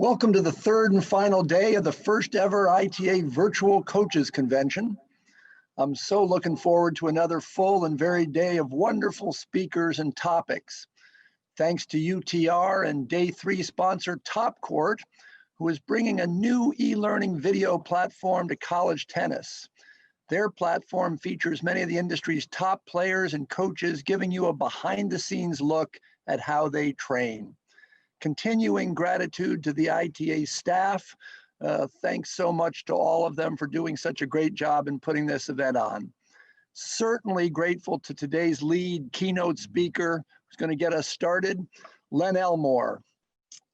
Welcome to the third and final day of the first ever ITA Virtual Coaches Convention. I'm so looking forward to another full and varied day of wonderful speakers and topics. Thanks to UTR and Day 3 sponsor Topcourt, who is bringing a new e-learning video platform to college tennis. Their platform features many of the industry's top players and coaches, giving you a behind-the-scenes look at how they train. Continuing gratitude to the ITA staff. Thanks so much to all of them for doing such a great job in putting this event on. Certainly grateful to today's lead keynote speaker who's going to get us started, Len Elmore.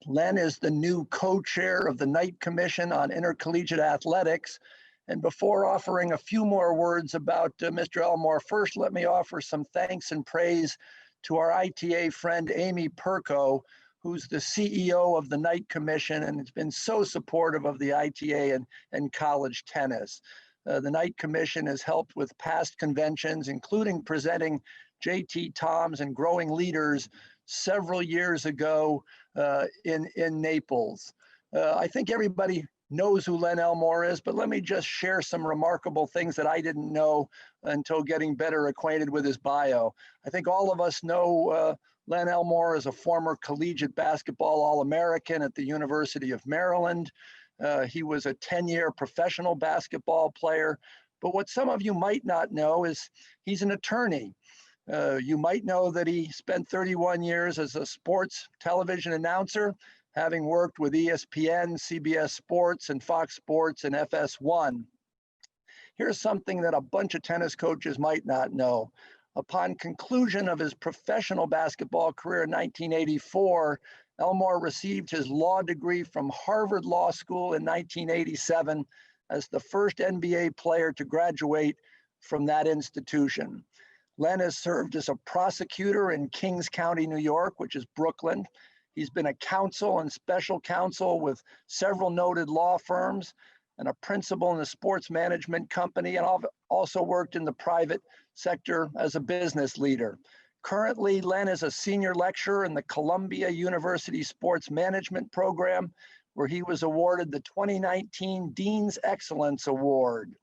Len is the new co-chair of the Knight Commission on Intercollegiate Athletics. And before offering a few more words about Mr. Elmore, first let me offer some thanks and praise to our ITA friend, Amy Perko, who's the CEO of the Knight Commission and has been so supportive of the ITA and college tennis. The Knight Commission has helped with past conventions, including presenting JT Toms and Growing Leaders several years ago in Naples. I think everybody knows who Len Elmore is, but let me just share some remarkable things that I didn't know until getting better acquainted with his bio. I think all of us know Len Elmore is a former collegiate basketball All-American at the University of Maryland. He was a 10-year professional basketball player. But what some of you might not know is he's an attorney. You might know that he spent 31 years as a sports television announcer, having worked with ESPN, CBS Sports, and Fox Sports and FS1. Here's something that a bunch of tennis coaches might not know. Upon conclusion of his professional basketball career in 1984, Elmore received his law degree from Harvard Law School in 1987 as the first NBA player to graduate from that institution. Len has served as a prosecutor in Kings County, New York, which is Brooklyn. He's been a counsel and special counsel with several noted law firms and a principal in a sports management company, and I've also worked in the private sector as a business leader. Currently, Len is a senior lecturer in the Columbia University Sports Management Program, where he was awarded the 2019 Dean's Excellence Award.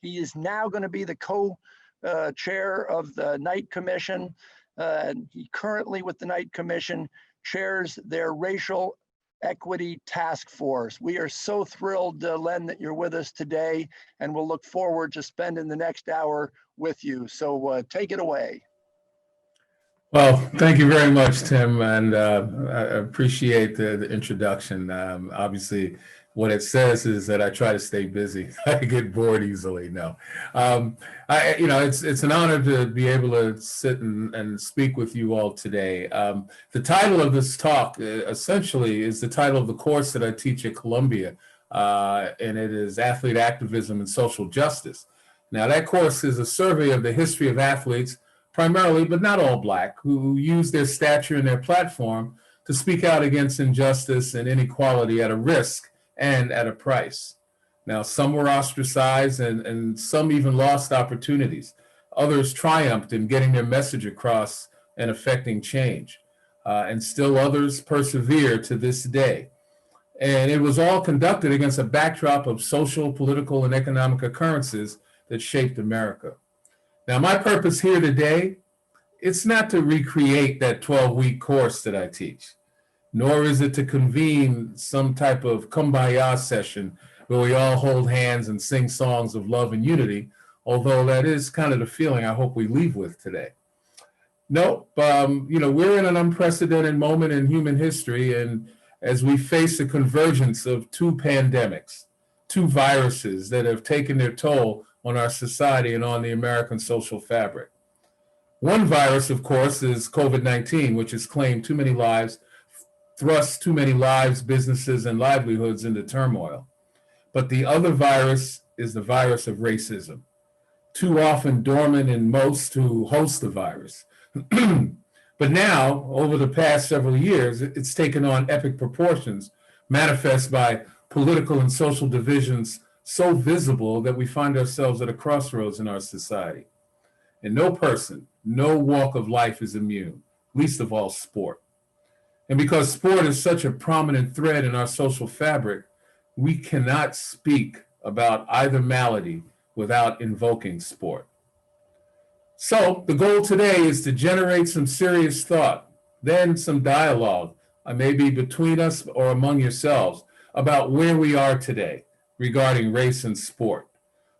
He is now going to be the co-chair of the Knight Commission, and he currently with the Knight Commission chairs their Racial Equity Task Force. We are so thrilled, Len, that you're with us today, and we'll look forward to spending the next hour with you. So take it away. Well, thank you very much, Tim, and I appreciate the introduction. Obviously, what it says is that I try to stay busy. I get bored easily. No, it's an honor to be able to sit and speak with you all today. The title of this talk essentially is the title of the course that I teach at Columbia, and it is Athlete Activism and Social Justice. Now, that course is a survey of the history of athletes, primarily, but not all Black, who use their stature and their platform to speak out against injustice and inequality at a risk and at a price. Now, some were ostracized and some even lost opportunities. Others triumphed in getting their message across and affecting change. And still others persevere to this day. And it was all conducted against a backdrop of social, political, and economic occurrences that shaped America. Now, my purpose here today, it's not to recreate that 12-week course that I teach, nor is it to convene some type of kumbaya session where we all hold hands and sing songs of love and unity, although that is kind of the feeling I hope we leave with today. Nope, we're in an unprecedented moment in human history, and as we face the convergence of two pandemics, two viruses that have taken their toll on our society and on the American social fabric. One virus, of course, is COVID-19, which has claimed too many lives, thrust too many lives, businesses, and livelihoods into turmoil. But the other virus is the virus of racism, too often dormant in most who host the virus. But now, over the past several years, it's taken on epic proportions, manifest by political and social divisions so visible that we find ourselves at a crossroads in our society. And no person, no walk of life is immune, least of all sport. And because sport is such a prominent thread in our social fabric, we cannot speak about either malady without invoking sport. So the goal today is to generate some serious thought, then some dialogue, maybe between us or among yourselves, about where we are today regarding race and sport.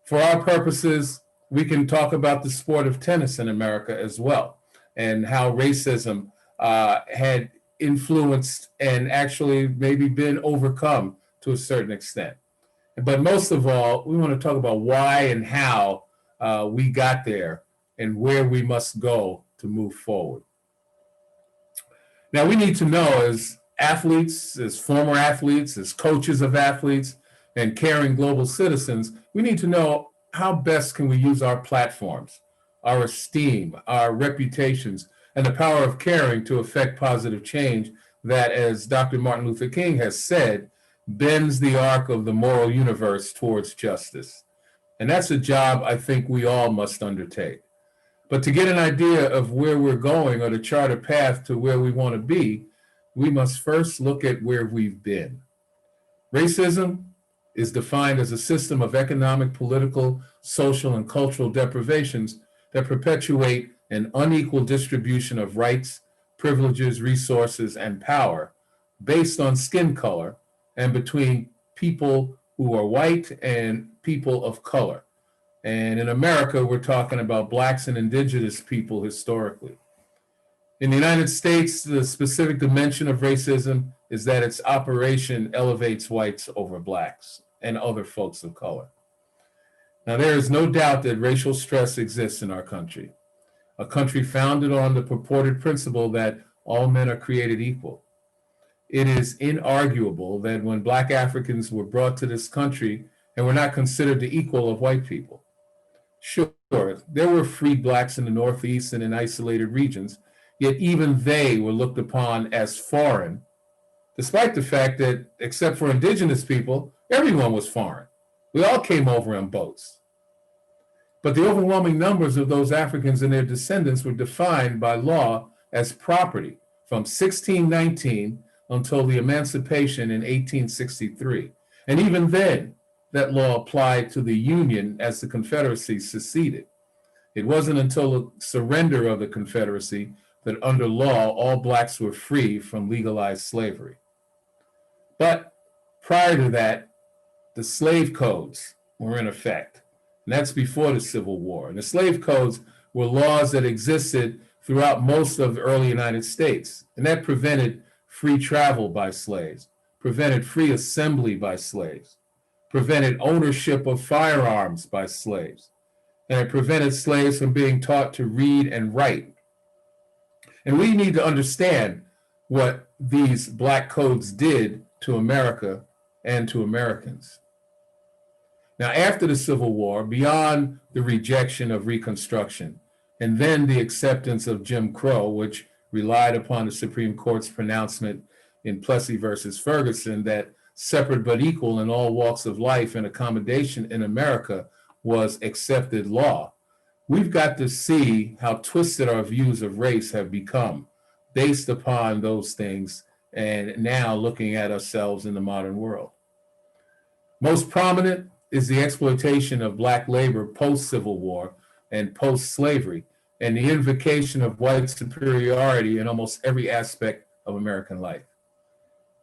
For our purposes, we can talk about the sport of tennis in America as well, and how racism had influenced and actually maybe been overcome to a certain extent. But most of all, we want to talk about why and how we got there and where we must go to move forward. Now, we need to know as athletes, as former athletes, as coaches of athletes, and caring global citizens, we need to know how best can we use our platforms, our esteem, our reputations, and the power of caring to affect positive change that, as Dr. Martin Luther King has said, bends the arc of the moral universe towards justice. And that's a job I think we all must undertake. But to get an idea of where we're going or to chart a path to where we want to be, we must first look at where we've been. Racism is defined as a system of economic, political, social, and cultural deprivations that perpetuate an unequal distribution of rights, privileges, resources, and power based on skin color and between people who are white and people of color. And in America, we're talking about Blacks and indigenous people historically. In the United States, the specific dimension of racism is that its operation elevates whites over Blacks and other folks of color. Now, there is no doubt that racial stress exists in our country, a country founded on the purported principle that all men are created equal. It is inarguable that when Black Africans were brought to this country and were not considered the equal of white people. Sure, there were freed Blacks in the Northeast and in isolated regions, yet even they were looked upon as foreign, despite the fact that, except for indigenous people, everyone was foreign. We all came over on boats. But the overwhelming numbers of those Africans and their descendants were defined by law as property from 1619 until the emancipation in 1863. And even then, that law applied to the Union as the Confederacy seceded. It wasn't until the surrender of the Confederacy that under law, all Blacks were free from legalized slavery. But prior to that, the slave codes were in effect. And that's before the Civil War. And the slave codes were laws that existed throughout most of the early United States. And that prevented free travel by slaves, prevented free assembly by slaves, prevented ownership of firearms by slaves, and it prevented slaves from being taught to read and write. And we need to understand what these Black codes did to America and to Americans. Now, after the Civil War, beyond the rejection of Reconstruction, and then the acceptance of Jim Crow, which relied upon the Supreme Court's pronouncement in Plessy versus Ferguson that separate but equal in all walks of life and accommodation in America was accepted law. We've got to see how twisted our views of race have become based upon those things and now looking at ourselves in the modern world. Most prominent is the exploitation of Black labor post-Civil War and post-slavery, and the invocation of white superiority in almost every aspect of American life.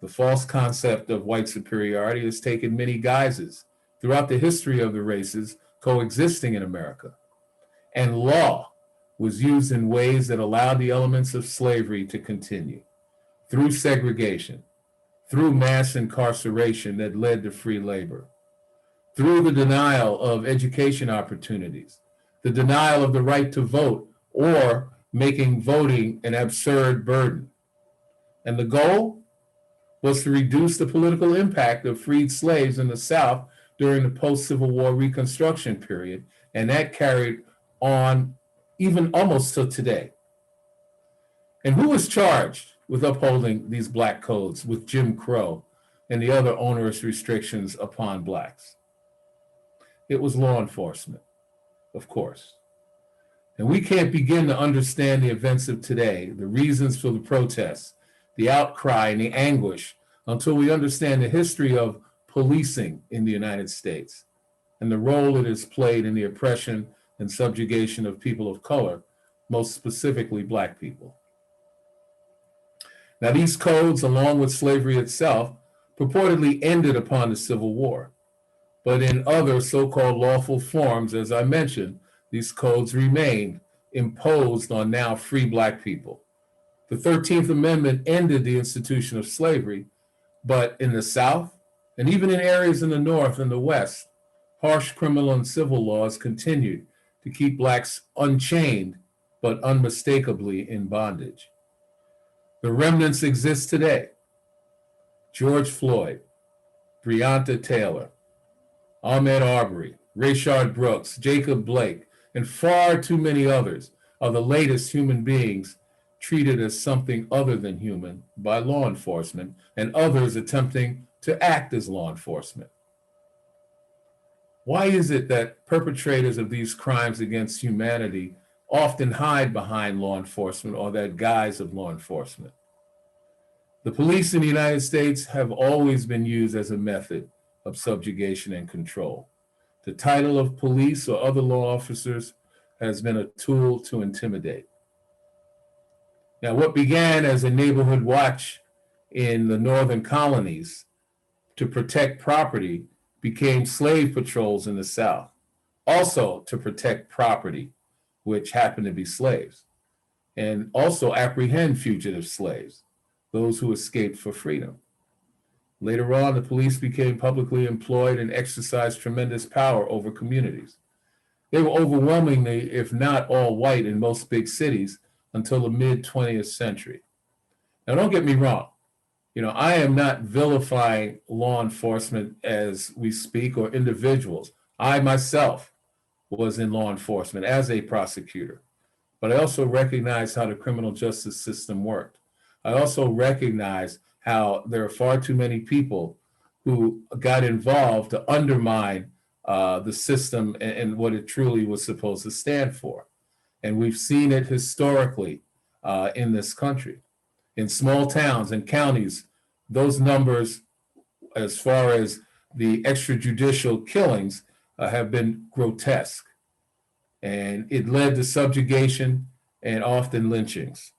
The false concept of white superiority has taken many guises throughout the history of the races coexisting in America. And law was used in ways that allowed the elements of slavery to continue, through segregation, through mass incarceration that led to free labor, through the denial of education opportunities, the denial of the right to vote, or making voting an absurd burden. And the goal was to reduce the political impact of freed slaves in the South during the post-Civil War Reconstruction period, and that carried on even almost till today. And who was charged with upholding these Black codes with Jim Crow and the other onerous restrictions upon Blacks? It was law enforcement, of course. And we can't begin to understand the events of today, the reasons for the protests, the outcry and the anguish until we understand the history of policing in the United States and the role it has played in the oppression and subjugation of people of color, most specifically Black people. Now, these codes, along with slavery itself, purportedly ended upon the Civil War. But in other so-called lawful forms, as I mentioned, these codes remained imposed on now free Black people. The 13th Amendment ended the institution of slavery, but in the South, and even in areas in the North and the West, harsh criminal and civil laws continued to keep Blacks unchained, but unmistakably in bondage. The remnants exist today. George Floyd, Breonna Taylor, Ahmaud Arbery, Rayshard Brooks, Jacob Blake, and far too many others are the latest human beings treated as something other than human by law enforcement, and others attempting to act as law enforcement. Why is it that perpetrators of these crimes against humanity often hide behind law enforcement or that guise of law enforcement? The police in the United States have always been used as a method of subjugation and control. The title of police or other law officers has been a tool to intimidate. Now, what began as a neighborhood watch in the northern colonies to protect property became slave patrols in the South, also to protect property, which happened to be slaves, and also apprehend fugitive slaves, those who escaped for freedom. Later on, the police became publicly employed and exercised tremendous power over communities. They were overwhelmingly, if not all white in most big cities until the mid-20th century. Now, don't get me wrong. I am not vilifying law enforcement as we speak or individuals. I myself was in law enforcement as a prosecutor, but I also recognize how the criminal justice system worked. I also recognize how there are far too many people who got involved to undermine the system and what it truly was supposed to stand for. And we've seen it historically in this country. In small towns and counties, those numbers, as far as the extrajudicial killings, have been grotesque. And it led to subjugation and often lynchings.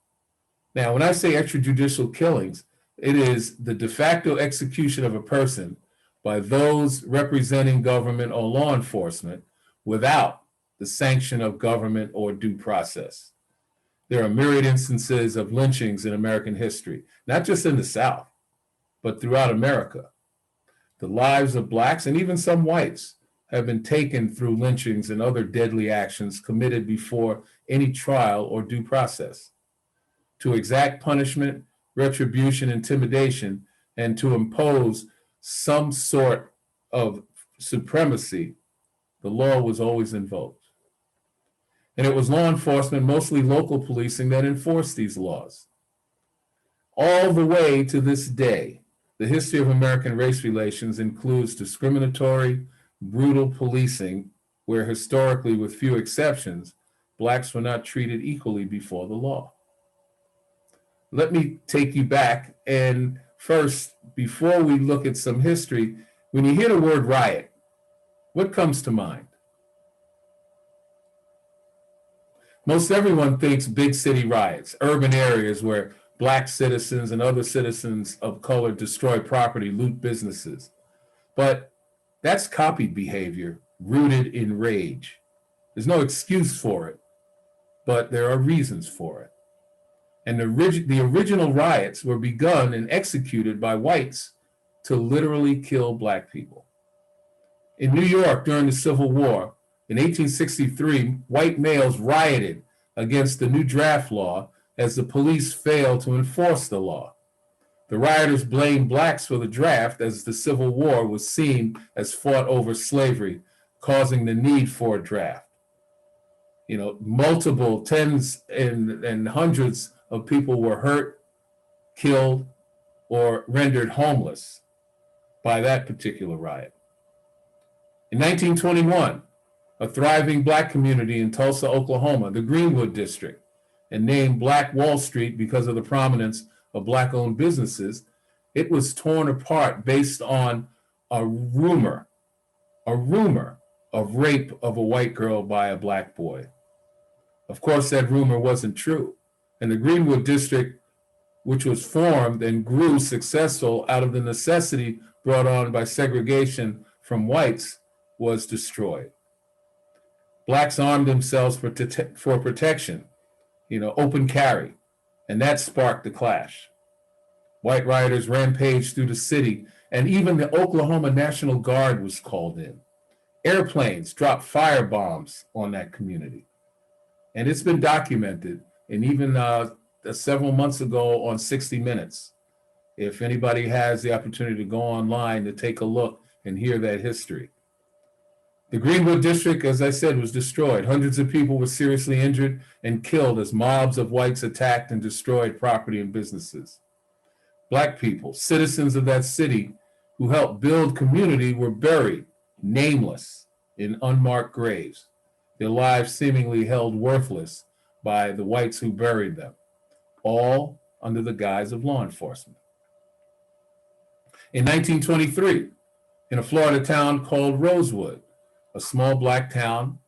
Now, when I say extrajudicial killings, it is the de facto execution of a person by those representing government or law enforcement without the sanction of government or due process. There are myriad instances of lynchings in American history, not just in the South, but throughout America. The lives of Blacks and even some whites have been taken through lynchings and other deadly actions committed before any trial or due process. To exact punishment, retribution, intimidation, and to impose some sort of supremacy, the law was always invoked. And it was law enforcement, mostly local policing, that enforced these laws. All the way to this day, the history of American race relations includes discriminatory, brutal policing, where historically, with few exceptions, Blacks were not treated equally before the law. Let me take you back, and first, before we look at some history, when you hear the word riot, what comes to mind? Most everyone thinks big city riots, urban areas where Black citizens and other citizens of color destroy property, loot businesses. But that's copied behavior rooted in rage. There's no excuse for it, but there are reasons for it. And the original riots were begun and executed by whites to literally kill Black people. In New York during the Civil War, in 1863, white males rioted against the new draft law as the police failed to enforce the law. The rioters blamed Blacks for the draft as the Civil War was seen as fought over slavery, causing the need for a draft. Multiple tens and hundreds of people were hurt, killed, or rendered homeless by that particular riot. In 1921, a thriving Black community in Tulsa, Oklahoma, the Greenwood District, and named Black Wall Street because of the prominence of Black-owned businesses, it was torn apart based on a rumor of rape of a white girl by a Black boy. Of course, that rumor wasn't true. And the Greenwood District, which was formed and grew successful out of the necessity brought on by segregation from whites, was destroyed. Blacks armed themselves for protection, open carry, and that sparked the clash. White rioters rampaged through the city, and even the Oklahoma National Guard was called in. Airplanes dropped firebombs on that community. And it's been documented, and even several months ago on 60 Minutes. If anybody has the opportunity to go online to take a look and hear that history. The Greenwood District, as I said, was destroyed. Hundreds of people were seriously injured and killed as mobs of whites attacked and destroyed property and businesses. Black people, citizens of that city who helped build community, were buried, nameless, in unmarked graves, their lives seemingly held worthless by the whites who buried them, all under the guise of law enforcement. In 1923, in a Florida town called Rosewood, a small Black town,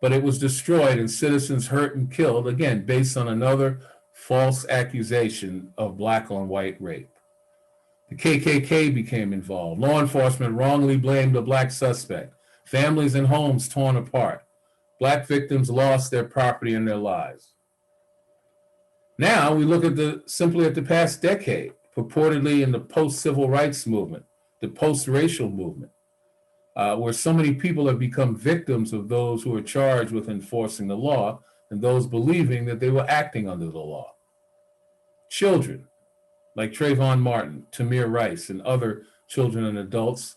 but it was destroyed and citizens hurt and killed, again, based on another false accusation of Black on white rape. The KKK became involved. Law enforcement wrongly blamed a Black suspect. Families and homes torn apart. Black victims lost their property and their lives. Now we look at simply at the past decade, purportedly in the post-civil rights movement, the post-racial movement, where so many people have become victims of those who are charged with enforcing the law and those believing that they were acting under the law. Children, like Trayvon Martin, Tamir Rice, and other children and adults,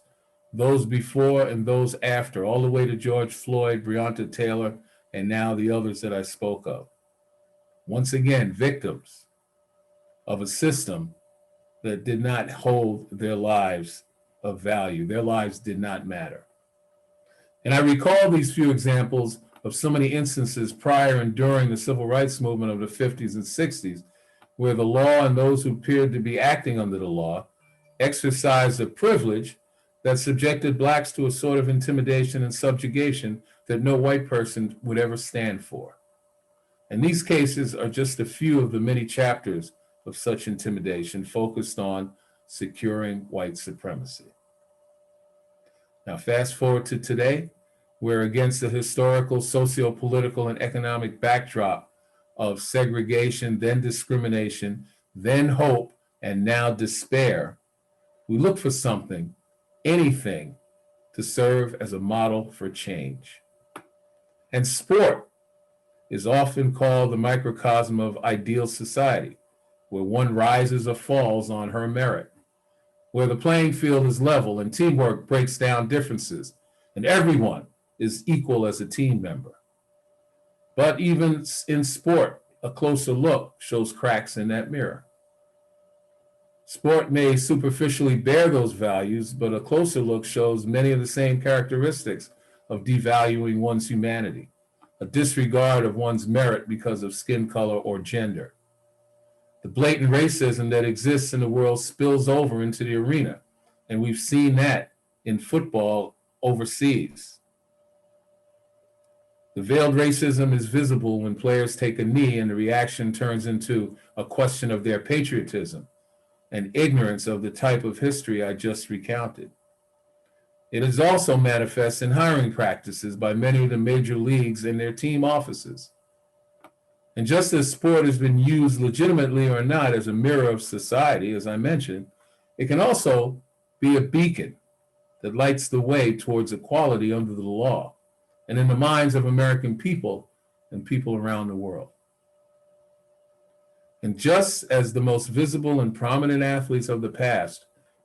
those before and those after, all the way to George Floyd, Breonna Taylor, and now the others that I spoke of. Once again, victims of a system that did not hold their lives of value. Their lives did not matter. And I recall these few examples of so many instances prior and during the civil rights movement of the 50s and 60s, where the law and those who appeared to be acting under the law exercised a privilege that subjected Blacks to a sort of intimidation and subjugation that no white person would ever stand for. And these cases are just a few of the many chapters of such intimidation focused on securing white supremacy. Now, fast forward to today, we're against the historical, socio-political, and economic backdrop of segregation, then discrimination, then hope, and now despair. We look for something, anything, to serve as a model for change. And sport is often called the microcosm of ideal society, where one rises or falls on her merit, where the playing field is level and teamwork breaks down differences, and everyone is equal as a team member. But even in sport, a closer look shows cracks in that mirror. Sport may superficially bear those values, but a closer look shows many of the same characteristics of devaluing one's humanity, a disregard of one's merit because of skin color or gender. The blatant racism that exists in the world spills over into the arena, and we've seen that in football overseas. The veiled racism is visible when players take a knee and the reaction turns into a question of their patriotism and ignorance of the type of history I just recounted. It is also manifest in hiring practices by many of the major leagues and their team offices. And just as sport has been used legitimately or not as a mirror of society, as I mentioned, it can also be a beacon that lights the way towards equality under the law and in the minds of American people and people around the world. And just as the most visible and prominent athletes of the past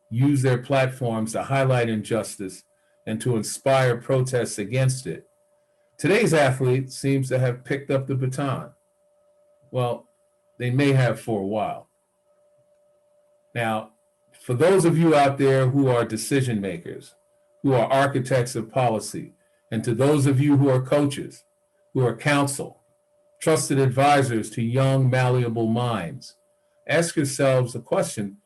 use their platforms to highlight injustice and to inspire protests against it, today's athlete seems to have picked up the baton. Well, they may have for a while. Now, for those of you out there who are decision makers, who are architects of policy, and to those of you who are coaches, who are counsel, trusted advisors to young, malleable minds, ask yourselves the question,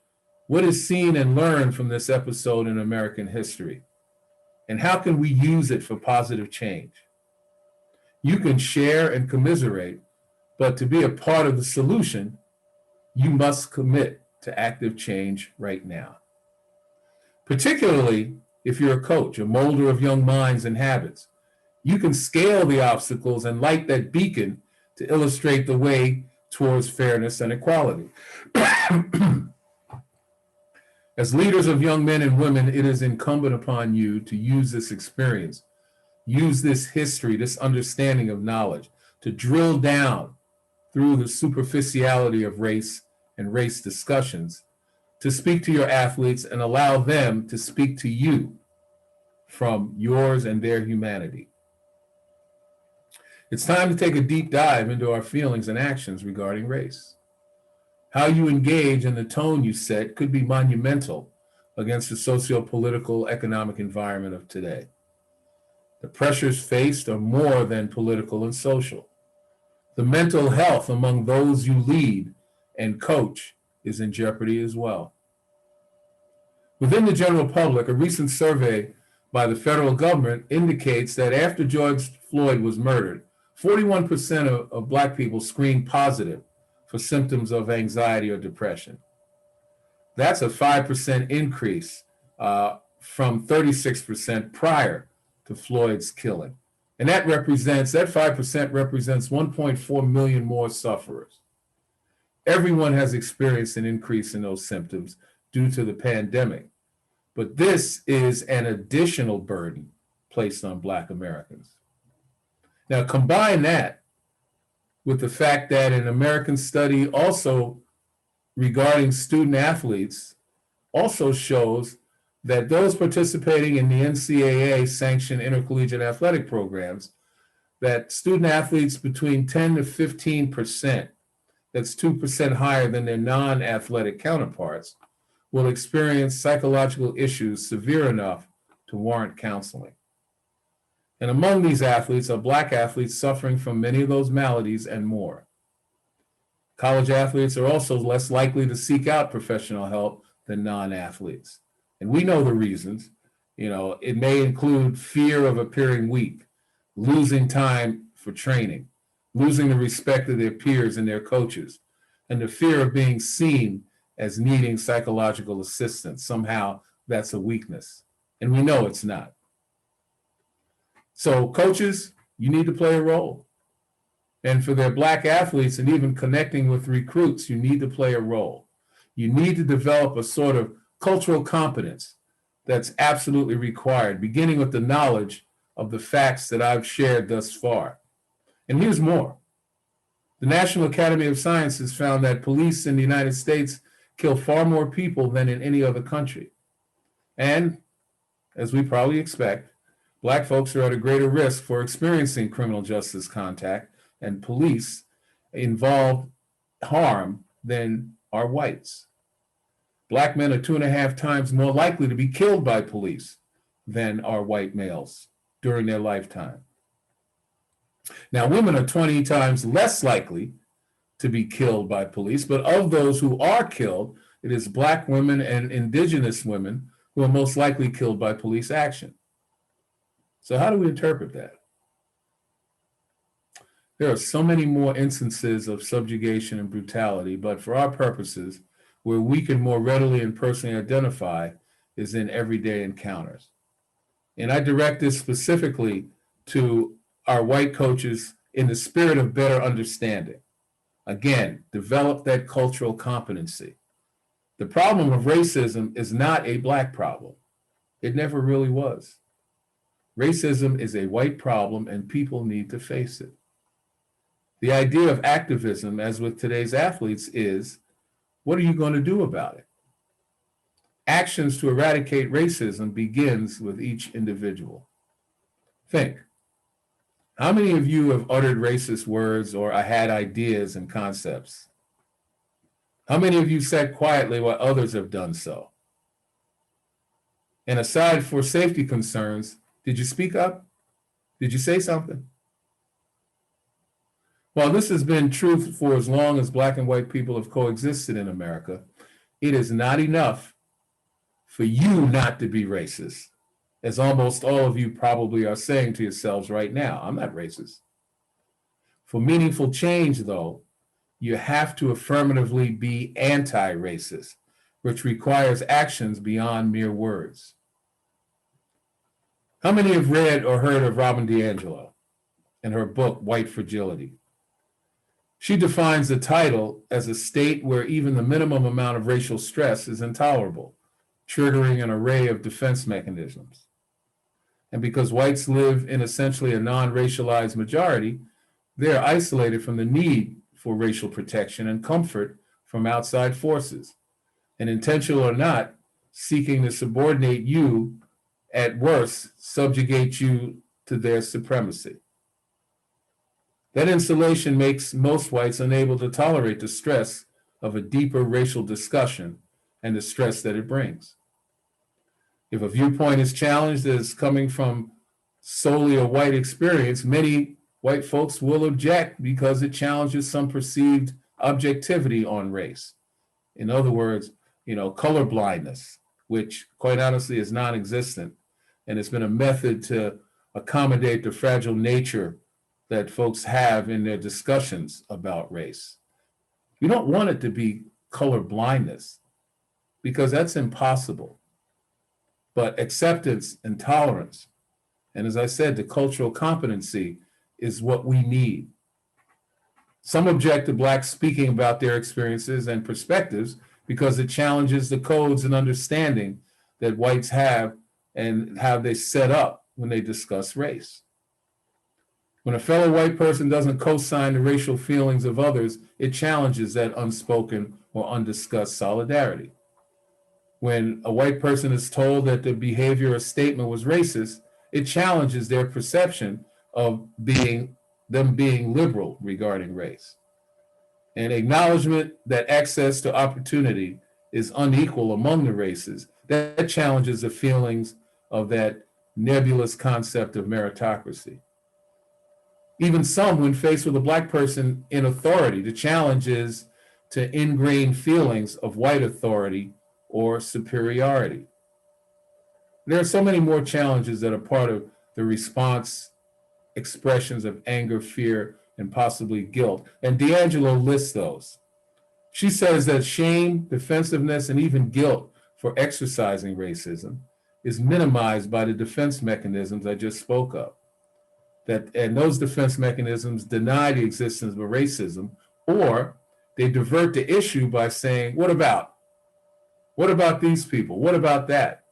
what is seen and learned from this episode in American history? And how can we use it for positive change? You can share and commiserate, but to be a part of the solution, you must commit to active change right now. Particularly if you're a coach, a molder of young minds and habits, you can scale the obstacles and light that beacon to illustrate the way towards fairness and equality. As leaders of young men and women, it is incumbent upon you to use this experience, use this history, this understanding of knowledge, to drill down through the superficiality of race and race discussions, to speak to your athletes and allow them to speak to you from yours and their humanity. It's time to take a deep dive into our feelings and actions regarding race. How you engage and the tone you set could be monumental against the socio-political economic environment of today. The pressures faced are more than political and social. The mental health among those you lead and coach is in jeopardy as well. Within the general public, a recent survey by the federal government indicates that after George Floyd was murdered, 41% of Black people screened positive for symptoms of anxiety or depression. That's a 5% increase from 36% prior to Floyd's killing. And that 5% represents 1.4 million more sufferers. Everyone has experienced an increase in those symptoms due to the pandemic, but this is an additional burden placed on Black Americans. Now, combine that with the fact that an American study also regarding student athletes also shows that those participating in the NCAA sanctioned intercollegiate athletic programs, that student athletes between 10 to 15%, that's 2% higher than their non-athletic counterparts, will experience psychological issues severe enough to warrant counseling. And among these athletes are Black athletes suffering from many of those maladies and more. College athletes are also less likely to seek out professional help than non-athletes. And we know the reasons. It may include fear of appearing weak, losing time for training, losing the respect of their peers and their coaches, and the fear of being seen as needing psychological assistance. Somehow that's a weakness. And we know it's not. So coaches, you need to play a role. And for their Black athletes and even connecting with recruits, you need to play a role. You need to develop a sort of cultural competence that's absolutely required, beginning with the knowledge of the facts that I've shared thus far. And here's more. The National Academy of Sciences found that police in the United States kill far more people than in any other country. And as we probably expect, Black folks are at a greater risk for experiencing criminal justice contact and police involved harm than are whites. Black men are 2.5 times more likely to be killed by police than are white males during their lifetime. Now, women are 20 times less likely to be killed by police, but of those who are killed, it is Black women and indigenous women who are most likely killed by police action. So how do we interpret that? There are so many more instances of subjugation and brutality, but for our purposes, where we can more readily and personally identify is in everyday encounters. And I direct this specifically to our white coaches in the spirit of better understanding. Again, develop that cultural competency. The problem of racism is not a Black problem. It never really was. Racism is a white problem and people need to face it. The idea of activism, as with today's athletes, is what are you going to do about it? Actions to eradicate racism begins with each individual. Think, how many of you have uttered racist words or had ideas and concepts? How many of you sat quietly while others have done so? And aside for safety concerns, did you speak up? Did you say something? While this has been true for as long as Black and white people have coexisted in America, it is not enough for you not to be racist, as almost all of you probably are saying to yourselves right now. I'm not racist. For meaningful change, though, you have to affirmatively be anti-racist, which requires actions beyond mere words. How many have read or heard of Robin DiAngelo and her book, White Fragility? She defines the title as a state where even the minimum amount of racial stress is intolerable, triggering an array of defense mechanisms. And because whites live in essentially a non-racialized majority, they are isolated from the need for racial protection and comfort from outside forces, and intentional or not, seeking to subordinate you, at worst, subjugate you to their supremacy. That insulation makes most whites unable to tolerate the stress of a deeper racial discussion and the stress that it brings. If a viewpoint is challenged as coming from solely a white experience, many white folks will object because it challenges some perceived objectivity on race. In other words, color blindness, which quite honestly is non-existent, and it's been a method to accommodate the fragile nature that folks have in their discussions about race. You don't want it to be color blindness, because that's impossible. But acceptance and tolerance, and as I said, the cultural competency is what we need. Some object to Blacks speaking about their experiences and perspectives because it challenges the codes and understanding that whites have and how they set up when they discuss race. When a fellow white person doesn't co-sign the racial feelings of others, it challenges that unspoken or undiscussed solidarity. When a white person is told that the behavior or statement was racist, it challenges their perception of them being liberal regarding race. And acknowledgement that access to opportunity is unequal among the races, that challenges the feelings of that nebulous concept of meritocracy. Even some, when faced with a Black person in authority, the challenge is to ingrain feelings of white authority or superiority. There are so many more challenges that are part of the response expressions of anger, fear, and possibly guilt. And DiAngelo lists those. She says that shame, defensiveness, and even guilt for exercising racism is minimized by the defense mechanisms I just spoke of. And those defense mechanisms deny the existence of racism, or they divert the issue by saying, what about? What about these people? What about that?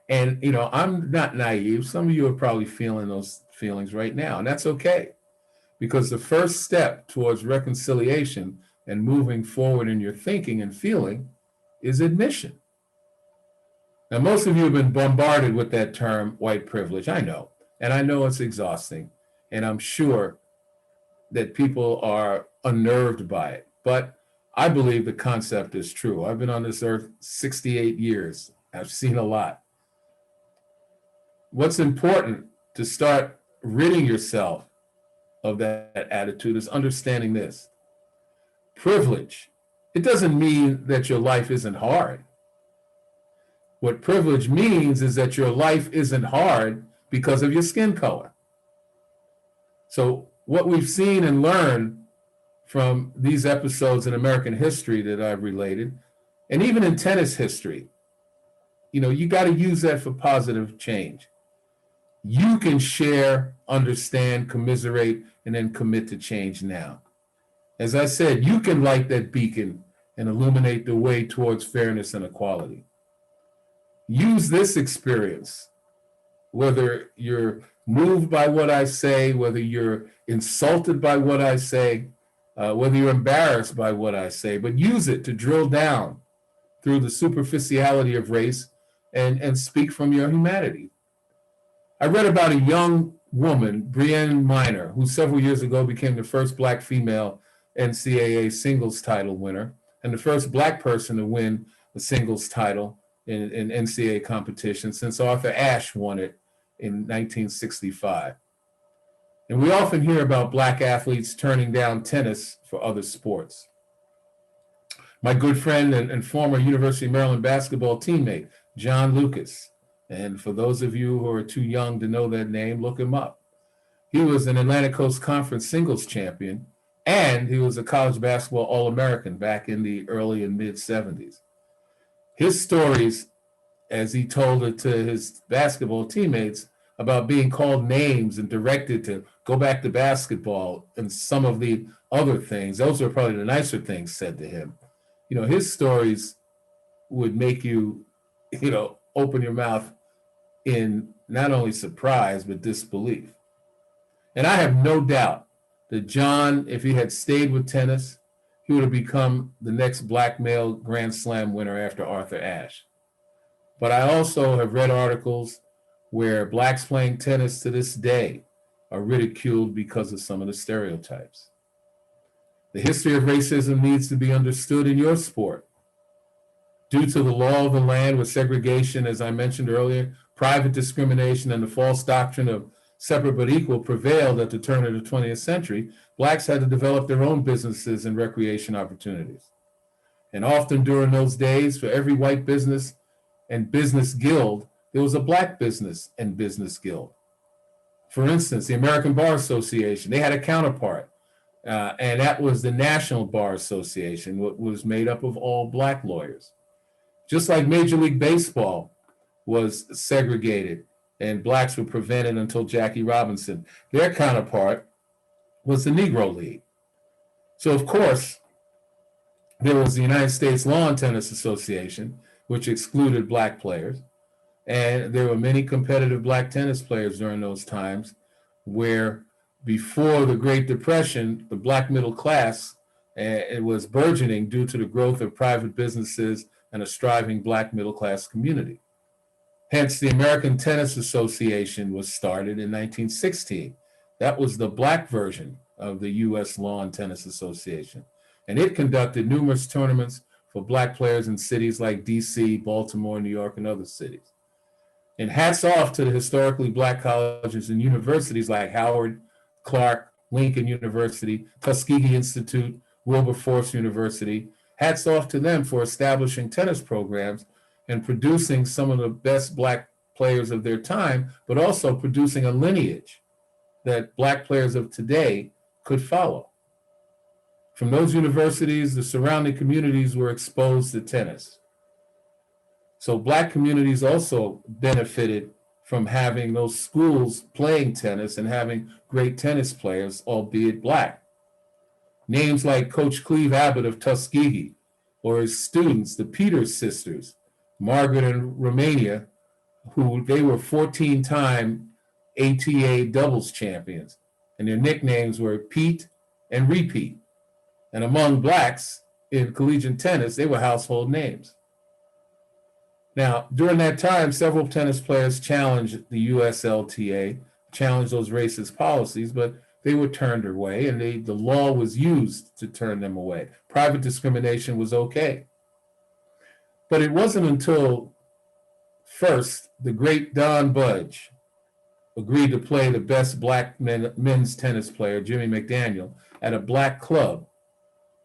And, I'm not naive. Some of you are probably feeling those feelings right now, and that's okay. Because the first step towards reconciliation and moving forward in your thinking and feeling is admission. Now, most of you have been bombarded with that term, white privilege. I know. And I know it's exhausting, and I'm sure that people are unnerved by it. But I believe the concept is true. I've been on this earth 68 years. I've seen a lot. What's important to start ridding yourself of that attitude is understanding this. Privilege, it doesn't mean that your life isn't hard. What privilege means is that your life isn't hard because of your skin color. So what we've seen and learned from these episodes in American history that I've related, and even in tennis history, you got to use that for positive change. You can share, understand, commiserate, and then commit to change now. As I said, you can light that beacon and illuminate the way towards fairness and equality. Use this experience, whether you're moved by what I say, whether you're insulted by what I say, whether you're embarrassed by what I say, but use it to drill down through the superficiality of race and speak from your humanity. I read about a young woman, Brienne Minor, who several years ago became the first Black female NCAA singles title winner and the first Black person to win a singles title in NCAA competition since Arthur Ashe won it in 1965. And we often hear about Black athletes turning down tennis for other sports. My good friend and former University of Maryland basketball teammate, John Lucas, and for those of you who are too young to know that name, look him up. He was an Atlantic Coast Conference singles champion, and he was a college basketball All-American back in the early and mid-'70s. His stories, as he told it to his basketball teammates, about being called names and directed to go back to basketball and some of the other things, those were probably the nicer things said to him. You know, his stories would make you, open your mouth in not only surprise, but disbelief. And I have no doubt that John, if he had stayed with tennis, he would have become the next Black male Grand Slam winner after Arthur Ashe. But I also have read articles where Blacks playing tennis to this day are ridiculed because of some of the stereotypes. The history of racism needs to be understood in your sport. Due to the law of the land with segregation, as I mentioned earlier, private discrimination and the false doctrine of separate but equal prevailed at the turn of the 20th century, Blacks had to develop their own businesses and recreation opportunities. And often during those days, for every white business and business guild, there was a Black business and business guild. For instance, the American Bar Association, they had a counterpart, and that was the National Bar Association, which was made up of all Black lawyers. Just like Major League Baseball was segregated and Blacks were prevented until Jackie Robinson, their counterpart was the Negro League. So, of course, there was the United States Lawn Tennis Association, which excluded Black players. And there were many competitive Black tennis players during those times where before the Great Depression, the Black middle class, it was burgeoning due to the growth of private businesses and a striving Black middle class community. Hence, the American Tennis Association was started in 1916. That was the Black version of the U.S. Lawn Tennis Association. And it conducted numerous tournaments for Black players in cities like D.C., Baltimore, New York, and other cities. And hats off to the historically Black colleges and universities like Howard, Clark, Lincoln University, Tuskegee Institute, Wilberforce University. Hats off to them for establishing tennis programs and producing some of the best Black players of their time, but also producing a lineage that Black players of today could follow. From those universities, the surrounding communities were exposed to tennis. So Black communities also benefited from having those schools playing tennis and having great tennis players, albeit Black. Names like Coach Cleve Abbott of Tuskegee, or his students, the Peters sisters, Margaret and Romania, who they were 14-time ATA doubles champions, and their nicknames were Pete and Repeat. And among Blacks in collegiate tennis, they were household names. Now, during that time, several tennis players challenged the USLTA, challenged those racist policies, but they were turned away, and the law was used to turn them away. Private discrimination was okay. But it wasn't until first the great Don Budge agreed to play the best Black men's tennis player, Jimmy McDaniel, at a Black club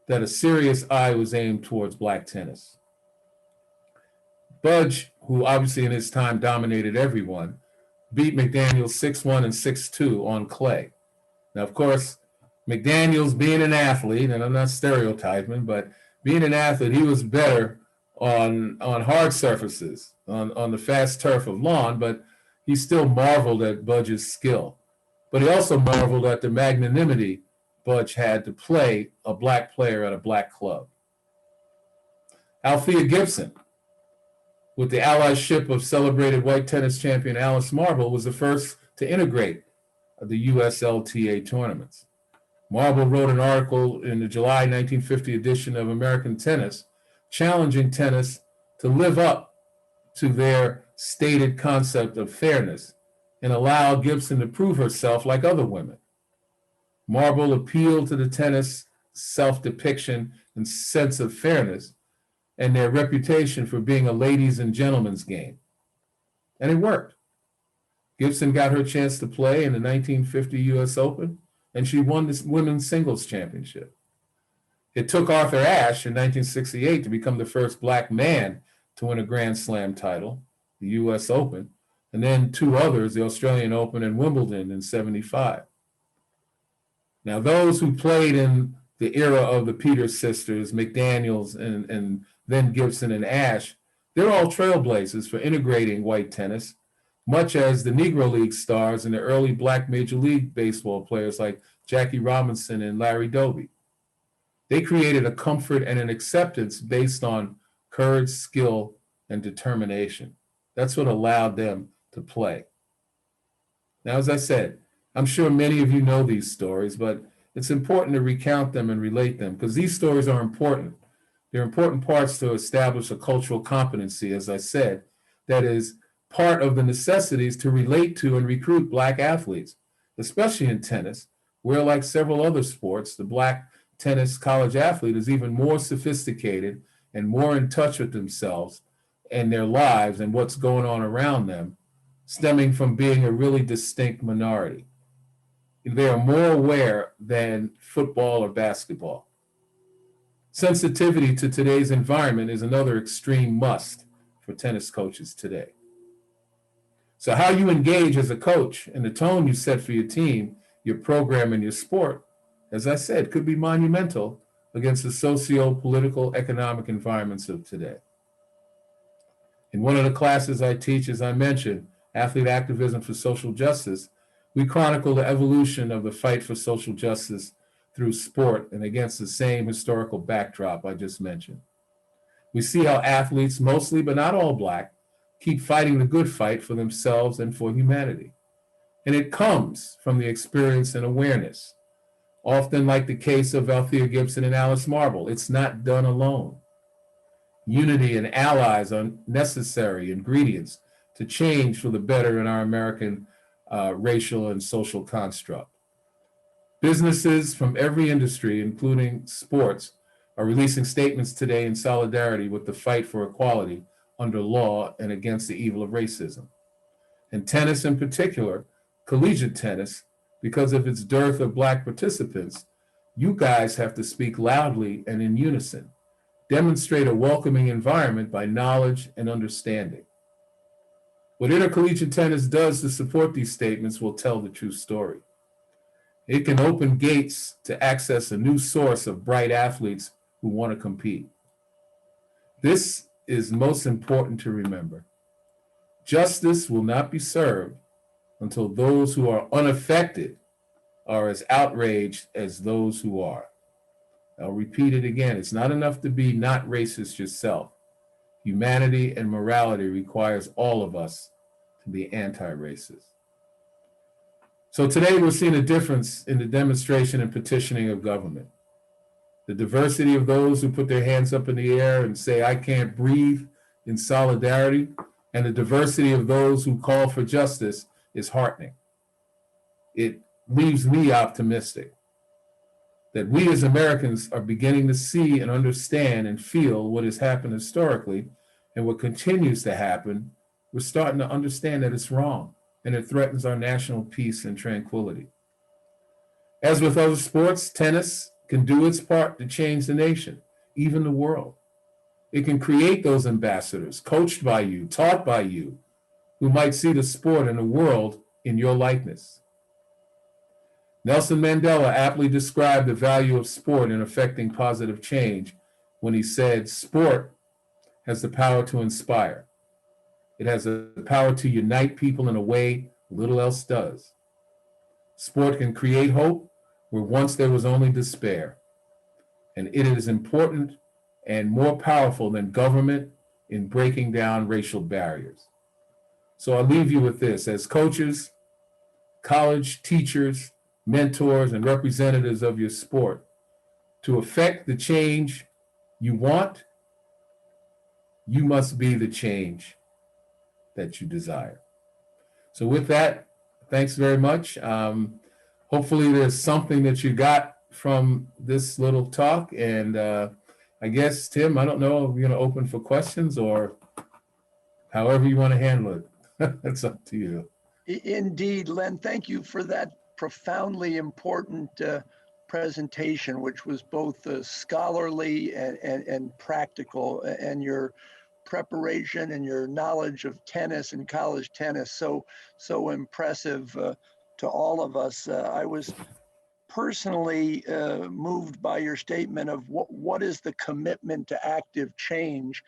that a serious eye was aimed towards Black tennis. Budge, who obviously in his time dominated everyone, beat McDaniel 6-1 and 6-2 on clay. Now, of course, McDaniel's being an athlete, and I'm not stereotyping, but being an athlete, he was better on hard surfaces, on the fast turf of lawn, but he still marveled at Budge's skill. But he also marveled at the magnanimity Budge had to play a Black player at a Black club. Althea Gibson, with the allyship of celebrated white tennis champion Alice Marble, was the first to integrate the USLTA tournaments. Marble wrote an article in the July 1950 edition of American Tennis, challenging tennis to live up to their stated concept of fairness and allow Gibson to prove herself like other women. Marble appealed to the tennis self-depiction and sense of fairness and their reputation for being a ladies' and gentlemen's game. And it worked. Gibson got her chance to play in the 1950 U.S. Open, and she won the women's singles championship. It took Arthur Ashe in 1968 to become the first black man to win a Grand Slam title, the U.S. Open, and then two others, the Australian Open and Wimbledon in '75. Now, those who played in the era of the Peters sisters, McDaniels, and then Gibson and Ashe, they're all trailblazers for integrating white tennis, much as the Negro League stars and the early black Major League Baseball players like Jackie Robinson and Larry Doby. They created a comfort and an acceptance based on courage, skill, and determination. That's what allowed them to play. Now, as I said, I'm sure many of you know these stories, but it's important to recount them and relate them because these stories are important. They're important parts to establish a cultural competency, as I said, that is part of the necessities to relate to and recruit black athletes, especially in tennis, where, like several other sports, the black tennis college athlete is even more sophisticated and more in touch with themselves and their lives and what's going on around them, stemming from being a really distinct minority. They are more aware than football or basketball. Sensitivity to today's environment is another extreme must for tennis coaches today. So how you engage as a coach and the tone you set for your team, your program, and your sport, as I said, could be monumental against the socio-political economic environments of today. In one of the classes I teach, as I mentioned, Athlete Activism for Social Justice, we chronicle the evolution of the fight for social justice through sport and against the same historical backdrop I just mentioned. We see how athletes, mostly but not all black, keep fighting the good fight for themselves and for humanity. And it comes from the experience and awareness. Often like the case of Althea Gibson and Alice Marble, it's not done alone. Unity and allies are necessary ingredients to change for the better in our American racial and social construct. Businesses from every industry, including sports, are releasing statements today in solidarity with the fight for equality under law and against the evil of racism. And tennis in particular, collegiate tennis, because of its dearth of black participants, you guys have to speak loudly and in unison. Demonstrate a welcoming environment by knowledge and understanding. What intercollegiate tennis does to support these statements will tell the true story. It can open gates to access a new source of bright athletes who want to compete. This is most important to remember. Justice will not be served until those who are unaffected are as outraged as those who are. I'll repeat it again. It's not enough to be not racist yourself. Humanity and morality requires all of us to be anti-racist. So today we're seeing a difference in the demonstration and petitioning of government. The diversity of those who put their hands up in the air and say, "I can't breathe," in solidarity, and the diversity of those who call for justice is heartening. It leaves me optimistic that we as Americans are beginning to see and understand and feel what has happened historically and what continues to happen. We're starting to understand that it's wrong and it threatens our national peace and tranquility. As with other sports, tennis can do its part to change the nation, even the world. It can create those ambassadors, coached by you, taught by you, who might see the sport and the world in your likeness. Nelson Mandela aptly described the value of sport in affecting positive change when he said, "Sport has the power to inspire. It has the power to unite people in a way little else does. Sport can create hope where once there was only despair. And it is important and more powerful than government in breaking down racial barriers." So I'll leave you with this. As coaches, college teachers, mentors, and representatives of your sport, to affect the change you want, you must be the change that you desire. So with that, thanks very much. Hopefully there's something that you got from this little talk. And I guess, Tim, I don't know if you're going to open for questions or however you want to handle it. It's up to you. Indeed, Len, thank you for that profoundly important presentation, which was both scholarly and practical, and your preparation and your knowledge of tennis and college tennis so impressive to all of us. I was personally moved by your statement of what is the commitment to active change.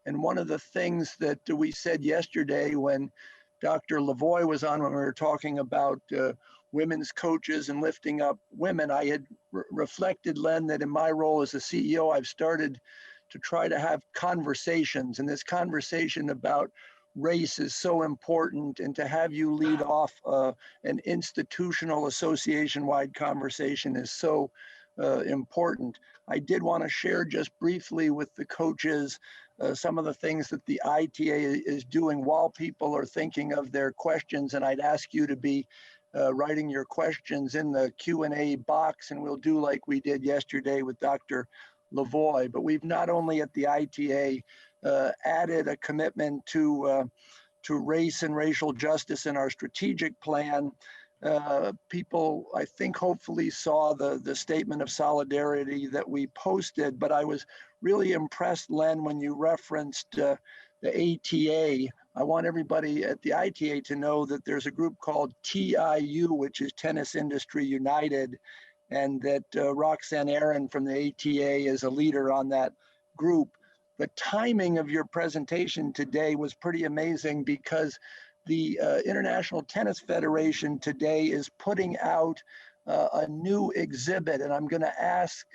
And one of the things that we said yesterday when Dr. Lavoie was on, when we were talking about women's coaches and lifting up women, I had reflected, Len, that in my role as a CEO, I've started to try to have conversations. And this conversation about race is so important, and to have you lead off an institutional association-wide conversation is so important. I did want to share just briefly with the coaches some of the things that the ITA is doing while people are thinking of their questions, and I'd ask you to be writing your questions in the Q&A box, and we'll do like we did yesterday with Dr. Lavoie. But we've not only at the ITA added a commitment to race and racial justice in our strategic plan. People, I think, hopefully saw the statement of solidarity that we posted, but I was really impressed, Len, when you referenced the ATA. I want everybody at the ITA to know that there's a group called TIU, which is Tennis Industry United, and that Roxanne Aaron from the ATA is a leader on that group. The timing of your presentation today was pretty amazing, because the International Tennis Federation today is putting out a new exhibit, and I'm going to ask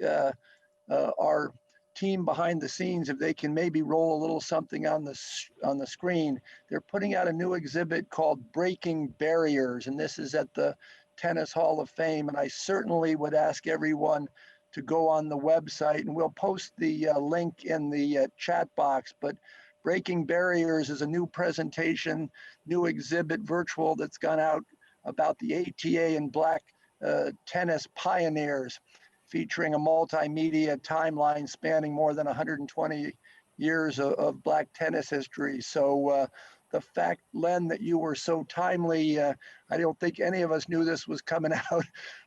our team behind the scenes if they can maybe roll a little something on the screen. They're putting out a new exhibit called Breaking Barriers, and this is at the Tennis Hall of Fame, and I certainly would ask everyone to go on the website, and we'll post the link in the chat box. But Breaking Barriers is a new presentation, new exhibit virtual that's gone out about the ATA and Black tennis pioneers, featuring a multimedia timeline spanning more than 120 years of Black tennis history. So the fact, Len, that you were so timely, I don't think any of us knew this was coming out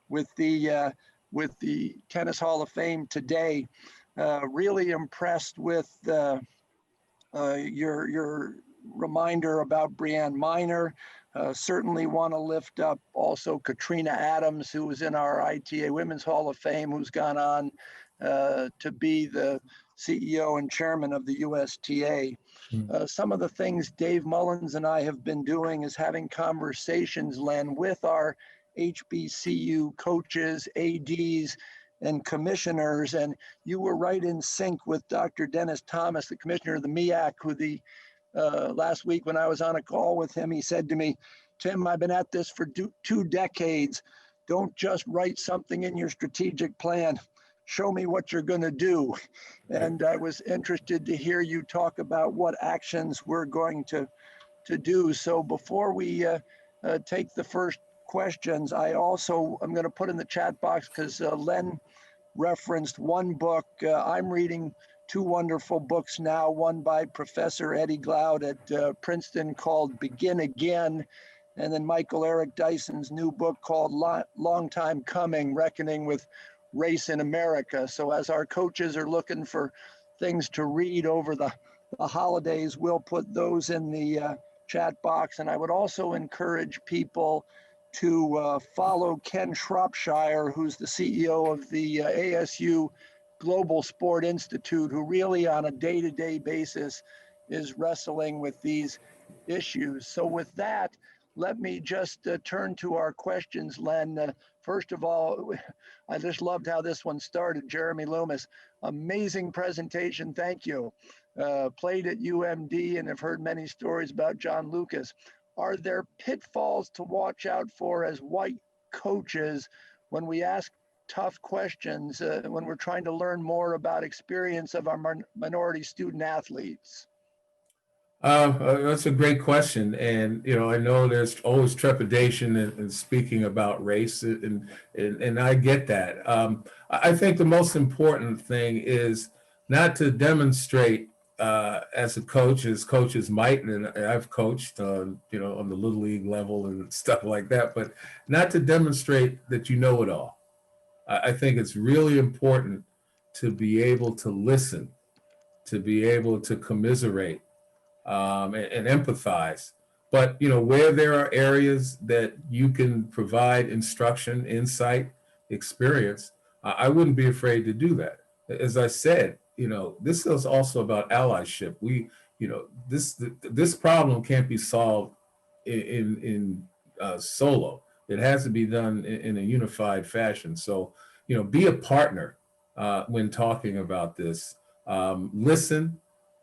with the Tennis Hall of Fame today. Really impressed with your reminder about Brianne Miner. Certainly want to lift up also Katrina Adams, who was in our ITA Women's Hall of Fame, who's gone on to be the CEO and chairman of the USTA. Some of the things Dave Mullins and I have been doing is having conversations, Len, with our HBCU coaches, ADs, and commissioners. And you were right in sync with Dr. Dennis Thomas, the commissioner of the MEAC, who last week when I was on a call with him, he said to me, Tim, I've been at this for 2 decades. Don't just write something in your strategic plan. Show me what you're going to do. And I was interested to hear you talk about what actions we're going to do. So before we take the first questions, I'm going to put in the chat box, because Len referenced one book. I'm reading 2 wonderful books now, one by Professor Eddie Glaude at Princeton called Begin Again, and then Michael Eric Dyson's new book called Long Time Coming, Reckoning with Race in America. So as our coaches are looking for things to read over the holidays, we'll put those in the chat box. And I would also encourage people to follow Ken Shropshire, who's the CEO of the ASU Global Sport Institute, who really on a day-to-day basis is wrestling with these issues. So with that, let me just turn to our questions, Len. First of all, I just loved how this one started. Jeremy Loomis, amazing presentation, thank you. Played at UMD and have heard many stories about John Lucas. Are there pitfalls to watch out for as white coaches when we ask tough questions, when we're trying to learn more about experience of our minority student athletes? That's a great question. And, I know there's always trepidation in speaking about race, and I get that. I think the most important thing is not to demonstrate as a coach, as coaches might, and I've coached on, on the little league level and stuff like that, but not to demonstrate that you know it all. I think it's really important to be able to listen, to be able to commiserate, and empathize. But, where there are areas that you can provide instruction, insight, experience, I wouldn't be afraid to do that. As I said, this is also about allyship. This problem can't be solved in solo. It has to be done in a unified fashion. So, be a partner when talking about this. Listen,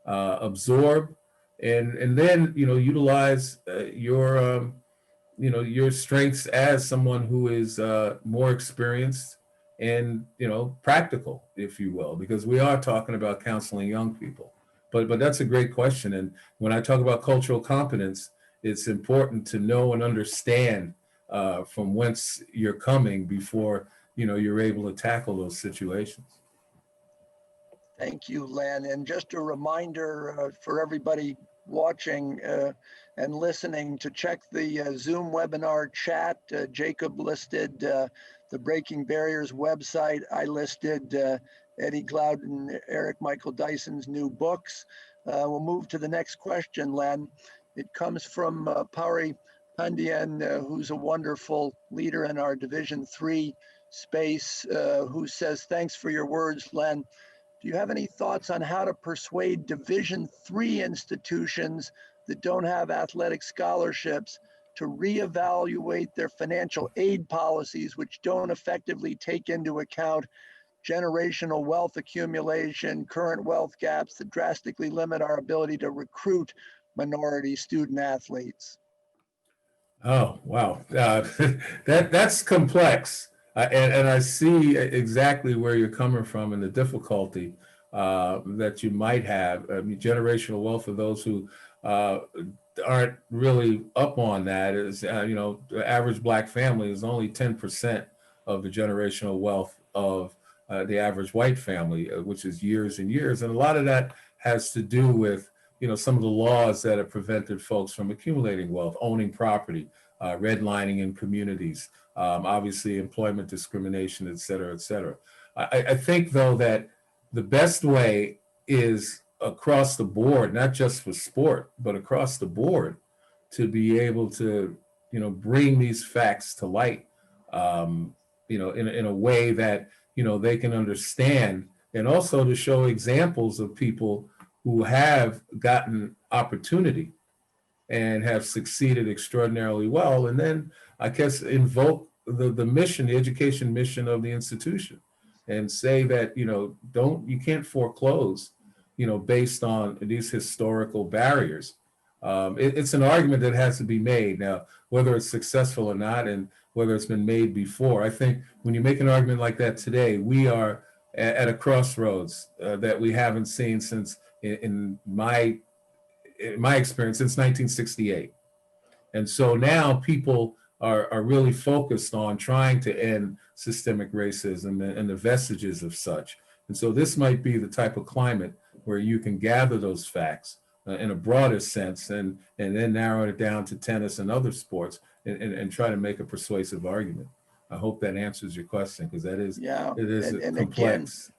absorb, and then utilize your strengths as someone who is more experienced and practical, if you will, because we are talking about counseling young people. But that's a great question. And when I talk about cultural competence, it's important to know and understand from whence you're coming before you're able to tackle those situations. Thank you, Len. And just a reminder for everybody watching and listening to check the Zoom webinar chat. Jacob listed the Breaking Barriers website. I listed Eddie Cloud and Eric Michael Dyson's new books. We'll move to the next question, Len. It comes from Pari Pandian, who's a wonderful leader in our Division III space, who says, thanks for your words, Len. Do you have any thoughts on how to persuade Division III institutions that don't have athletic scholarships to reevaluate their financial aid policies, which don't effectively take into account generational wealth accumulation, current wealth gaps that drastically limit our ability to recruit minority student athletes? Oh, wow. That's complex. And I see exactly where you're coming from and the difficulty that you might have. I mean, generational wealth of those who aren't really up on that is, the average Black family is only 10% of the generational wealth of the average white family, which is years and years. And a lot of that has to do with, some of the laws that have prevented folks from accumulating wealth, owning property, redlining in communities, obviously employment discrimination, et cetera, et cetera. I think, though, that the best way is across the board, not just for sport, but across the board, to be able to, bring these facts to light, in a way that, they can understand, and also to show examples of people who have gotten opportunity and have succeeded extraordinarily well. And then I guess invoke the mission, the education mission of the institution, and say that, you can't foreclose, based on these historical barriers. It's an argument that has to be made. Now, whether it's successful or not, and whether it's been made before, I think when you make an argument like that today, we are at a crossroads that we haven't seen since, in my experience, since 1968. And so now people are really focused on trying to end systemic racism and the vestiges of such. And so this might be the type of climate where you can gather those facts in a broader sense, and then narrow it down to tennis and other sports, and try to make a persuasive argument. I hope that answers your question, because it is and complex.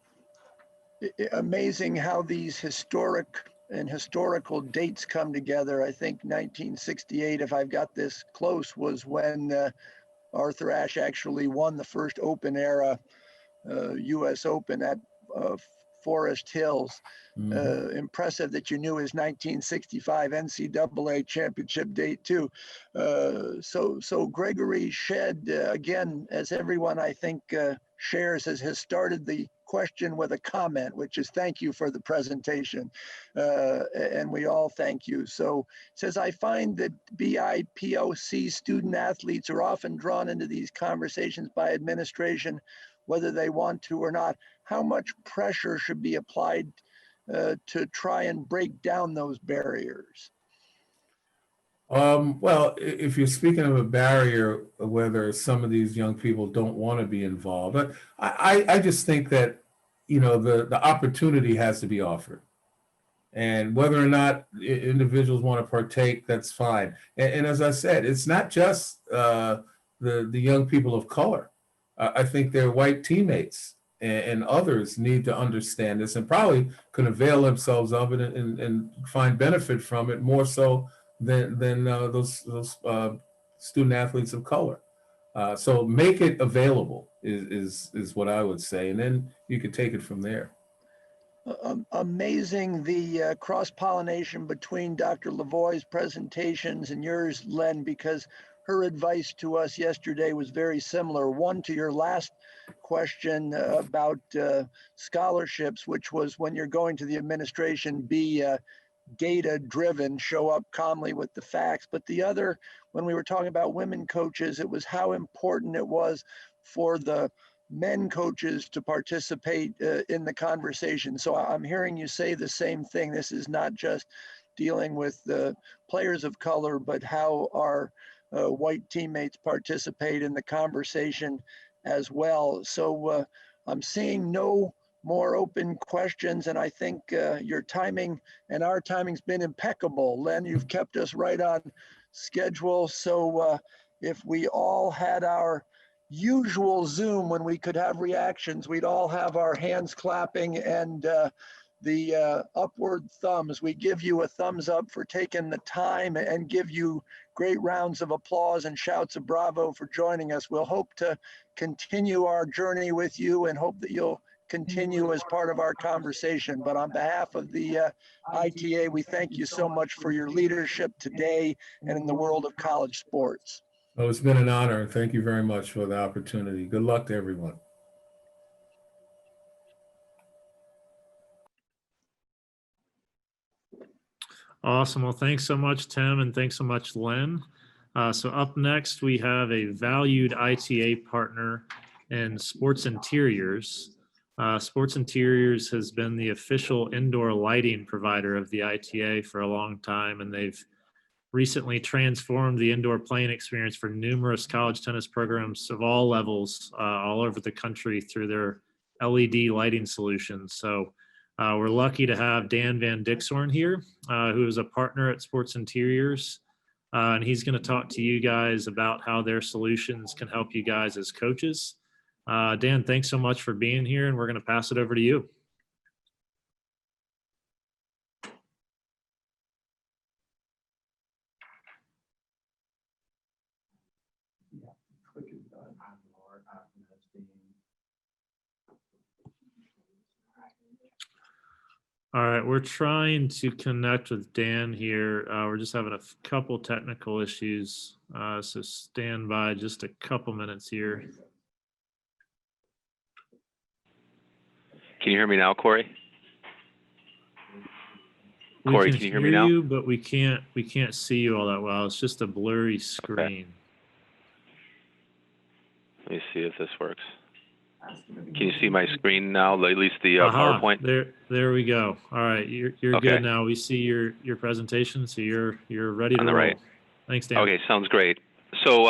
Again, amazing how these historical dates come together. I think 1968, if I've got this close, was when Arthur Ashe actually won the first open era U.S. Open at Forest Hills. Impressive that you knew his 1965 NCAA championship date too. So Gregory Shedd, again, as everyone I think shares, has started the question with a comment, which is thank you for the presentation. And we all thank you. So it says, I find that BIPOC student athletes are often drawn into these conversations by administration, whether they want to or not. How much pressure should be applied to try and break down those barriers? Well, if you're speaking of a barrier, whether some of these young people don't want to be involved, I just think that, the opportunity has to be offered. And whether or not individuals want to partake, that's fine. And as I said, it's not just the young people of color. I think their white teammates and others need to understand this and probably can avail themselves of it and find benefit from it more so than those student athletes of color. So make it available is what I would say, and then you can take it from there. Amazing the cross-pollination between Dr. Lavoie's presentations and yours, Len, because her advice to us yesterday was very similar. One, to your last question about scholarships, which was when you're going to the administration, be data-driven, show up calmly with the facts. But the other, when we were talking about women coaches, it was how important it was for the men coaches to participate in the conversation. So I'm hearing you say the same thing. This is not just dealing with the players of color, but how our white teammates participate in the conversation as well. So I'm seeing no more open questions, and I think your timing and our timing's been impeccable. Len, you've kept us right on schedule. So if we all had our usual Zoom when we could have reactions, we'd all have our hands clapping and the upward thumbs. We give you a thumbs up for taking the time and give you great rounds of applause and shouts of bravo for joining us. We'll hope to continue our journey with you and hope that you'll continue as part of our conversation. But on behalf of the ITA, we thank you so much for your leadership today and in the world of college sports. Oh, it's been an honor. Thank you very much for the opportunity. Good luck to everyone. Awesome. Well, thanks so much, Tim, and thanks so much, Len. So up next, we have a valued ITA partner in Sports Interiors. Sports Interiors has been the official indoor lighting provider of the ITA for a long time, and they've recently transformed the indoor playing experience for numerous college tennis programs of all levels all over the country through their LED lighting solutions. So we're lucky to have Dan Van Dixhorn here, who is a partner at Sports Interiors. And he's going to talk to you guys about how their solutions can help you guys as coaches. Dan, thanks so much for being here, and we're going to pass it over to you. All right, we're trying to connect with Dan here. We're just having a couple technical issues, so stand by just a couple minutes here. Can you hear me now, Corey? Corey, can you hear me now? You, but we can't see you all that well. It's just a blurry screen. Okay. Let me see if this works. Can you see my screen now? At least the PowerPoint. There we go. All right, you're okay. Good now. We see your presentation, so you're ready to roll. Right. Thanks, Dan. Okay, sounds great. So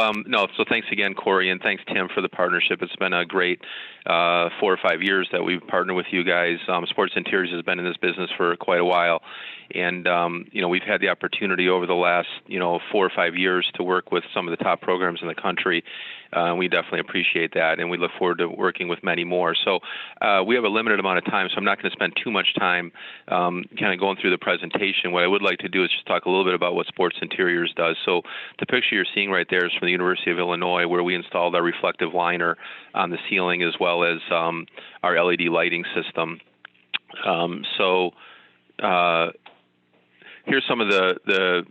so thanks again, Corey, and thanks, Tim, for the partnership. It's been a great 4 or 5 years that we've partnered with you guys. Sports Interiors has been in this business for quite a while, and we've had the opportunity over the last 4 or 5 years to work with some of the top programs in the country. We definitely appreciate that, and we look forward to working with many more. So we have a limited amount of time, so I'm not going to spend too much time kind of going through the presentation. What I would like to do is just talk a little bit about what Sports Interiors does. So the picture you're seeing right there is from the University of Illinois, where we installed our reflective liner on the ceiling as well as our LED lighting system. Here's some of the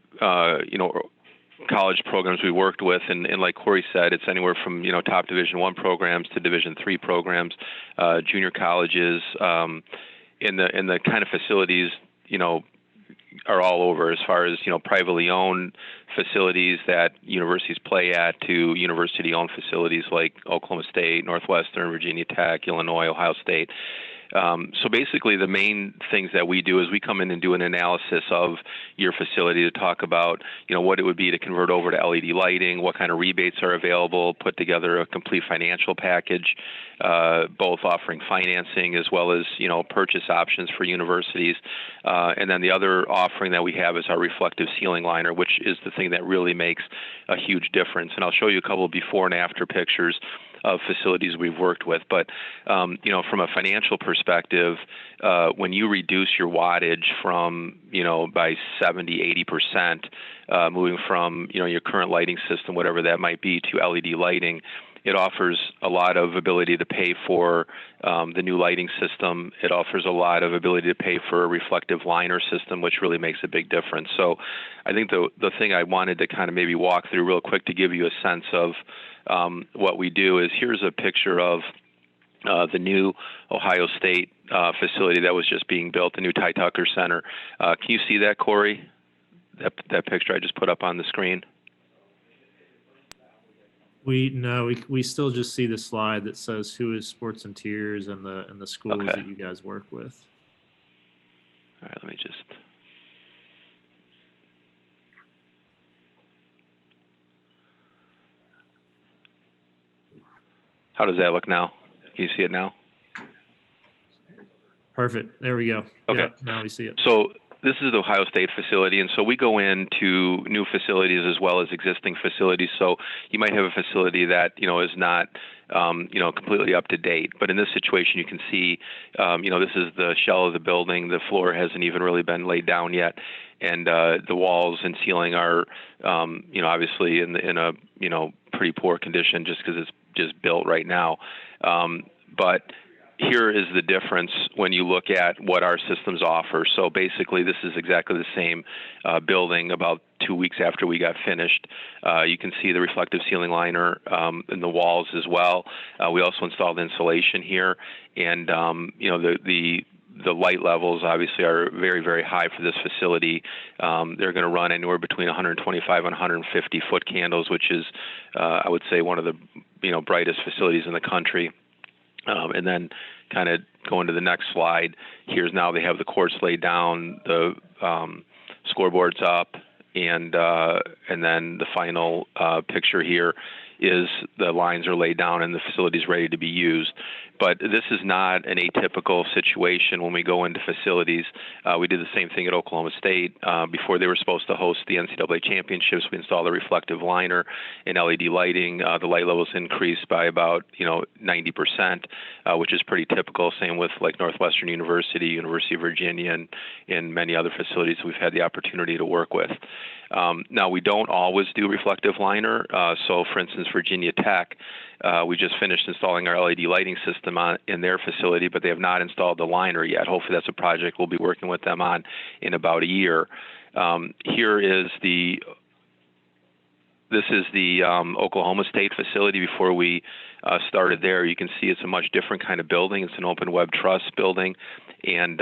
college programs we worked with, and like Corey said, it's anywhere from top Division I programs to Division III programs, junior colleges, in the kind of facilities are all over, as far as privately owned facilities that universities play at, to university-owned facilities like Oklahoma State, Northwestern, Virginia Tech, Illinois, Ohio State. So basically, the main things that we do is we come in and do an analysis of your facility to talk about, what it would be to convert over to LED lighting, what kind of rebates are available, put together a complete financial package, both offering financing as well as, purchase options for universities. And then the other offering that we have is our reflective ceiling liner, which is the thing that really makes a huge difference. And I'll show you a couple of before and after pictures of facilities we've worked with. But, from a financial perspective, when you reduce your wattage from, by 70, 80%, moving from, your current lighting system, whatever that might be, to LED lighting, it offers a lot of ability to pay for the new lighting system. It offers a lot of ability to pay for a reflective liner system, which really makes a big difference. So I think the thing I wanted to kind of maybe walk through real quick to give you a sense of what we do is here's a picture of the new Ohio State facility that was just being built, the new Ty Tucker Center. Can you see that, Corey? That picture I just put up on the screen? We still just see the slide that says who is Sports Interiors and the schools Okay. that you guys work with. All right, let me just. How does that look now? Can you see it now? Perfect. There we go. Okay. Yeah, now we see it. So this is the Ohio State facility, and so we go into new facilities as well as existing facilities. So you might have a facility that is not completely up to date, but in this situation you can see this is the shell of the building. The floor hasn't even really been laid down yet, and the walls and ceiling are obviously in a pretty poor condition just because it's just built right now. But here is the difference when you look at what our systems offer. So basically, this is exactly the same building about 2 weeks after we got finished. You can see the reflective ceiling liner in the walls as well. We also installed insulation here, and the light levels obviously are very, very high for this facility. They're going to run anywhere between 125 and 150 foot candles, which is, I would say, one of the brightest facilities in the country. And then kind of going to the next slide, here's now they have the courts laid down, the scoreboards up, and then the final picture here is the lines are laid down and the facility is ready to be used. But this is not an atypical situation when we go into facilities. We did the same thing at Oklahoma State. Before they were supposed to host the NCAA championships, we installed a reflective liner and LED lighting. The light levels increased by about 90%, which is pretty typical. Same with like Northwestern University, University of Virginia, and many other facilities we've had the opportunity to work with. Now, we don't always do reflective liner. So, for instance, Virginia Tech, we just finished installing our LED lighting system in their facility, but they have not installed the liner yet. Hopefully that's a project we'll be working with them on in about a year. Here is this is the Oklahoma State facility before we started there. You can see it's a much different kind of building. It's an open web truss building, and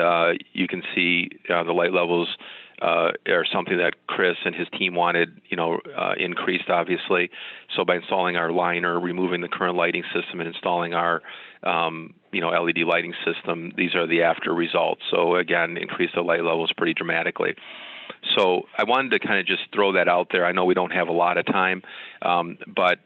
you can see the light levels are something that Chris and his team wanted, increased, obviously. So by installing our liner, removing the current lighting system, and installing our, LED lighting system, these are the after results. So again, increase the light levels pretty dramatically. So I wanted to kind of just throw that out there. I know we don't have a lot of time, but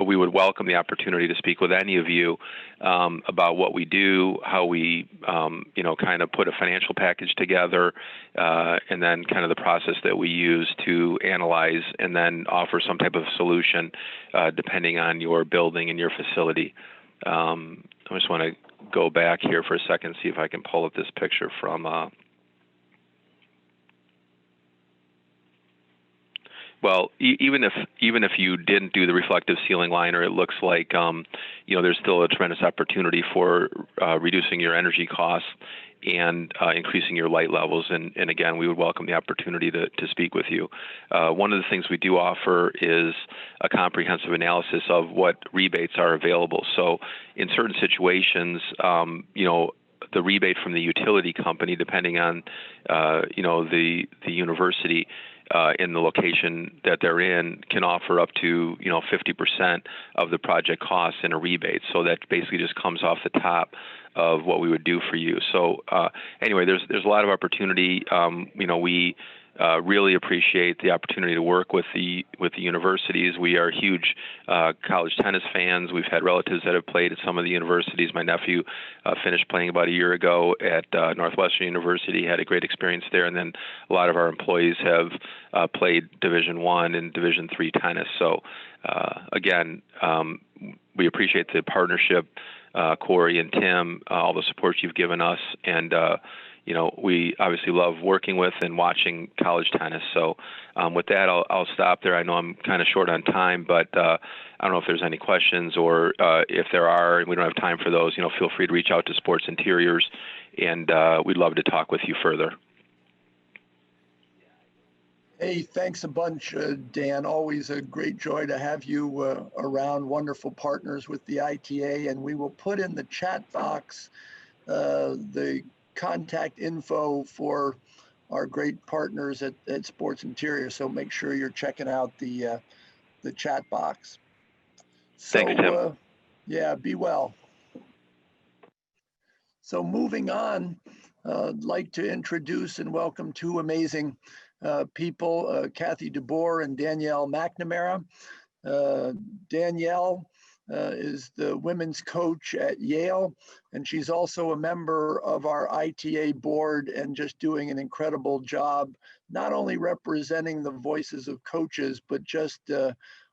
we would welcome the opportunity to speak with any of you about what we do, how we, kind of put a financial package together, and then kind of the process that we use to analyze and then offer some type of solution depending on your building and your facility. I just want to go back here for a second, see if I can pull up this picture from well, even if you didn't do the reflective ceiling liner, it looks like there's still a tremendous opportunity for reducing your energy costs and increasing your light levels. And again, we would welcome the opportunity to speak with you. One of the things we do offer is a comprehensive analysis of what rebates are available. So in certain situations, the rebate from the utility company, depending on the university in the location that they're in, can offer up to 50% of the project costs in a rebate. So that basically just comes off the top of what we would do for you. So anyway, there's a lot of opportunity. We really appreciate the opportunity to work with the universities. We are huge college tennis fans. We've had relatives that have played at some of the universities. My nephew finished playing about a year ago at Northwestern University, had a great experience there, and then a lot of our employees have played Division I and Division III tennis. So again, we appreciate the partnership, Corey and Tim, all the support you've given us, and we obviously love working with and watching college tennis. So with that, I'll stop there. I know I'm kind of short on time, but I don't know if there's any questions, or if there are, and we don't have time for those, feel free to reach out to Sports Interiors, and we'd love to talk with you further. Hey, thanks a bunch, Dan. Always a great joy to have you around. Wonderful partners with the ITA, and we will put in the chat box the contact info for our great partners at Sports Interior. So make sure you're checking out the chat box. So, thanks, Tim. Yeah, be well. So moving on, I'd like to introduce and welcome two amazing people, Kathy Deboer and Danielle Mcnamara. Danielle is the women's coach at Yale, and she's also a member of our ITA board and just doing an incredible job, not only representing the voices of coaches, but just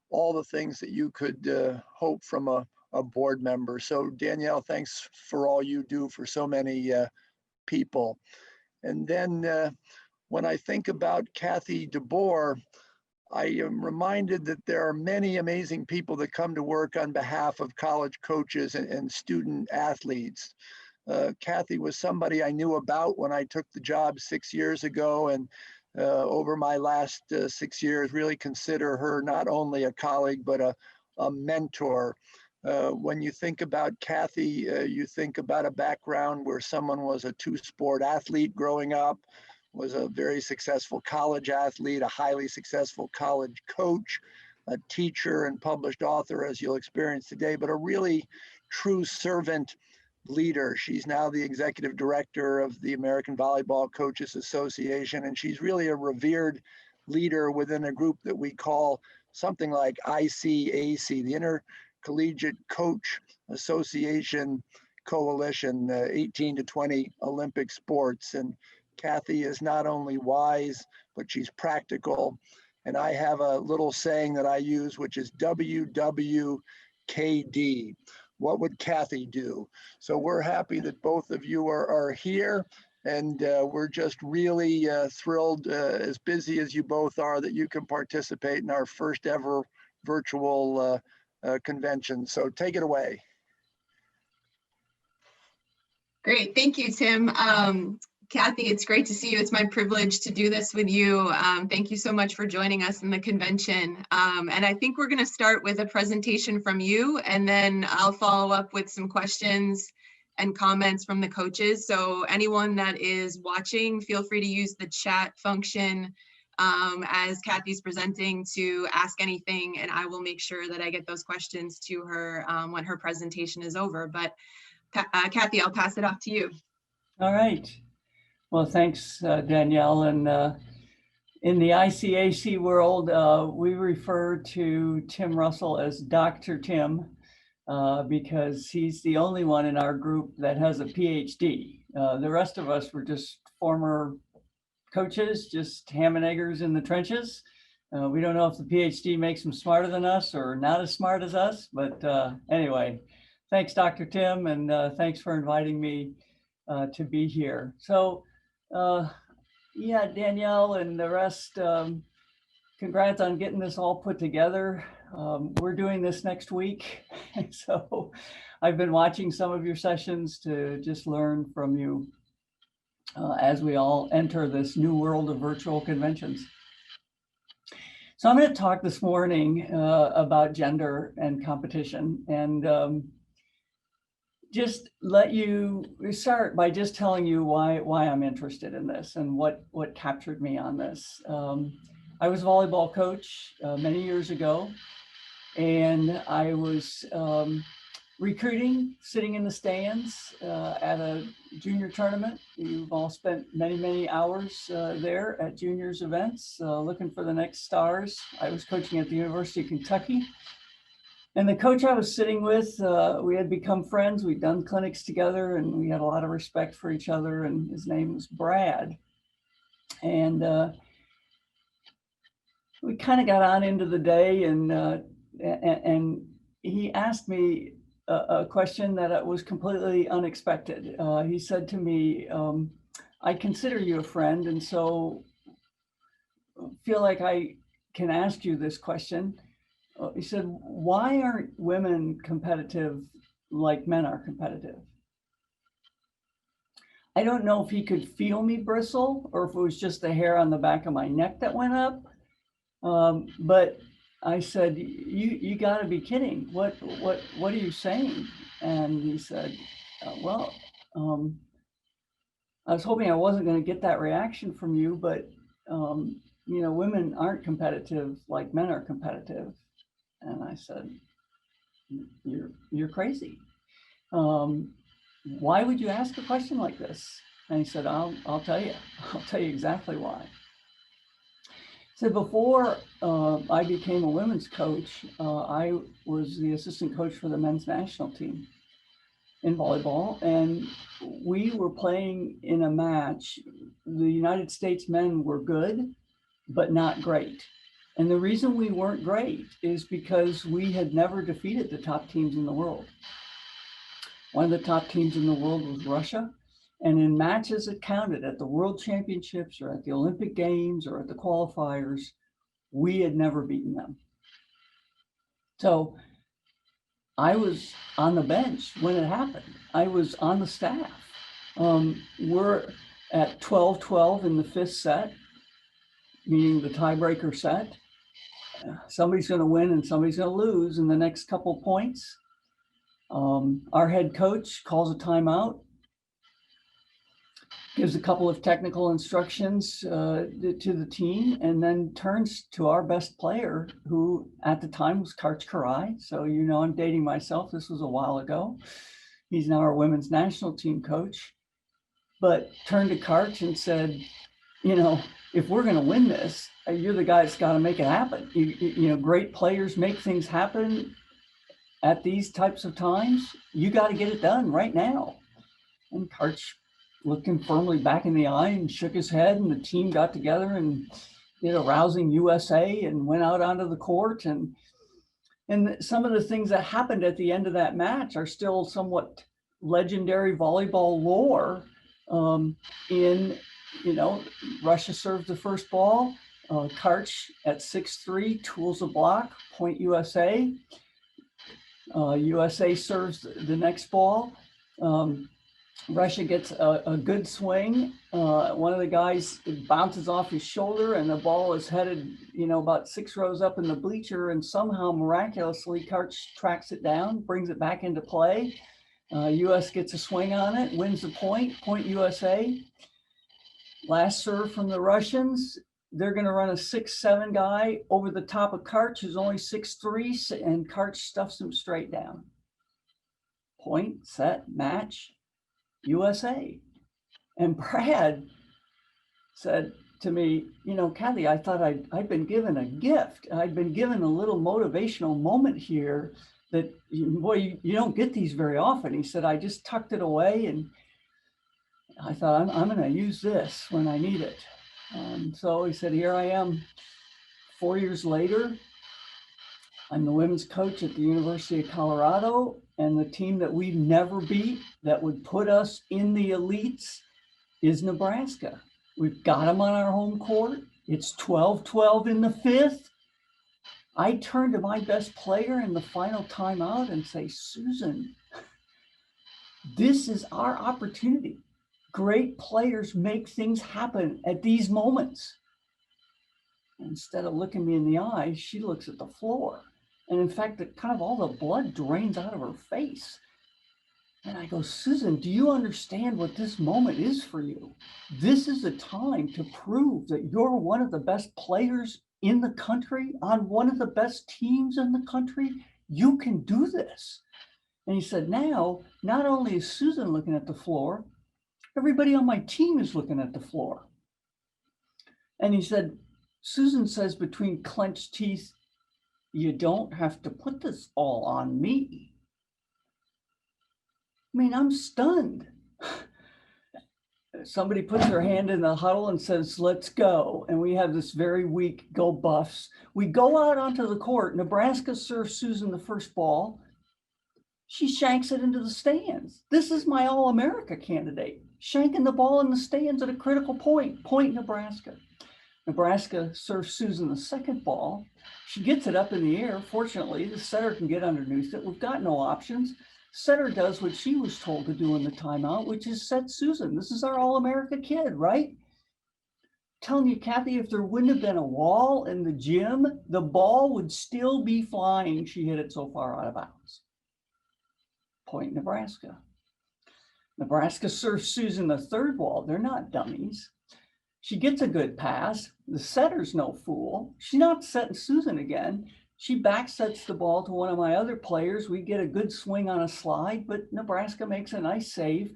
all the things that you could hope from a board member. So Danielle, thanks for all you do for so many people. And then when I think about Kathy Deboer, I am reminded that there are many amazing people that come to work on behalf of college coaches and student athletes. Kathy was somebody I knew about when I took the job 6 years ago, and over my last 6 years, really consider her not only a colleague, but a mentor. When you think about Kathy, you think about a background where someone was a two-sport athlete growing up, was a very successful college athlete, a highly successful college coach, a teacher and published author, as you'll experience today, but a really true servant leader. She's now the executive director of the American Volleyball Coaches Association, and she's really a revered leader within a group that we call something like ICAC, the Intercollegiate Coach Association Coalition, 18 to 20 Olympic sports. And Kathy is not only wise, but she's practical. And I have a little saying that I use, which is WWKD. What would Kathy do? So we're happy that both of you are here. And we're just really thrilled, as busy as you both are, that you can participate in our first ever virtual convention. So take it away. Great. Thank you, Tim. Kathy, it's great to see you. It's my privilege to do this with you. Thank you so much for joining us in the convention. And I think we're going to start with a presentation from you, and then I'll follow up with some questions and comments from the coaches. So anyone that is watching, feel free to use the chat function as Kathy's presenting to ask anything, and I will make sure that I get those questions to her when her presentation is over. But Kathy, I'll pass it off to you. All right. Well, thanks, Danielle. And in the ICAC world, we refer to Tim Russell as Dr. Tim because he's the only one in our group that has a PhD. The rest of us were just former coaches, just ham and eggers in the trenches. We don't know if the PhD makes them smarter than us or not as smart as us, but anyway, thanks, Dr. Tim, and thanks for inviting me to be here. So, yeah, Danielle and the rest, congrats on getting this all put together. We're doing this next week. So I've been watching some of your sessions to just learn from you as we all enter this new world of virtual conventions. So I'm going to talk this morning about gender and competition, and just let you start by just telling you why I'm interested in this and what captured me on this. I was a volleyball coach many years ago, and I was recruiting, sitting in the stands at a junior tournament. You've all spent many, many hours there at juniors events looking for the next stars. I was coaching at the University of Kentucky. And the coach I was sitting with, we had become friends. We'd done clinics together and we had a lot of respect for each other. And his name was Brad. And we kind of got on into the day, and he asked me a question that was completely unexpected. He said to me, I consider you a friend, and so feel like I can ask you this question. He said, why aren't women competitive like men are competitive? I don't know if he could feel me bristle or if it was just the hair on the back of my neck that went up. But I said, you got to be kidding. What are you saying? And he said, well, I was hoping I wasn't going to get that reaction from you, but you know, women aren't competitive like men are competitive. And I said, you're crazy. Why would you ask a question like this? And he said, I'll tell you exactly why. So before I became a women's coach, I was the assistant coach for the men's national team in volleyball. And we were playing in a match. The United States men were good, but not great. And the reason we weren't great is because we had never defeated the top teams in the world. One of the top teams in the world was Russia. And in matches that counted at the World Championships or at the Olympic Games or at the qualifiers, we had never beaten them. So I was on the bench when it happened. I was on the staff. We're at 12-12 in the fifth set, meaning the tiebreaker set. Somebody's going to win and somebody's going to lose in the next couple points. Our head coach calls a timeout, gives a couple of technical instructions to the team, and then turns to our best player, who at the time was Karch Karai. So, you know, I'm dating myself. This was a while ago. He's now our women's national team coach, but turned to Karch and said, you know, if we're going to win this, you're the guy that's got to make it happen. You know, great players make things happen at these types of times. You got to get it done right now. And Karch looked him firmly back in the eye and shook his head, and the team got together and did a rousing USA and went out onto the court. And some of the things that happened at the end of that match are still somewhat legendary volleyball lore. You know, Russia served the first ball. Karch at 6-3 tools a block, point USA. USA serves the next ball. Russia gets a good swing. One of the guys bounces off his shoulder and the ball is headed, you know, about 6 rows up in the bleacher, and somehow miraculously Karch tracks it down, brings it back into play. US gets a swing on it, wins the point USA. Last serve from the Russians. They're going to run a 6-7 guy over the top of Karch, who's only 6'3", and Karch stuffs him straight down. Point, set, match, USA. And Brad said to me, you know, Kathy, I thought I'd been given a gift. I'd been given a little motivational moment here that, boy, you don't get these very often. He said, I just tucked it away, and I thought, I'm going to use this when I need it. So he said, here I am 4 years later. I'm the women's coach at the University of Colorado, and the team that we never beat that would put us in the elites is Nebraska. We've got them on our home court. It's 12-12 in the fifth. I turn to my best player in the final timeout and say, Susan, this is our opportunity. Great players make things happen at these moments. Instead of looking me in the eye, she looks at the floor. And in fact, kind of all the blood drains out of her face. And I go, Susan, do you understand what this moment is for you? This is a time to prove that you're one of the best players in the country, on one of the best teams in the country. You can do this. And he said, now, not only is Susan looking at the floor, everybody on my team is looking at the floor. And he said, Susan says between clenched teeth, you don't have to put this all on me. I mean, I'm stunned. Somebody puts their hand in the huddle and says, let's go. And we have this very weak go Buffs. We go out onto the court. Nebraska serves Susan the first ball. She shanks it into the stands. This is my All-America candidate, shanking the ball in the stands at a critical point, point Nebraska. Nebraska serves Susan the second ball. She gets it up in the air. Fortunately, the setter can get underneath it. We've got no options. Setter does what she was told to do in the timeout, which is set Susan. This is our All-America kid, right? Telling you, Kathy, if there wouldn't have been a wall in the gym, the ball would still be flying. She hit it so far out of bounds. Point Nebraska. Nebraska serves Susan the third ball. They're not dummies. She gets a good pass. The setter's no fool. She's not setting Susan again. She back sets the ball to one of my other players. We get a good swing on a slide, but Nebraska makes a nice save.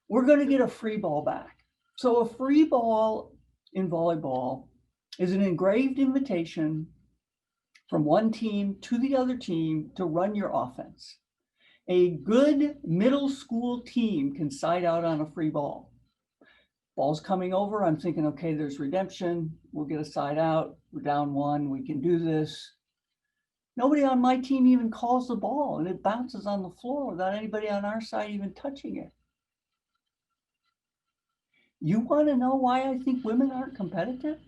We're going to get a free ball back. So a free ball in volleyball is an engraved invitation from one team to the other team to run your offense. A good middle school team can side out on a free ball. Ball's coming over. I'm thinking, okay, there's redemption. We'll get a side out. We're down one. We can do this. Nobody on my team even calls the ball, and it bounces on the floor without anybody on our side even touching it. You want to know why I think women aren't competitive?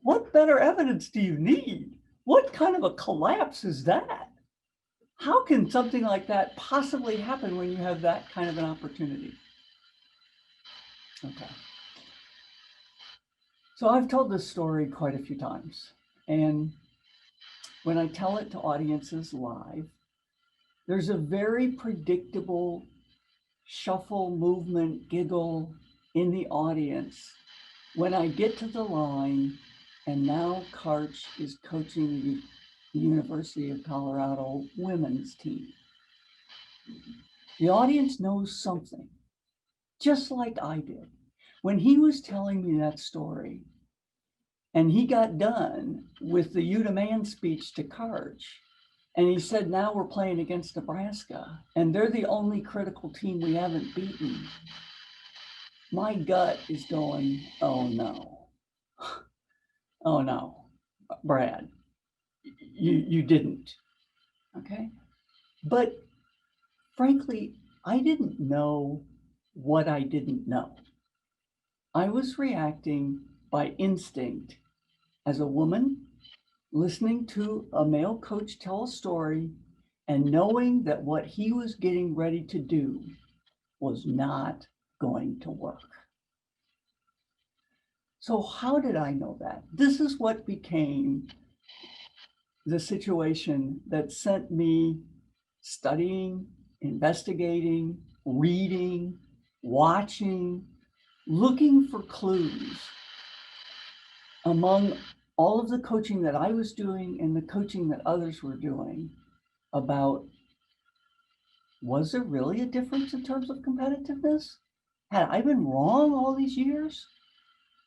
What better evidence do you need? What kind of a collapse is that? How can something like that possibly happen when you have that kind of an opportunity? Okay. So I've told this story quite a few times, and when I tell it to audiences live, there's a very predictable shuffle, movement, giggle in the audience when I get to the line, and now Karch is coaching the University of Colorado women's team. The audience knows something, just like I did. When he was telling me that story, and he got done with the UTA man speech to Karch, and he said, now we're playing against Nebraska, and they're the only critical team we haven't beaten. My gut is going, oh no. Oh no, Brad, you didn't, okay? But frankly, I didn't know what I didn't know. I was reacting by instinct as a woman, listening to a male coach tell a story and knowing that what he was getting ready to do was not going to work. So how did I know that? This is what became the situation that sent me studying, investigating, reading, watching, looking for clues among all of the coaching that I was doing and the coaching that others were doing about, was there really a difference in terms of competitiveness? Had I been wrong all these years?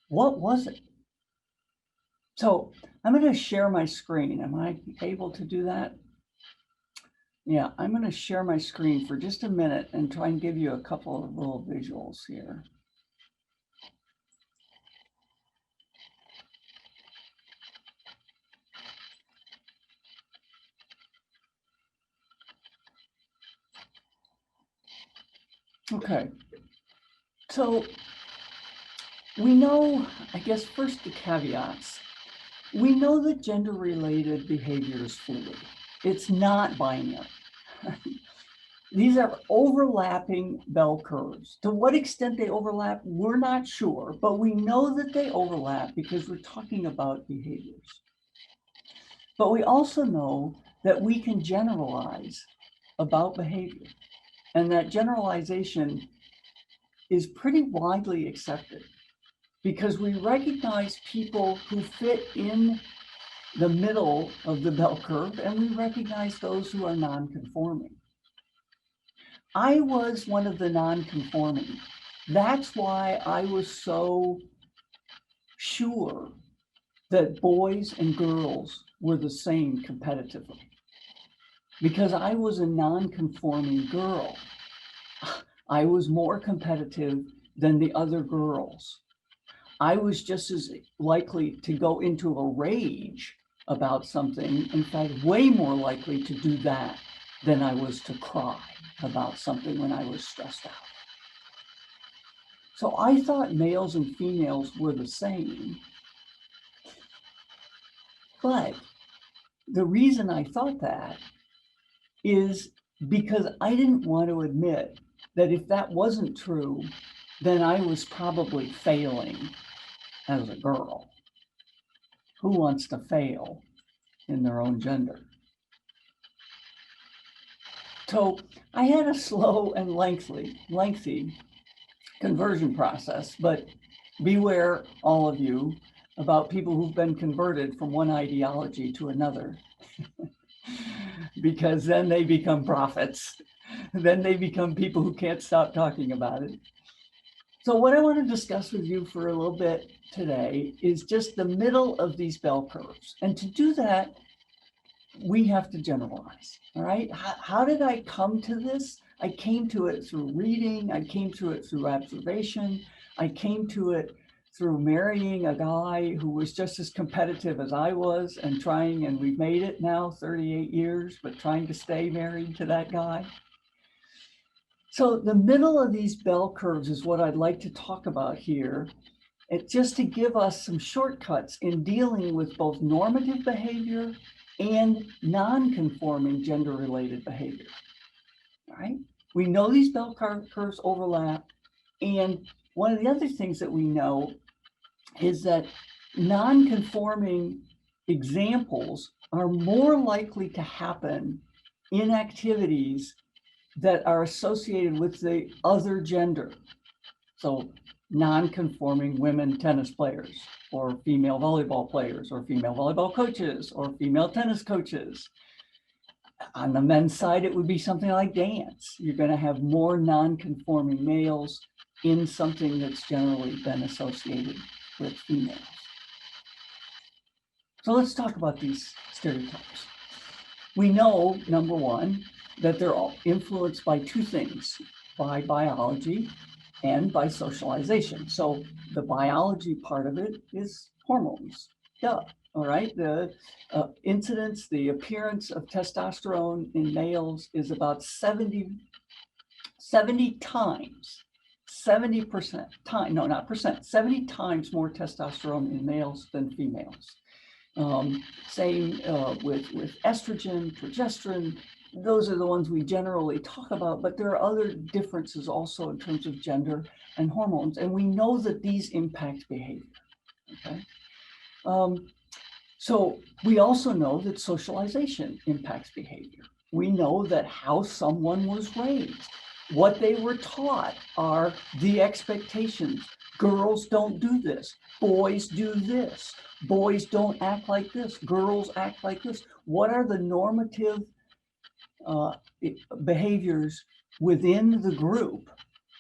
What was it? So I'm going to share my screen. Am I able to do that? Yeah, I'm going to share my screen for just a minute and try and give you a couple of little visuals here. Okay, so we know, I guess first the caveats. We know that gender-related behavior is fluid. It's not binary. These are overlapping bell curves. To what extent they overlap, we're not sure, but we know that they overlap because we're talking about behaviors. But we also know that we can generalize about behavior, and that generalization is pretty widely accepted because we recognize people who fit in the middle of the bell curve, and we recognize those who are non-conforming. I was one of the non-conforming. That's why I was so sure that boys and girls were the same competitively, because I was a non-conforming girl. I was more competitive than the other girls. I was just as likely to go into a rage about something, in fact, way more likely to do that than I was to cry about something when I was stressed out. So I thought males and females were the same. But the reason I thought that is because I didn't want to admit that if that wasn't true, then I was probably failing as a girl. Who wants to fail in their own gender? So I had a slow and lengthy conversion process, but beware, all of you, about people who've been converted from one ideology to another, because then they become prophets. Then they become people who can't stop talking about it. So what I want to discuss with you for a little bit today is just the middle of these bell curves. And to do that, we have to generalize, all right? How did I come to this? I came to it through reading. I came to it through observation. I came to it through marrying a guy who was just as competitive as I was and trying, and we've made it now 38 years, but trying to stay married to that guy. So the middle of these bell curves is what I'd like to talk about here. It's just to give us some shortcuts in dealing with both normative behavior and non-conforming gender-related behavior, all right? We know these bell curves overlap, and one of the other things that we know is that non-conforming examples are more likely to happen in activities that are associated with the other gender. So non-conforming women tennis players, or female volleyball players, or female volleyball coaches, or female tennis coaches. On the men's side, it would be something like dance. You're going to have more non-conforming males in something that's generally been associated with females. So let's talk about these stereotypes. We know, number one, that they're all influenced by two things, by biology and by socialization. So the biology part of it is hormones. Duh. All right. The incidence, the appearance of testosterone in males is about 70 times, 70% time, no, not percent, 70 times more testosterone in males than females. Same with estrogen, progesterone. Those are the ones we generally talk about, but there are other differences also in terms of gender and hormones. And we know that these impact behavior, okay? So we also know that socialization impacts behavior. We know that how someone was raised, what they were taught are the expectations. Girls don't do this, boys do this, boys don't act like this, girls act like this. What are the normative behaviors within the group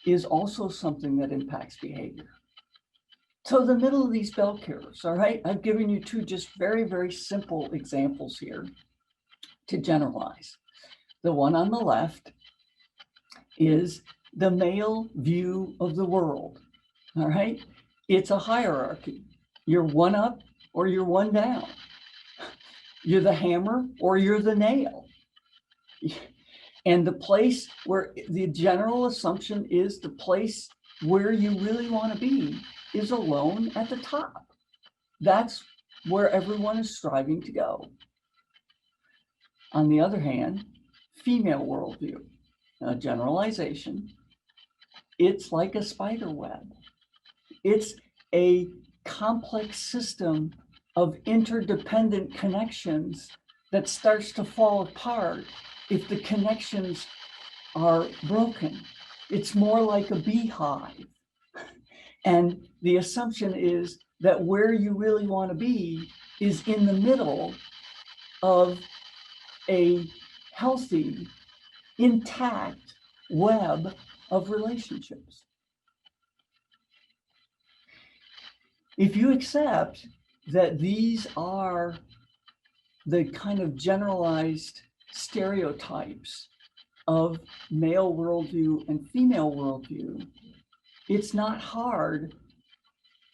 is also something that impacts behavior. So the middle of these bell curves, all right? I've given you two just very, very simple examples here to generalize. The one on the left is the male view of the world, all right? It's a hierarchy. You're one up or you're one down. You're the hammer or you're the nail. And the place where the general assumption is the place where you really want to be is alone at the top. That's where everyone is striving to go. On the other hand, female worldview, a generalization, it's like a spider web. It's a complex system of interdependent connections that starts to fall apart if the connections are broken. It's more like a beehive. And the assumption is that where you really want to be is in the middle of a healthy, intact web of relationships. If you accept that these are the kind of generalized stereotypes of male worldview and female worldview, it's not hard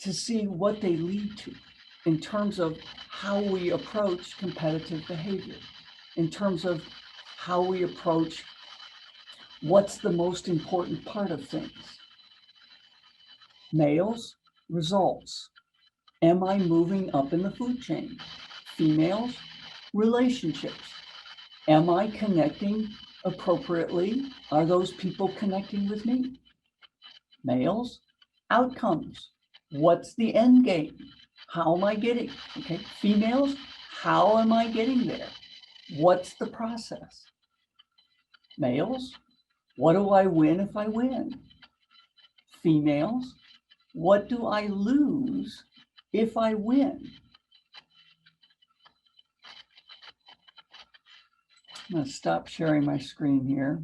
to see what they lead to in terms of how we approach competitive behavior, in terms of how we approach what's the most important part of things. Males, results. Am I moving up in the food chain? Females, relationships. Am I connecting appropriately? Are those people connecting with me? Males, outcomes. What's the end game? How am I getting? Okay, females, how am I getting there? What's the process? Males, what do I win if I win? Females, what do I lose if I win? I'm going to stop sharing my screen here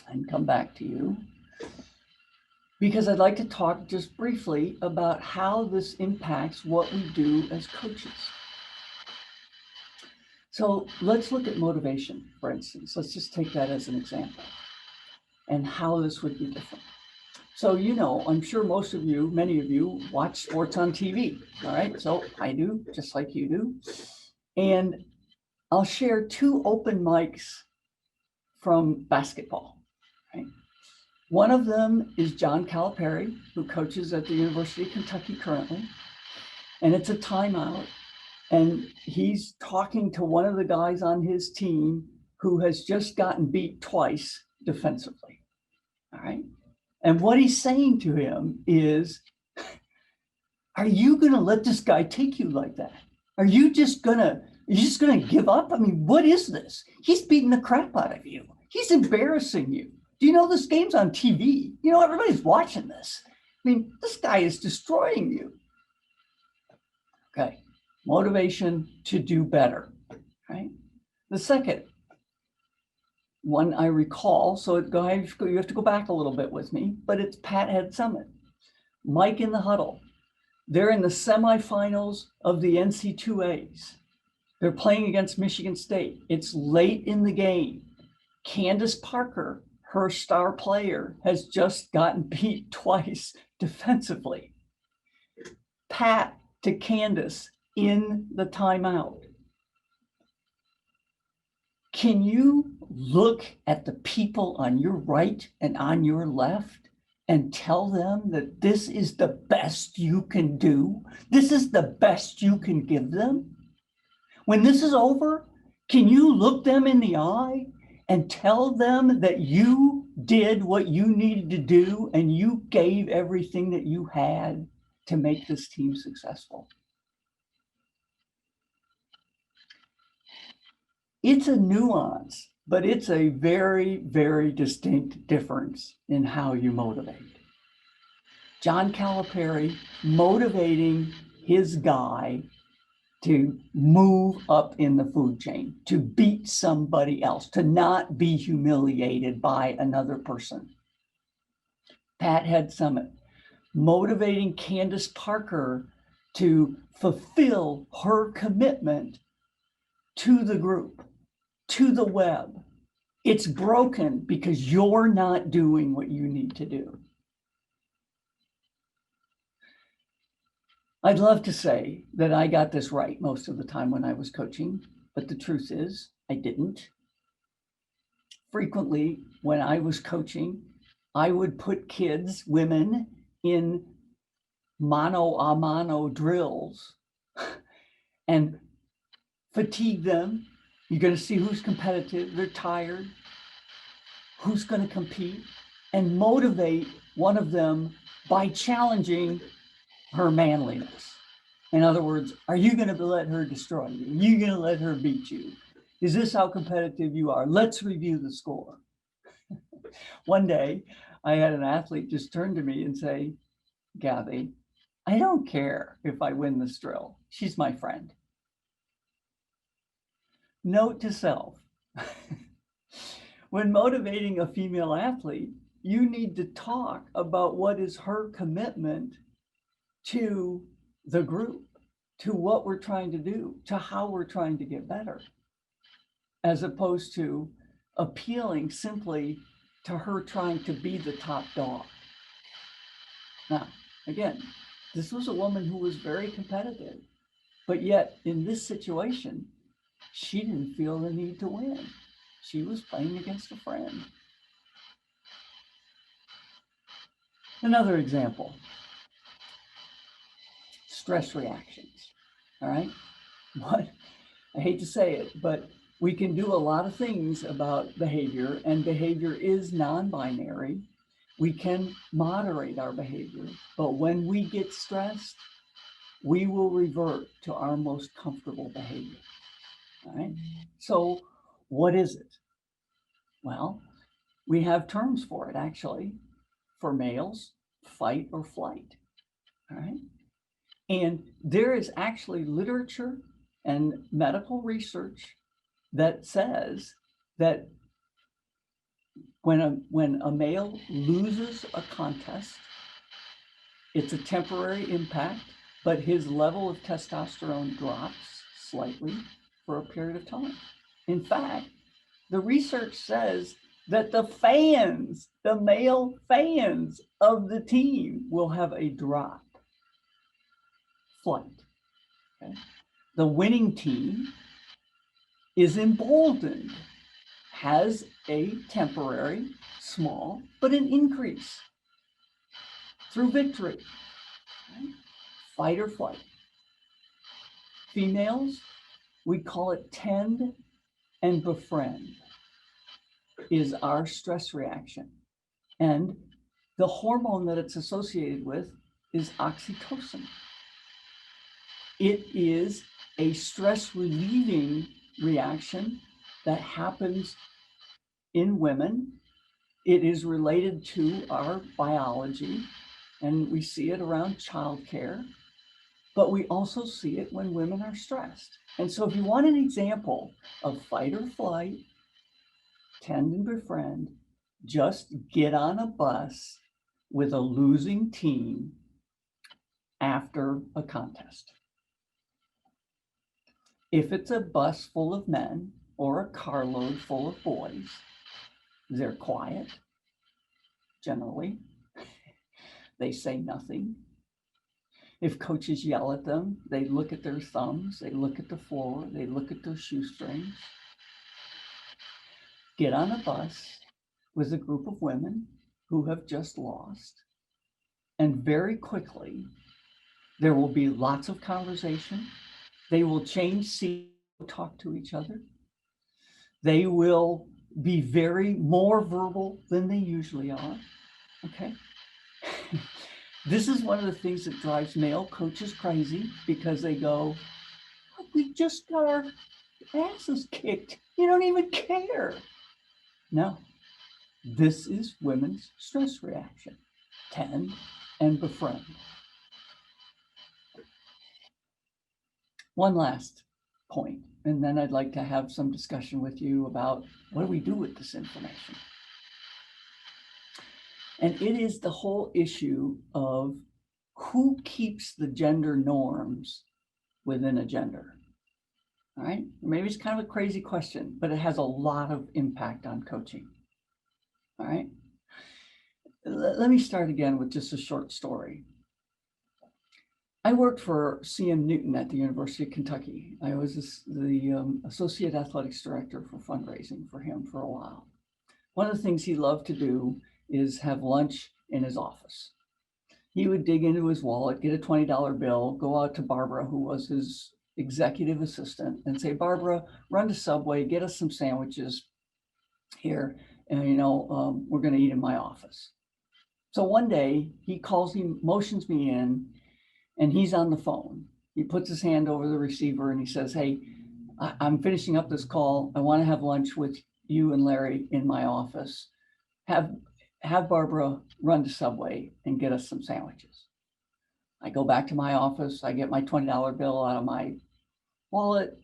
and come back to you, because I'd like to talk just briefly about how this impacts what we do as coaches. So let's look at motivation, for instance. Let's just take that as an example and how this would be different. So, you know, I'm sure most of you, many of you watch sports on TV, all right? So I do, just like you do. And I'll share two open mics from basketball, right? One of them is John Calipari, who coaches at the University of Kentucky currently, and it's a timeout. And he's talking to one of the guys on his team who has just gotten beat twice defensively, all right? And what he's saying to him is, are you gonna let this guy take you like that? Are you just gonna give up? I mean, what is this? He's beating the crap out of you. He's embarrassing you. Do you know this game's on TV? You know, everybody's watching this. I mean, this guy is destroying you. Okay, motivation to do better, right? The second one I recall, so you have to go back a little bit with me, but it's Pat Head Summit. Mike in the huddle. They're in the semifinals of the NC2As. They're playing against Michigan State. It's late in the game. Candace Parker, her star player, has just gotten beat twice defensively. Pat to Candace in the timeout. Can you look at the people on your right and on your left and tell them that this is the best you can do? This is the best you can give them? When this is over, can you look them in the eye and tell them that you did what you needed to do and you gave everything that you had to make this team successful? It's a nuance, but it's a very, very distinct difference in how you motivate. John Calipari motivating his guy to move up in the food chain, to beat somebody else, to not be humiliated by another person. Pat Head Summit, motivating Candace Parker to fulfill her commitment to the group, to the web. It's broken because you're not doing what you need to do. I'd love to say that I got this right most of the time when I was coaching, but the truth is I didn't. Frequently, when I was coaching, I would put kids, women, in mano a mano drills and fatigue them. You're going to see who's competitive, they're tired, who's going to compete, and motivate one of them by challenging her manliness. In other words, are you going to let her destroy you? Are you going to let her beat you? Is this how competitive you are? Let's review the score. One day, I had an athlete just turn to me and say, Gabby, I don't care if I win this drill. She's my friend. Note to self. When motivating a female athlete, you need to talk about what is her commitment to the group, to what we're trying to do, to how we're trying to get better, as opposed to appealing simply to her trying to be the top dog. Now, again, this was a woman who was very competitive, but yet in this situation, she didn't feel the need to win. She was playing against a friend. Another example, stress reactions, all right? What, I hate to say it, but we can do a lot of things about behavior, and behavior is non-binary. We can moderate our behavior, but when we get stressed, we will revert to our most comfortable behavior, all right? So what is it? Well, we have terms for it, actually. For males, fight or flight, all right? And there is actually literature and medical research that says that when a male loses a contest, it's a temporary impact, but his level of testosterone drops slightly for a period of time. In fact, the research says that the fans, the male fans of the team will have a drop. Flight. Okay? The winning team is emboldened, has a temporary, small, but an increase through victory. Okay? Fight or flight. Females, we call it tend and befriend, is our stress reaction. And the hormone that it's associated with is oxytocin. It is a stress relieving reaction that happens in women. It is related to our biology, and we see it around childcare, but we also see it when women are stressed. And so if you want an example of fight or flight, tend and befriend, just get on a bus with a losing team after a contest. If it's a bus full of men or a carload full of boys, they're quiet, generally. They say nothing. If coaches yell at them, they look at their thumbs, they look at the floor, they look at their shoestrings. Get on a bus with a group of women who have just lost, and very quickly, there will be lots of conversation. They will change seats, talk to each other. They will be more verbal than they usually are, okay? This is one of the things that drives male coaches crazy, because they go, we just got our asses kicked. You don't even care. No, this is women's stress reaction. Tend and befriend. One last point, and then I'd like to have some discussion with you about what do we do with this information. And it is the whole issue of who keeps the gender norms within a gender. All right, maybe it's kind of a crazy question, but it has a lot of impact on coaching. All right, let me start again with just a short story. I worked for C.M. Newton at the University of Kentucky. I was the Associate Athletics Director for fundraising for him for a while. One of the things he loved to do is have lunch in his office. He would dig into his wallet, get a $20 bill, go out to Barbara, who was his executive assistant, and say, Barbara, run to Subway, get us some sandwiches here, and we're going to eat in my office. So one day he motions me in, and he's on the phone. He puts his hand over the receiver and he says, hey, I'm finishing up this call. I want to have lunch with you and Larry in my office. Have Barbara run to Subway and get us some sandwiches. I go back to my office, I get my $20 bill out of my wallet,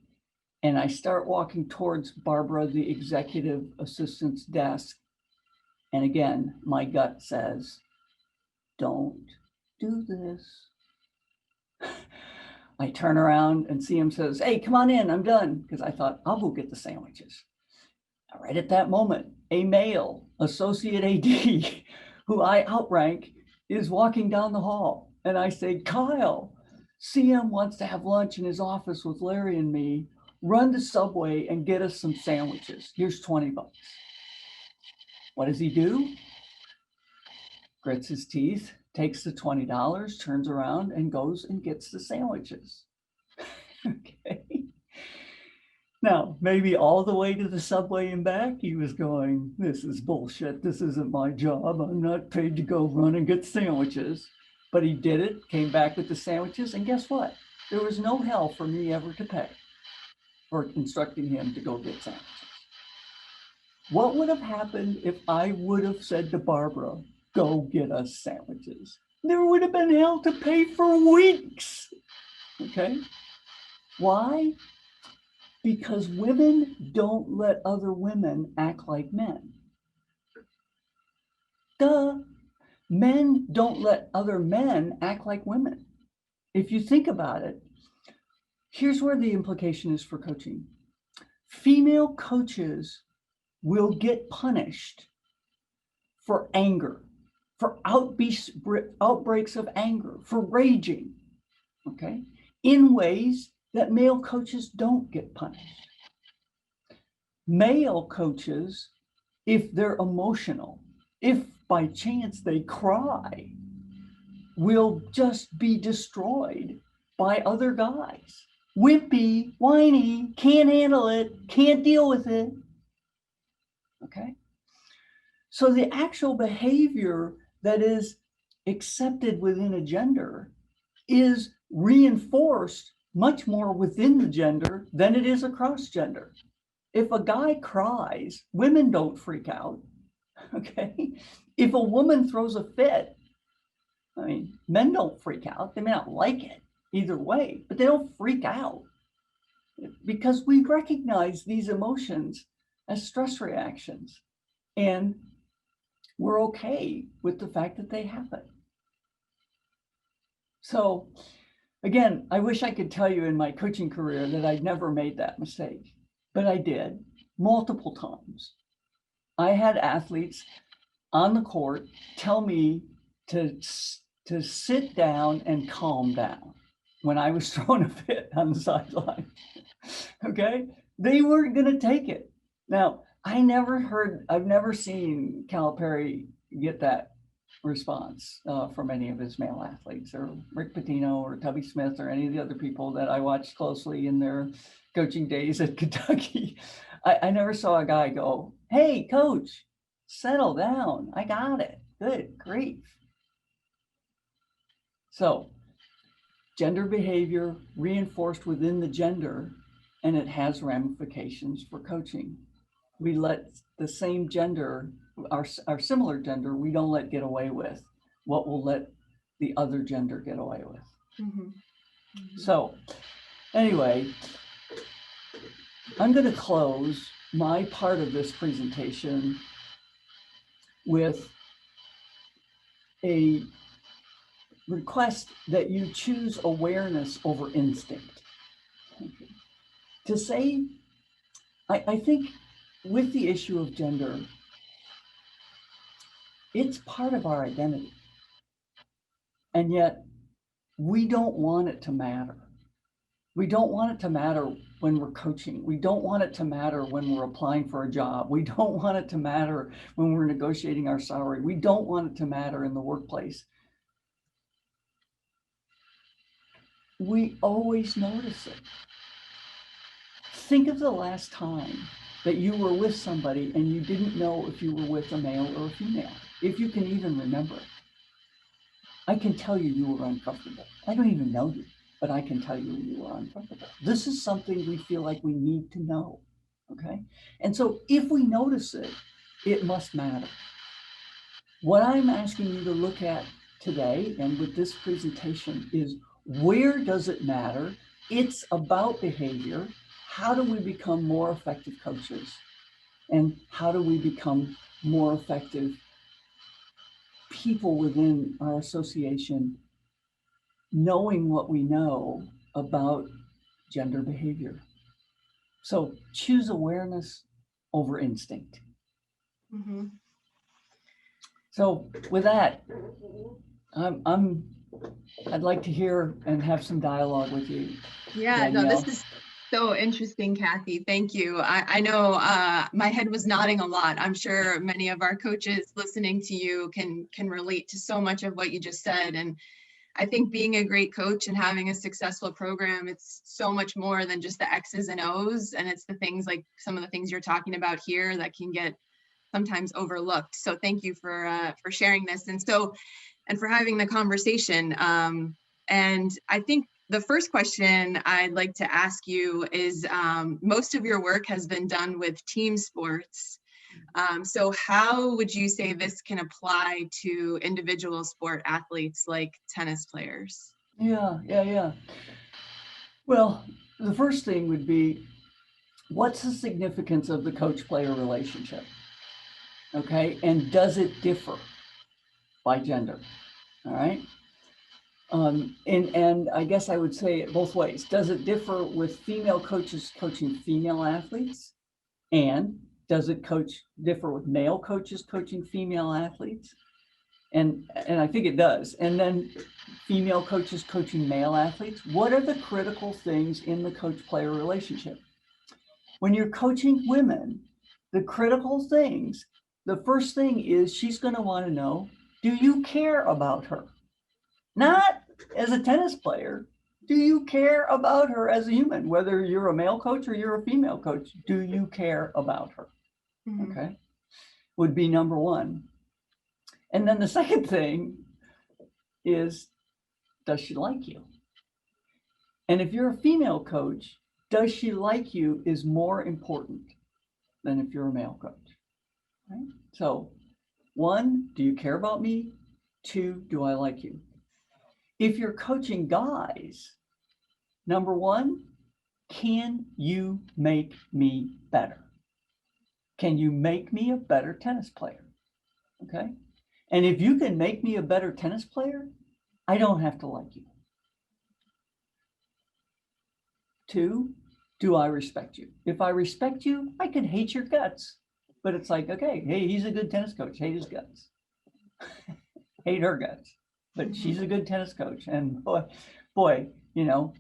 and I start walking towards Barbara, the executive assistant's desk. And again, my gut says, don't do this. I turn around and see him says, hey, come on in, I'm done. Because I thought, I'll go get the sandwiches. Right at that moment, a male associate AD who I outrank is walking down the hall. And I say, Kyle, CM wants to have lunch in his office with Larry and me. Run to Subway and get us some sandwiches. Here's 20 bucks. What does he do? Grits his teeth, takes the $20, turns around and goes and gets the sandwiches. Okay. Now, maybe all the way to the Subway and back, he was going, this is bullshit. This isn't my job. I'm not paid to go run and get sandwiches. But he did it, came back with the sandwiches. And guess what? There was no hell for me ever to pay for instructing him to go get sandwiches. What would have happened if I would have said to Barbara, go get us sandwiches? There would have been hell to pay for weeks. Okay. Why? Because women don't let other women act like men. Duh. Men don't let other men act like women. If you think about it, here's where the implication is for coaching. Female coaches will get punished for anger, for outbreaks of anger, for raging, okay, in ways that male coaches don't get punished. Male coaches, if they're emotional, if by chance they cry, will just be destroyed by other guys. Wimpy, whiny, can't handle it, can't deal with it. Okay? So the actual behavior that is accepted within a gender is reinforced much more within the gender than it is across gender. If a guy cries, women don't freak out. Okay? If a woman throws a fit, I mean, men don't freak out. They may not like it either way, but they don't freak out because we recognize these emotions as stress reactions and we're okay with the fact that they happen. So again, I wish I could tell you in my coaching career that I'd never made that mistake, but I did multiple times. I had athletes on the court tell me to sit down and calm down when I was throwing a fit on the sideline. Okay, they weren't going to take it. Now, I've never seen Calipari get that response from any of his male athletes, or Rick Pitino or Tubby Smith or any of the other people that I watched closely in their coaching days at Kentucky. I never saw a guy go, hey, coach, settle down. I got it. Good grief. So gender behavior reinforced within the gender, and it has ramifications for coaching. We let the same gender, our similar gender, we don't let get away with what we'll let the other gender get away with. Mm-hmm. Mm-hmm. So anyway, I'm going to close my part of this presentation with a request that you choose awareness over instinct. Okay. To say, I think with the issue of gender, it's part of our identity. And yet we don't want it to matter. We don't want it to matter when we're coaching. We don't want it to matter when we're applying for a job. We don't want it to matter when we're negotiating our salary. We don't want it to matter in the workplace. We always notice it. Think of the last time that you were with somebody and you didn't know if you were with a male or a female, if you can even remember it. I can tell you you were uncomfortable. I don't even know you, but I can tell you you were uncomfortable. This is something we feel like we need to know, okay? And so if we notice it, it must matter. What I'm asking you to look at today and with this presentation is, where does it matter? It's about behavior. How do we become more effective coaches? And how do we become more effective people within our association, knowing what we know about gender behavior? So choose awareness over instinct. Mm-hmm. So with that, I'd like to hear and have some dialogue with you. Yeah, Danielle. no, this is so interesting, Kathy. Thank you. I know my head was nodding a lot. I'm sure many of our coaches listening to you can relate to so much of what you just said. And I think being a great coach and having a successful program, it's so much more than just the X's and O's. And it's the things like some of the things you're talking about here that can get sometimes overlooked. So thank you for sharing this. And for having the conversation. And I think the first question I'd like to ask you is, most of your work has been done with team sports. So how would you say this can apply to individual sport athletes like tennis players? Yeah. Well, the first thing would be, what's the significance of the coach-player relationship? Okay, and does it differ by gender? All right. And I guess I would say it both ways. Does it differ with female coaches coaching female athletes? And does it differ with male coaches coaching female athletes? And I think it does. And then female coaches coaching male athletes. What are the critical things in the coach-player relationship? When you're coaching women, the critical things, the first thing is she's going to want to know, do you care about her? Not as a tennis player. Do you care about her as a human? Whether you're a male coach or you're a female coach, do you care about her? Mm-hmm. Okay, would be number one. And then the second thing is, does she like you? And if you're a female coach, does she like you is more important than if you're a male coach. Right? So, one, do you care about me? Two, do I like you? If you're coaching guys, number one, can you make me better? Can you make me a better tennis player? Okay. And if you can make me a better tennis player, I don't have to like you. Two, do I respect you? If I respect you, I can hate your guts. But it's like, okay, hey, he's a good tennis coach. Hate his guts. Hate her guts. But she's a good tennis coach. And boy, you know,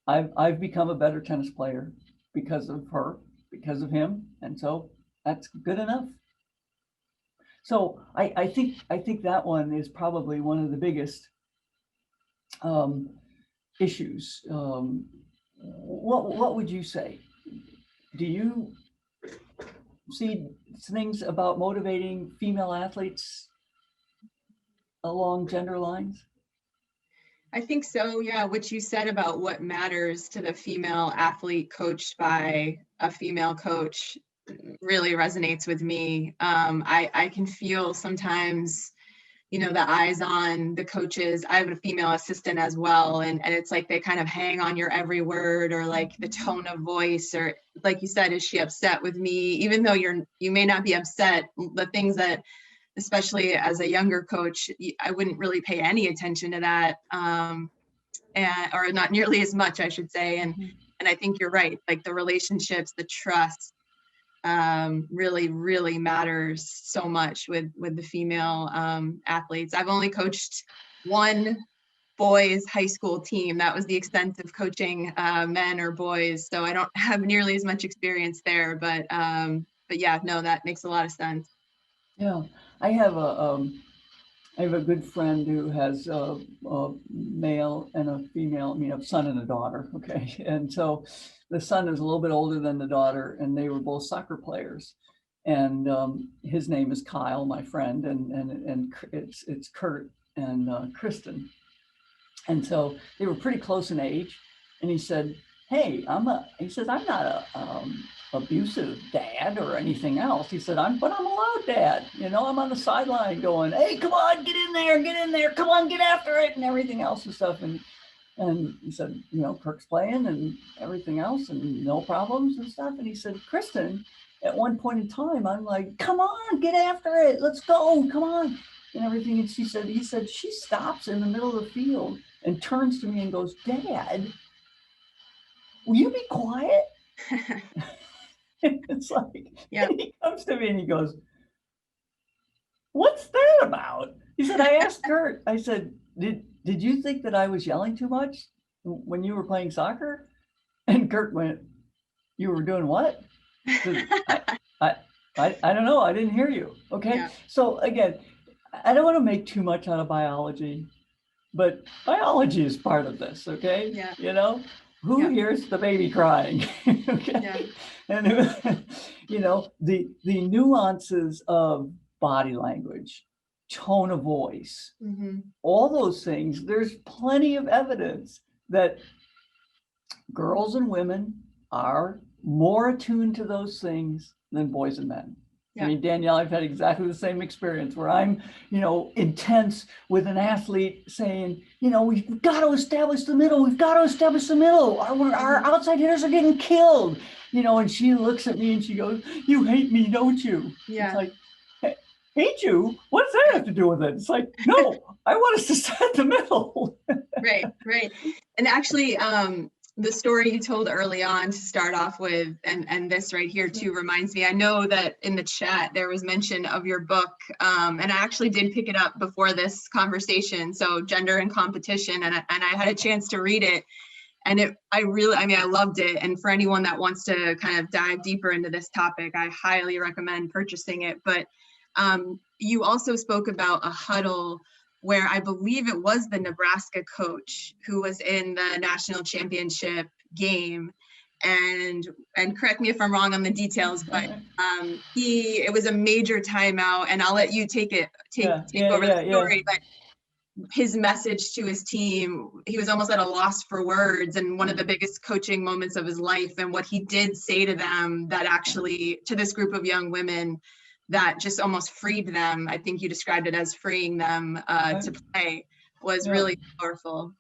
I've become a better tennis player because of her, because of him. And so that's good enough. So I think that one is probably one of the biggest issues. What would you say? Do you see things about motivating female athletes along gender lines? I think so, yeah. What you said about what matters to the female athlete coached by a female coach really resonates with me. I can feel sometimes, you know, the eyes on the coaches. I have a female assistant as well. And it's like they kind of hang on your every word, or like the tone of voice, or like you said, is she upset with me? Even though you may not be upset, the things that, especially as a younger coach, I wouldn't really pay any attention to that, or not nearly as much, I should say. And I think you're right. Like the relationships, the trust, really matters so much with the female athletes. I've only coached one boys high school team. That was the extent of coaching men or boys. So I don't have nearly as much experience there. But yeah, no, that makes a lot of sense. Yeah, I have a good friend who has a male and a female, I mean, a son and a daughter. Okay. And so the son is a little bit older than the daughter, and they were both soccer players. And his name is Kyle, my friend, and it's Kurt and Kristen. And so they were pretty close in age. And he said, hey, I'm not a abusive dad or anything else. He said, but I'm a loud dad. You know, I'm on the sideline going, hey, come on, get in there, come on, get after it, and everything else and stuff. And he said, you know, Kirk's playing and everything else and no problems and stuff. And he said, Kristen, at one point in time, I'm like, come on, get after it. Let's go, come on. And everything. And he said, she stops in the middle of the field and turns to me and goes, Dad, will you be quiet? It's like, yeah. He comes to me and he goes, what's that about? He said, I asked Kurt, I said, did you think that I was yelling too much when you were playing soccer? And Kurt went, you were doing what? I don't know. I didn't hear you. Okay. Yeah. So again, I don't want to make too much out of biology, but biology is part of this. Okay. Yeah. You know, who hears the baby crying? Okay. Yeah. And you know, the nuances of body language, tone of voice, all those things, there's plenty of evidence that girls and women are more attuned to those things than boys and men. Yeah. I mean, Danielle, I've had exactly the same experience where I'm, you know, intense with an athlete saying, you know, we've got to establish the middle. We've got to establish the middle. Our outside hitters are getting killed, you know, and she looks at me and she goes, you hate me, don't you? Yeah. It's like, hate you? What does that have to do with it? It's like, no, I want us to start the middle. Right. And actually, the story you told early on to start off with, and this right here too reminds me, I know that in the chat there was mention of your book, and I actually did pick it up before this conversation, so Gender and Competition, and I had a chance to read it, and I loved it, and for anyone that wants to kind of dive deeper into this topic, I highly recommend purchasing it. But you also spoke about a huddle where I believe it was the Nebraska coach who was in the national championship game, and correct me if I'm wrong on the details, but it was a major timeout, and I'll let you take over the story, but his message to his team, he was almost at a loss for words, and one of the biggest coaching moments of his life, and what he did say to them that actually, to this group of young women, that just almost freed them. I think you described it as freeing them to play, was really powerful.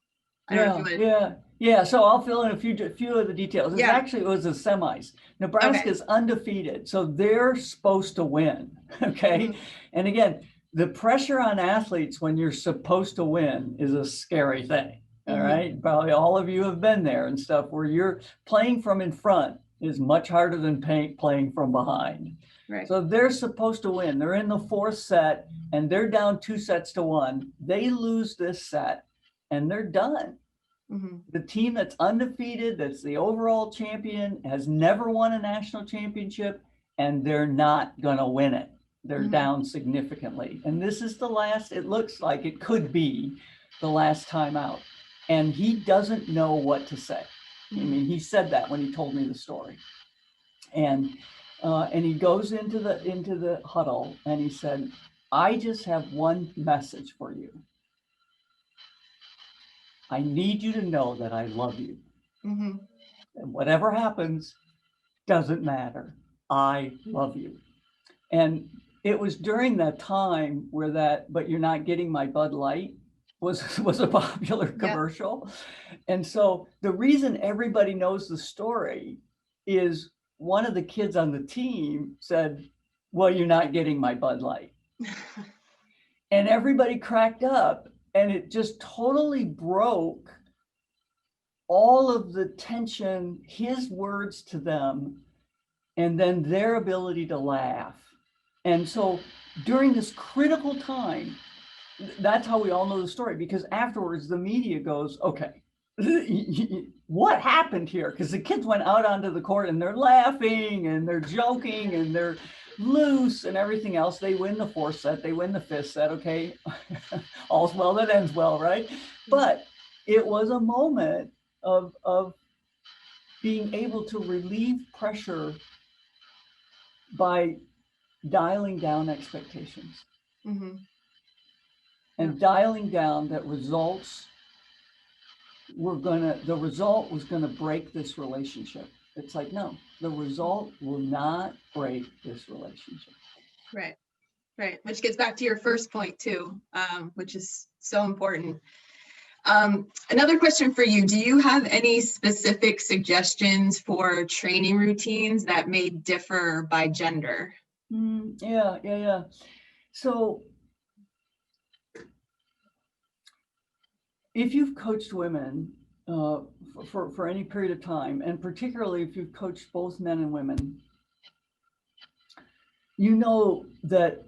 Yeah. So I'll fill in a few of the details. It was the semis. Nebraska's undefeated, so they're supposed to win. Okay. And again, the pressure on athletes when you're supposed to win is a scary thing. All right. Probably all of you have been there and stuff where you're playing from in front is much harder than playing from behind. Right. So they're supposed to win. They're in the fourth set and they're down 2-1. They lose this set and they're done. The team that's undefeated, that's the overall champion, has never won a national championship, and they're not going to win it. They're down significantly. And this is the last, it looks like it could be the last time out. And he doesn't know what to say. I mean, he said that when he told me the story. And he goes into the huddle and he said, I just have one message for you. I need you to know that I love you. And whatever happens, doesn't matter. I love you. And it was during that time where that, but you're not getting my Bud Light was a popular commercial. And so the reason everybody knows the story is one of the kids on the team said, well, you're not getting my Bud Light. And everybody cracked up, and it just totally broke all of the tension, his words to them, and then their ability to laugh. And so during this critical time, that's how we all know the story, because afterwards the media goes, okay, what happened here? Because the kids went out onto the court and they're laughing and they're joking and they're loose and everything else. They win the fourth set, they win the fifth set. Okay, all's well that ends well, right? But it was a moment of being able to relieve pressure by dialing down expectations. And dialing down that the result was gonna break this relationship. It's like, no, the result will not break this relationship. Right. Right. Which gets back to your first point too, which is so important. Another question for you. Do you have any specific suggestions for training routines that may differ by gender? Yeah. So if you've coached women for any period of time, and particularly if you've coached both men and women, you know that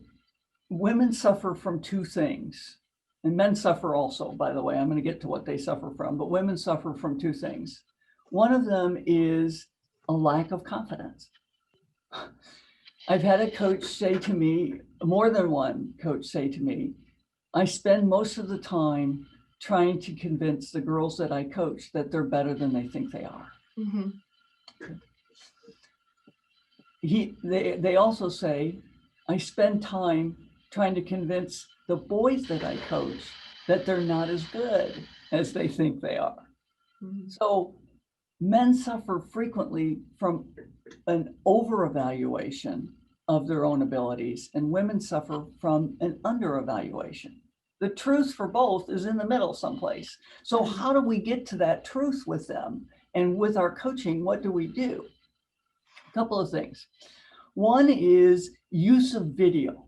women suffer from two things, and men suffer also, by the way. I'm going to get to what they suffer from, but women suffer from two things. One of them is a lack of confidence. I've had a coach say to me, more than one coach say to me, I spend most of the time trying to convince the girls that I coach that they're better than they think they are. Mm-hmm. They also say, I spend time trying to convince the boys that I coach that they're not as good as they think they are. Mm-hmm. So men suffer frequently from an over-evaluation of their own abilities, and women suffer from an under-evaluation. The truth for both is in the middle someplace. So how do we get to that truth with them? And with our coaching, what do we do? A couple of things. One is use of video.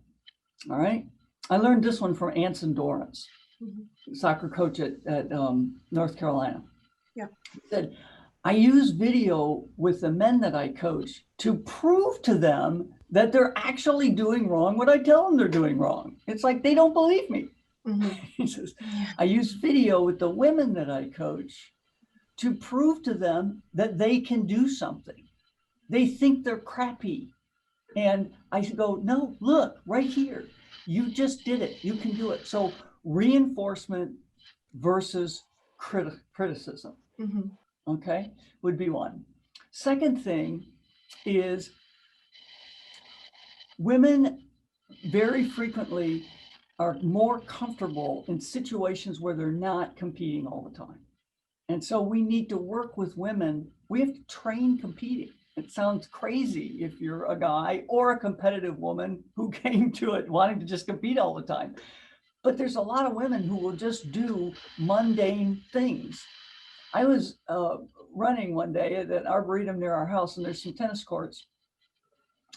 All right. I learned this one from Anson Dorrance, soccer coach at North Carolina. Yeah. He said, I use video with the men that I coach to prove to them that they're actually doing wrong what I tell them they're doing wrong. It's like they don't believe me. Mm-hmm. He says, I use video with the women that I coach to prove to them that they can do something. They think they're crappy. And I go, no, look, right here. You just did it. You can do it. So reinforcement versus criticism, Mm-hmm. okay, would be one. Second thing is women very frequently are more comfortable in situations where they're not competing all the time. And so we need to work with women. We have to train competing. It sounds crazy if you're a guy or a competitive woman who came to it wanting to just compete all the time. But there's a lot of women who will just do mundane things. I was running one day at an arboretum near our house, and there's some tennis courts.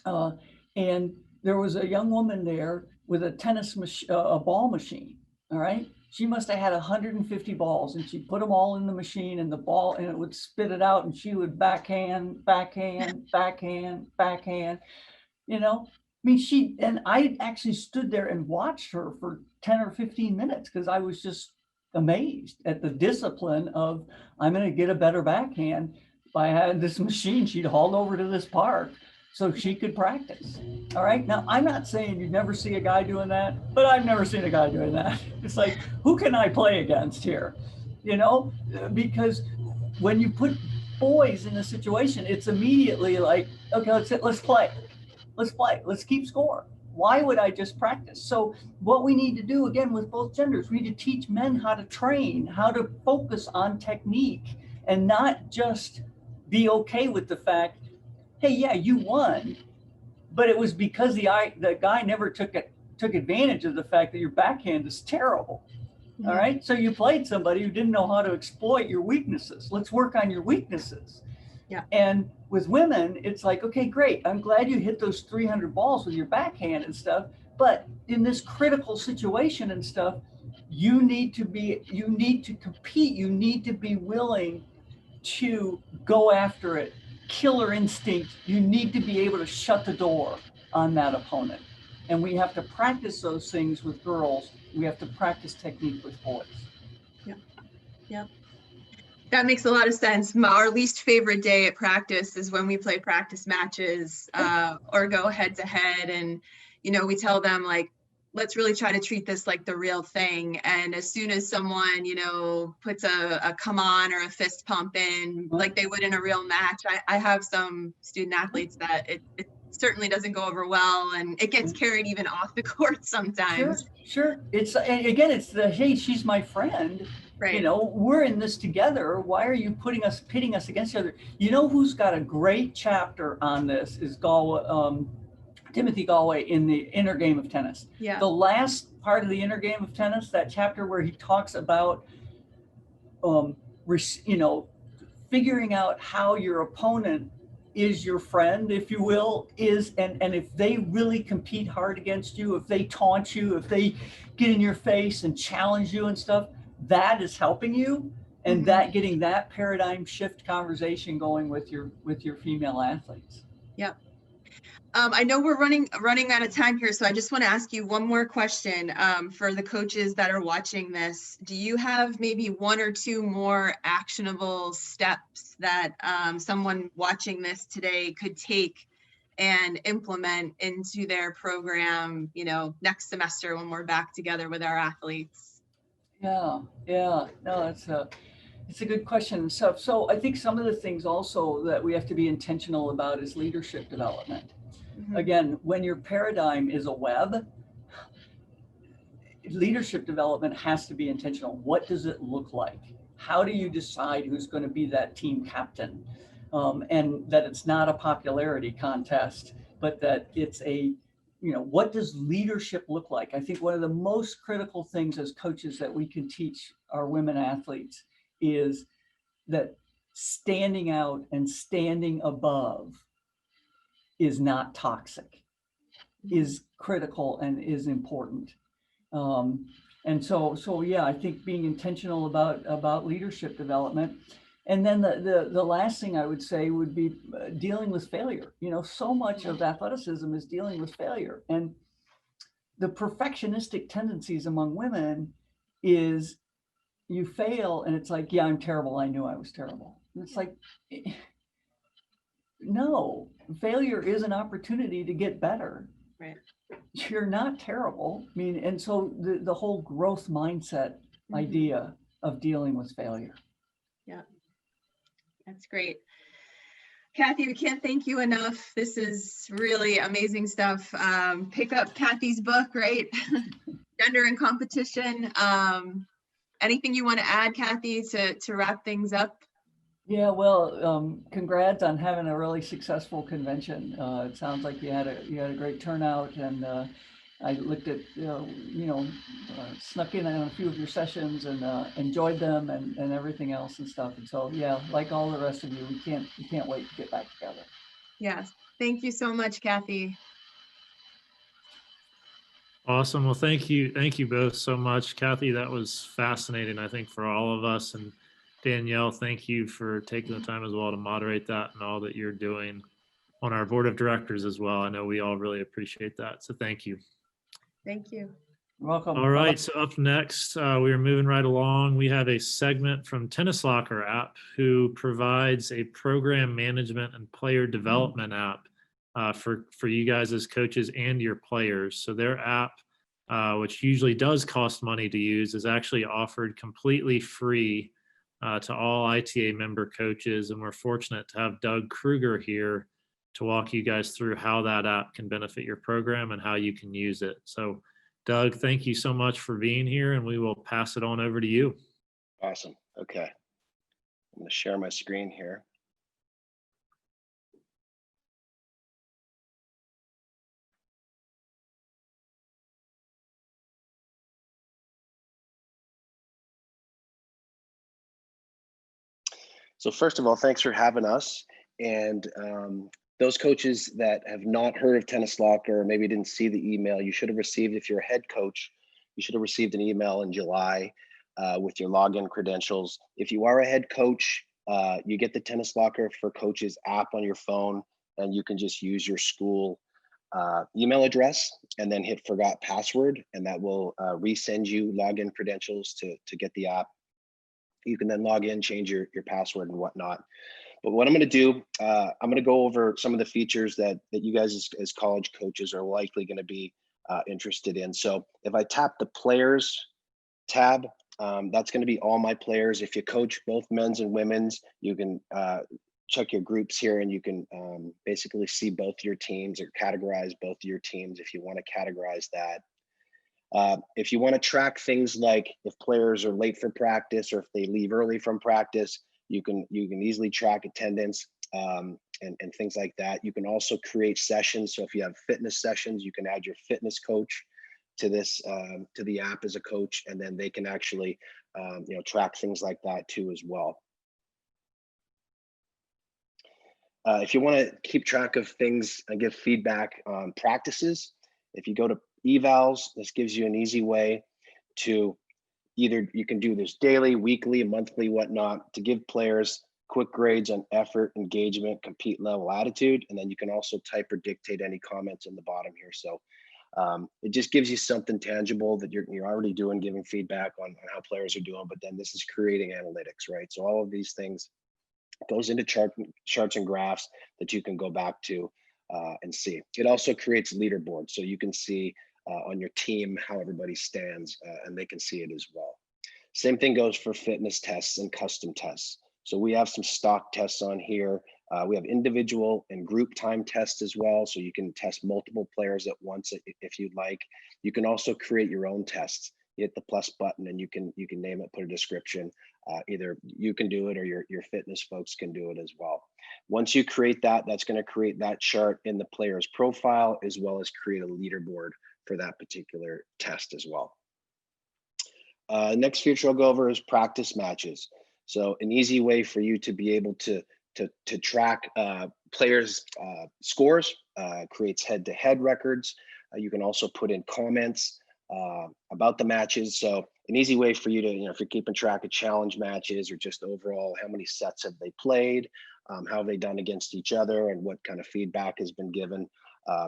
And there was a young woman there with a a ball machine. All right. She must have had 150 balls, and she put them all in the machine, and the ball, and it would spit it out, and she would backhand, you know. I mean, and I actually stood there and watched her for 10 or 15 minutes because I was just amazed at the discipline of, I'm going to get a better backhand by having this machine she'd hauled over to this park so she could practice. All right. Now, I'm not saying you'd never see a guy doing that, but I've never seen a guy doing that. It's like, who can I play against here? You know, because when you put boys in a situation, it's immediately like, okay, let's play. Let's keep score. Why would I just practice? So what we need to do, again, with both genders, we need to teach men how to train, how to focus on technique, and not just be okay with the fact, hey, yeah, you won, but it was because the guy never took advantage of the fact that your backhand is terrible. Mm-hmm. All right. So you played somebody who didn't know how to exploit your weaknesses. Let's work on your weaknesses. Yeah. And with women, it's like, okay, great. I'm glad you hit those 300 balls with your backhand and stuff. But in this critical situation and stuff, you need to compete. You need to be willing to go after it. Killer instinct. You need to be able to shut the door on that opponent. And we have to practice those things with girls. We have to practice technique with boys. Yeah. Yeah. That makes a lot of sense. Our least favorite day at practice is when we play practice matches or go head to head. And, you know, we tell them, like, let's really try to treat this like the real thing. And as soon as someone, you know, puts a come on or a fist pump in like they would in a real match, I have some student athletes that it certainly doesn't go over well, and it gets carried even off the court sometimes. Sure. It's, and again, it's the, hey, she's my friend. Right. You know, we're in this together. Why are you pitting us against each other? You know who's got a great chapter on this is Timothy Galway in the Inner Game of Tennis. Yeah. The last part of the Inner Game of Tennis, that chapter where he talks about, you know, figuring out how your opponent is your friend, if you will, and if they really compete hard against you, if they taunt you, if they get in your face and challenge you and stuff, that is helping you, and that getting that paradigm shift conversation going with your female athletes. Yep. I know we're running out of time here, so I just want to ask you one more question for the coaches that are watching this. Do you have maybe one or two more actionable steps that someone watching this today could take and implement into their program, you know, next semester when we're back together with our athletes? Yeah, no, it's a good question. So I think some of the things also that we have to be intentional about is leadership development. Again, when your paradigm is a web, leadership development has to be intentional. What does it look like? How do you decide who's going to be that team captain? And that it's not a popularity contest, but that it's a, you know, what does leadership look like? I think one of the most critical things as coaches that we can teach our women athletes is that standing out and standing above is not toxic, is critical and is important. And so yeah, I think being intentional about leadership development. And then the last thing I would say would be dealing with failure. You know, so much of athleticism is dealing with failure, and the perfectionistic tendencies among women is you fail and it's like, yeah, I'm terrible. I knew I was terrible. And it's like, no, failure is an opportunity to get better. Right. You're not terrible. I mean, and so the whole growth mindset idea of dealing with failure. Yeah, that's great. Kathy, we can't thank you enough. This is really amazing stuff. Pick up Kathy's book, right? Gender and Competition. Anything you want to add, Kathy, to wrap things up? Yeah, well, congrats on having a really successful convention. It sounds like you had a great turnout, and I looked at snuck in on a few of your sessions and enjoyed them and everything else and stuff. And so yeah, like all the rest of you, we can't wait to get back together. Yes, thank you so much, Kathy. Awesome. Well, thank you both so much, Kathy. That was fascinating, I think, for all of us. And Danielle, thank you for taking the time as well to moderate that and all that you're doing on our board of directors as well. I know we all really appreciate that. So thank you. Thank you. You're welcome. All right. So up next, we are moving right along. We have a segment from Tennis Locker app, who provides a program management and player development app for you guys as coaches and your players. So their app, which usually does cost money to use, is actually offered completely free to all ITA member coaches. And we're fortunate to have Doug Kruger here to walk you guys through how that app can benefit your program and how you can use it. So Doug, thank you so much for being here, and we will pass it on over to you. Awesome. Okay. I'm going to share my screen here. So first of all, thanks for having us. And those coaches that have not heard of Tennis Locker, or maybe didn't see the email, you should have received, if you're a head coach, you should have received an email in July with your login credentials. If you are a head coach, you get the Tennis Locker for Coaches app on your phone, and you can just use your school email address and then hit forgot password, and that will resend you login credentials to get the app. You can then log in, change your password and whatnot. But what I'm going to do, I'm going to go over some of the features that you guys as college coaches are likely going to be interested in. So if I tap the players tab, that's going to be all my players. If you coach both men's and women's, you can check your groups here, and you can basically see both your teams or categorize both your teams if you want to categorize that. If you want to track things like if players are late for practice or if they leave early from practice, you can easily track attendance and things like that. You can also create sessions. So if you have fitness sessions, you can add your fitness coach to this to the app as a coach, and then they can actually track things like that too as well. If you want to keep track of things and give feedback on practices, if you go to evals, this gives you an easy way to either you can do this daily, weekly, monthly, whatnot, to give players quick grades on effort, engagement, compete level, attitude, and then you can also type or dictate any comments in the bottom here. So it just gives you something tangible that you're already doing, giving feedback on how players are doing, but then this is creating analytics, right? So all of these things goes into charts and graphs that you can go back to and see. It also creates leaderboards, so you can see on your team how everybody stands, and they can see it as well. Same thing goes for fitness tests and custom tests. So we have some stock tests on here. We have individual and group time tests as well, so you can test multiple players at once if you'd like. You can also create your own tests. You hit the plus button and you can name it, put a description. Either you can do it or your fitness folks can do it as well. Once you create that, that's going to create that chart in the player's profile, as well as create a leaderboard for that particular test as well. Next feature I'll go over is practice matches. So an easy way for you to be able to track players' scores, creates head-to-head records. You can also put in comments about the matches. So an easy way for you to, if you're keeping track of challenge matches or just overall, how many sets have they played, how have they done against each other, and what kind of feedback has been given.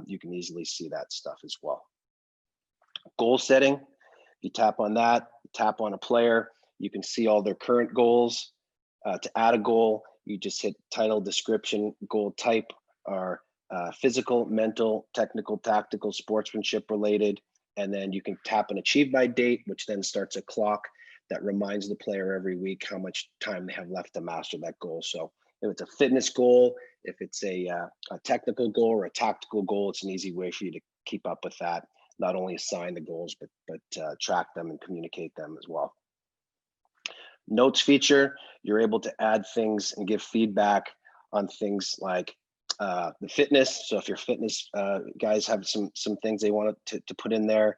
You can easily see that stuff as well. Goal setting, if you tap on that, tap on a player, you can see all their current goals. To add a goal, you just hit title, description, goal type are physical, mental, technical, tactical, sportsmanship related. And then you can tap an achieve by date, which then starts a clock that reminds the player every week how much time they have left to master that goal. So if it's a fitness goal, if it's a technical goal or a tactical goal, it's an easy way for you to keep up with that. Not only assign the goals, but track them and communicate them as well. Notes feature, you're able to add things and give feedback on things like the fitness. So if your fitness guys have some things they want to put in there,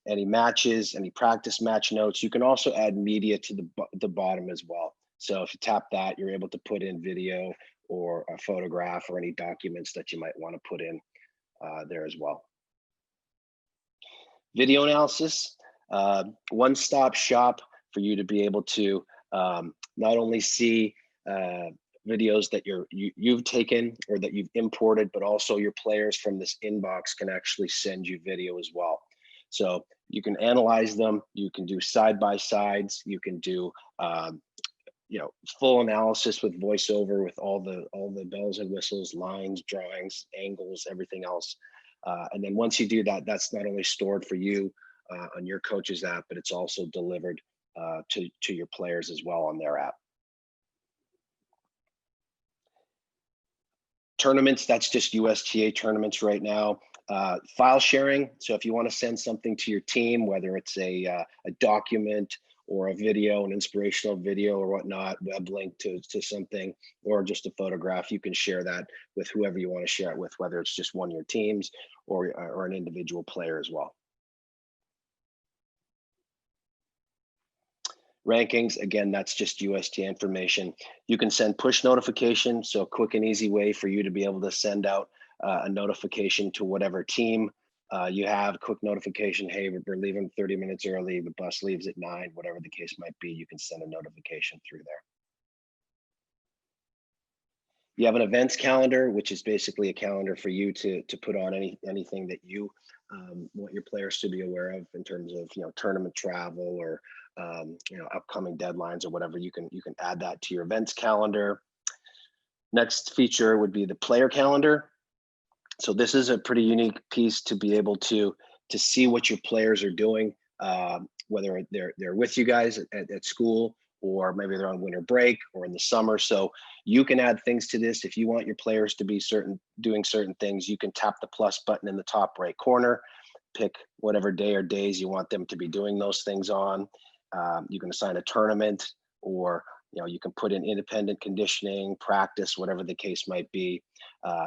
any matches, any practice match notes, you can also add media to the bottom as well. So if you tap that, you're able to put in video or a photograph or any documents that you might want to put in there as well. Video analysis, one-stop shop for you to be able to not only see videos that you've taken or that you've imported, but also your players from this inbox can actually send you video as well. So you can analyze them, you can do side-by-sides, you can do full analysis with voiceover, with all the bells and whistles, lines, drawings, angles, everything else. And then once you do that, that's not only stored for you on your coach's app, but it's also delivered to your players as well on their app. Tournaments, that's just USTA tournaments right now. File sharing, so if you want to send something to your team, whether it's a document or a video, an inspirational video or whatnot, web link to something, or just a photograph, you can share that with whoever you want to share it with, whether it's just one of your teams or an individual player as well. Rankings, again, that's just USTA information. You can send push notifications, so a quick and easy way for you to be able to send out a notification to whatever team you have, quick notification, hey, we're leaving 30 minutes early, the bus leaves at 9, whatever the case might be, you can send a notification through there. You have an events calendar, which is basically a calendar for you to put on anything that you want your players to be aware of in terms of tournament travel or upcoming deadlines or whatever. You can add that to your events calendar. Next feature would be the player calendar. So this is a pretty unique piece to be able to see what your players are doing, whether they're with you guys at school, or maybe they're on winter break or in the summer. So you can add things to this. If you want your players to be doing certain things, you can tap the plus button in the top right corner. pick whatever day or days you want them to be doing those things on. You can assign a tournament, or you can put in independent conditioning, practice, whatever the case might be.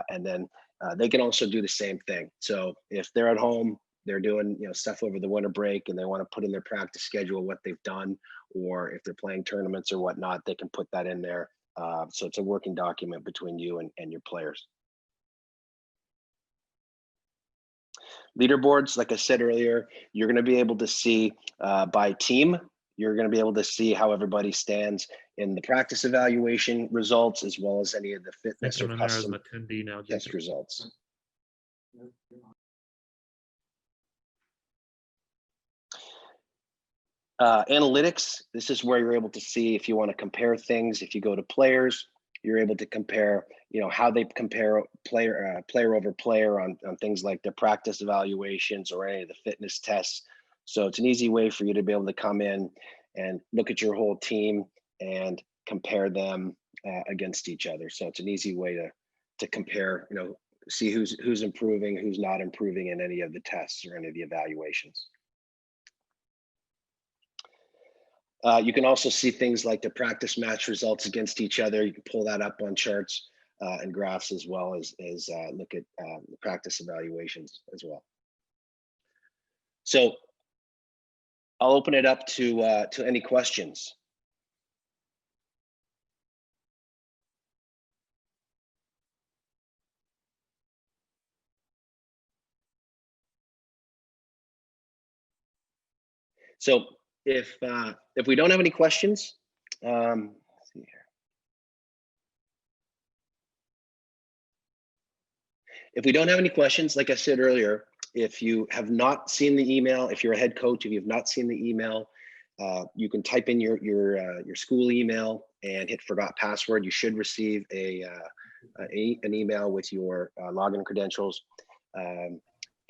And then they can also do the same thing. So if they're at home, they're doing stuff over the winter break, and they want to put in their practice schedule what they've done, or if they're playing tournaments or whatnot, they can put that in there. So it's a working document between you and your players. Leaderboards, like I said earlier, you're going to be able to see by team. You're going to be able to see how everybody stands in the practice evaluation results, as well as any of the fitness or custom test results. Analytics, this is where you're able to see if you want to compare things. If you go to players, you're able to compare, how they compare player over player on things like their practice evaluations or any of the fitness tests. So it's an easy way for you to be able to come in and look at your whole team and compare them against each other. So it's an easy way to compare, see who's improving, who's not improving in any of the tests or any of the evaluations. You can also see things like the practice match results against each other. You can pull that up on charts and graphs, as well as look at the practice evaluations as well. So I'll open it up to any questions. So if we don't have any questions, let's see here. If we don't have any questions, like I said earlier, if you have not seen the email, if you're a head coach, if you have not seen the email, you can type in your school email and hit forgot password. You should receive an email with your login credentials.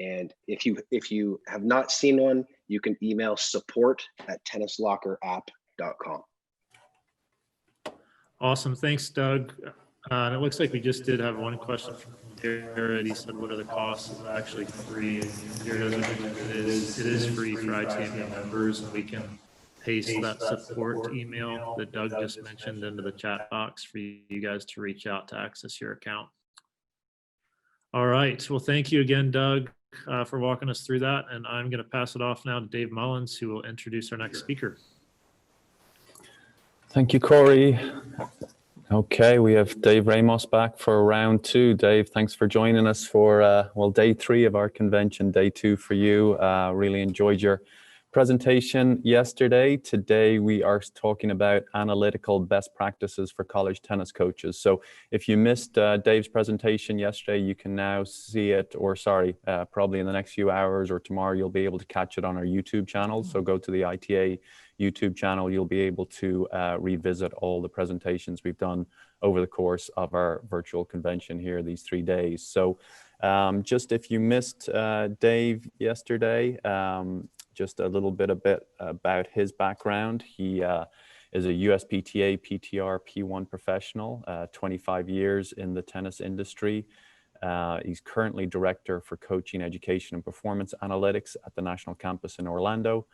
And if you have not seen one, you can email support@tennislockerapp.com. Awesome. Thanks, Doug. And it looks like we just did have one question from Jared. He said, what are the costs? Is it actually free? And Jared, it is free for ITA members, and we can paste that support email that Doug just mentioned into the chat box for you guys to reach out to access your account. All right. Well, thank you again, Doug, for walking us through that. And I'm going to pass it off now to Dave Mullins, who will introduce our next speaker. Thank you, Corey. Okay, we have Dave Ramos back for round two. Dave, thanks for joining us for, day 3 of our convention, day 2 for you. Really enjoyed your presentation yesterday. Today, we are talking about analytical best practices for college tennis coaches. So if you missed Dave's presentation yesterday, you can now see it, or probably in the next few hours or tomorrow, you'll be able to catch it on our YouTube channel. So go to the ITA YouTube channel. You'll be able to revisit all the presentations we've done over the course of our virtual convention here these 3 days. So just if you missed Dave yesterday, just a little bit about his background. He is a USPTA, PTR, P1 professional, 25 years in the tennis industry. He's currently Director for Coaching, Education, and Performance Analytics at the National Campus in Orlando.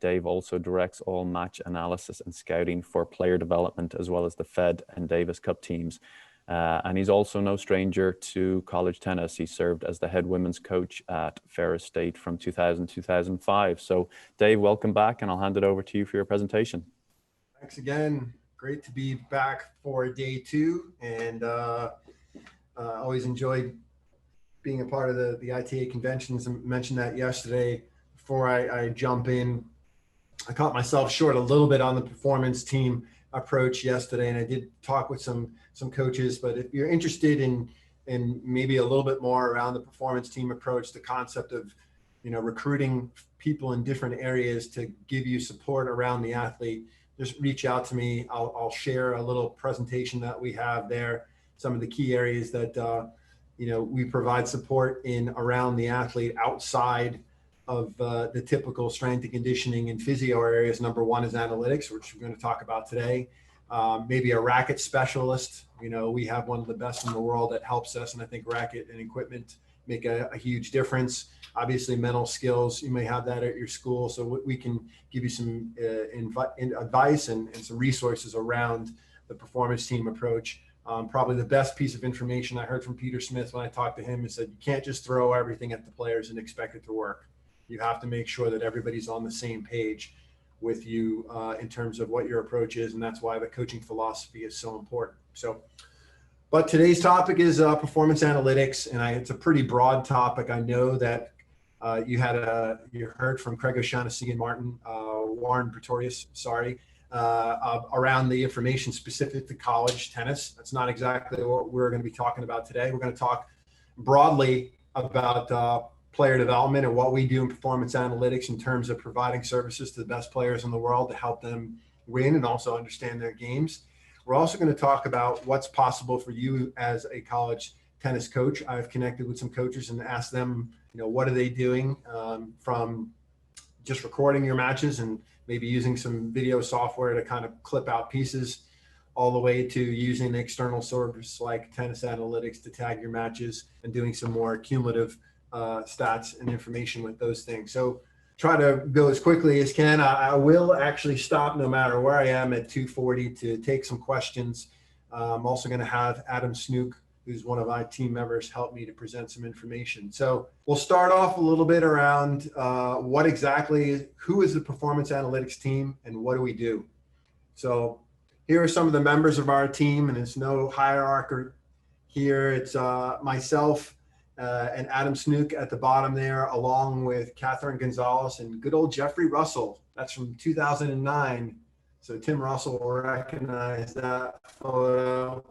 Dave also directs all match analysis and scouting for player development, as well as the Fed and Davis Cup teams. And he's also no stranger to college tennis. He served as the head women's coach at Ferris State from 2000 to 2005. So Dave, welcome back, and I'll hand it over to you for your presentation. Thanks again. Great to be back for day 2, and always enjoyed being a part of the ITA conventions. I mentioned that yesterday. Before I jump in, I caught myself short a little bit on the performance team approach yesterday, and I did talk with some coaches. But if you're interested in maybe a little bit more around the performance team approach, the concept of recruiting people in different areas to give you support around the athlete, just reach out to me. I'll share a little presentation that we have there, some of the key areas that we provide support in around the athlete outside of the typical strength and conditioning and physio areas. Number 1 is analytics, which we're going to talk about today. Maybe a racket specialist. We have one of the best in the world that helps us, and I think racket and equipment make a huge difference. Obviously, mental skills, you may have that at your school. So we can give you some advice and some resources around the performance team approach. Probably the best piece of information I heard from Peter Smith when I talked to him is that you can't just throw everything at the players and expect it to work. You have to make sure that everybody's on the same page with you in terms of what your approach is. And that's why the coaching philosophy is so important. But today's topic is performance analytics, and it's a pretty broad topic. I know that you heard from Craig O'Shaughnessy and Warren Pretorius, around the information specific to college tennis. That's not exactly what we're going to be talking about today. We're going to talk broadly about player development and what we do in performance analytics in terms of providing services to the best players in the world to help them win and also understand their games. We're also going to talk about what's possible for you as a college tennis coach. I've connected with some coaches and asked them, what are they doing from just recording your matches and maybe using some video software to kind of clip out pieces, all the way to using an external service like Tennis Analytics to tag your matches and doing some more cumulative stats and information with those things. So try to go as quickly as can. I will actually stop no matter where I am at 2:40 to take some questions. I'm also going to have Adam Snook, who's one of my team members, help me to present some information. So we'll start off a little bit around who is the performance analytics team and what do we do? So here are some of the members of our team, and there's no hierarchy here. It's myself and Adam Snook at the bottom there, along with Catherine Gonzalez and good old Jeffrey Russell. That's from 2009. So Tim Russell will recognize that photo.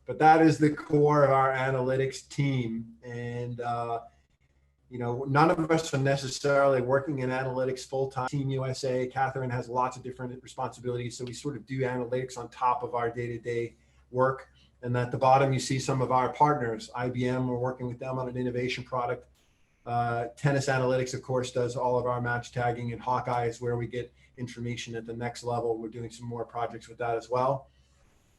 But that is the core of our analytics team. And, none of us are necessarily working in analytics full-time. Team USA, Catherine has lots of different responsibilities. So we sort of do analytics on top of our day-to-day work. And at the bottom, you see some of our partners. IBM, we're working with them on an innovation product. Tennis Analytics, of course, does all of our match tagging, and Hawkeye is where we get information at the next level. We're doing some more projects with that as well.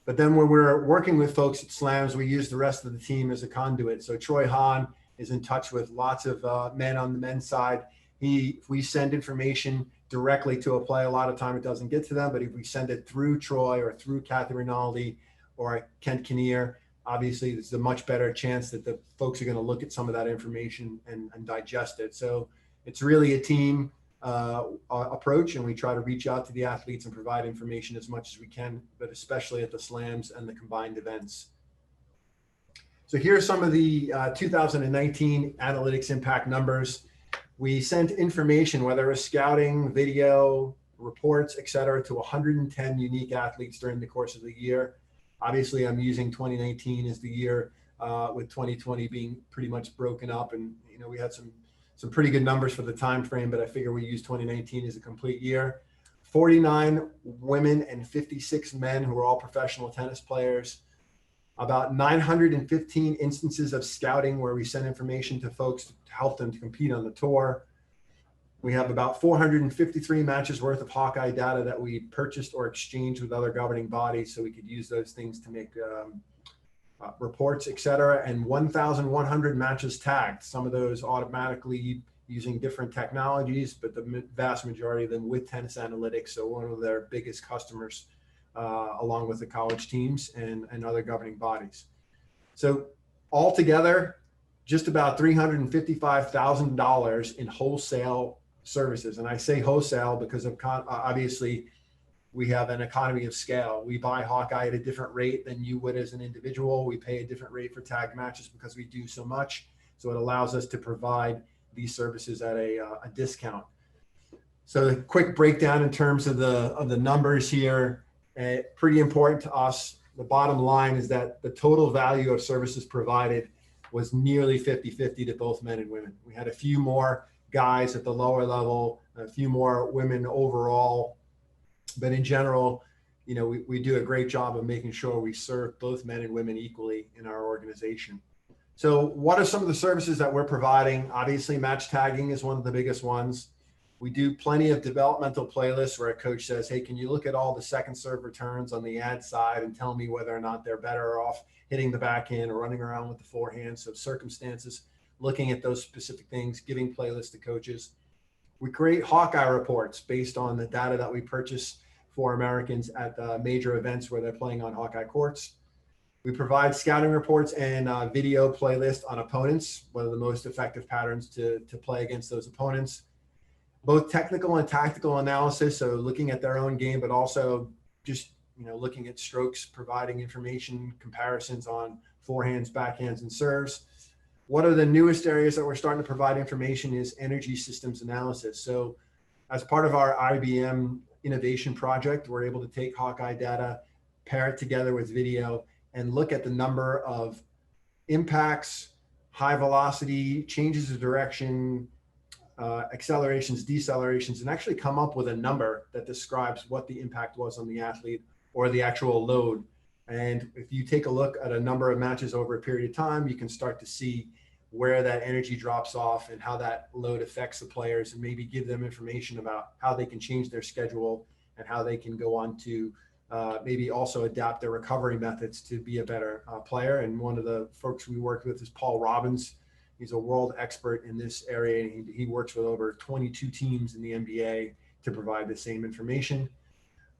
But then when we're working with folks at Slams, we use the rest of the team as a conduit. So Troy Hahn is in touch with lots of men on the men's side. If we send information directly to a player, a lot of time it doesn't get to them, but if we send it through Troy or through Kathy Rinaldi or Kent Kinnear, obviously there's a much better chance that the folks are going to look at some of that information and digest it. So it's really a team approach, and we try to reach out to the athletes and provide information as much as we can, but especially at the slams and the combined events. So here are some of the 2019 analytics impact numbers. We sent information, whether it was scouting, video, reports, et cetera, to 110 unique athletes during the course of the year. Obviously, I'm using 2019 as the year, with 2020 being pretty much broken up, and we had some pretty good numbers for the time frame, but I figure we use 2019 as a complete year. 49 women and 56 men who are all professional tennis players. About 915 instances of scouting where we send information to folks to help them to compete on the tour. We have about 453 matches worth of Hawkeye data that we purchased or exchanged with other governing bodies so we could use those things to make reports, et cetera, and 1,100 matches tagged. Some of those automatically using different technologies, but the vast majority of them with Tennis Analytics. So one of their biggest customers, along with the college teams and other governing bodies. So altogether, just about $355,000 in wholesale services. And I say wholesale because of obviously we have an economy of scale. We buy Hawkeye at a different rate than you would as an individual. We pay a different rate for tag matches because we do so much. So it allows us to provide these services at a discount. So a quick breakdown in terms of the numbers here. Pretty important to us. The bottom line is that the total value of services provided was nearly 50-50 to both men and women. We had a few more guys at the lower level, a few more women overall, but in general, we do a great job of making sure we serve both men and women equally in our organization. So what are some of the services that we're providing? Obviously, match tagging is one of the biggest ones. We do plenty of developmental playlists where a coach says, hey, can you look at all the second serve returns on the ad side and tell me whether or not they're better off hitting the backhand or running around with the forehand? So circumstances looking at those specific things, giving playlists to coaches. We create Hawkeye Reports based on the data that we purchase for Americans at major events where they're playing on Hawkeye courts. We provide scouting reports and video playlist on opponents, what are the most effective patterns to play against those opponents. Both technical and tactical analysis, so looking at their own game, but also just looking at strokes, providing information, comparisons on forehands, backhands, and serves. One of the newest areas that we're starting to provide information is energy systems analysis. So as part of our IBM innovation project, we're able to take Hawkeye data, pair it together with video, and look at the number of impacts, high velocity, changes of direction, accelerations, decelerations, and actually come up with a number that describes what the impact was on the athlete or the actual load. And if you take a look at a number of matches over a period of time, you can start to see where that energy drops off and how that load affects the players, and maybe give them information about how they can change their schedule and how they can go on to maybe also adapt their recovery methods to be a better player. And one of the folks we worked with is Paul Robbins. He's a world expert in this area, and he works with over 22 teams in the NBA to provide the same information.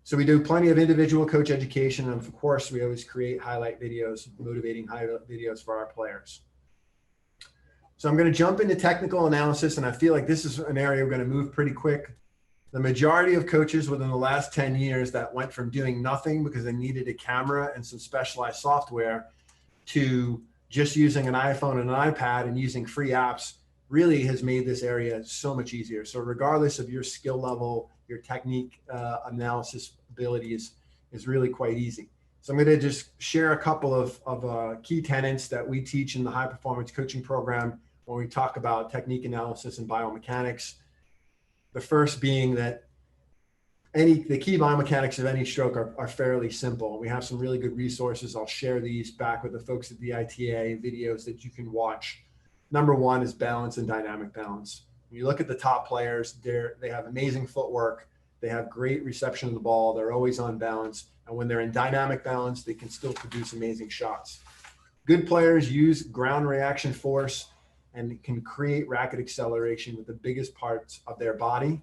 So we do plenty of individual coach education, and of course, we always create highlight videos, motivating highlight videos for our players. So I'm going to jump into technical analysis, and I feel like this is an area we're going to move pretty quick. The majority of coaches within the last 10 years that went from doing nothing because they needed a camera and some specialized software to just using an iPhone and an iPad and using free apps really has made this area so much easier. So regardless of your skill level, your technique analysis ability is really quite easy. So I'm going to just share a couple of key tenets that we teach in the high performance coaching program when we talk about technique analysis and biomechanics. The first being that the key biomechanics of any stroke are fairly simple. We have some really good resources. I'll share these back with the folks at the ITA, videos that you can watch. Number one is balance and dynamic balance. When you look at the top players, they have amazing footwork. They have great reception of the ball. They're always on balance. And when they're in dynamic balance, they can still produce amazing shots. Good players use ground reaction force and can create racket acceleration with the biggest parts of their body.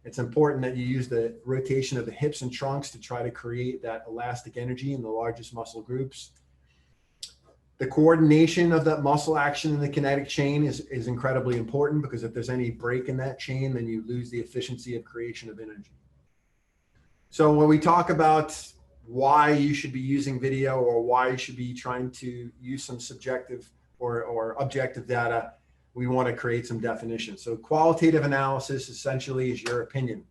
It's important that you use the rotation of the hips and trunks to try to create that elastic energy in the largest muscle groups. The coordination of that muscle action in the kinetic chain is incredibly important, because if there's any break in that chain, then you lose the efficiency of creation of energy. So when we talk about why you should be using video, or why you should be trying to use some subjective or objective data, we want to create some definitions. So qualitative analysis essentially is your opinion.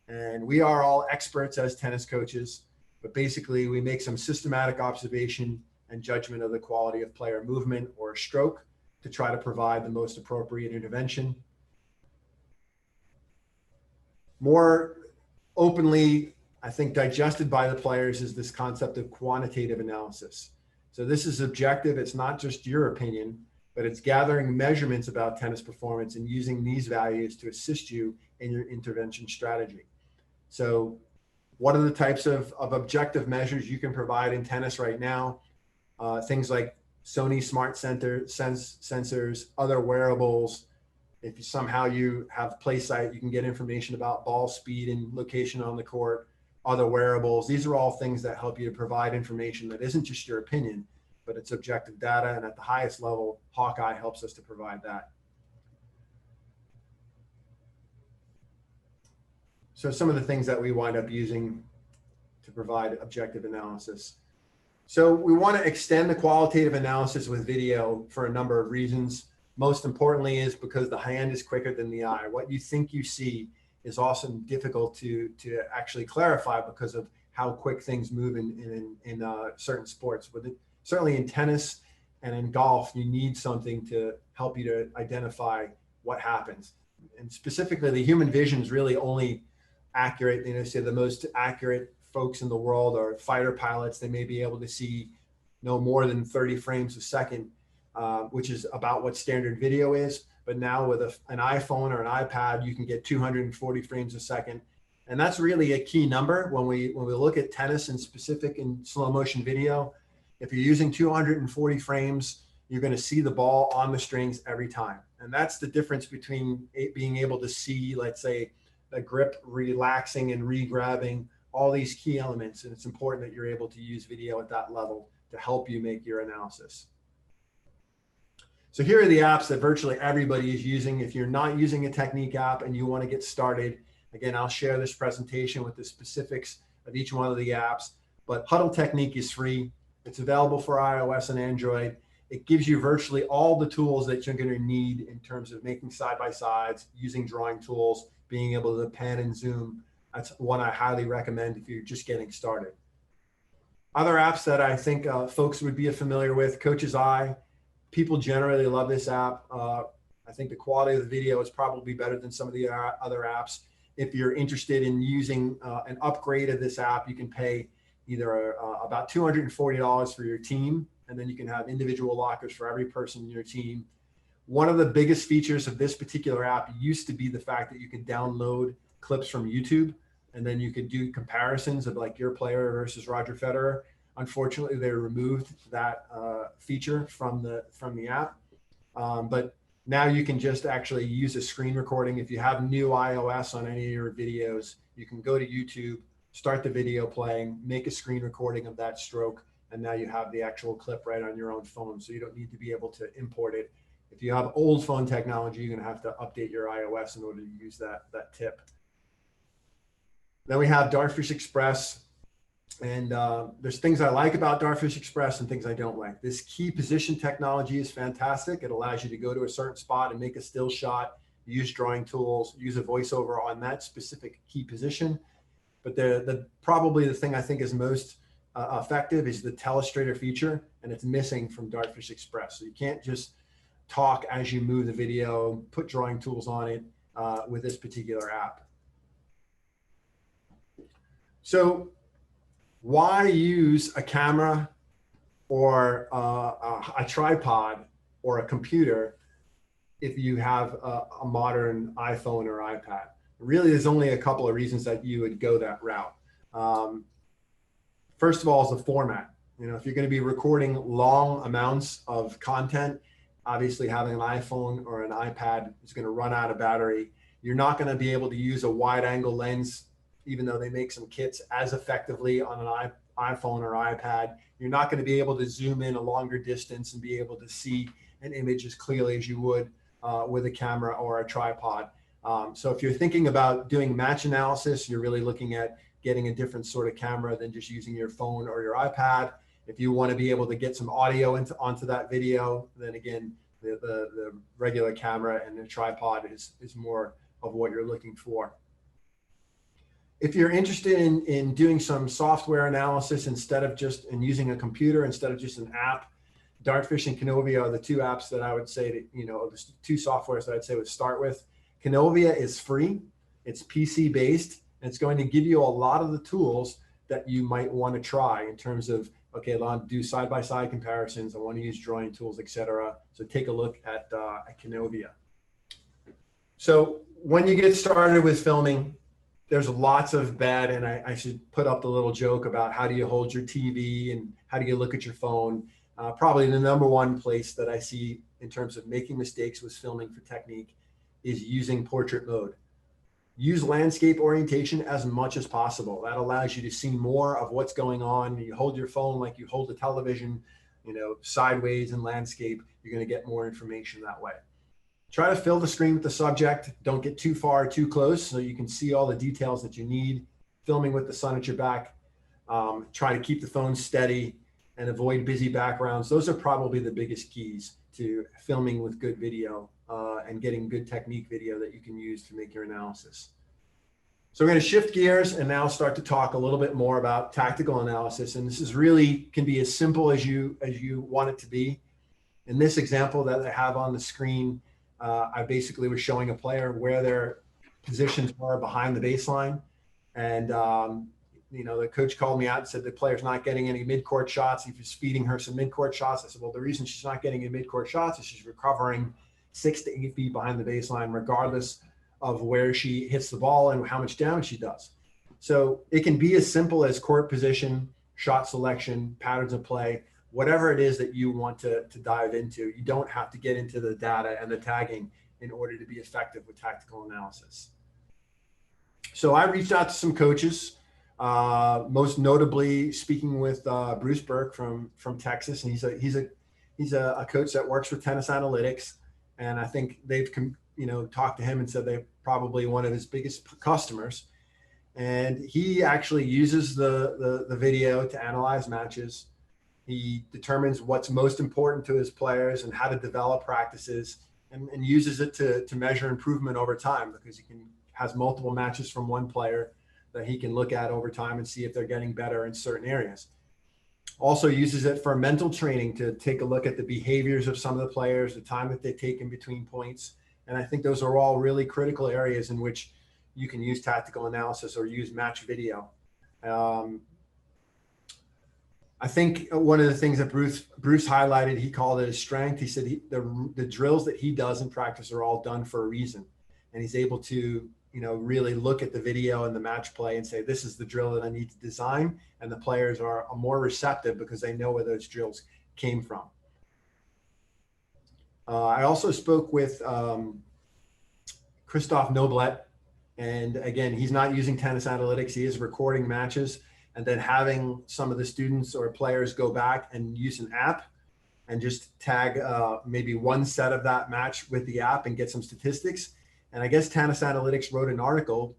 And we are all experts as tennis coaches, but basically we make some systematic observation and judgment of the quality of player movement or stroke to try to provide the most appropriate intervention. More openly, I think, digested by the players is this concept of quantitative analysis. So this is objective. It's not just your opinion, but it's gathering measurements about tennis performance and using these values to assist you in your intervention strategy. So what are the types of objective measures you can provide in tennis right now? Things like Sony Smart sensors, other wearables. If you somehow you have PlaySight, you can get information about ball speed and location on the court, other wearables. These are all things that help you to provide information that isn't just your opinion, but it's objective data. And at the highest level, Hawkeye helps us to provide that. So some of the things that we wind up using to provide objective analysis. So we want to extend the qualitative analysis with video for a number of reasons. Most importantly is because the hand is quicker than the eye. What you think you see is often difficult to actually clarify because of how quick things move in certain sports. But certainly in tennis and in golf, you need something to help you to identify what happens. And specifically, the human vision is really only accurate, say the most accurate folks in the world are fighter pilots. They may be able to see no more than 30 frames a second, which is about what standard video is. But now with an iPhone or an iPad, you can get 240 frames a second. And that's really a key number when we look at tennis in specific in slow motion video. If you're using 240 frames, you're going to see the ball on the strings every time. And that's the difference between being able to see, let's say, the grip relaxing and re-grabbing, all these key elements. And it's important that you're able to use video at that level to help you make your analysis. So here are the apps that virtually everybody is using. If you're not using a technique app and you want to get started, again, I'll share this presentation with the specifics of each one of the apps, but Huddle Technique is free. It's available for iOS and Android. It gives you virtually all the tools that you're going to need in terms of making side-by-sides, using drawing tools, being able to pan and zoom. That's one I highly recommend if you're just getting started. Other apps that I think folks would be familiar with, Coach's Eye. People generally love this app. I think the quality of the video is probably better than some of the other apps. If you're interested in using an upgrade of this app, you can pay either about $240 for your team, and then you can have individual lockers for every person in your team. One of the biggest features of this particular app used to be the fact that you can download clips from YouTube, and then you could do comparisons of like your player versus Roger Federer. Unfortunately, they removed that feature from the app, but now you can just actually use a screen recording. If you have new iOS on any of your videos, you can go to YouTube, start the video playing, make a screen recording of that stroke, and now you have the actual clip right on your own phone. So you don't need to be able to import it. If you have old phone technology, you're going to have to update your iOS in order to use that tip. Then we have Dartfish Express. And there's things I like about Dartfish Express and things I don't like. This key position technology is fantastic. It allows you to go to a certain spot and make a still shot, use drawing tools, use a voiceover on that specific key position. But probably the thing I think is most effective is the telestrator feature, and it's missing from Dartfish Express. So you can't just talk as you move the video, put drawing tools on it with this particular app. So why use a camera or a tripod or a computer if you have a modern iPhone or iPad? Really, there's only a couple of reasons that you would go that route. First of all, is the format. You know, if you're going to be recording long amounts of content, obviously having an iPhone or an iPad is going to run out of battery. You're not going to be able to use a wide angle lens, even though they make some kits, as effectively on an iPhone or iPad. You're not going to be able to zoom in a longer distance and be able to see an image as clearly as you would with a camera or a tripod. So if you're thinking about doing match analysis, you're really looking at getting a different sort of camera than just using your phone or your iPad. If you want to be able to get some audio onto that video, then again, the regular camera and the tripod is more of what you're looking for. If you're interested in doing some software analysis instead of just using a computer instead of just an app, Dartfish and Canovia are the two apps that I would say that, you know, the two softwares that I'd say would start with. Canovia is free, it's PC based, and it's going to give you a lot of the tools that you might want to try in terms of, okay, I want to do side-by-side comparisons, I want to use drawing tools, etc. So take a look at Canovia. So when you get started with filming, there's lots of bad, and I should put up the little joke about how do you hold your TV and how do you look at your phone. Probably the number one place that I see in terms of making mistakes with filming for technique is using portrait mode. Use landscape orientation as much as possible. That allows you to see more of what's going on. You hold your phone like you hold a television, you know, sideways in landscape. You're going to get more information that way. Try to fill the screen with the subject. Don't get too far, too close, so you can see all the details that you need. Filming with the sun at your back. Try to keep the phone steady and avoid busy backgrounds. Those are probably the biggest keys to filming with good video and getting good technique video that you can use to make your analysis. So we're going to shift gears and now start to talk a little bit more about tactical analysis. And this is really can be as simple as you want it to be. In this example that I have on the screen, I basically was showing a player where their positions were behind the baseline. And, you know, the coach called me out and said the player's not getting any mid-court shots. He was feeding her some mid-court shots. I said, well, the reason she's not getting any mid-court shots is she's recovering 6 to 8 feet behind the baseline, regardless of where she hits the ball and how much damage she does. So it can be as simple as court position, shot selection, patterns of play, whatever it is that you want to dive into. You don't have to get into the data and the tagging in order to be effective with tactical analysis. So I reached out to some coaches, most notably speaking with Bruce Burke from Texas, and he's a coach that works with Tennis Analytics, and I think they've talked to him and said they're probably one of his biggest customers. And he actually uses the video to analyze matches. He determines what's most important to his players and how to develop practices, and uses it to measure improvement over time, because has multiple matches from one player that he can look at over time and see if they're getting better in certain areas. Also uses it for mental training to take a look at the behaviors of some of the players, the time that they take in between points. And I think those are all really critical areas in which you can use tactical analysis or use match video. I think one of the things that Bruce highlighted, he called it his strength. He said the drills that he does in practice are all done for a reason. And he's able to really look at the video and the match play and say, this is the drill that I need to design. And the players are more receptive because they know where those drills came from. I also spoke with Christophe Noblet. And again, he's not using Tennis Analytics. He is recording matches and then having some of the students or players go back and use an app and just tag maybe one set of that match with the app and get some statistics. And I guess Tennis Analytics wrote an article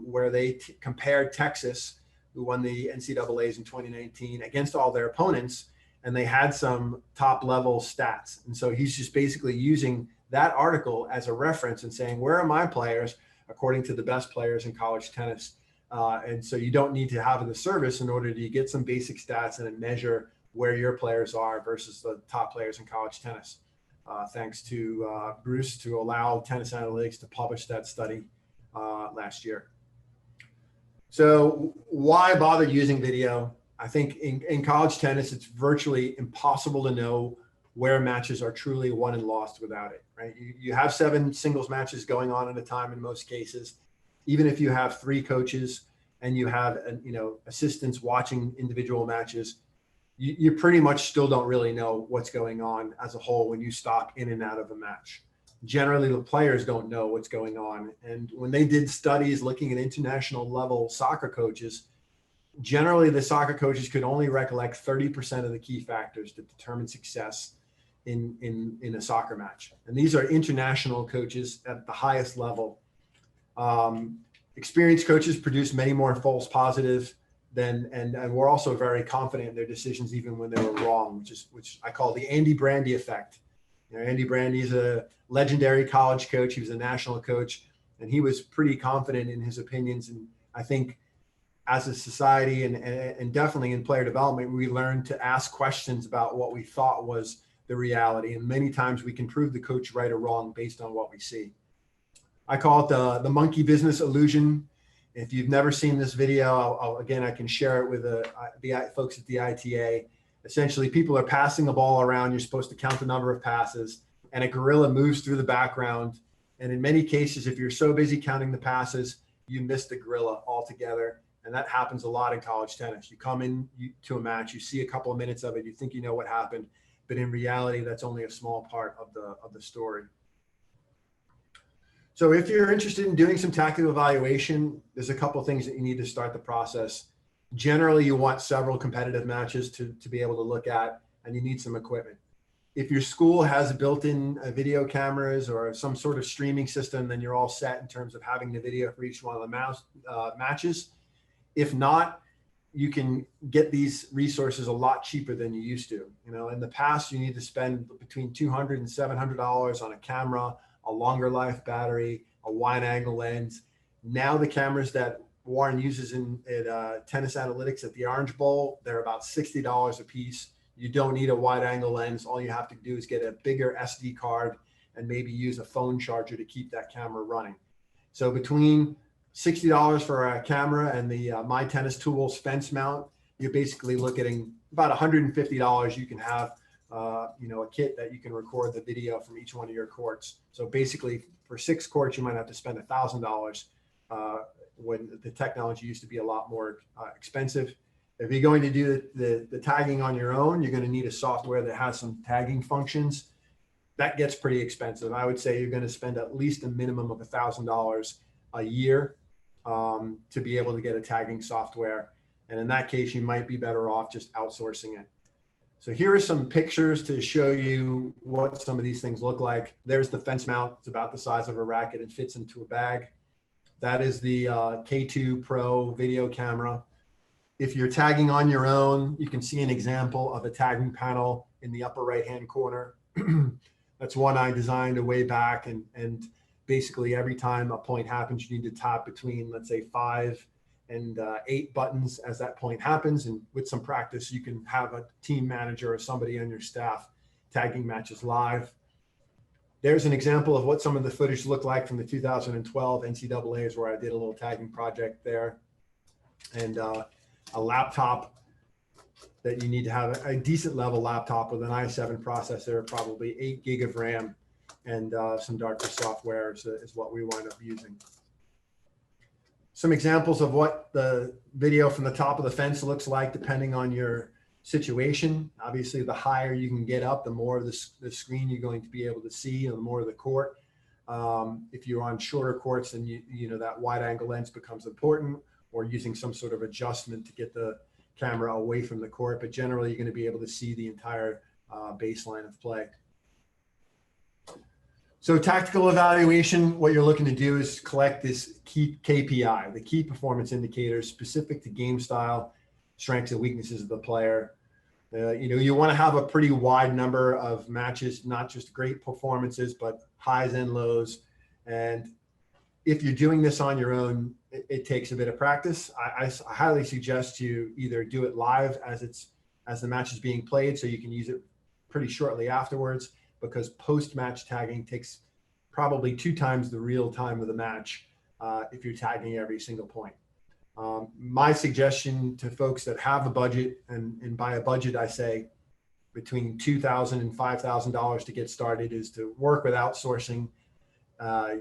where they compared Texas, who won the NCAAs in 2019, against all their opponents, and they had some top level stats. And so he's just basically using that article as a reference and saying, where are my players according to the best players in college tennis? And so you don't need to have the service in order to get some basic stats and measure where your players are versus the top players in college tennis. Thanks to Bruce to allow Tennis Analytics to publish that study last year. So why bother using video? I think in college tennis, it's virtually impossible to know where matches are truly won and lost without it, right? You have 7 singles matches going on at a time in most cases. Even if you have 3 coaches and you have assistants watching individual matches, you pretty much still don't really know what's going on as a whole when you stop in and out of a match. Generally, the players don't know what's going on. And when they did studies looking at international level soccer coaches, generally the soccer coaches could only recollect 30% of the key factors that determine success in a soccer match. And these are international coaches at the highest level. Experienced coaches produce many more false positives and we're also very confident in their decisions even when they were wrong, which I call the Andy Brandy effect. Andy Brandy is a legendary college coach. He was a national coach, and he was pretty confident in his opinions. And I think as a society and definitely in player development, we learned to ask questions about what we thought was the reality. And many times we can prove the coach right or wrong based on what we see. I call it the monkey business illusion. If you've never seen this video, I can share it with the folks at the ITA. Essentially, people are passing a ball around. You're supposed to count the number of passes, and a gorilla moves through the background. And in many cases, if you're so busy counting the passes, you miss the gorilla altogether. And that happens a lot in college tennis. You come in to a match, you see a couple of minutes of it, you think you know what happened, but in reality, that's only a small part of the story. So if you're interested in doing some tactical evaluation, there's a couple of things that you need to start the process. Generally, you want several competitive matches to be able to look at, and you need some equipment. If your school has built-in video cameras or some sort of streaming system, then you're all set in terms of having the video for each one of the matches. If not, you can get these resources a lot cheaper than you used to. In the past, you need to spend between $200 and $700 on a camera, a longer life battery, a wide angle lens. Now the cameras that Warren uses at Tennis Analytics at the Orange Bowl, they're about $60 a piece. You don't need a wide angle lens. All you have to do is get a bigger SD card and maybe use a phone charger to keep that camera running. So between $60 for a camera and the My Tennis Tools fence mount, you're basically looking at about $150. You can have a kit that you can record the video from each one of your courts. So basically for 6 courts, you might have to spend $1,000 when the technology used to be a lot more expensive. If you're going to do the tagging on your own, you're going to need a software that has some tagging functions. That gets pretty expensive. I would say you're going to spend at least a minimum of $1,000 a year to be able to get a tagging software. And in that case, you might be better off just outsourcing it. So here are some pictures to show you what some of these things look like. There's the fence mount. It's about the size of a racket and fits into a bag. That is the K2 Pro video camera. If you're tagging on your own, you can see an example of a tagging panel in the upper right-hand corner. That's one I designed a way back, and basically every time a point happens, you need to tap between, let's say, 5 and 8 buttons as that point happens. And with some practice, you can have a team manager or somebody on your staff tagging matches live. There's an example of what some of the footage looked like from the 2012 NCAAs, where I did a little tagging project there. And a laptop that you need to have a decent level laptop with an i7 processor, probably 8 gig of RAM, and some Dartfish software is what we wind up using. Some examples of what the video from the top of the fence looks like, depending on your situation. Obviously, the higher you can get up, the more of the screen you're going to be able to see, and the more of the court. If you're on shorter courts, then you know that wide angle lens becomes important, or using some sort of adjustment to get the camera away from the court. But generally, you're going to be able to see the entire baseline of play. So tactical evaluation, what you're looking to do is collect this key KPI, the key performance indicators specific to game style, strengths and weaknesses of the player. You want to have a pretty wide number of matches, not just great performances, but highs and lows. And if you're doing this on your own, it takes a bit of practice. I highly suggest you either do it live as the match is being played, so you can use it pretty shortly afterwards, because post-match tagging takes probably 2 times the real time of the match if you're tagging every single point. My suggestion to folks that have a budget, and by a budget I say between $2,000 and $5,000 to get started, is to work with outsourcing,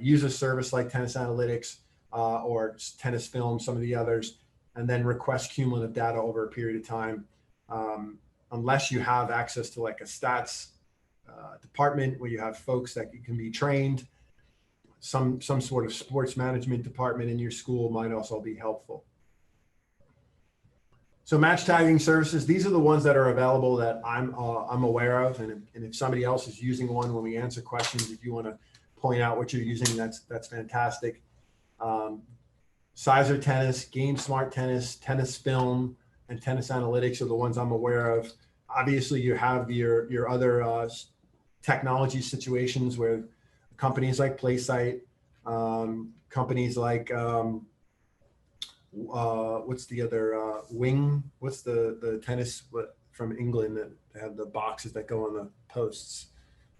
use a service like Tennis Analytics or Tennis Film, some of the others, and then request cumulative data over a period of time. Unless you have access to like a stats department where you have folks that can be trained, some sort of sports management department in your school might also be helpful. So match tagging services, these are the ones that are available that I'm aware of, and if somebody else is using one when we answer questions, if you want to point out what you're using, that's fantastic. Sizer Tennis, Game Smart Tennis, Tennis Film, and Tennis Analytics are the ones I'm aware of. Obviously, you have your other technology situations where companies like PlaySite, companies like what's the other Wing? What's the tennis from England that have the boxes that go on the posts?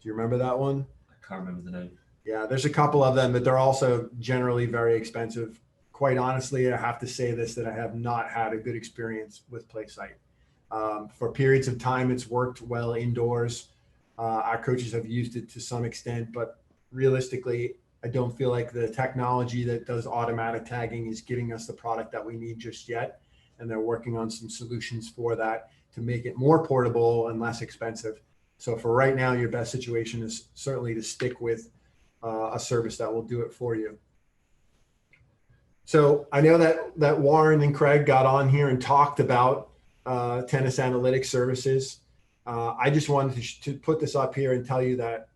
Do you remember that one? I can't remember the name. Yeah, there's a couple of them, but they're also generally very expensive. Quite honestly, I have to say this, that I have not had a good experience with PlaySite. For periods of time, it's worked well indoors. Our coaches have used it to some extent, but realistically, I don't feel like the technology that does automatic tagging is giving us the product that we need just yet. And they're working on some solutions for that to make it more portable and less expensive. So for right now, your best situation is certainly to stick with a service that will do it for you. So I know that Warren and Craig got on here and talked about tennis analytics services. I just wanted to put this up here and tell you that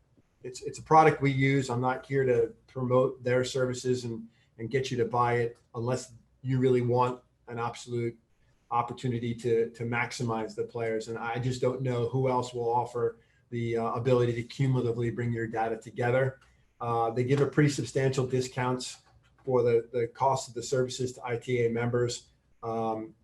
it's a product we use. I'm not here to promote their services and get you to buy it unless you really want an absolute opportunity to maximize the players. And I just don't know who else will offer the ability to cumulatively bring your data together. They give a pretty substantial discounts for the cost of the services to ITA members. And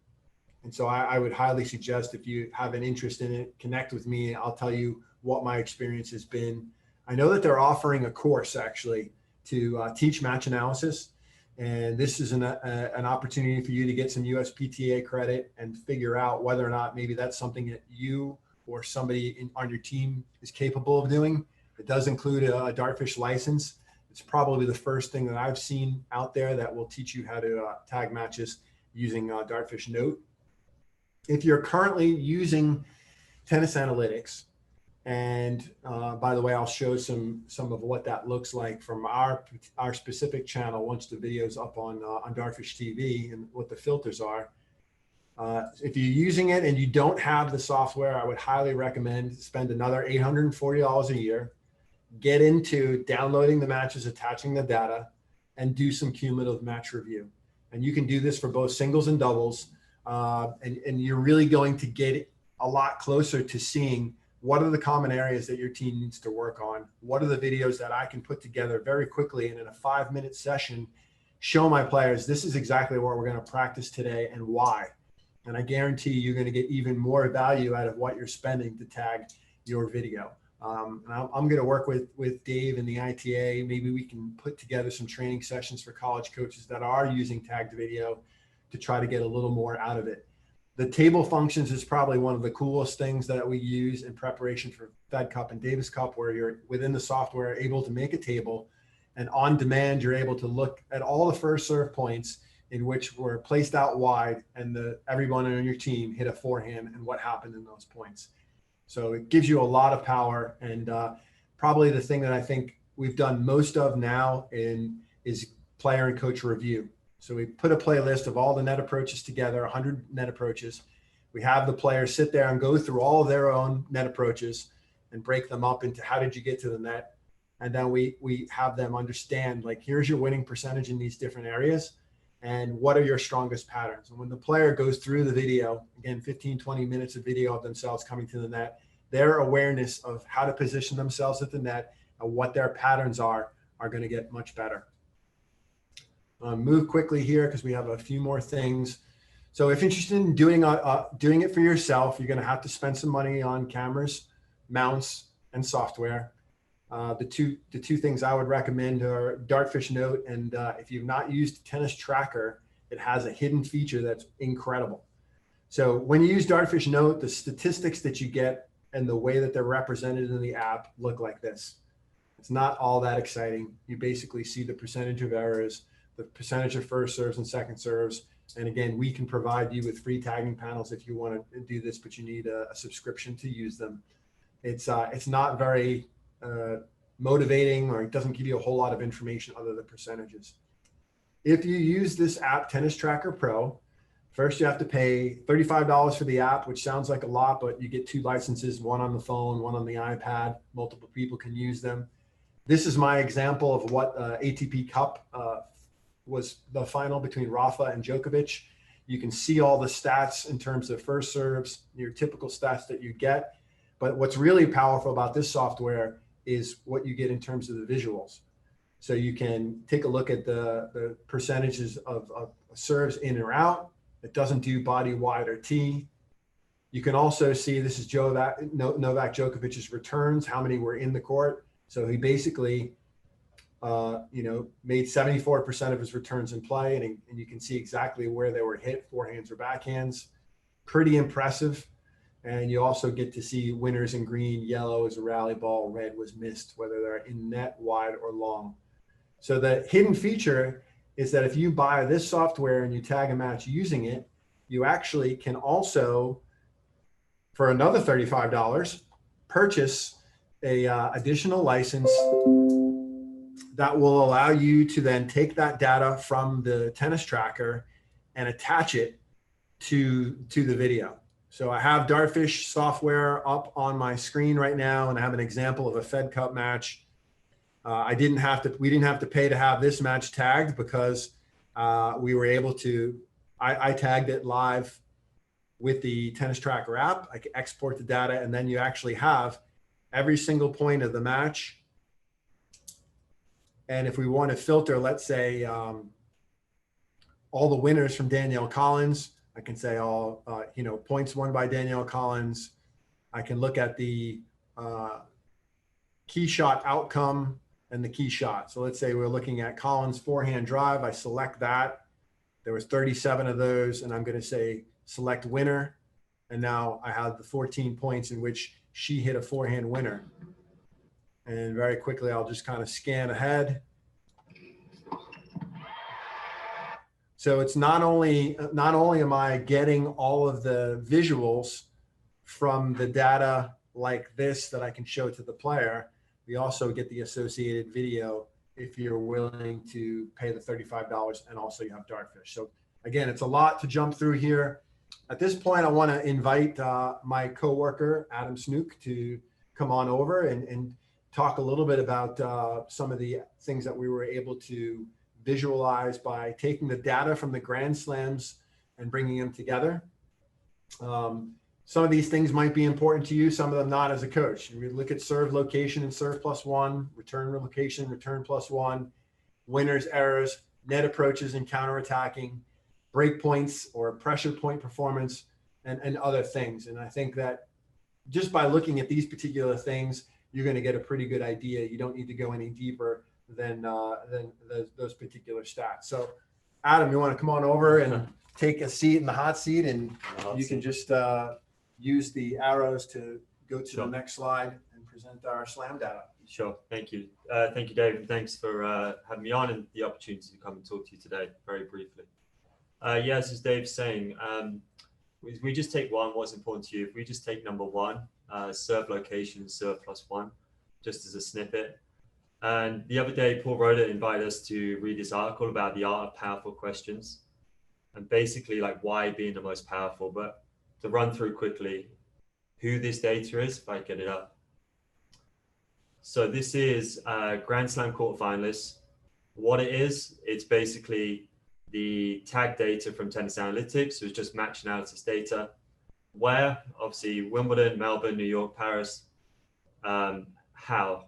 so I would highly suggest, if you have an interest in it, connect with me. I'll tell you what my experience has been. I know that they're offering a course actually to teach match analysis. And this is an opportunity for you to get some USPTA credit and figure out whether or not maybe that's something that you or somebody on your team is capable of doing. It does include a Dartfish license. It's probably the first thing that I've seen out there that will teach you how to tag matches using Dartfish Note. if you're currently using Tennis Analytics, and by the way, I'll show some of what that looks like from our specific channel once the video's up on Dartfish TV and what the filters are. If you're using it and you don't have the software, I would highly recommend spend another $840 a year, get into downloading the matches, attaching the data, and do some cumulative match review. And you can do this for both singles and doubles. And you're really going to get a lot closer to seeing what are the common areas that your team needs to work on? What are the videos that I can put together very quickly and in a 5-minute session, show my players, this is exactly what we're going to practice today and why. And I guarantee you're going to get even more value out of what you're spending to tag your video. And I'm going to work with Dave and the ITA. Maybe we can put together some training sessions for college coaches that are using tagged video to try to get a little more out of it. The table functions is probably one of the coolest things that we use in preparation for Fed Cup and Davis Cup, where you're within the software able to make a table, and on demand, you're able to look at all the first serve points in which were placed out wide, and everyone on your team hit a forehand and what happened in those points. So it gives you a lot of power, and probably the thing that I think we've done most of now is player and coach review. So we put a playlist of all the net approaches together, 100 net approaches. We have the players sit there and go through all of their own net approaches and break them up into how did you get to the net? And then we have them understand, like, here's your winning percentage in these different areas and what are your strongest patterns. And when the player goes through the video, again, 15, 20 minutes of video of themselves coming to the net, their awareness of how to position themselves at the net and what their patterns are going to get much better. Move quickly here because we have a few more things. So if interested in doing it for yourself, you're going to have to spend some money on cameras, mounts, and software. The two things I would recommend are Dartfish Note, and if you've not used Tennis Tracker, it has a hidden feature that's incredible. So when you use Dartfish Note, the statistics that you get and the way that they're represented in the app look like this. It's not all that exciting. You basically see the percentage of errors, the percentage of first serves and second serves. And again, we can provide you with free tagging panels if you want to do this, but you need a subscription to use them. It's not very motivating, or it doesn't give you a whole lot of information other than percentages. If you use this app, Tennis Tracker Pro, first you have to pay $35 for the app, which sounds like a lot, but you get 2 licenses, one on the phone, one on the iPad. Multiple people can use them. This is my example of what ATP Cup was the final between Rafa and Djokovic. You can see all the stats in terms of first serves, your typical stats that you get. But what's really powerful about this software is what you get in terms of the visuals. So you can take a look at the percentages of serves in or out. It doesn't do body wide or tee. You can also see, this is Novak Djokovic's returns, how many were in the court. So he basically made 74% of his returns in play, and you can see exactly where they were hit, forehands or backhands. Pretty impressive. And you also get to see winners in green, yellow is a rally ball, red was missed, whether they're in net, wide, or long. So the hidden feature is that if you buy this software and you tag a match using it, you actually can also, for another $35, purchase a additional license that will allow you to then take that data from the tennis tracker and attach it to the video. So I have Dartfish software up on my screen right now, and I have an example of a Fed Cup match. We didn't have to pay to have this match tagged because we were able to, I tagged it live with the Tennis Tracker app. I can export the data, and then you actually have every single point of the match. And if we want to filter, let's say all the winners from Danielle Collins, I can say all, points won by Danielle Collins. I can look at the key shot outcome and the key shot. So let's say we're looking at Collins' forehand drive. I select that. There was 37 of those, and I'm going to say select winner. And now I have the 14 points in which she hit a forehand winner. And very quickly, I'll just kind of scan ahead. So it's not only am I getting all of the visuals from the data like this that I can show to the player, we also get the associated video if you're willing to pay the $35, and also you have Dartfish. So again, it's a lot to jump through here. At this point, I want to invite my coworker, Adam Snook, to come on over and talk a little bit about some of the things that we were able to visualize by taking the data from the Grand Slams and bringing them together. Some of these things might be important to you, some of them not as a coach. We look at serve location and serve +1, return location, return +1, winners, errors, net approaches and counterattacking, break points or pressure point performance, and other things. And I think that just by looking at these particular things, you're going to get a pretty good idea. You don't need to go any deeper than those particular stats. So Adam, you want to come on over and take a seat in the hot seat, and you can just use the arrows to go to the next slide and present our slam data. Sure. Thank you. Thank you, Dave. And thanks for having me on and the opportunity to come and talk to you today very briefly. Yes, as Dave's saying, we just take one, what's important to you. If we just take number one, serve location, serve +1, just as a snippet. And the other day, Paul Roda invited us to read this article about the art of powerful questions and basically like why being the most powerful. But to run through quickly who this data is, if I get it up. So this is Grand Slam quarterfinalists. What it is, it's basically the tag data from Tennis Analytics. So it's just match analysis data. Where, obviously, Wimbledon, Melbourne, New York, Paris. How?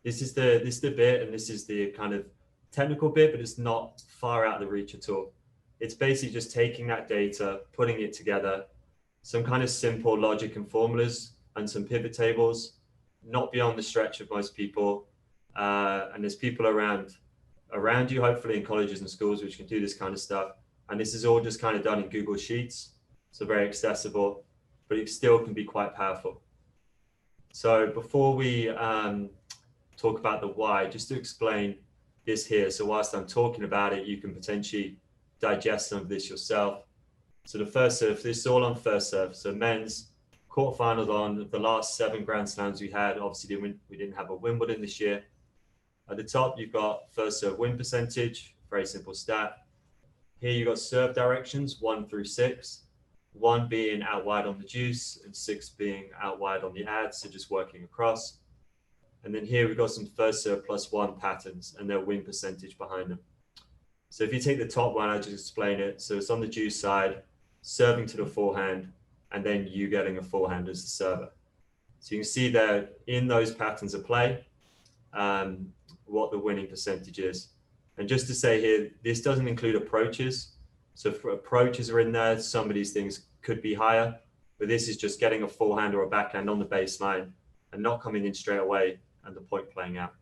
This is the bit, and this is the kind of technical bit, but it's not far out of the reach at all. It's basically just taking that data, putting it together, some kind of simple logic and formulas, and some pivot tables, not beyond the stretch of most people. And there's people around you, hopefully in colleges and schools, which can do this kind of stuff. And this is all just kind of done in Google Sheets. So very accessible, but it still can be quite powerful. So before we talk about the why, just to explain this here. So whilst I'm talking about it, you can potentially digest some of this yourself. So the first serve, this is all on first serve. So men's quarterfinals on the last 7 Grand Slams we had. Obviously, we didn't have a Wimbledon this year. At the top, you've got first serve win percentage, very simple stat. Here you've got serve directions, 1 through 6. 1 being out wide on the deuce and 6 being out wide on the ad, so just working across. And then here we've got some first serve +1 patterns and their win percentage behind them. So if you take the top one, I just explain it. So it's on the deuce side, serving to the forehand, and then you getting a forehand as the server. So you can see that in those patterns of play, what the winning percentage is. And just to say here, this doesn't include approaches. So if approaches are in there, some of these things could be higher, but this is just getting a forehand or a backhand on the baseline and not coming in straight away and the point playing out.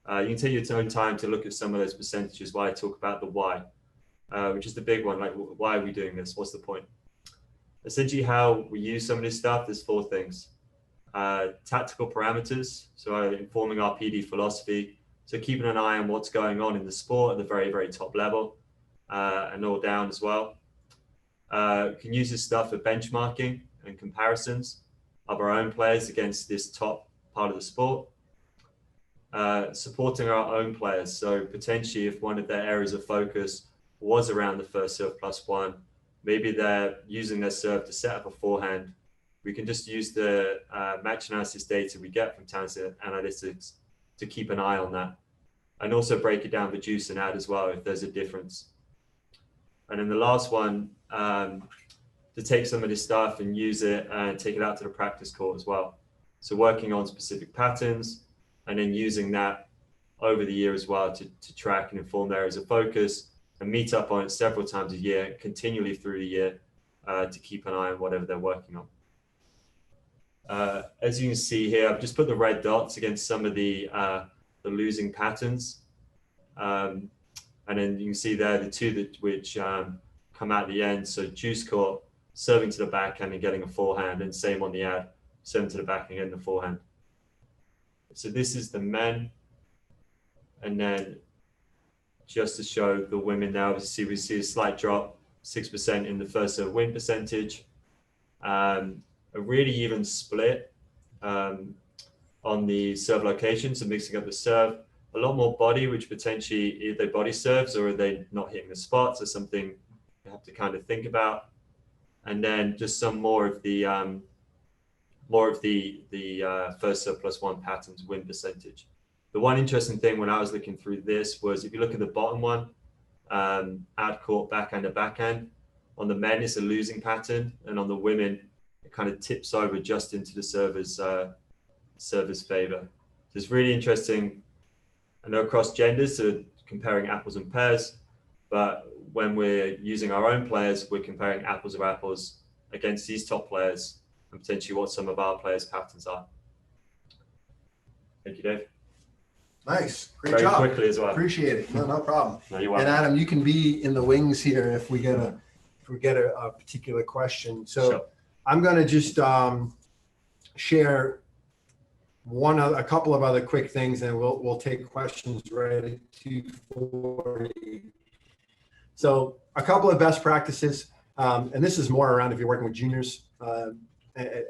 You can take your own time to look at some of those percentages while I talk about the why, which is the big one. Like, why are we doing this? What's the point? Essentially, how we use some of this stuff, there's 4 things. Tactical parameters, so informing our PD philosophy. So keeping an eye on what's going on in the sport at the very, very top level, and all down as well. Can use this stuff for benchmarking and comparisons of our own players against this top part of the sport. Supporting our own players. So potentially if one of their areas of focus was around the first serve +1, maybe they're using their serve to set up a forehand. We can just use the match analysis data we get from Tennis Analytics to keep an eye on that. And also break it down for deuce and ad as well if there's a difference. And then the last one, to take some of this stuff and use it and take it out to the practice court as well. So working on specific patterns and then using that over the year as well to track and inform their areas of focus and meet up on it several times a year, continually through the year, to keep an eye on whatever they're working on. As you can see here, I've just put the red dots against some of the losing patterns. And then you can see there the 2 which come out at the end. So deuce court, serving to the backhand and getting a forehand, and same on the ad, serving to the backhand and getting the forehand. So this is the men. And then just to show the women now, we see a slight drop, 6% in the first serve win percentage, a really even split on the serve location, so mixing up the serve, a lot more body, which potentially either body serves or are they not hitting the spots, or something you have to kind of think about. And then just some more of the first serve +1 patterns win percentage. The one interesting thing when I was looking through this was if you look at the bottom one, ad court backhand to backhand, on the men it's a losing pattern, and on the women it kind of tips over just into the server's favor. So it's really interesting. I know across genders, so comparing apples and pears, but when we're using our own players, we're comparing apples to apples against these top players and potentially what some of our players' patterns are. Thank you, Dave. Nice, great Very job. Quickly as well. Appreciate it. No problem. No, you're And welcome. Adam, you can be in the wings here if we get a particular question. So Sure. I'm going to just share a couple of other quick things, and we'll take questions right at 2:40. So a couple of best practices, and this is more around if you're working with juniors.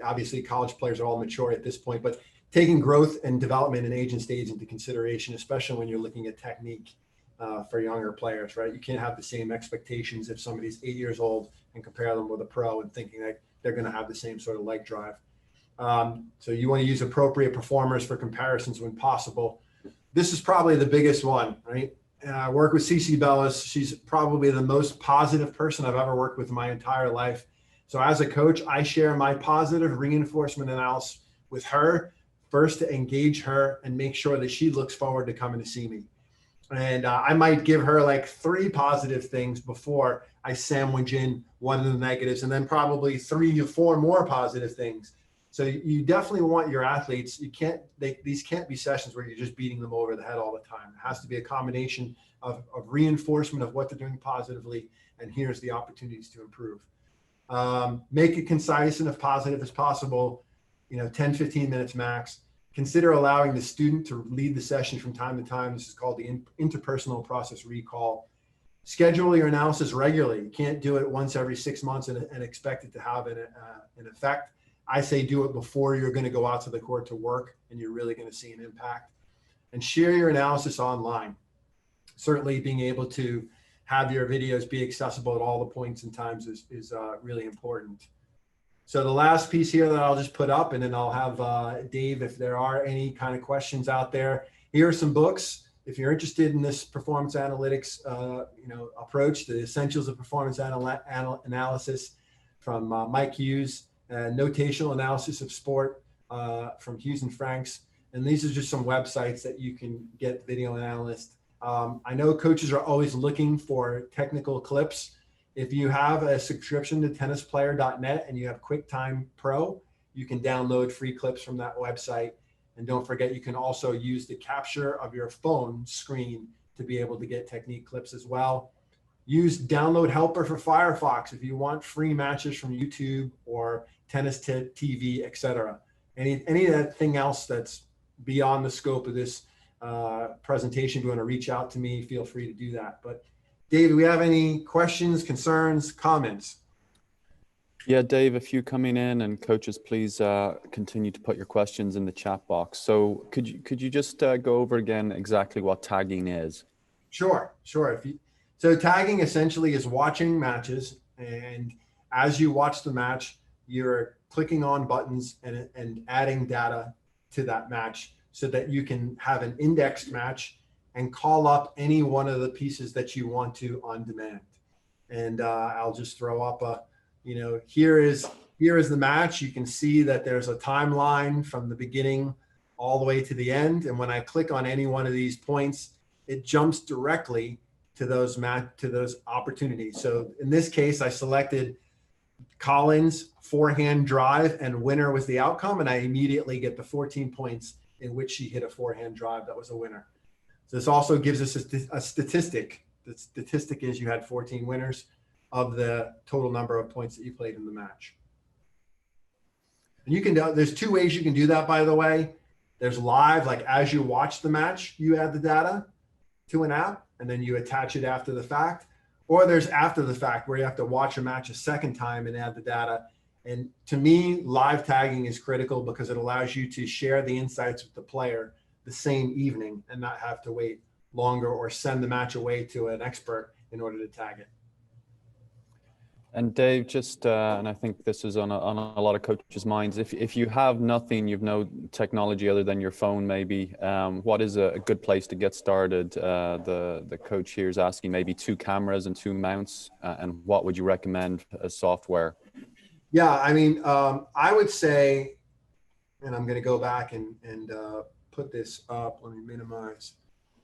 Obviously, college players are all mature at this point, but taking growth and development in age and stage into consideration, especially when you're looking at technique for younger players, right? You can't have the same expectations if somebody's 8 years old and compare them with a pro and thinking that they're going to have the same sort of leg drive. So you want to use appropriate performers for comparisons when possible. This is probably the biggest one, right? I work with Cece Bellis. She's probably the most positive person I've ever worked with in my entire life. So as a coach, I share my positive reinforcement analysis with her, first to engage her and make sure that she looks forward to coming to see me. And I might give her like 3 positive things before I sandwich in one of the negatives, and then probably 3 to 4 more positive things. So you definitely want your athletes, these can't be sessions where you're just beating them over the head all the time. It has to be a combination of reinforcement of what they're doing positively, and here's the opportunities to improve. Make it concise and as positive as possible, 10, 15 minutes max. Consider allowing the student to lead the session from time to time. This is called the interpersonal process recall. Schedule your analysis regularly. You can't do it once every 6 months and expect it to have an effect. I say do it before you're going to go out to the court to work and you're really going to see an impact. And share your analysis online. Certainly being able to have your videos be accessible at all the points and times is really important. So the last piece here that I'll just put up, and then I'll have Dave, if there are any kind of questions out there. Here are some books. If you're interested in this performance analytics approach, the Essentials of Performance Analysis from Mike Hughes, Notational Analysis of Sport from Hughes and Franks. And these are just some websites that you can get video analysts. I know coaches are always looking for technical clips. If you have a subscription to tennisplayer.net and you have QuickTime Pro, you can download free clips from that website. And don't forget, you can also use the capture of your phone screen to be able to get technique clips as well. Use Download Helper for Firefox if you want free matches from YouTube or Tennis TV, etc. Anything else that's beyond the scope of this presentation, if you want to reach out to me, feel free to do that. But Dave, do we have any questions, concerns, comments? Yeah, Dave, a few coming in, and coaches, please continue to put your questions in the chat box. So could you just go over again exactly what tagging is? Sure. So tagging essentially is watching matches, and as you watch the match, you're clicking on buttons and adding data to that match so that you can have an indexed match and call up any one of the pieces that you want to on demand. And I'll just throw up here is the match. You can see that there's a timeline from the beginning all the way to the end. And when I click on any one of these points, it jumps directly to those opportunities. So in this case, I selected Collins forehand drive, and winner was the outcome. And I immediately get the 14 points in which she hit a forehand drive that was a winner. So this also gives us a statistic. The statistic is you had 14 winners of the total number of points that you played in the match. And you can there's 2 ways you can do that, by the way. There's live, like as you watch the match, you add the data to an app, and then you attach it after the fact, or there's after the fact where you have to watch a match a second time and add the data. And to me, live tagging is critical because it allows you to share the insights with the player the same evening and not have to wait longer or send the match away to an expert in order to tag it. And Dave, just, and I think this is on a lot of coaches' minds, if you have nothing, you've no technology other than your phone maybe, what is a good place to get started? The coach here is asking maybe 2 cameras and 2 mounts, and what would you recommend as software? Yeah, I mean, I would say, and I'm going to go back and put this up. Let me minimize.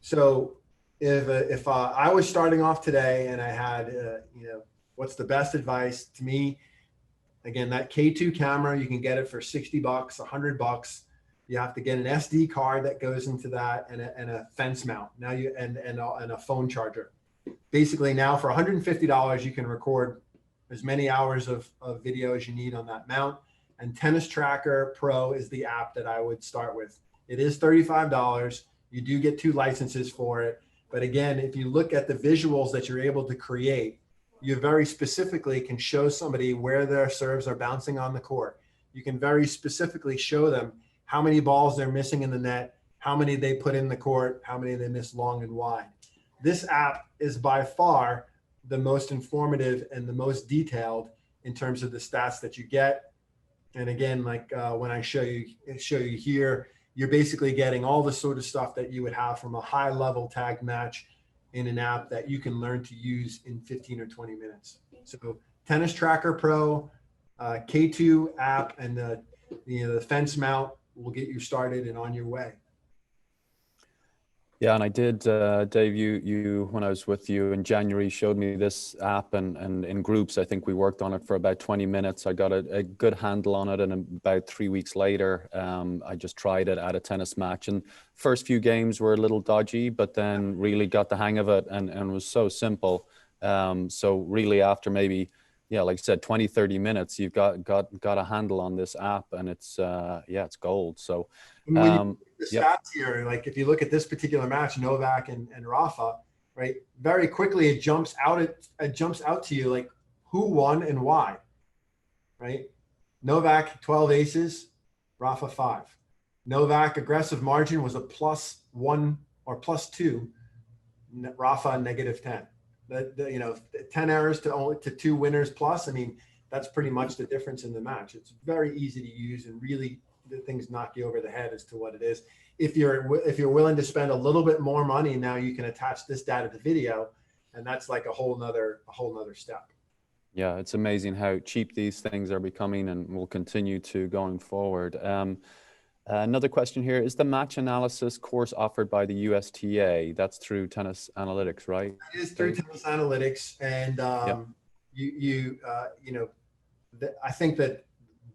So if I was starting off today and I had, you know, what's the best advice to me? Again, that K2 camera, you can get it for $60, $100. You have to get an SD card that goes into that and a fence mount. Now and a phone charger. Basically now for $150, you can record as many hours of video as you need on that mount. And Tennis Tracker Pro is the app that I would start with. It is $35. You do get 2 licenses for it. But again, if you look at the visuals that you're able to create, you very specifically can show somebody where their serves are bouncing on the court. You can very specifically show them how many balls they're missing in the net, how many they put in the court, how many they miss long and wide. This app is by far the most informative and the most detailed in terms of the stats that you get. And again, like when I show you here, you're basically getting all the sort of stuff that you would have from a high level tag match in an app that you can learn to use in 15 or 20 minutes. So Tennis Tracker Pro, K2 app, and the fence mount will get you started and on your way. Yeah, and I did, Dave, you when I was with you in January, showed me this app, and in groups, I think we worked on it for about 20 minutes. I got a good handle on it, and about 3 weeks later, I just tried it at a tennis match. And first few games were a little dodgy, but then really got the hang of it, and it was so simple. So really after maybe, yeah, like I said, 20, 30 minutes, you've got a handle on this app, and it's, yeah, it's gold. So, the stats here, like if you look at this particular match, Novak and Rafa, right? Very quickly, it jumps out to you like who won and why, right? Novak 12 aces, Rafa 5. Novak aggressive margin was a +1 or +2, Rafa -10. You know, 10 errors to 2 winners plus. I mean, that's pretty much the difference in the match. It's very easy to use, and really the things knock you over the head as to what it is. If you're willing to spend a little bit more money, now you can attach this data to video, and that's like a whole nother step. Yeah, it's amazing how cheap these things are becoming, and will continue to going forward. Another question here, is the match analysis course offered by the USTA? That's through Tennis Analytics, right? It is through Tennis Analytics, and you know, I think that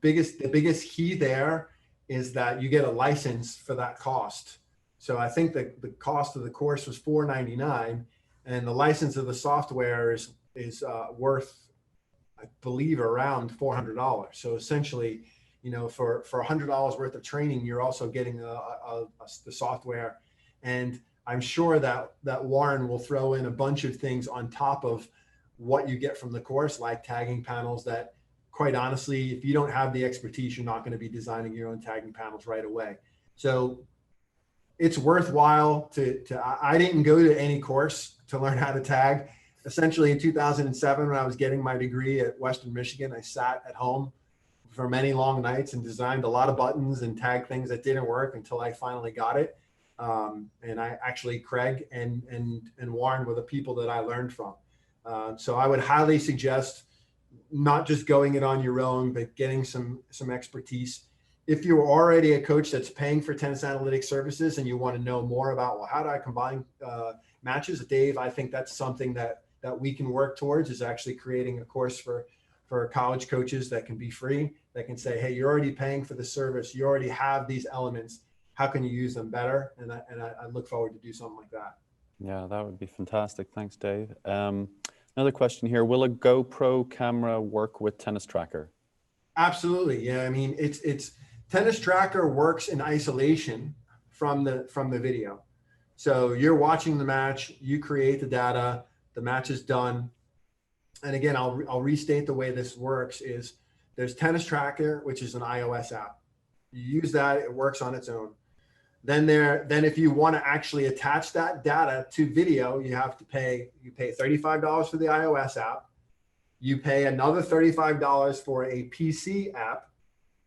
the biggest key there is that you get a license for that cost. So I think that the cost of the course was $499, and the license of the software is worth, I believe, around $400. So essentially, you know, for $100 worth of training, you're also getting the software. And I'm sure that Warren will throw in a bunch of things on top of what you get from the course, like tagging panels that, quite honestly, if you don't have the expertise, you're not going to be designing your own tagging panels right away. So it's worthwhile I didn't go to any course to learn how to tag. Essentially in 2007, when I was getting my degree at Western Michigan, I sat at home for many long nights and designed a lot of buttons and tagged things that didn't work until I finally got it. And I actually, Craig and Warren were the people that I learned from. So I would highly suggest not just going it on your own, but getting some expertise. If you're already a coach that's paying for Tennis Analytics services and you want to know more about, well, how do I combine matches, Dave, I think that's something that we can work towards, is actually creating a course for college coaches that can be free, that can say, hey, you're already paying for the service, you already have these elements, how can you use them better? And I look forward to do something like that. Yeah, that would be fantastic. Thanks, Dave. Another question here, will a GoPro camera work with Tennis Tracker? Absolutely, yeah. I mean, it's Tennis Tracker works in isolation from the video. So you're watching the match, you create the data, the match is done. And again, I'll restate the way this works is there's Tennis Tracker, which is an iOS app. You use that, it works on its own. Then if you want to actually attach that data to video, you pay $35 for the iOS app. You pay another $35 for a PC app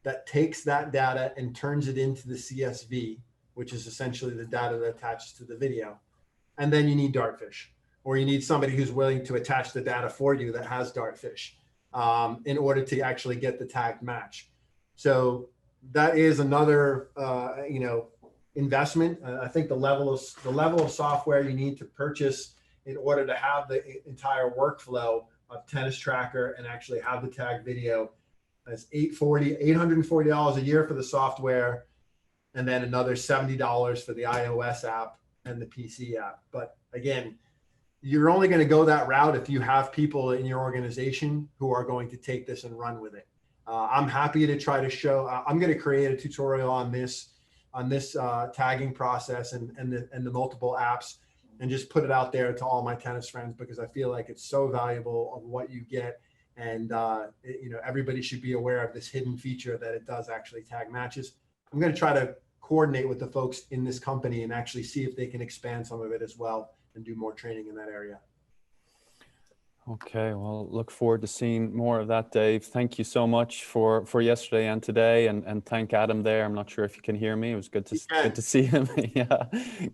that takes that data and turns it into the CSV, which is essentially the data that attaches to the video. And then you need Dartfish, or you need somebody who's willing to attach the data for you that has Dartfish in order to actually get the tagged match. So that is another, investment. I think the level of software you need to purchase in order to have the entire workflow of Tennis Tracker and actually have the tag video is $840 a year for the software, and then another $70 for the iOS app and the PC app. But again, you're only going to go that route if you have people in your organization who are going to take this and run with it. I'm happy to try to show. I'm going to create a tutorial on this tagging process and the multiple apps, and just put it out there to all my tennis friends, because I feel like it's so valuable of what you get. And everybody should be aware of this hidden feature that it does actually tag matches. I'm going to try to coordinate with the folks in this company and actually see if they can expand some of it as well and do more training in that area. Okay, well, look forward to seeing more of that, Dave. Thank you so much for yesterday and today, and thank Adam there. I'm not sure if you can hear me. It was good to see him. Yeah,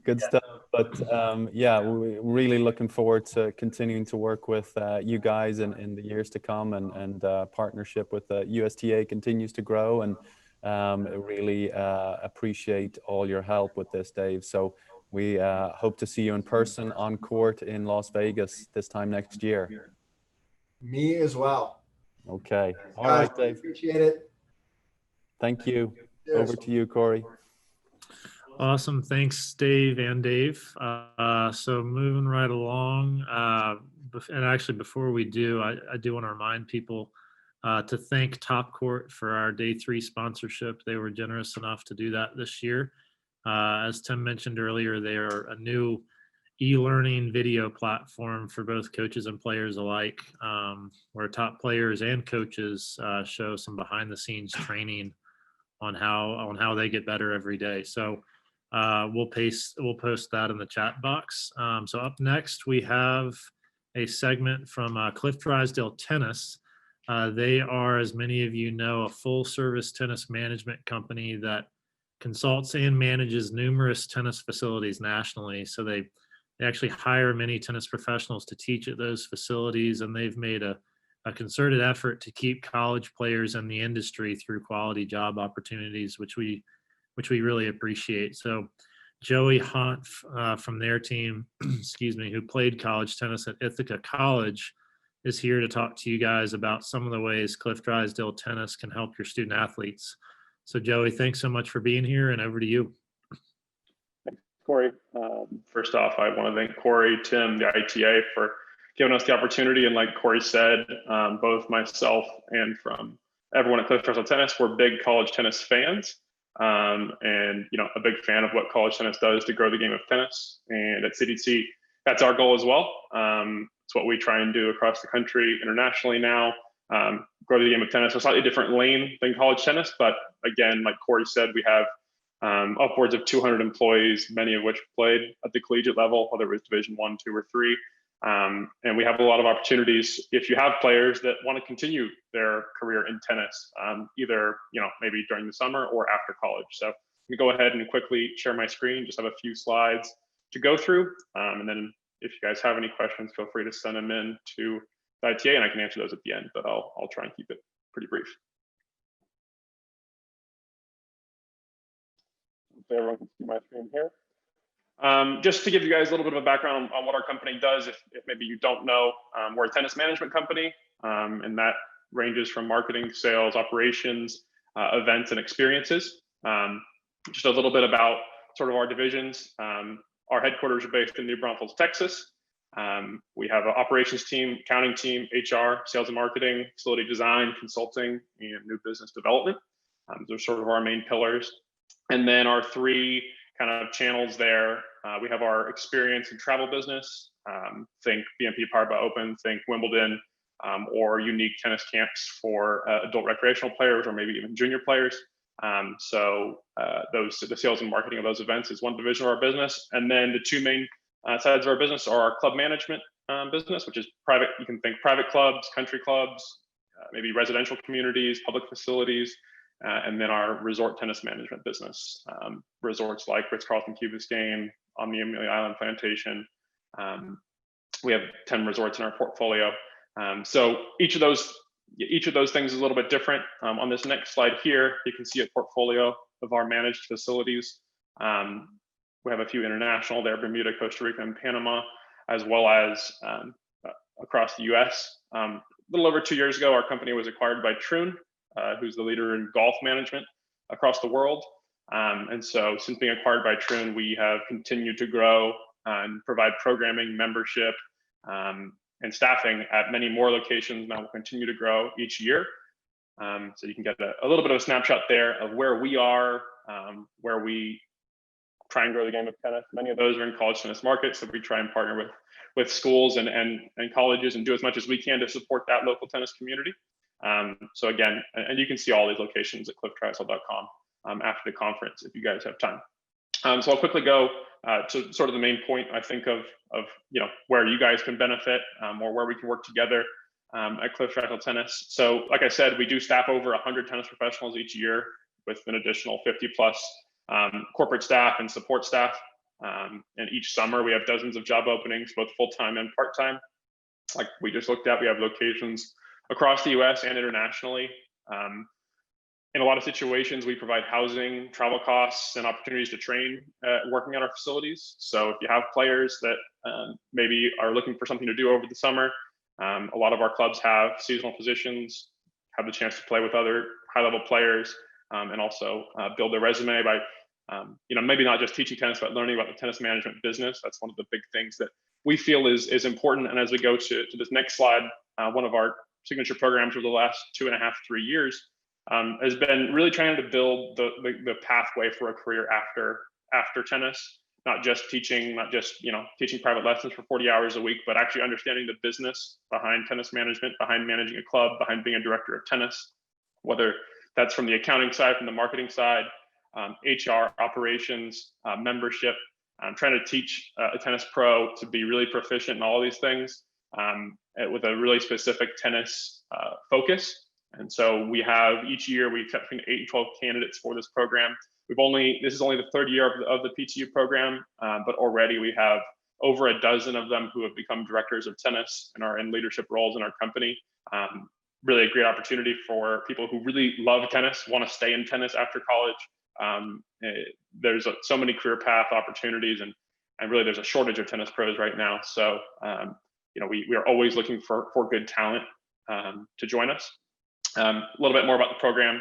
good stuff. But we're really looking forward to continuing to work with you guys in the years to come, and partnership with USTA continues to grow, and really appreciate all your help with this, Dave. So we hope to see you in person on court in Las Vegas this time next year. Me as well. Okay. All right, Dave. Appreciate it. Thank you. Yes. Over to you, Corey. Awesome. Thanks, Dave and Dave. So moving right along, and actually before we do, I do want to remind people to thank Top Court for our Day 3 sponsorship. They were generous enough to do that this year. As Tim mentioned earlier, they are a new e-learning video platform for both coaches and players alike, where top players and coaches show some behind-the-scenes training on how they get better every day. So we'll post that in the chat box. So up next, we have a segment from Cliff Drysdale Tennis. They are, as many of you know, a full-service tennis management company that consults and manages numerous tennis facilities nationally. So they actually hire many tennis professionals to teach at those facilities, and they've made a concerted effort to keep college players in the industry through quality job opportunities, which we really appreciate. So Joey Hunt from their team, excuse me, who played college tennis at Ithaca College, is here to talk to you guys about some of the ways Cliff Drysdale Tennis can help your student athletes. So Joey, thanks so much for being here, and over to you. Thanks, Corey. First off, I want to thank Corey, Tim, the ITA for giving us the opportunity. And like Corey said, both myself and from everyone at Cliff Drysdale Tennis, we're big college tennis fans, and a big fan of what college tennis does to grow the game of tennis. And at CDC, that's our goal as well. It's what we try and do across the country, internationally now. Grow the game of tennis, a slightly different lane than college tennis, but again, like Corey said, we have upwards of 200 employees, many of which played at the collegiate level, whether it was Division 1, 2, or 3. And we have a lot of opportunities if you have players that want to continue their career in tennis, either maybe during the summer or after college. So I'm gonna go ahead and quickly share my screen, just have a few slides to go through, and then if you guys have any questions, feel free to send them in to the ITA, and I can answer those at the end, but I'll try and keep it pretty brief. Hopefully everyone can see my screen here. Just to give you guys a little bit of a background on what our company does, if maybe you don't know, we're a tennis management company, and that ranges from marketing, sales, operations, events, and experiences. Just a little bit about sort of our divisions. Our headquarters are based in New Braunfels, Texas. We have an operations team, accounting team, HR, sales and marketing, facility design, consulting, and new business development. Those are sort of our main pillars. And then our three kind of channels there We have our experience and travel business. Think BNP Paribas Open, think Wimbledon, or unique tennis camps for adult recreational players or maybe even junior players. The sales and marketing of those events is one division of our business. And then the two main sides of our business are our club management business, which is private. You can think private clubs, country clubs, maybe residential communities, public facilities, and then our resort tennis management business. Resorts like Ritz-Carlton Key Biscayne, on the Amelia Island Plantation. We have 10 resorts in our portfolio. So each of those things is a little bit different. On this next slide here, you can see a portfolio of our managed facilities. We have a few international there, Bermuda, Costa Rica, and Panama, as well as across the US. A little over 2 years ago, our company was acquired by Troon, who's the leader in golf management across the world. And so since being acquired by Troon, we have continued to grow and provide programming, membership, and staffing at many more locations. Now we'll continue to grow each year. So you can get a little bit of a snapshot there of where we are, where we try and grow the game of tennis. Many of those are in college tennis markets, so we try and partner with schools and colleges and do as much as we can to support that local tennis community. So again, and you can see all these locations at clifftriasol.com after the conference if you guys have time. So I'll quickly go to sort of the main point, I think, of where you guys can benefit or where we can work together at Cliff Triasol Tennis. So like I said, we do staff over 100 tennis professionals each year with an additional 50 plus corporate staff and support staff. And each summer we have dozens of job openings, both full-time and part-time. Like we just looked at, we have locations across the US and internationally. In a lot of situations, we provide housing, travel costs, and opportunities to train working at our facilities. So if you have players that maybe are looking for something to do over the summer, a lot of our clubs have seasonal positions, have the chance to play with other high-level players, and also build their resume by maybe not just teaching tennis, but learning about the tennis management business. That's one of the big things that we feel is important. And as we go to this next slide, one of our signature programs over the last 2.5, 3 years has been really trying to build the pathway for a career after tennis, not just teaching private lessons for 40 hours a week, but actually understanding the business behind tennis management, behind managing a club, behind being a director of tennis, whether that's from the accounting side, from the marketing side, HR, operations, membership. I'm trying to teach a tennis pro to be really proficient in all these things with a really specific tennis focus. And so we have each year we accept between 8 and 12 candidates for this program. This is only the third year of the PTU program, but already we have over a dozen of them who have become directors of tennis and are in leadership roles in our company. Really a great opportunity for people who really love tennis, want to stay in tennis after college. There's so many career path opportunities, and really there's a shortage of tennis pros right now. So we are always looking for good talent to join us. A little bit more about the program.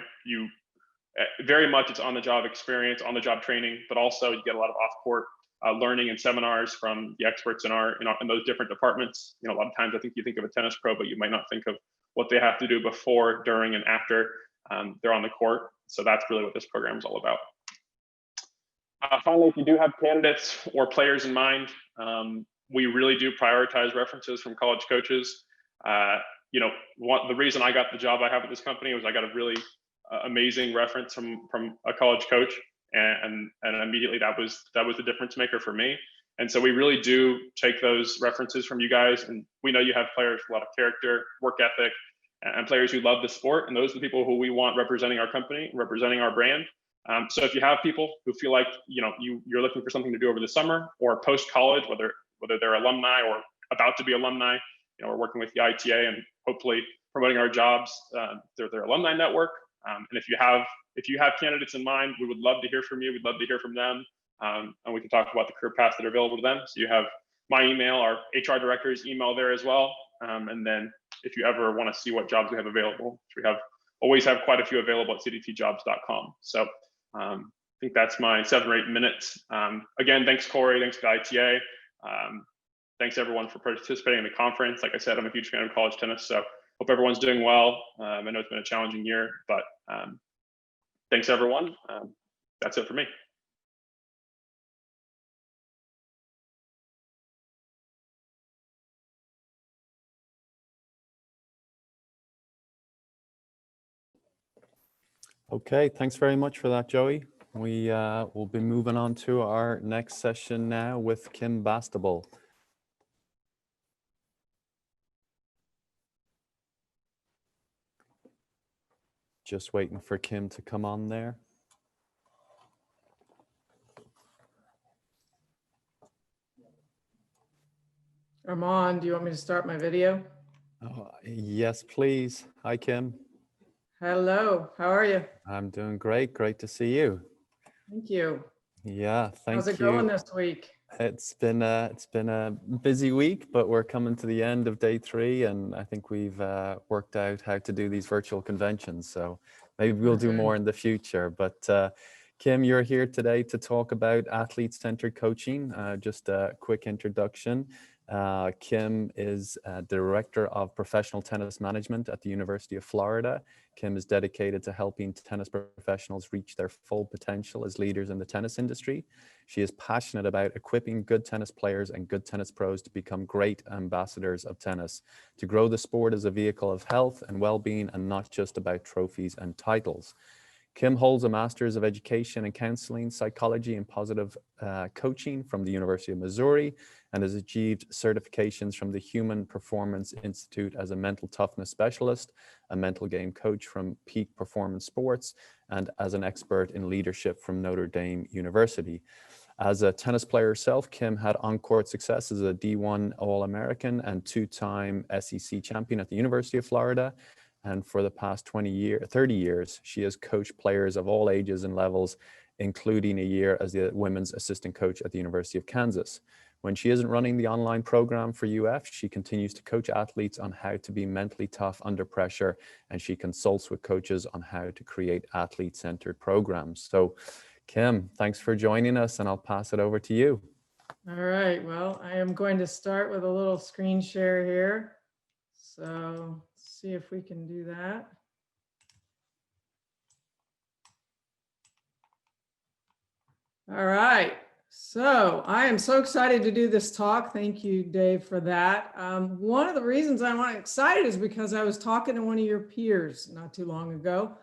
Very much it's on-the-job experience, on-the-job training, but also you get a lot of off-court learning and seminars from the experts in those different departments. A lot of times I think you think of a tennis pro, but you might not think of what they have to do before, during, and after they're on the court. So that's really what this program is all about. Finally, if you do have candidates or players in mind, we really do prioritize references from college coaches. The reason I got the job I have at this company was I got a really amazing reference from a college coach, and immediately that was the difference maker for me. And so we really do take those references from you guys, and we know you have players with a lot of character, work ethic, and players who love the sport, and those are the people who we want representing our company, representing our brand. So if you have people who feel like you're looking for something to do over the summer or post college, whether they're alumni or about to be alumni, we're working with the ITA and hopefully promoting our jobs through their alumni network. And if you have candidates in mind, we would love to hear from you. We'd love to hear from them, and we can talk about the career paths that are available to them. So you have my email, our HR director's email there as well. And then if you ever want to see what jobs we have available, we always have quite a few available at cdtjobs.com. So I think that's my 7 or 8 minutes. Again, thanks Corey, thanks to ITA. Thanks everyone for participating in the conference. Like I said, I'm a huge fan of college tennis, so hope everyone's doing well. I know it's been a challenging year, but thanks everyone. That's it for me. Okay, thanks very much for that, Joey. We will be moving on to our next session now with Kim Bastable. Just waiting for Kim to come on there. I'm on. Do you want me to start my video? Oh, yes, please. Hi, Kim. Hello, how are you? I'm doing great. Great to see you. Thank you. Yeah, thank you. How's it going this week? It's been a busy week, but we're coming to the end of day 3, and I think we've worked out how to do these virtual conventions. So maybe we'll do more in the future. But Kim, you're here today to talk about athlete-centered coaching. Just a quick introduction. Kim is Director of Professional Tennis Management at the University of Florida. Kim is dedicated to helping tennis professionals reach their full potential as leaders in the tennis industry. She is passionate about equipping good tennis players and good tennis pros to become great ambassadors of tennis, to grow the sport as a vehicle of health and well-being and not just about trophies and titles. Kim holds a Master's of Education in Counseling, Psychology, and Positive Coaching from the University of Missouri, and has achieved certifications from the Human Performance Institute as a mental toughness specialist, a mental game coach from Peak Performance Sports, and as an expert in leadership from Notre Dame University. As a tennis player herself, Kim had on-court success as a D1 All-American and 2-time SEC champion at the University of Florida. And for the past 30 years, she has coached players of all ages and levels, including a year as the women's assistant coach at the University of Kansas. When she isn't running the online program for UF, she continues to coach athletes on how to be mentally tough under pressure, and she consults with coaches on how to create athlete-centered programs. So, Kim, thanks for joining us, and I'll pass it over to you. All right, well, I am going to start with a little screen share here. So let's see if we can do that. All right, so I am so excited to do this talk. Thank you, Dave, for that. One of the reasons I'm excited is because I was talking to one of your peers not too long ago.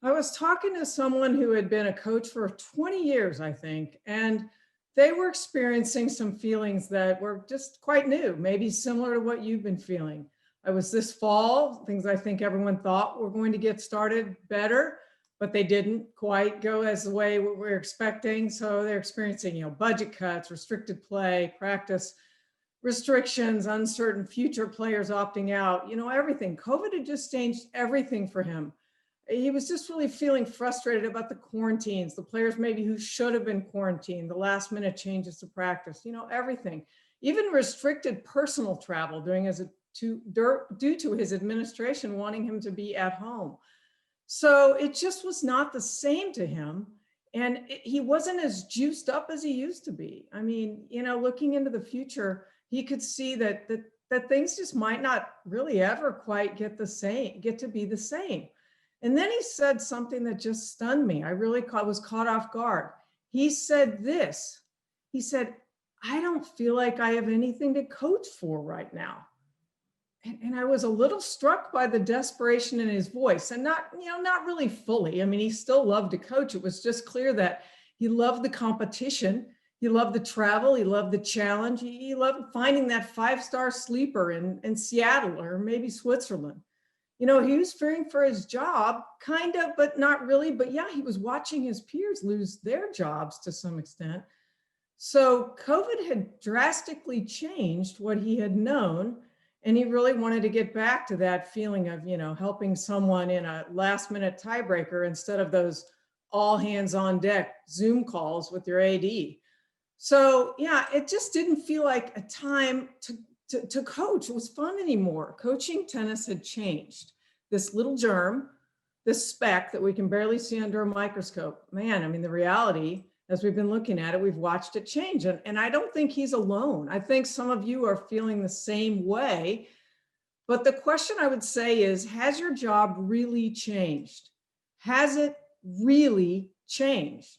I was talking to someone who had been a coach for 20 years, I think, and they were experiencing some feelings that were just quite new, maybe similar to what you've been feeling. I was this fall, things I think everyone thought were going to get started better, but they didn't quite go as the way we were expecting. So they're experiencing, budget cuts, restricted play, practice restrictions, uncertain future players opting out, everything. COVID had just changed everything for him. He was just really feeling frustrated about the quarantines, the players maybe who should have been quarantined, the last minute changes to practice, everything. Even restricted personal travel due to his administration wanting him to be at home. So it just was not the same to him. And he wasn't as juiced up as he used to be. I mean, looking into the future, he could see that things just might not really ever quite get to be the same. And then he said something that just stunned me. I really was caught off guard. He said this. He said, I don't feel like I have anything to coach for right now. And I was a little struck by the desperation in his voice, and not really fully. I mean, he still loved to coach. It was just clear that he loved the competition. He loved the travel. He loved the challenge. He loved finding that 5-star sleeper in Seattle or maybe Switzerland. He was fearing for his job, kind of, but not really. But yeah, he was watching his peers lose their jobs to some extent. So COVID had drastically changed what he had known. And he really wanted to get back to that feeling of, helping someone in a last minute tiebreaker instead of those all hands on deck Zoom calls with your AD. So yeah, it just didn't feel like a time to coach. It was fun anymore. Coaching tennis had changed. This little germ, this speck that we can barely see under a microscope. Man, I mean, the reality, as we've been looking at it, we've watched it change. And I don't think he's alone. I think some of you are feeling the same way. But the question I would say is, has your job really changed? Has it really changed?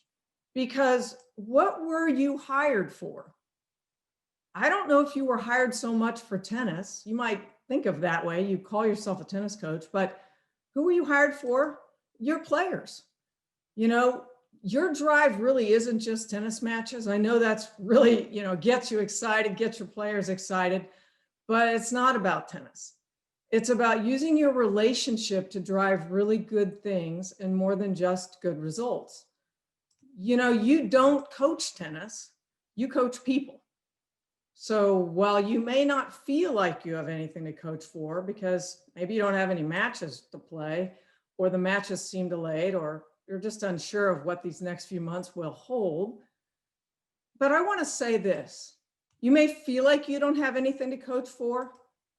Because what were you hired for? I don't know if you were hired so much for tennis. You might think of that way. You call yourself a tennis coach, but who were you hired for? your players. You know, your drive really isn't just tennis matches. I know that's really, you know, gets you excited, gets your players excited, but it's not about tennis. It's about using your relationship to drive really good things and more than just good results. You know, you don't coach tennis, you coach people. So while you may not feel like you have anything to coach for because maybe you don't have any matches to play, or the matches seem delayed, or you're just unsure of what these next few months will hold. But I want to say this, you may feel like you don't have anything to coach for,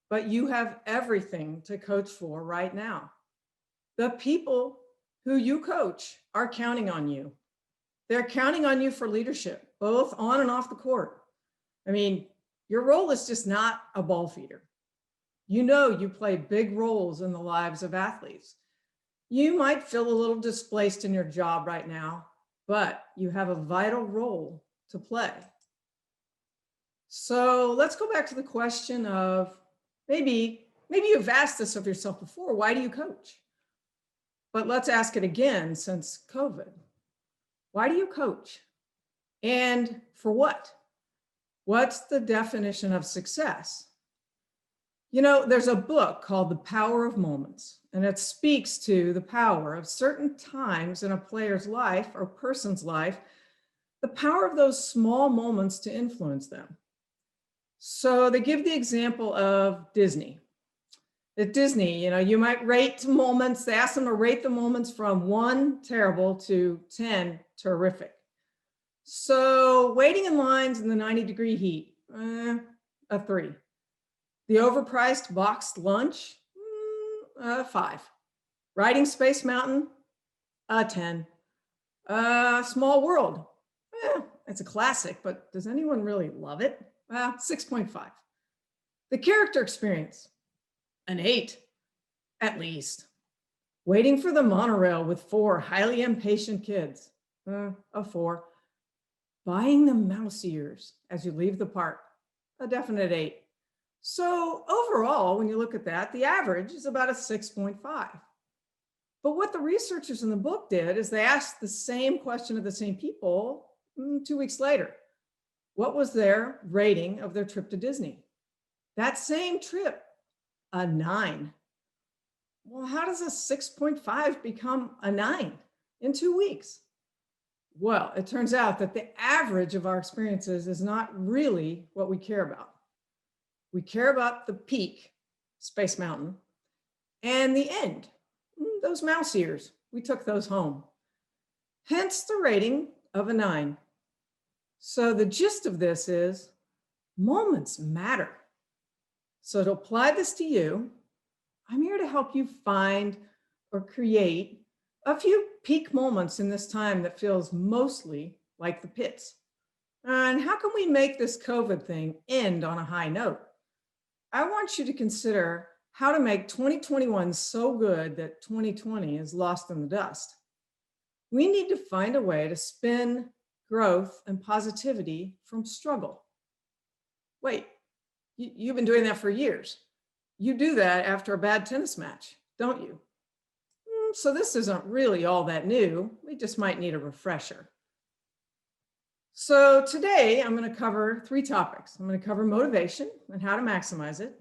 but you have everything to coach for right now. The people who you coach are counting on you. They're counting on you for leadership, both on and off the court. I mean, your role is just not a ball feeder. You know, you play big roles in the lives of athletes. You might feel a little displaced in your job right now, but you have a vital role to play. So let's go back to the question of maybe you've asked this of yourself before, why do you coach? But let's ask it again since COVID. Why do you coach? And for what? What's the definition of success? You know, there's a book called The Power of Moments, and it speaks to the power of certain times in a player's life or person's life, the power of those small moments to influence them. So they give the example of Disney. At Disney, you know, you might rate moments, they ask them to rate the moments from 1, terrible, to 10, terrific. So waiting in lines in the 90-degree heat, a 3. The overpriced boxed lunch, 5. Riding Space Mountain, a 10. Small World, it's a classic, but does anyone really love it? 6.5. The character experience, an 8, at least. Waiting for the monorail with 4 highly impatient kids, a 4. Buying the mouse ears as you leave the park, a definite 8. So overall, when you look at that, the average is about a 6.5. But what the researchers in the book did is they asked the same question of the same people 2 weeks later. What was their rating of their trip to Disney? That same trip, a 9. Well, how does a 6.5 become a 9 in 2 weeks? Well, it turns out that the average of our experiences is not really what we care about. We care about the peak, Space Mountain, and the end, those mouse ears. We took those home. Hence the rating of a 9. So the gist of this is moments matter. So to apply this to you, I'm here to help you find or create a few peak moments in this time that feels mostly like the pits. And how can we make this COVID thing end on a high note? I want you to consider how to make 2021 so good that 2020 is lost in the dust. We need to find a way to spin growth and positivity from struggle. Wait, you've been doing that for years. You do that after a bad tennis match, don't you? So this isn't really all that new. We just might need a refresher. So today I'm going to cover 3 topics. I'm going to cover motivation and how to maximize it,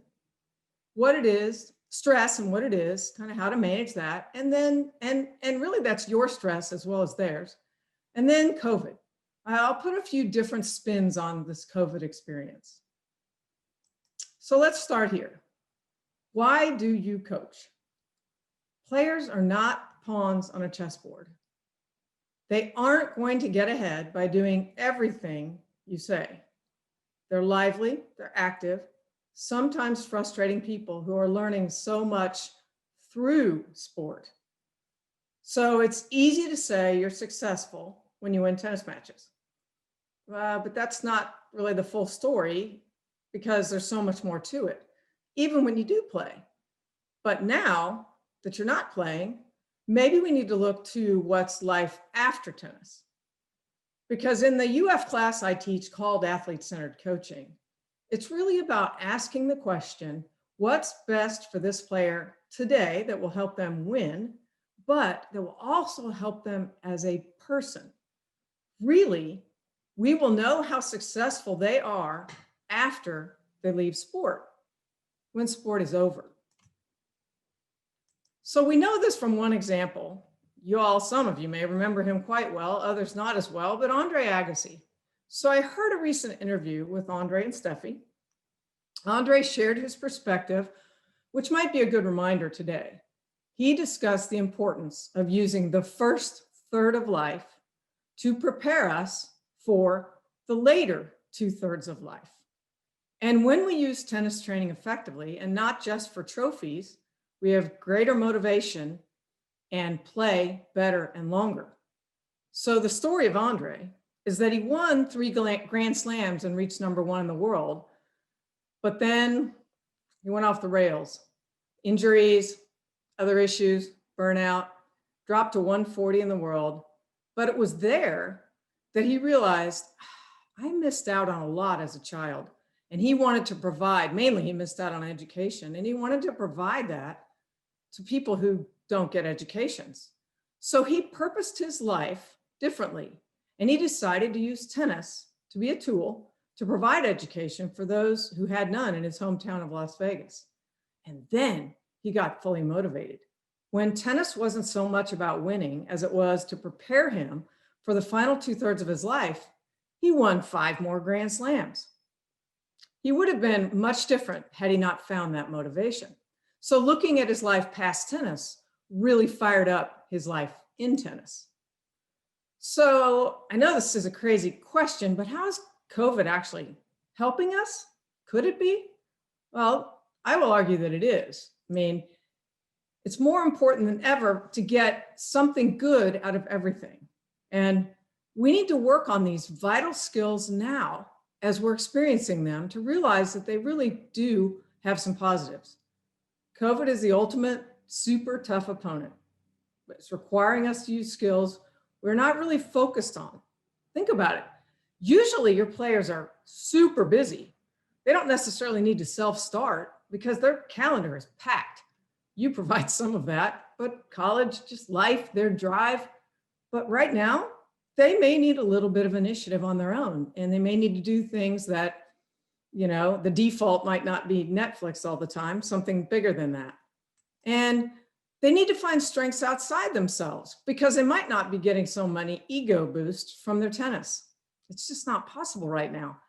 what it is, stress and what it is, kind of how to manage that, and then and really that's your stress as well as theirs. And then COVID. I'll put a few different spins on this COVID experience. So let's start here. Why do you coach? Players are not pawns on a chessboard. They aren't going to get ahead by doing everything you say. They're lively, they're active, sometimes frustrating people who are learning so much through sport. So it's easy to say you're successful when you win tennis matches. But that's not really the full story because there's so much more to it, even when you do play. But now that you're not playing, maybe we need to look to what's life after tennis. Because in the UF class I teach called athlete-centered coaching, it's really about asking the question, what's best for this player today that will help them win, but that will also help them as a person. Really, we will know how successful they are after they leave sport, when sport is over. So we know this from one example. Some of you may remember him quite well, others not as well, but Andre Agassi. So I heard a recent interview with Andre and Steffi. Andre shared his perspective, which might be a good reminder today. He discussed the importance of using the first third of life to prepare us for the later 2/3 of life. And when we use tennis training effectively, and not just for trophies, we have greater motivation and play better and longer. So the story of Andre is that he won 3 Grand Slams and reached #1 in the world, but then he went off the rails. Injuries, other issues, burnout, dropped to 140 in the world. But it was there that he realized, I missed out on a lot as a child. And he wanted to provide, mainly he missed out on education, and he wanted to provide that to people who don't get educations. So he purposed his life differently, and he decided to use tennis to be a tool to provide education for those who had none in his hometown of Las Vegas. And then he got fully motivated. When tennis wasn't so much about winning as it was to prepare him for the final 2/3 of his life, he won 5 more Grand Slams. He would have been much different had he not found that motivation. So looking at his life past tennis really fired up his life in tennis. So I know this is a crazy question, but how is COVID actually helping us? Could it be? Well, I will argue that it is. I mean, it's more important than ever to get something good out of everything. And we need to work on these vital skills now as we're experiencing them to realize that they really do have some positives. COVID is the ultimate super tough opponent. It's requiring us to use skills we're not really focused on. Think about it. Usually your players are super busy. They don't necessarily need to self-start because their calendar is packed. You provide some of that, but college, just life, their drive. But right now, they may need a little bit of initiative on their own, and they may need to do things that, the default might not be Netflix all the time, something bigger than that. And they need to find strengths outside themselves because they might not be getting so many ego boosts from their tennis. It's just not possible right now.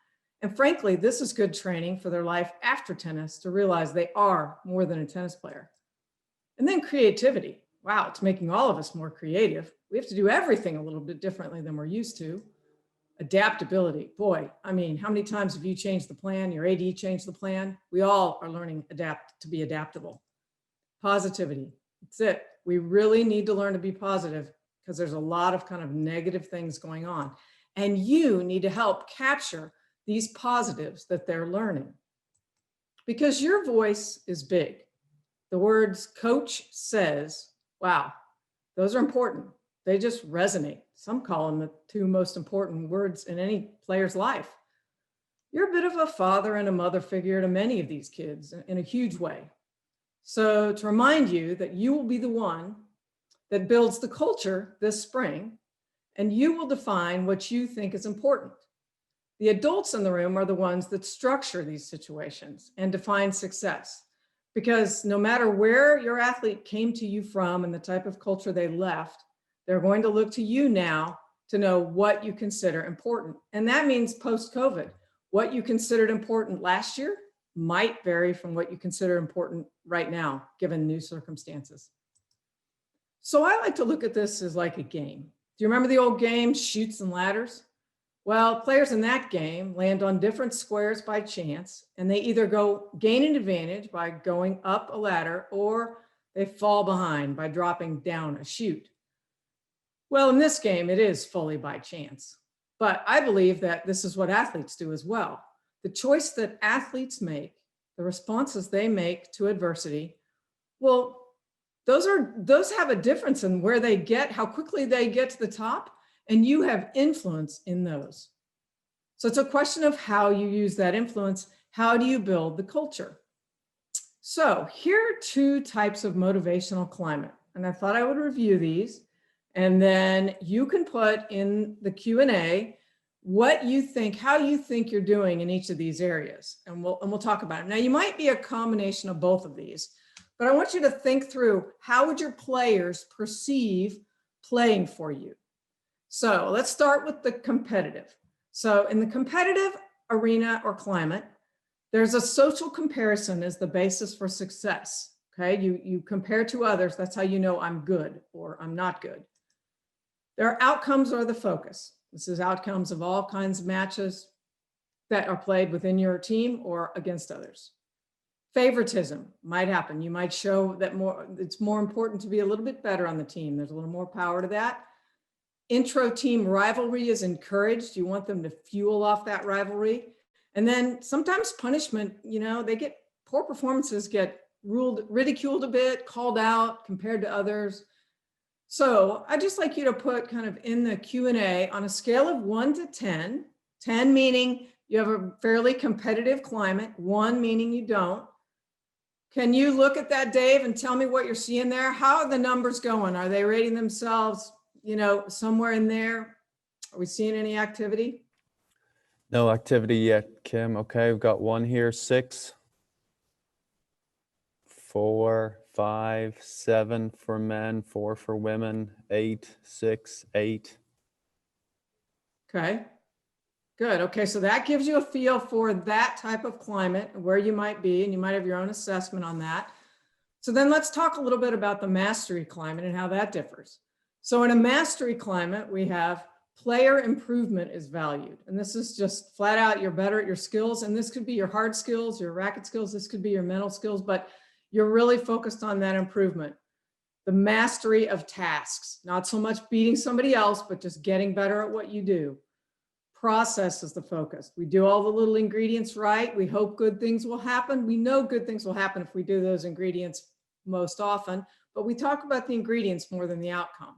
And frankly, this is good training for their life after tennis to realize they are more than a tennis player. And then creativity. Wow, it's making all of us more creative. We have to do everything a little bit differently than we're used to. Adaptability. Boy, I mean, how many times have you changed the plan? Your AD changed the plan? We all are learning to be adaptable. Positivity. That's it. We really need to learn to be positive because there's a lot of kind of negative things going on. And you need to help capture these positives that they're learning. Because your voice is big. The words coach says, wow, those are important. They just resonate. Some call them the 2 most important words in any player's life. You're a bit of a father and a mother figure to many of these kids in a huge way. So to remind you that you will be the one that builds the culture this spring, and you will define what you think is important. The adults in the room are the ones that structure these situations and define success. Because no matter where your athlete came to you from and the type of culture they left, they're going to look to you now to know what you consider important. And that means post-COVID. What you considered important last year might vary from what you consider important right now, given new circumstances. So I like to look at this as like a game. Do you remember the old game, Chutes and Ladders? Well, players in that game land on different squares by chance, and they either gain an advantage by going up a ladder, or they fall behind by dropping down a chute. Well, in this game, it is fully by chance. But I believe that this is what athletes do as well. The choice that athletes make, the responses they make to adversity, well, those have a difference in where they get, how quickly they get to the top, and you have influence in those. So it's a question of how you use that influence. How do you build the culture? So here are 2 types of motivational climate. and I thought I would review these. And then you can put in the Q&A what you think, how you think you're doing in each of these areas. And we'll talk about it. Now, you might be a combination of both of these, but I want you to think through, how would your players perceive playing for you? So let's start with the competitive. So in the competitive arena or climate, there's a social comparison as the basis for success. Okay, you compare to others. That's how you know I'm good or I'm not good. Their outcomes are the focus. This is outcomes of all kinds of matches that are played within your team or against others. Favoritism might happen. You might show that it's more important to be a little bit better on the team. There's a little more power to that. Intro-team rivalry is encouraged. You want them to fuel off that rivalry. And then sometimes punishment, poor performances get ridiculed a bit, called out, compared to others. So I'd just like you to put kind of in the Q&A on a scale of 1 to 10, 10 meaning you have a fairly competitive climate, 1 meaning you don't. Can you look at that, Dave, and tell me what you're seeing there? How are the numbers going? Are they rating themselves, somewhere in there? Are we seeing any activity? No activity yet, Kim. Okay, we've got 1 here, 6, 4, 5, 7 for men, 4 for women, 8, 6, 8. Okay, good. Okay, so that gives you a feel for that type of climate, where you might be, and you might have your own assessment on that. So then let's talk a little bit about the mastery climate and how that differs. So in a mastery climate, we have player improvement is valued. And this is just flat out, you're better at your skills. And this could be your hard skills, your racket skills, this could be your mental skills, but you're really focused on that improvement. The mastery of tasks, not so much beating somebody else, but just getting better at what you do. Process is the focus. We do all the little ingredients right. We hope good things will happen. We know good things will happen if we do those ingredients most often, but we talk about the ingredients more than the outcome.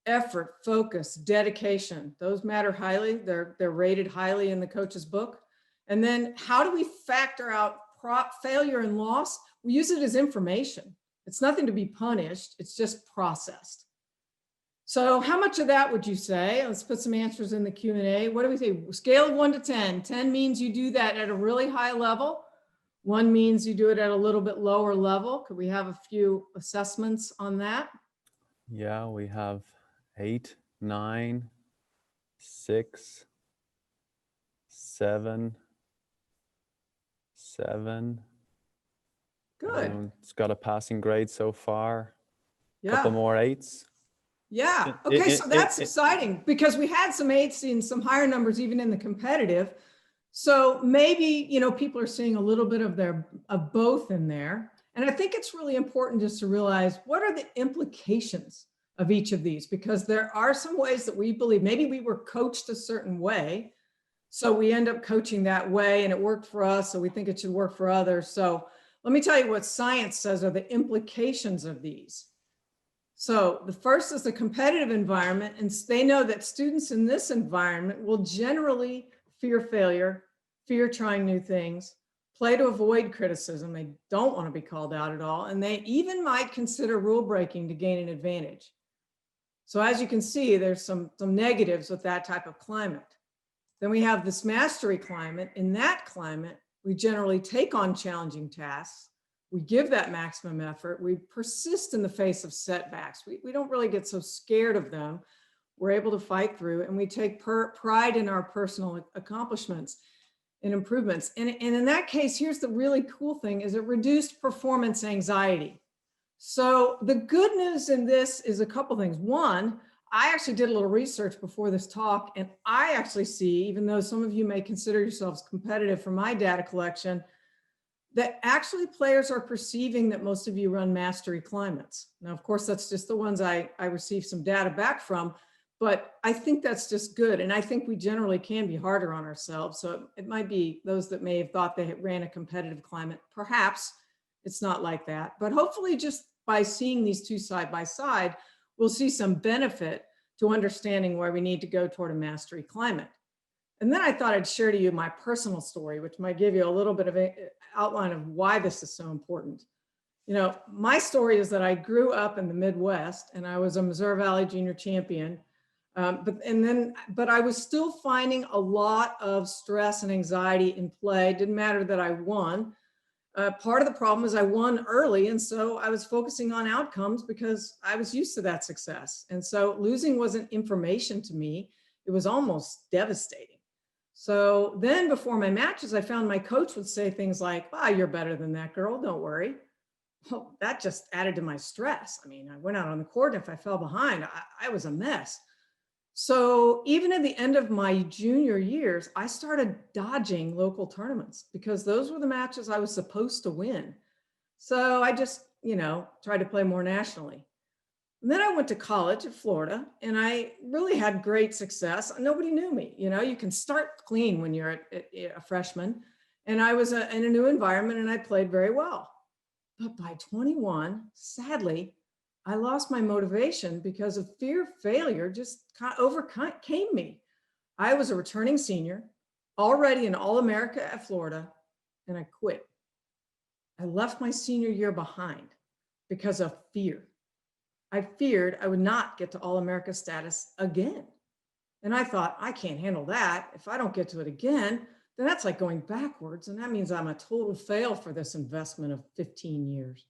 Effort, focus, dedication, those matter highly. They're rated highly in the coach's book. And then how do we factor out failure and loss? We use it as information. It's nothing to be punished. It's just processed. So how much of that would you say? Let's put some answers in the Q&A. What do we say? Scale of 1 to 10. 10 means you do that at a really high level. 1 means you do it at a little bit lower level. Could we have a few assessments on that? Yeah, we have 8, 9, 6, 7, 7. Good. It's got a passing grade so far. Yeah. Couple more 8s. Yeah. Okay. So that's exciting because we had some 8s and some higher numbers even in the competitive. So maybe, people are seeing a little bit of both in there. And I think it's really important just to realize what are the implications of each of these, because there are some ways that we believe maybe we were coached a certain way. So we end up coaching that way and it worked for us. So we think it should work for others. So let me tell you what science says are the implications of these. So the first is the competitive environment, and they know that students in this environment will generally fear failure, fear trying new things, play to avoid criticism. They don't want to be called out at all, and they even might consider rule breaking to gain an advantage. So as you can see, there's some negatives with that type of climate. Then we have this mastery climate. In that climate, we generally take on challenging tasks. We give that maximum effort. We persist in the face of setbacks. We don't really get so scared of them. We're able to fight through, and we take pride in our personal accomplishments and improvements. And in that case, here's the really cool thing, is it reduced performance anxiety. So the good news in this is a couple things. One, I actually did a little research before this talk, and I actually see, even though some of you may consider yourselves competitive from my data collection, that actually players are perceiving that most of you run mastery climates. Now, of course, that's just the ones I received some data back from, but I think that's just good. And I think we generally can be harder on ourselves. So it might be those that may have thought they ran a competitive climate. Perhaps it's not like that, but hopefully just by seeing these two side by side, we'll see some benefit to understanding why we need to go toward a mastery climate. And then I thought I'd share to you my personal story, which might give you a little bit of an outline of why this is so important. You know, my story is that I grew up in the Midwest and I was a Missouri Valley junior champion. But I was still finding a lot of stress and anxiety in play. It didn't matter that I won. Part of the problem is I won early. And so I was focusing on outcomes because I was used to that success. And so losing wasn't information to me. It was almost devastating. So then before my matches, I found my coach would say things like, "Ah, you're better than that girl, don't worry." Well, that just added to my stress. I mean, I went out on the court and if I fell behind, I was a mess. So even at the end of my junior years, I started dodging local tournaments because those were the matches I was supposed to win. So I just, tried to play more nationally. And then I went to college at Florida and I really had great success. Nobody knew me. You can start clean when you're a freshman. And I was in a new environment and I played very well. But by 21, sadly, I lost my motivation because of fear of failure just kind of overcame me. I was a returning senior, already an All-America at Florida, and I quit. I left my senior year behind because of fear. I feared I would not get to All-America status again. And I thought, I can't handle that. If I don't get to it again, then that's like going backwards. And that means I'm a total fail for this investment of 15 years.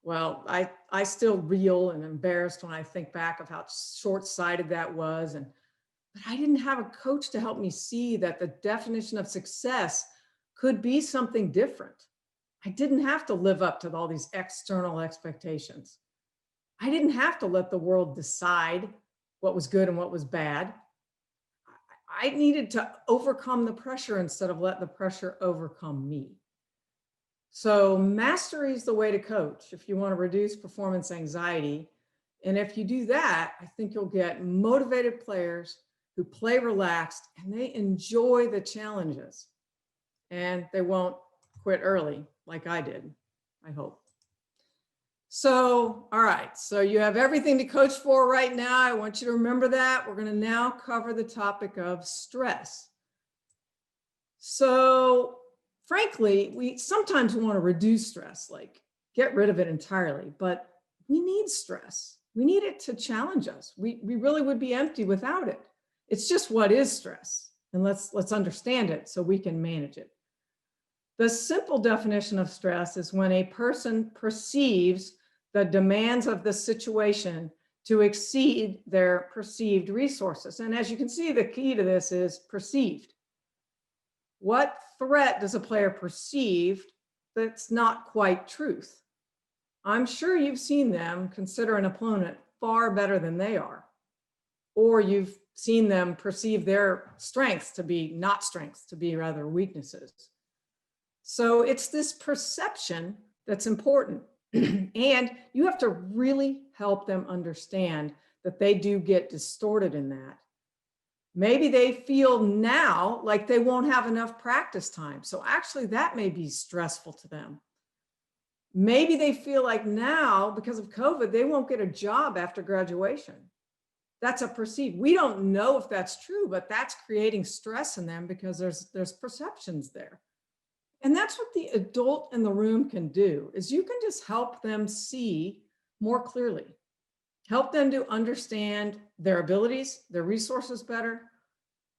Well, I still reel and embarrassed when I think back of how short-sighted that was. But I didn't have a coach to help me see that the definition of success could be something different. I didn't have to live up to all these external expectations. I didn't have to let the world decide what was good and what was bad. I needed to overcome the pressure instead of let the pressure overcome me. So mastery is the way to coach if you want to reduce performance anxiety. And if you do that, I think you'll get motivated players who play relaxed and they enjoy the challenges and they won't quit early like I did, I hope. So, all right, so you have everything to coach for right now. I want you to remember that. We're going to now cover the topic of stress. So, frankly, we sometimes want to reduce stress, like get rid of it entirely, but we need stress. We need it to challenge us. We really would be empty without it. It's just what is stress, and let's understand it so we can manage it. The simple definition of stress is when a person perceives the demands of the situation to exceed their perceived resources. And as you can see, the key to this is perceived. What threat does a player perceive that's not quite truth? I'm sure you've seen them consider an opponent far better than they are, or you've seen them perceive their strengths to be not strengths, to be rather weaknesses. So it's this perception that's important. And you have to really help them understand that they do get distorted in that. Maybe they feel now like they won't have enough practice time. So actually that may be stressful to them. Maybe they feel like now because of COVID, they won't get a job after graduation. That's a perceived. We don't know if that's true, but that's creating stress in them because there's perceptions there. And that's what the adult in the room can do, is you can just help them see more clearly, help them to understand their abilities, their resources better,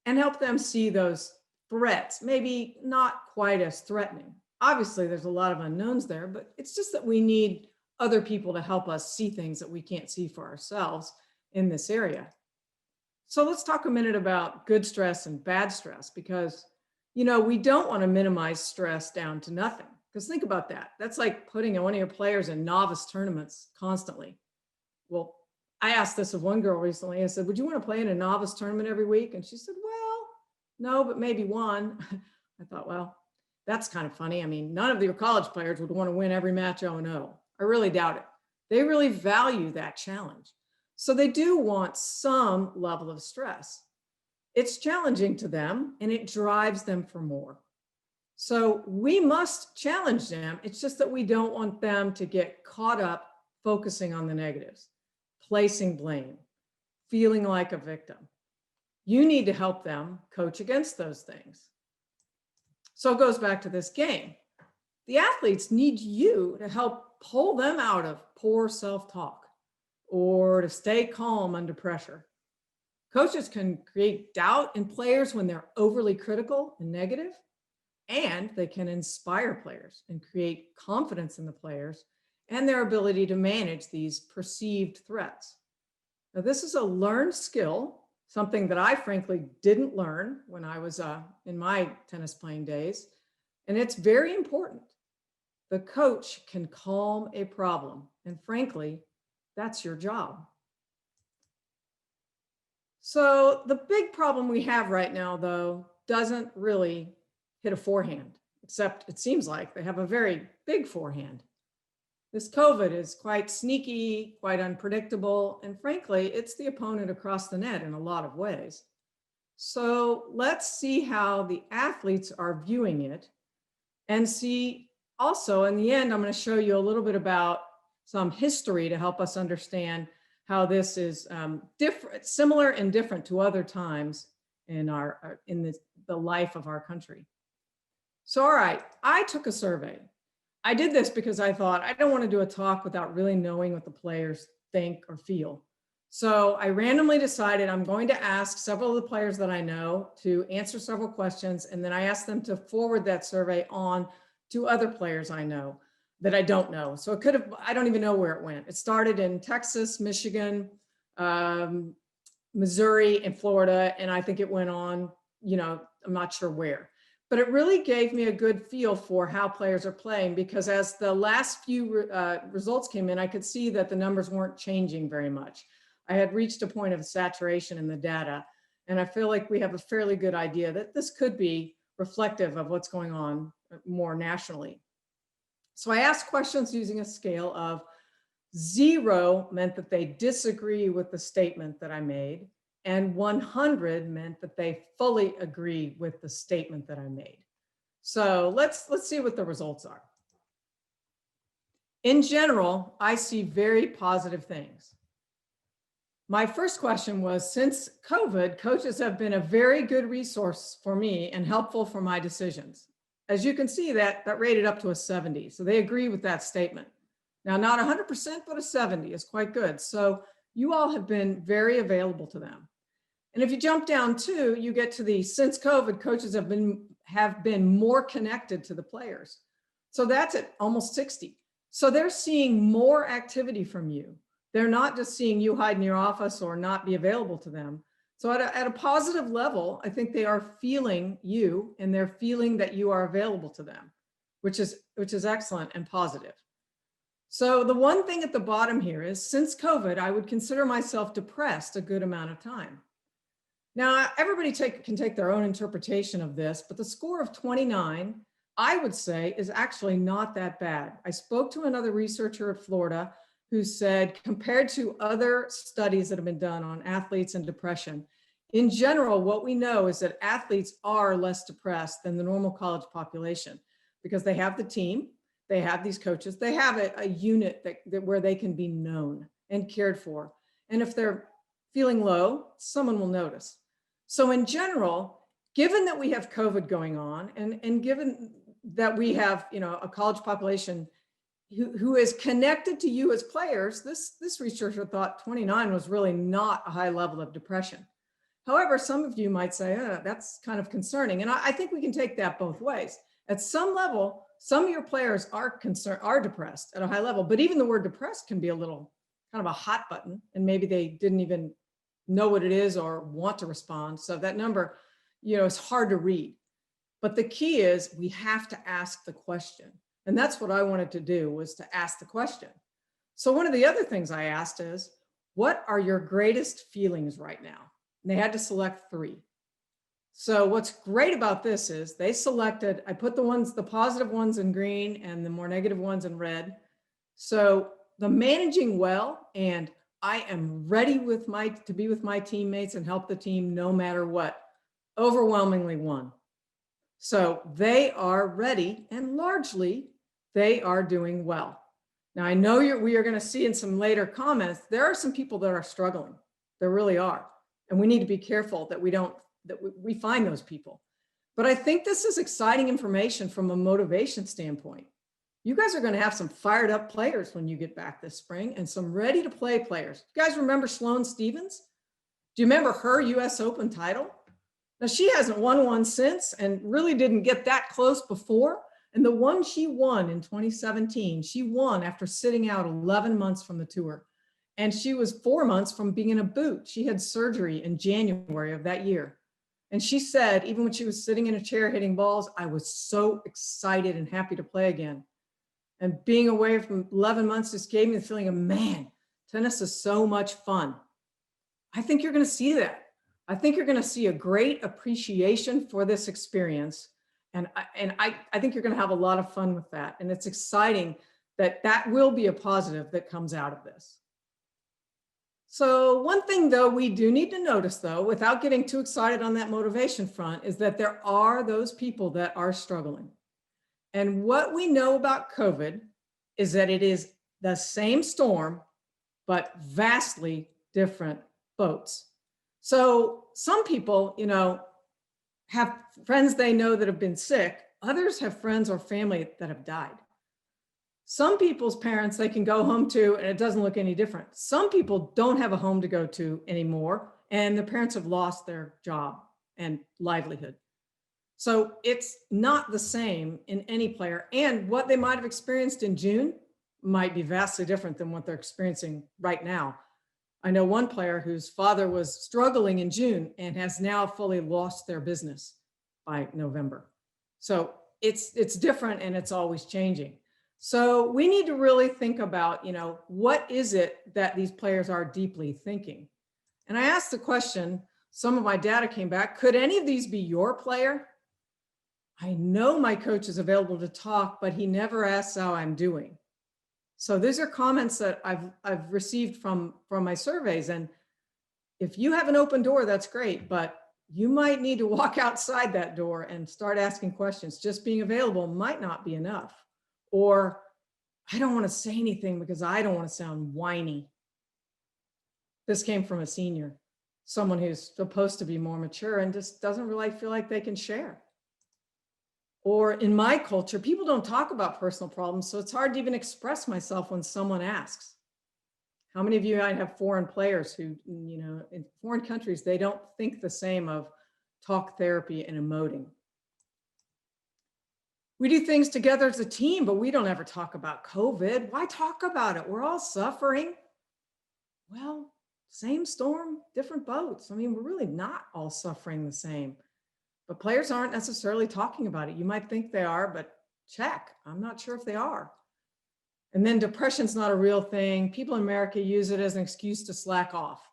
and help them see those threats, maybe not quite as threatening. Obviously, there's a lot of unknowns there, but it's just that we need other people to help us see things that we can't see for ourselves in this area. So let's talk a minute about good stress and bad stress, because we don't want to minimize stress down to nothing. Because think about that. That's like putting one of your players in novice tournaments constantly. Well, I asked this of one girl recently. I said, would you want to play in a novice tournament every week? And she said, well, no, but maybe one. I thought, well, that's kind of funny. I mean, none of your college players would want to win every match 0-0. I really doubt it. They really value that challenge. So they do want some level of stress. It's challenging to them and it drives them for more. So we must challenge them. It's just that we don't want them to get caught up focusing on the negatives, placing blame, feeling like a victim. You need to help them coach against those things. So it goes back to this game. the athletes need you to help pull them out of poor self-talk or to stay calm under pressure. Coaches can create doubt in players when they're overly critical and negative, and they can inspire players and create confidence in the players and their ability to manage these perceived threats. Now, this is a learned skill, something that I frankly didn't learn when I was in my tennis playing days, and it's very important. The coach can calm a problem, and frankly, that's your job. So the big problem we have right now, though, doesn't really hit a forehand, except it seems like they have a very big forehand. This COVID is quite sneaky, quite unpredictable, and frankly, it's the opponent across the net in a lot of ways. So let's see how the athletes are viewing it, and see also in the end, I'm going to show you a little bit about some history to help us understand how this is different, similar and different to other times in the life of our country. So, all right, I took a survey. I did this because I thought I don't want to do a talk without really knowing what the players think or feel. So I randomly decided I'm going to ask several of the players that I know to answer several questions, and then I asked them to forward that survey on to other players I know that I don't know. So it could have, I don't even know where it went. It started in Texas, Michigan, Missouri, and Florida, and I think it went on, I'm not sure where. But it really gave me a good feel for how players are playing, because as the last few results came in, I could see that the numbers weren't changing very much. I had reached a point of saturation in the data, and I feel like we have a fairly good idea that this could be reflective of what's going on more nationally. So I asked questions using a scale of 0 meant that they disagree with the statement that I made, and 100 meant that they fully agree with the statement that I made. So let's see what the results are. In general, I see very positive things. My first question was, since COVID, coaches have been a very good resource for me and helpful for my decisions. As you can see, that rated up to a 70. So they agree with that statement. Now, not 100%, but a 70 is quite good. So you all have been very available to them. And if you jump down too, you get to the, since COVID, coaches have been more connected to the players. So that's at almost 60. So they're seeing more activity from you. They're not just seeing you hide in your office or not be available to them. So at a positive level, I think they are feeling you, and they're feeling that you are available to them, which is excellent and positive. So the one thing at the bottom here is, since COVID, I would consider myself depressed a good amount of time. Now, everybody can take their own interpretation of this, but the score of 29, I would say, is actually not that bad. I spoke to another researcher at Florida who said, compared to other studies that have been done on athletes and depression, in general, what we know is that athletes are less depressed than the normal college population, because they have the team, they have these coaches, they have a unit where they can be known and cared for. And if they're feeling low, someone will notice. So in general, given that we have COVID going on, and given that we have a college population who is connected to you as players, this researcher thought 29 was really not a high level of depression. However, some of you might say, that's kind of concerning. And I think we can take that both ways. At some level, some of your players are depressed at a high level, but even the word depressed can be a little kind of a hot button, and maybe they didn't even know what it is or want to respond. So that number, is hard to read. But the key is we have to ask the question. And that's what I wanted to do, was to ask the question. So one of the other things I asked is, what are your greatest feelings right now? And they had to select 3. So what's great about this is they selected, I put the positive ones in green and the more negative ones in red. So the managing well and I am ready to be with my teammates and help the team no matter what, overwhelmingly won. So they are ready, and largely they are doing well. Now, I know we are going to see in some later comments, there are some people that are struggling. There really are. And we need to be careful that we find those people. But I think this is exciting information from a motivation standpoint. You guys are going to have some fired up players when you get back this spring and some ready to play players. You guys remember Sloane Stephens? Do you remember her US Open title? Now, she hasn't won one since and really didn't get that close before. And the one she won in 2017, she won after sitting out 11 months from the tour. And she was 4 months from being in a boot. She had surgery in January of that year. And she said, even when she was sitting in a chair hitting balls, I was so excited and happy to play again. And being away from 11 months just gave me the feeling of, man, tennis is so much fun. I think you're going to see that. I think you're going to see a great appreciation for this experience. And I think you're going to have a lot of fun with that. And it's exciting that that will be a positive that comes out of this. So one thing, though, we do need to notice, though, without getting too excited on that motivation front, is that there are those people that are struggling. And what we know about COVID is that it is the same storm, but vastly different boats. So some people, you know, have friends they know that have been sick. Others have friends or family that have died. Some people's parents they can go home to, and it doesn't look any different. Some people don't have a home to go to anymore, and the parents have lost their job and livelihood. So it's not the same in any player. And what they might have experienced in June might be vastly different than what they're experiencing right now. I know one player whose father was struggling in June and has now fully lost their business by November. So it's different and it's always changing. So we need to really think about, you know, what is it that these players are deeply thinking? And I asked the question, some of my data came back, could any of these be your player? I know my coach is available to talk, but he never asks how I'm doing. So these are comments that I've received from my surveys. And if you have an open door, that's great, but you might need to walk outside that door and start asking questions. Just being available might not be enough. Or I don't want to say anything because I don't want to sound whiny. This came from a senior, someone who's supposed to be more mature and just doesn't really feel like they can share. Or in my culture, people don't talk about personal problems, so it's hard to even express myself when someone asks. How many of you might have foreign players who, you know, in foreign countries, they don't think the same of talk therapy and emoting. We do things together as a team, but we don't ever talk about COVID. Why talk about it? We're all suffering. Well, same storm, different boats. I mean, we're really not all suffering the same. But players aren't necessarily talking about it. You might think they are, but check. I'm not sure if they are. And then depression's not a real thing. People in America use it as an excuse to slack off.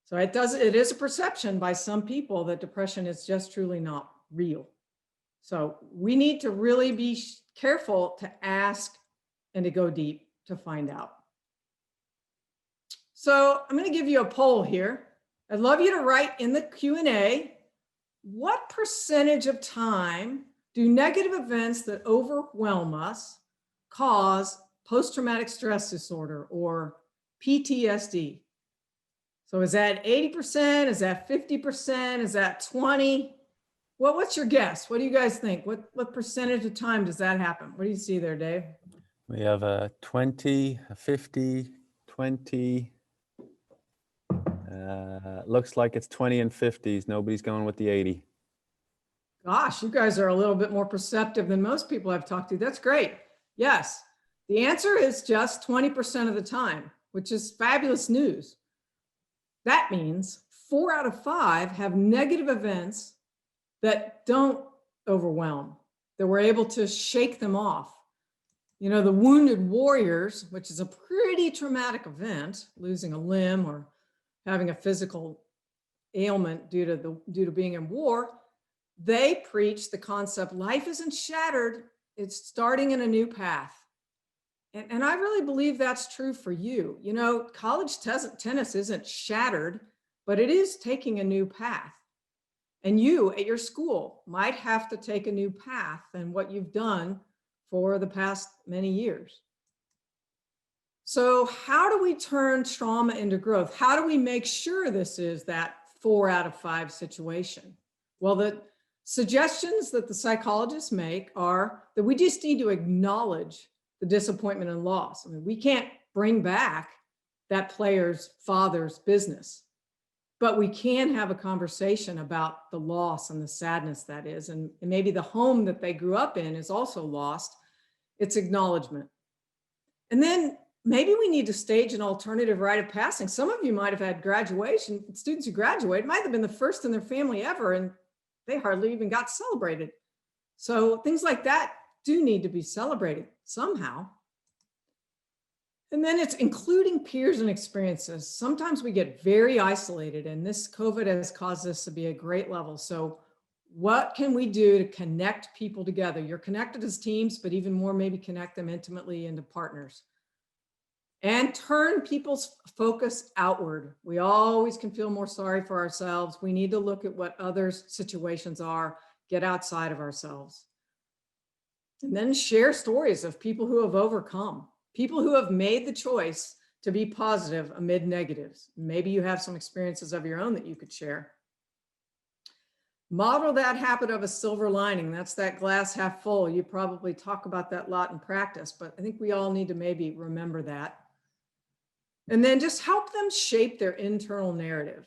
So it is a perception by some people that depression is just truly not real. So we need to really be careful to ask and to go deep to find out. So I'm going to give you a poll here. I'd love you to write in the Q&A, what percentage of time do negative events that overwhelm us cause post-traumatic stress disorder or PTSD? So is that 80%? Is that 50%? Is that 20%? What's your guess? What do you guys think? What percentage of time does that happen? What do you see there, Dave? We have a 20, a 50, 20. Looks like it's 20 and 50s. Nobody's going with the 80. Gosh, you guys are a little bit more perceptive than most people I've talked to. That's great. Yes, the answer is just 20% of the time, which is fabulous news. That means 4 out of 5 have negative events that don't overwhelm, that we're able to shake them off. You know, the wounded warriors, which is a pretty traumatic event, losing a limb or having a physical ailment due to being in war, they preach the concept, life isn't shattered, it's starting in a new path. And I really believe that's true for you. You know, college tennis isn't shattered, but it is taking a new path. And you at your school might have to take a new path than what you've done for the past many years. So how do we turn trauma into growth? How do we make sure this is that 4 out of 5 situation? Well, Suggestions that the psychologists make are that we just need to acknowledge the disappointment and loss. I mean, we can't bring back that player's father's business, but we can have a conversation about the loss and the sadness that is, and maybe the home that they grew up in is also lost. It's acknowledgement. And then maybe we need to stage an alternative rite of passing. Some of you might have had graduation, students who graduate might have been the first in their family ever, and they hardly even got celebrated. So things like that do need to be celebrated somehow. And then it's including peers and experiences. Sometimes we get very isolated, and this COVID has caused this to be a great level. So what can we do to connect people together? You're connected as teams, but even more, maybe connect them intimately into partners. And turn people's focus outward. We always can feel more sorry for ourselves. We need to look at what others' situations are, get outside of ourselves. And then share stories of people who have overcome, people who have made the choice to be positive amid negatives. Maybe you have some experiences of your own that you could share. Model that habit of a silver lining. That's that glass half full. You probably talk about that a lot in practice, but I think we all need to maybe remember that. And then just help them shape their internal narrative.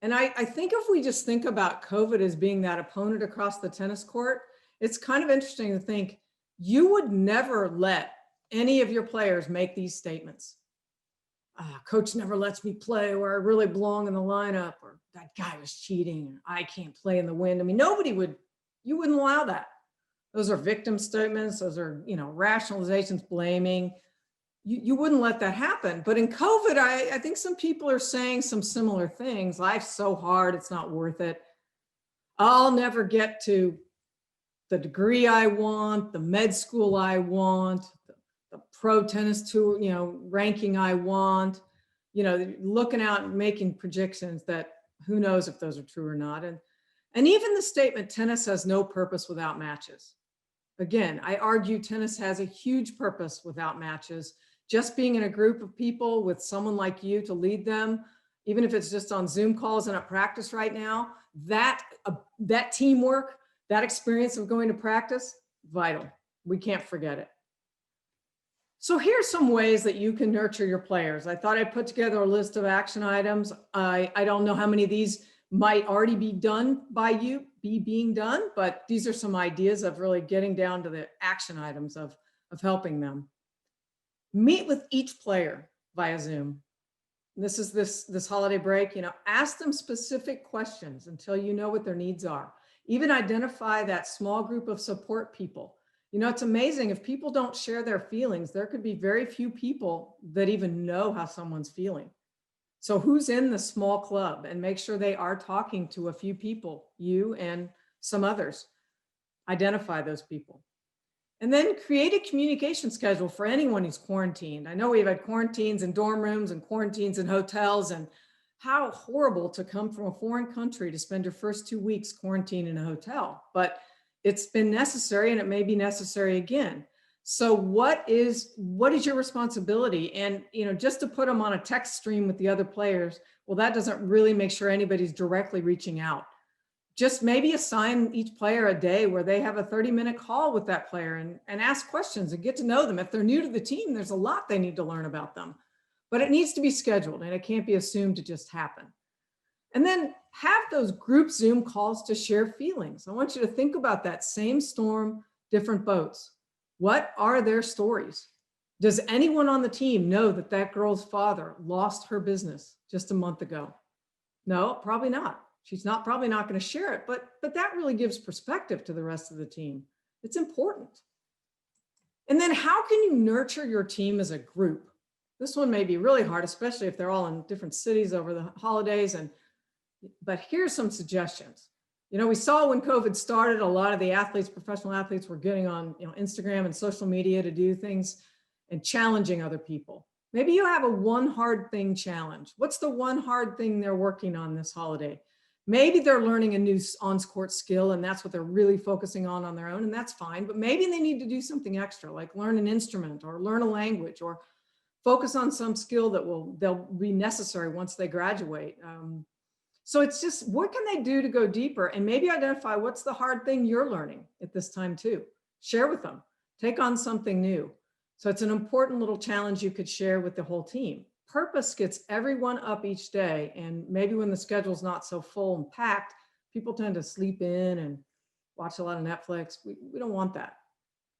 And I think if we just think about COVID as being that opponent across the tennis court, it's kind of interesting to think you would never let any of your players make these statements. Coach never lets me play, or I really belong in the lineup, or that guy was cheating, or I can't play in the wind. I mean, you wouldn't allow that. Those are victim statements. Those are, rationalizations, blaming. You wouldn't let that happen. But in COVID, I think some people are saying some similar things. Life's so hard, it's not worth it. I'll never get to the degree I want, the med school I want, the pro tennis tour, ranking I want, looking out and making predictions that who knows if those are true or not. And even the statement, tennis has no purpose without matches. Again, I argue tennis has a huge purpose without matches. Just being in a group of people with someone like you to lead them, even if it's just on Zoom calls and at practice right now, that teamwork, that experience of going to practice, vital. We can't forget it. So here's some ways that you can nurture your players. I thought I'd put together a list of action items. I don't know how many of these might already be done by you, being done, but these are some ideas of really getting down to the action items of helping them. Meet with each player via Zoom. This is this holiday break, ask them specific questions until you know what their needs are. Even identify that small group of support people. It's amazing if people don't share their feelings, there could be very few people that even know how someone's feeling. So who's in the small club, and make sure they are talking to a few people, you and some others. Identify those people. And then create a communication schedule for anyone who's quarantined. I know we've had quarantines in dorm rooms and quarantines in hotels, and how horrible to come from a foreign country to spend your first 2 weeks quarantined in a hotel. But it's been necessary, and it may be necessary again. So what is your responsibility? And just to put them on a text stream with the other players, well, that doesn't really make sure anybody's directly reaching out. Just maybe assign each player a day where they have a 30-minute call with that player and ask questions and get to know them. If they're new to the team, there's a lot they need to learn about them. But it needs to be scheduled, and it can't be assumed to just happen. And then have those group Zoom calls to share feelings. I want you to think about that same storm, different boats. What are their stories? Does anyone on the team know that that girl's father lost her business just a month ago? No, probably not. She's probably not going to share it, but that really gives perspective to the rest of the team. It's important. And then how can you nurture your team as a group? This one may be really hard, especially if they're all in different cities over the holidays. But here's some suggestions. We saw when COVID started, a lot of the athletes, professional athletes, were getting on Instagram and social media to do things and challenging other people. Maybe you have a one hard thing challenge. What's the one hard thing they're working on this holiday? Maybe they're learning a new on-court skill, and that's what they're really focusing on their own, and that's fine. But maybe they need to do something extra, like learn an instrument or learn a language or focus on some skill that they'll be necessary once they graduate. So it's just, what can they do to go deeper and maybe identify what's the hard thing you're learning at this time too. Share with them, take on something new. So it's an important little challenge you could share with the whole team. Purpose gets everyone up each day. And maybe when the schedule's not so full and packed, people tend to sleep in and watch a lot of Netflix. We don't want that.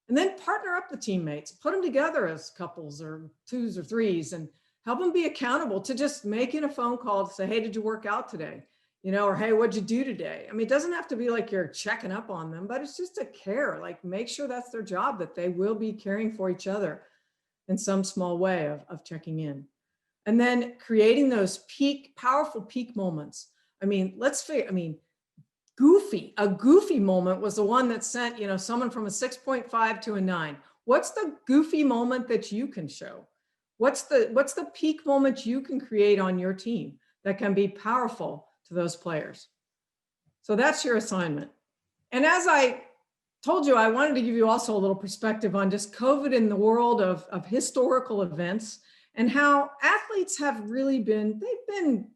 And then partner up the teammates, put them together as couples or twos or threes and help them be accountable to just making a phone call to say, hey, did you work out today? You know, or hey, what'd you do today? I mean, it doesn't have to be like you're checking up on them, but it's just a care, like make sure that's their job, that they will be caring for each other in some small way of checking in. And then creating those powerful peak moments. I mean, a goofy moment was the one that sent, you know, someone from a 6.5 to a 9. What's the goofy moment that you can show? What's the peak moment you can create on your team that can be powerful to those players? So that's your assignment. And as I told you, I wanted to give you also a little perspective on just COVID in the world of historical events and how athletes have really they've been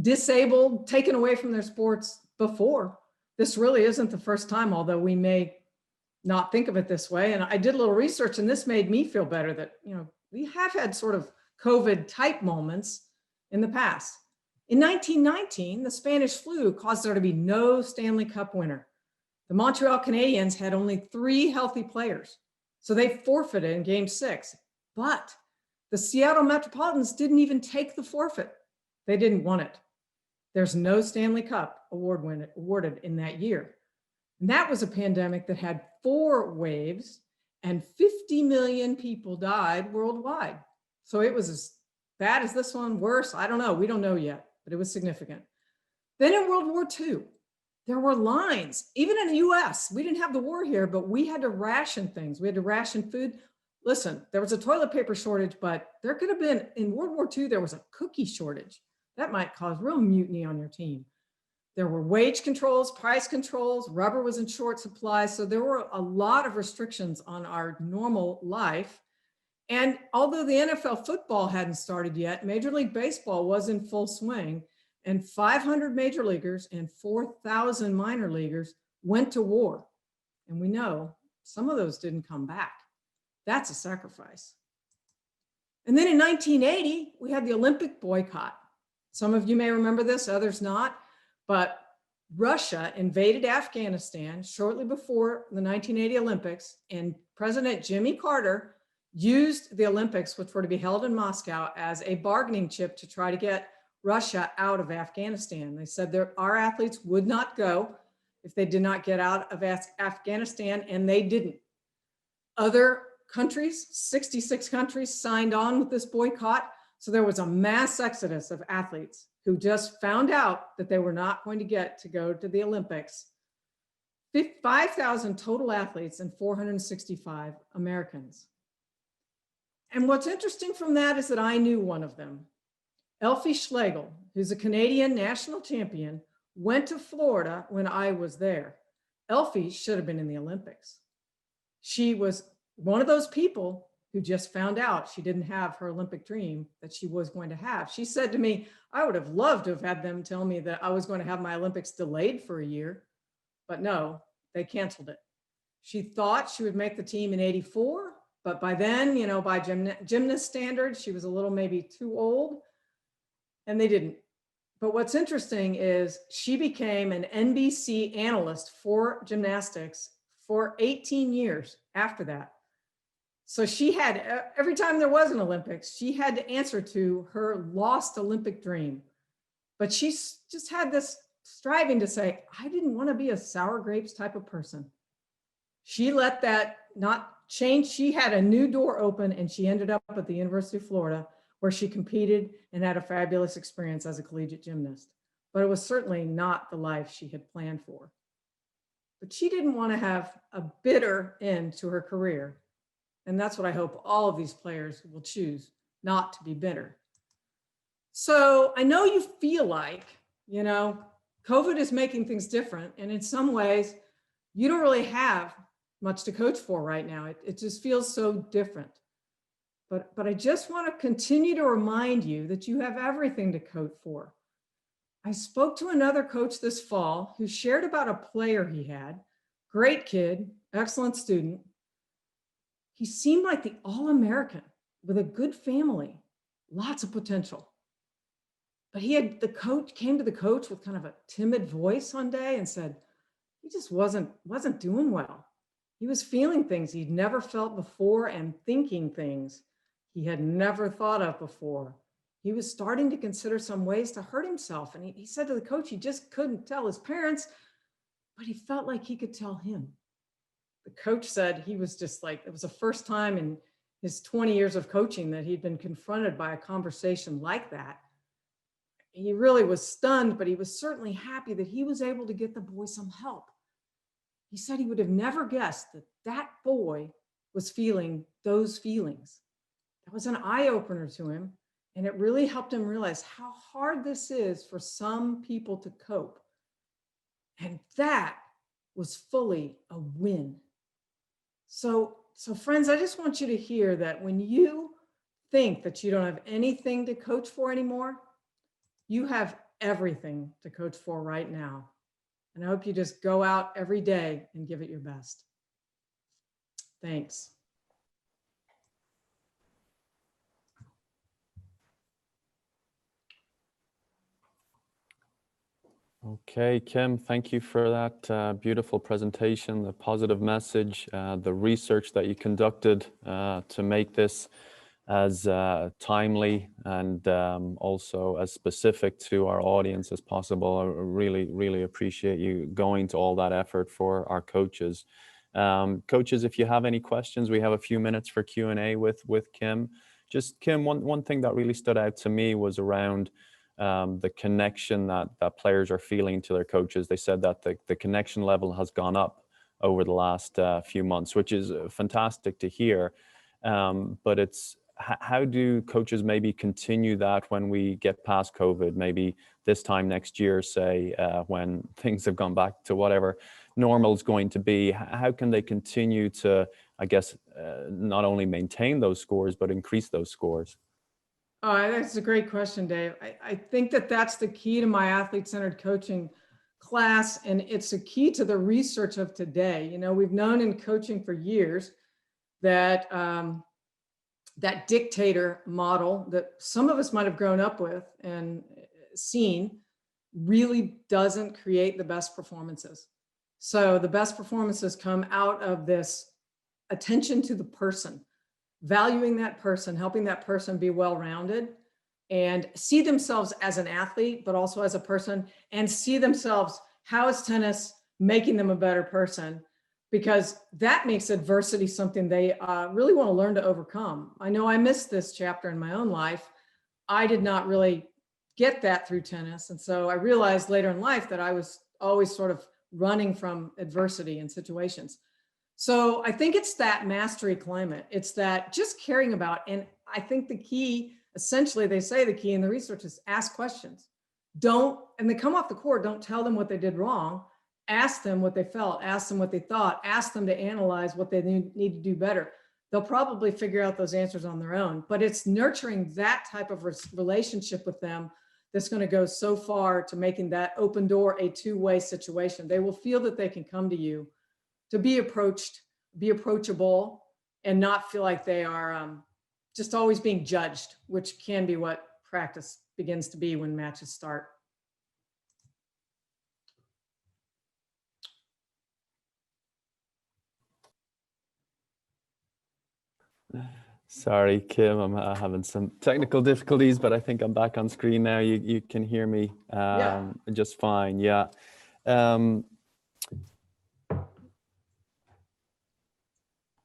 disabled, taken away from their sports before. This really isn't the first time, although we may not think of it this way. And I did a little research and this made me feel better that, you know, we have had sort of COVID type moments in the past. In 1919, the Spanish flu caused there to be no Stanley Cup winner. The Montreal Canadiens had only 3 healthy players, so they forfeited in Game 6. But the Seattle Metropolitans didn't even take the forfeit. They didn't want it. There's no Stanley Cup awarded in that year. And that was a pandemic that had 4 waves and 50 million people died worldwide. So it was as bad as this one, worse, I don't know. We don't know yet, but it was significant. Then in World War II, there were lines, even in the US. We didn't have the war here, but we had to ration things. We had to ration food. Listen, there was a toilet paper shortage, but there could have been, in World War II, there was a cookie shortage. That might cause real mutiny on your team. There were wage controls, price controls, rubber was in short supply. So there were a lot of restrictions on our normal life. And although the NFL football hadn't started yet, Major League Baseball was in full swing, and 500 major leaguers and 4,000 minor leaguers went to war. And we know some of those didn't come back. That's a sacrifice. And then in 1980, we had the Olympic boycott. Some of you may remember this, others not. But Russia invaded Afghanistan shortly before the 1980 Olympics, and President Jimmy Carter used the Olympics, which were to be held in Moscow, as a bargaining chip to try to get Russia out of Afghanistan. They said our athletes would not go if they did not get out of Afghanistan, and they didn't. Other countries, 66 countries, signed on with this boycott, so there was a mass exodus of athletes who just found out that they were not going to get to go to the Olympics. 5,000 total athletes and 465 Americans. And what's interesting from that is that I knew one of them. Elfie Schlegel, who's a Canadian national champion, went to Florida when I was there. Elfie should have been in the Olympics. She was one of those people who just found out she didn't have her Olympic dream that she was going to have. She said to me, I would have loved to have had them tell me that I was going to have my Olympics delayed for a year, but no, they canceled it. She thought she would make the team in '84, but by then, you know, by gymnast standards, she was a little maybe too old, and they didn't. But what's interesting is she became an NBC analyst for gymnastics for 18 years after that. So she had, every time there was an Olympics, she had to answer to her lost Olympic dream. But she just had this striving to say, I didn't want to be a sour grapes type of person. She let that not change. She had a new door open and she ended up at the University of Florida, where she competed and had a fabulous experience as a collegiate gymnast. But it was certainly not the life she had planned for. But she didn't want to have a bitter end to her career. And that's what I hope all of these players will choose, not to be bitter. So I know you feel like, you know, COVID is making things different. And in some ways, you don't really have much to coach for right now. It just feels so different. But I just want to continue to remind you that you have everything to coach for. I spoke to another coach this fall who shared about a player he had, great kid, excellent student. He seemed like the All-American with a good family, lots of potential. But the coach came to the coach with kind of a timid voice one day and said, he just wasn't doing well. He was feeling things he'd never felt before and thinking things he had never thought of before. He was starting to consider some ways to hurt himself. And he said to the coach, he just couldn't tell his parents, but he felt like he could tell him. The coach said he was just like, it was the first time in his 20 years of coaching that he'd been confronted by a conversation like that. He really was stunned, but he was certainly happy that he was able to get the boy some help. He said he would have never guessed that that boy was feeling those feelings. That was an eye-opener to him, and it really helped him realize how hard this is for some people to cope. And that was fully a win. So friends, I just want you to hear that when you think that you don't have anything to coach for anymore, you have everything to coach for right now. And I hope you just go out every day and give it your best. Thanks. Okay, Kim, thank you for that beautiful presentation, the positive message, the research that you conducted to make this as timely and also as specific to our audience as possible. I really appreciate you going to all that effort for our coaches. Coaches, if you have any questions, we have a few minutes for Q&A with Kim. Just Kim, one thing that really stood out to me was around the connection that players are feeling to their coaches. They said that the connection level has gone up over the last few months, which is fantastic to hear. But it's how do coaches maybe continue that when we get past COVID, maybe this time next year, say, when things have gone back to whatever normal is going to be? How can they continue to, I guess, not only maintain those scores, but increase those scores? Oh, that's a great question, Dave. I think that's the key to my athlete-centered coaching class, and it's a key to the research of today. You know, we've known in coaching for years that that dictator model that some of us might have grown up with and seen really doesn't create the best performances. So the best performances come out of this attention to the person, valuing that person, helping that person be well-rounded and see themselves as an athlete, but also as a person, and see themselves, how is tennis making them a better person? Because that makes adversity something they really want to learn to overcome. I know I missed this chapter in my own life. I did not really get that through tennis. And so I realized later in life that I was always sort of running from adversity in situations. So I think it's that mastery climate. It's that just caring about, and I think the key, essentially they say the key in the research is ask questions. And they come off the court, don't tell them what they did wrong. Ask them what they felt, ask them what they thought, ask them to analyze what they need to do better. They'll probably figure out those answers on their own, but it's nurturing that type of relationship with them that's going to go so far to making that open door a two-way situation. They will feel that they can come to you to be approached, be approachable, and not feel like they are just always being judged, which can be what practice begins to be when matches start. Sorry, Kim, I'm having some technical difficulties, but I think I'm back on screen now. You can hear me just fine. Yeah.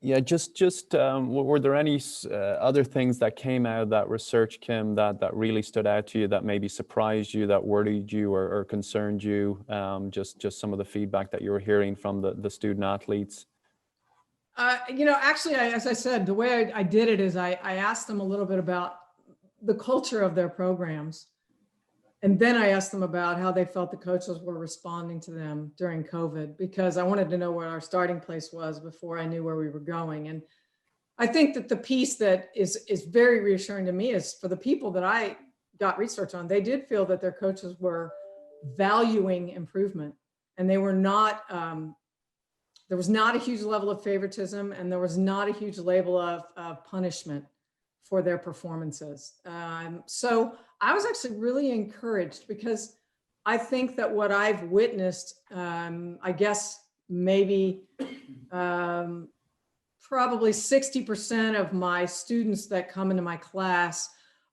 Yeah, were there any other things that came out of that research, Kim, that really stood out to you, that maybe surprised you, that worried you or concerned you? Just some of the feedback that you were hearing from the student athletes? You know, actually, as I said, the way I did it is I asked them a little bit about the culture of their programs. And then I asked them about how they felt the coaches were responding to them during COVID, because I wanted to know where our starting place was before I knew where we were going. And I think that the piece that is very reassuring to me is for the people that I got research on, they did feel that their coaches were valuing improvement, and they were not, there was not a huge level of favoritism, and there was not a huge level of punishment for their performances. So I was actually really encouraged, because I think that what I've witnessed, I guess maybe probably 60% of my students that come into my class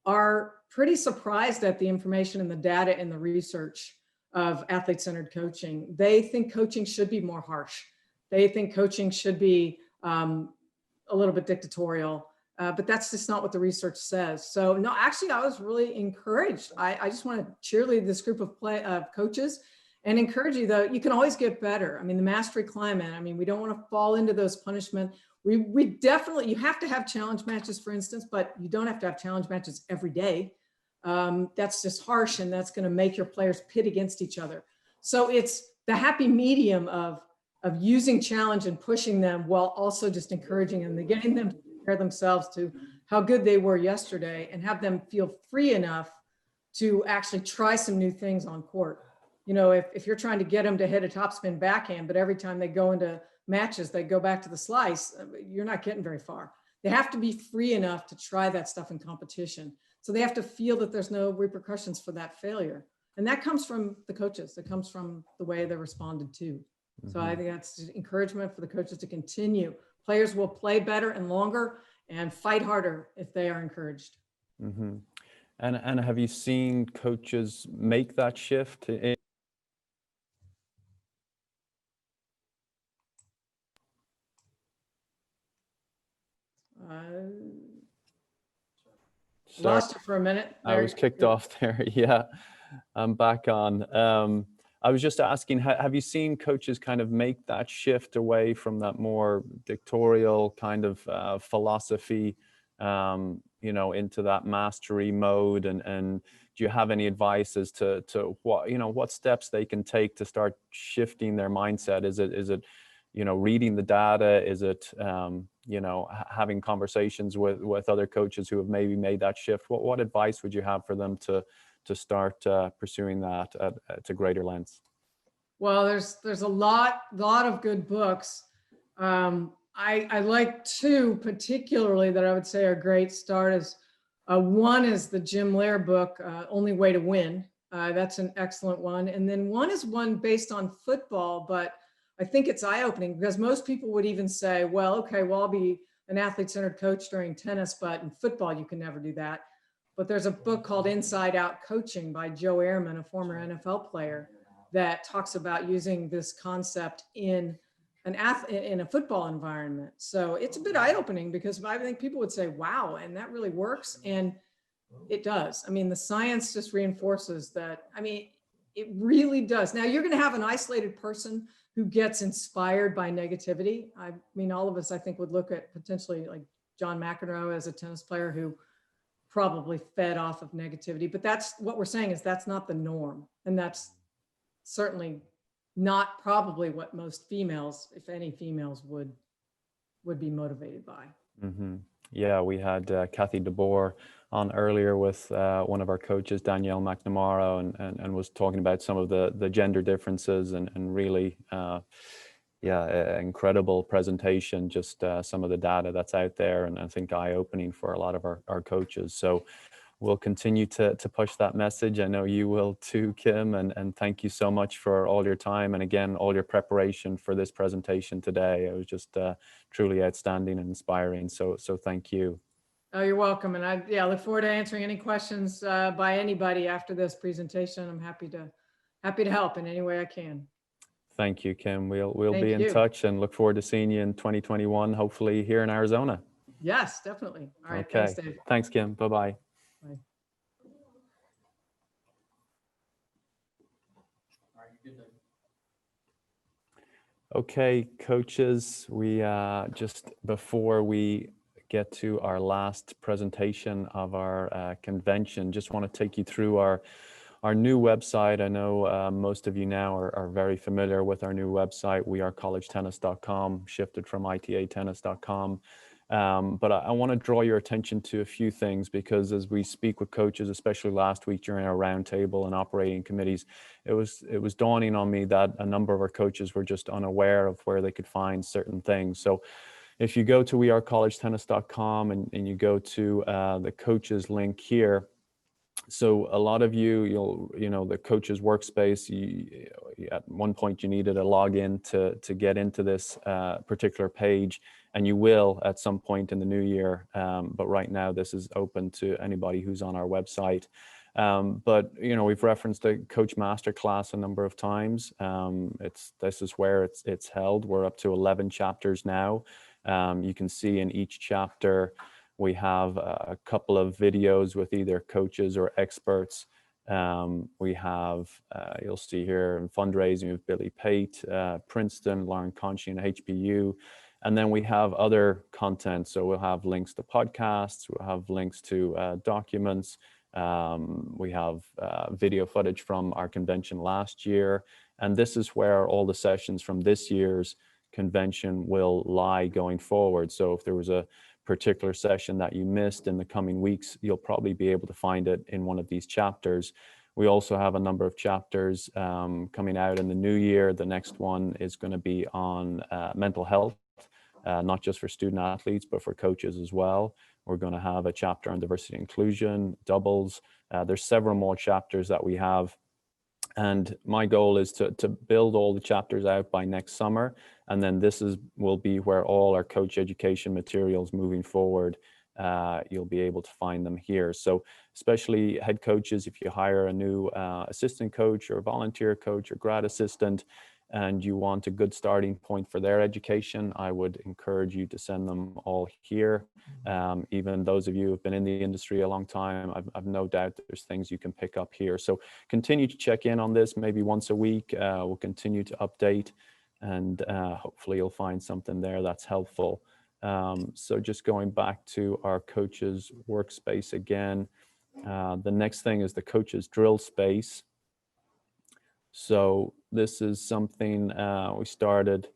are pretty surprised at the information and the data and the research of athlete-centered coaching. They think coaching should be more harsh. They think coaching should be a little bit dictatorial, but that's just not what the research says. So no, actually I was really encouraged. I just want to cheerlead this group of coaches and encourage you, though, you can always get better. I mean, the mastery climate, I mean, we don't want to fall into those punishment. We definitely, you have to have challenge matches, for instance, but you don't have to have challenge matches every day. That's just harsh, and that's going to make your players pit against each other. So it's the happy medium of using challenge and pushing them while also just encouraging them, getting them to compare themselves to how good they were yesterday and have them feel free enough to actually try some new things on court. You know, if you're trying to get them to hit a topspin backhand, but every time they go into matches, they go back to the slice, you're not getting very far. They have to be free enough to try that stuff in competition. So they have to feel that there's no repercussions for that failure. And that comes from the coaches. It comes from the way they're responded to. Mm-hmm. So I think that's encouragement for the coaches to continue. Players will play better and longer and fight harder if they are encouraged. Mm-hmm. And have you seen coaches make that shift in? Lost it for a minute. I was kicked off there. Yeah, I'm back on. I was just asking, have you seen coaches kind of make that shift away from that more dictatorial kind of philosophy, you know, into that mastery mode? And do you have any advice as to what, you know, what steps they can take to start shifting their mindset? Is it you know, reading the data? Is it, you know, having conversations with other coaches who have maybe made that shift? What advice would you have for them to start pursuing that at a greater length? Well, there's a lot of good books. I like two particularly that I would say are great start is one is the Jim Lair book, Only Way to Win. That's an excellent one. And then one is one based on football, but I think it's eye-opening because most people would even say, well, okay, well, I'll be an athlete-centered coach during tennis, but in football, you can never do that. But there's a book called Inside Out Coaching by Joe Ehrman, a former NFL player, that talks about using this concept in a football environment. So it's a bit eye-opening because I think people would say, wow, and that really works. And it does. I mean, the science just reinforces that. I mean, it really does. Now, you're going to have an isolated person who gets inspired by negativity. I mean, all of us, I think, would look at potentially like John McEnroe as a tennis player who probably fed off of negativity. But that's what we're saying is that's not the norm. And that's certainly not probably what most females, if any females, would be motivated by. Mm-hmm. Yeah, we had Kathy Deboer on earlier with one of our coaches, Danielle Mcnamara, and was talking about some of the gender differences and really, incredible presentation, just some of the data that's out there, and I think eye-opening for a lot of our coaches. So we'll continue to push that message. I know you will too, Kim, and thank you so much for all your time and again, all your preparation for this presentation today. It was just truly outstanding and inspiring. So thank you. Oh, you're welcome. And I look forward to answering any questions by anybody after this presentation. I'm happy to help in any way I can. Thank you, Kim. We'll be in touch and look forward to seeing you in 2021, hopefully here in Arizona. Yes, definitely. All right. Okay. Thanks, Dave. Thanks, Kim. Bye-bye. Bye. Okay, coaches, we just before we get to our last presentation of our convention, just want to take you through our new website. I know most of you now are very familiar with our new website, wearecollegetennis.com, shifted from ITA tennis.com. But I want to draw your attention to a few things, because as we speak with coaches, especially last week during our roundtable and operating committees, it was dawning on me that a number of our coaches were just unaware of where they could find certain things. So if you go to wearecollegetennis.com and you go to the coaches link here, so a lot of you, the coach's workspace, at one point you needed a login to get into this particular page, and you will at some point in the new year. But right now this is open to anybody who's on our website. But we've referenced the Coach Masterclass a number of times. This is where it's held. We're up to 11 chapters now. You can see in each chapter we have a couple of videos with either coaches or experts. We have, you'll see here in fundraising with Billy Pate, Princeton, Lauren Conchi, and HPU. And then we have other content. So we'll have links to podcasts, we'll have links to documents. We have video footage from our convention last year. And this is where all the sessions from this year's convention will lie going forward. So if there was a particular session that you missed in the coming weeks, you'll probably be able to find it in one of these chapters. We also have a number of chapters coming out in the new year. The next one is going to be on mental health, not just for student athletes, but for coaches as well. We're going to have a chapter on diversity and inclusion, doubles. There's several more chapters that we have. And my goal is to build all the chapters out by next summer. And then this will be where all our coach education materials moving forward, you'll be able to find them here. So especially head coaches, if you hire a new assistant coach or volunteer coach or grad assistant, and you want a good starting point for their education, I would encourage you to send them all here. Even those of you who have been in the industry a long time, I've no doubt that there's things you can pick up here. So continue to check in on this, maybe once a week. We'll continue to update, and hopefully you'll find something there that's helpful. So just going back to our coaches workspace again, the next thing is the coaches drill space. So this is something we started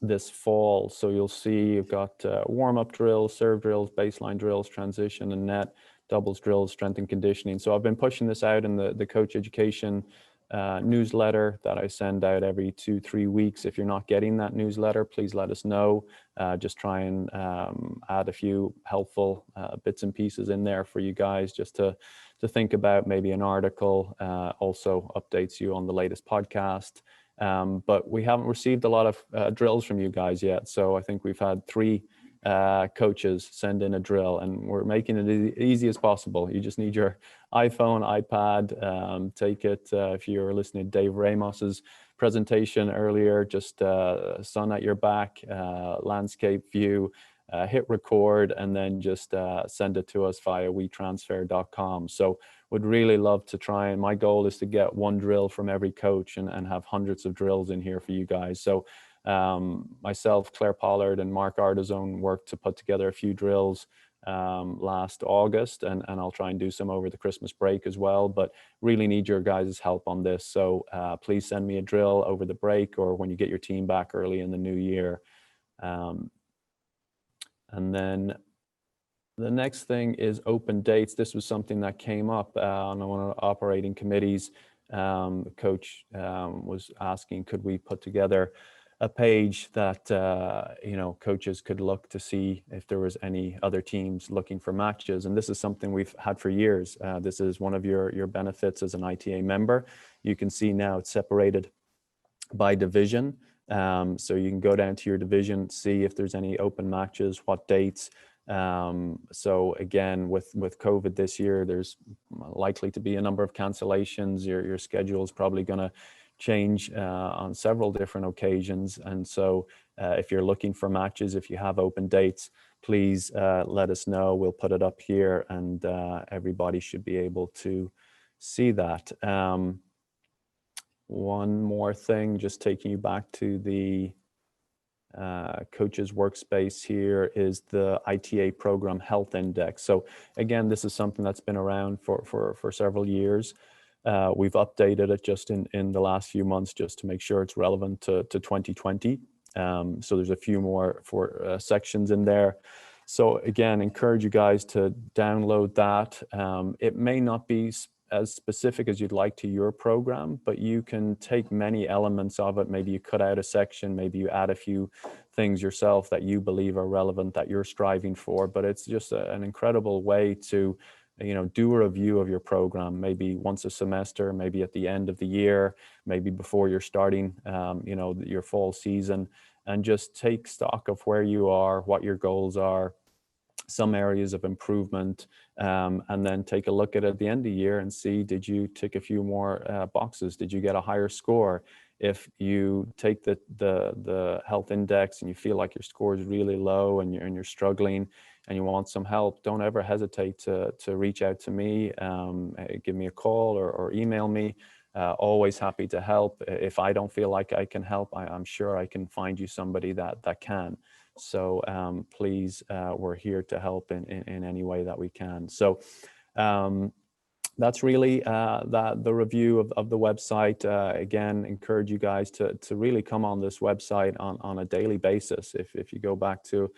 this fall. So you'll see you've got warm-up drills, serve drills, baseline drills, transition and net, doubles drills, strength and conditioning. So I've been pushing this out in the coach education newsletter that I send out every 2-3 weeks. If you're not getting that newsletter, please let us know. Just try and add a few helpful bits and pieces in there for you guys, just to think about. Maybe an article also updates you on the latest podcast. But we haven't received a lot of drills from you guys yet. So I think we've had 3 coaches send in a drill, and we're making it as easy as possible. You just need your iPhone, iPad, take it. If you're listening to Dave Ramos's presentation earlier, just sun at your back, landscape view, hit record, and then just send it to us via wetransfer.com. So would really love to try, and my goal is to get 1 drill from every coach and have hundreds of drills in here for you guys. So myself, Claire Pollard, and Mark Artizone worked to put together a few drills last August, and I'll try and do some over the Christmas break as well, but really need your guys' help on this. So please send me a drill over the break or when you get your team back early in the new year. And then the next thing is open dates. This was something that came up on one of the operating committees. The coach was asking, could we put together a page that coaches could look to see if there was any other teams looking for matches. And this is something we've had for years. This is one of your benefits as an ITA member. You can see now it's separated by division. So you can go down to your division, see if there's any open matches, what dates. So again, with COVID this year, there's likely to be a number of cancellations. Your schedule is probably going to change on several different occasions. And so if you're looking for matches, if you have open dates, please let us know. We'll put it up here, and everybody should be able to see that. One more thing, just taking you back to the coaches workspace here, is the ITA program health index. So again, this is something that's been around for several years. We've updated it just in the last few months just to make sure it's relevant to 2020. So there's a few more sections in there. So again, encourage you guys to download that. It may not be as specific as you'd like to your program, but you can take many elements of it. Maybe you cut out a section, maybe you add a few things yourself that you believe are relevant, that you're striving for. But it's just an incredible way to, do a review of your program, maybe once a semester, maybe at the end of the year, maybe before you're starting, your fall season, and just take stock of where you are, what your goals are, some areas of improvement, and then take a look at it at the end of the year and see, did you tick a few more boxes? Did you get a higher score? If you take the health index and you feel like your score is really low and you're struggling and you want some help, don't ever hesitate to reach out to me, give me a call or email me. Always happy to help. If I don't feel like I can help, I'm sure I can find you somebody that can. So please, we're here to help in any way that we can. So that's really the review of the website. Again, encourage you guys to really come on this website on a daily basis. If you go back to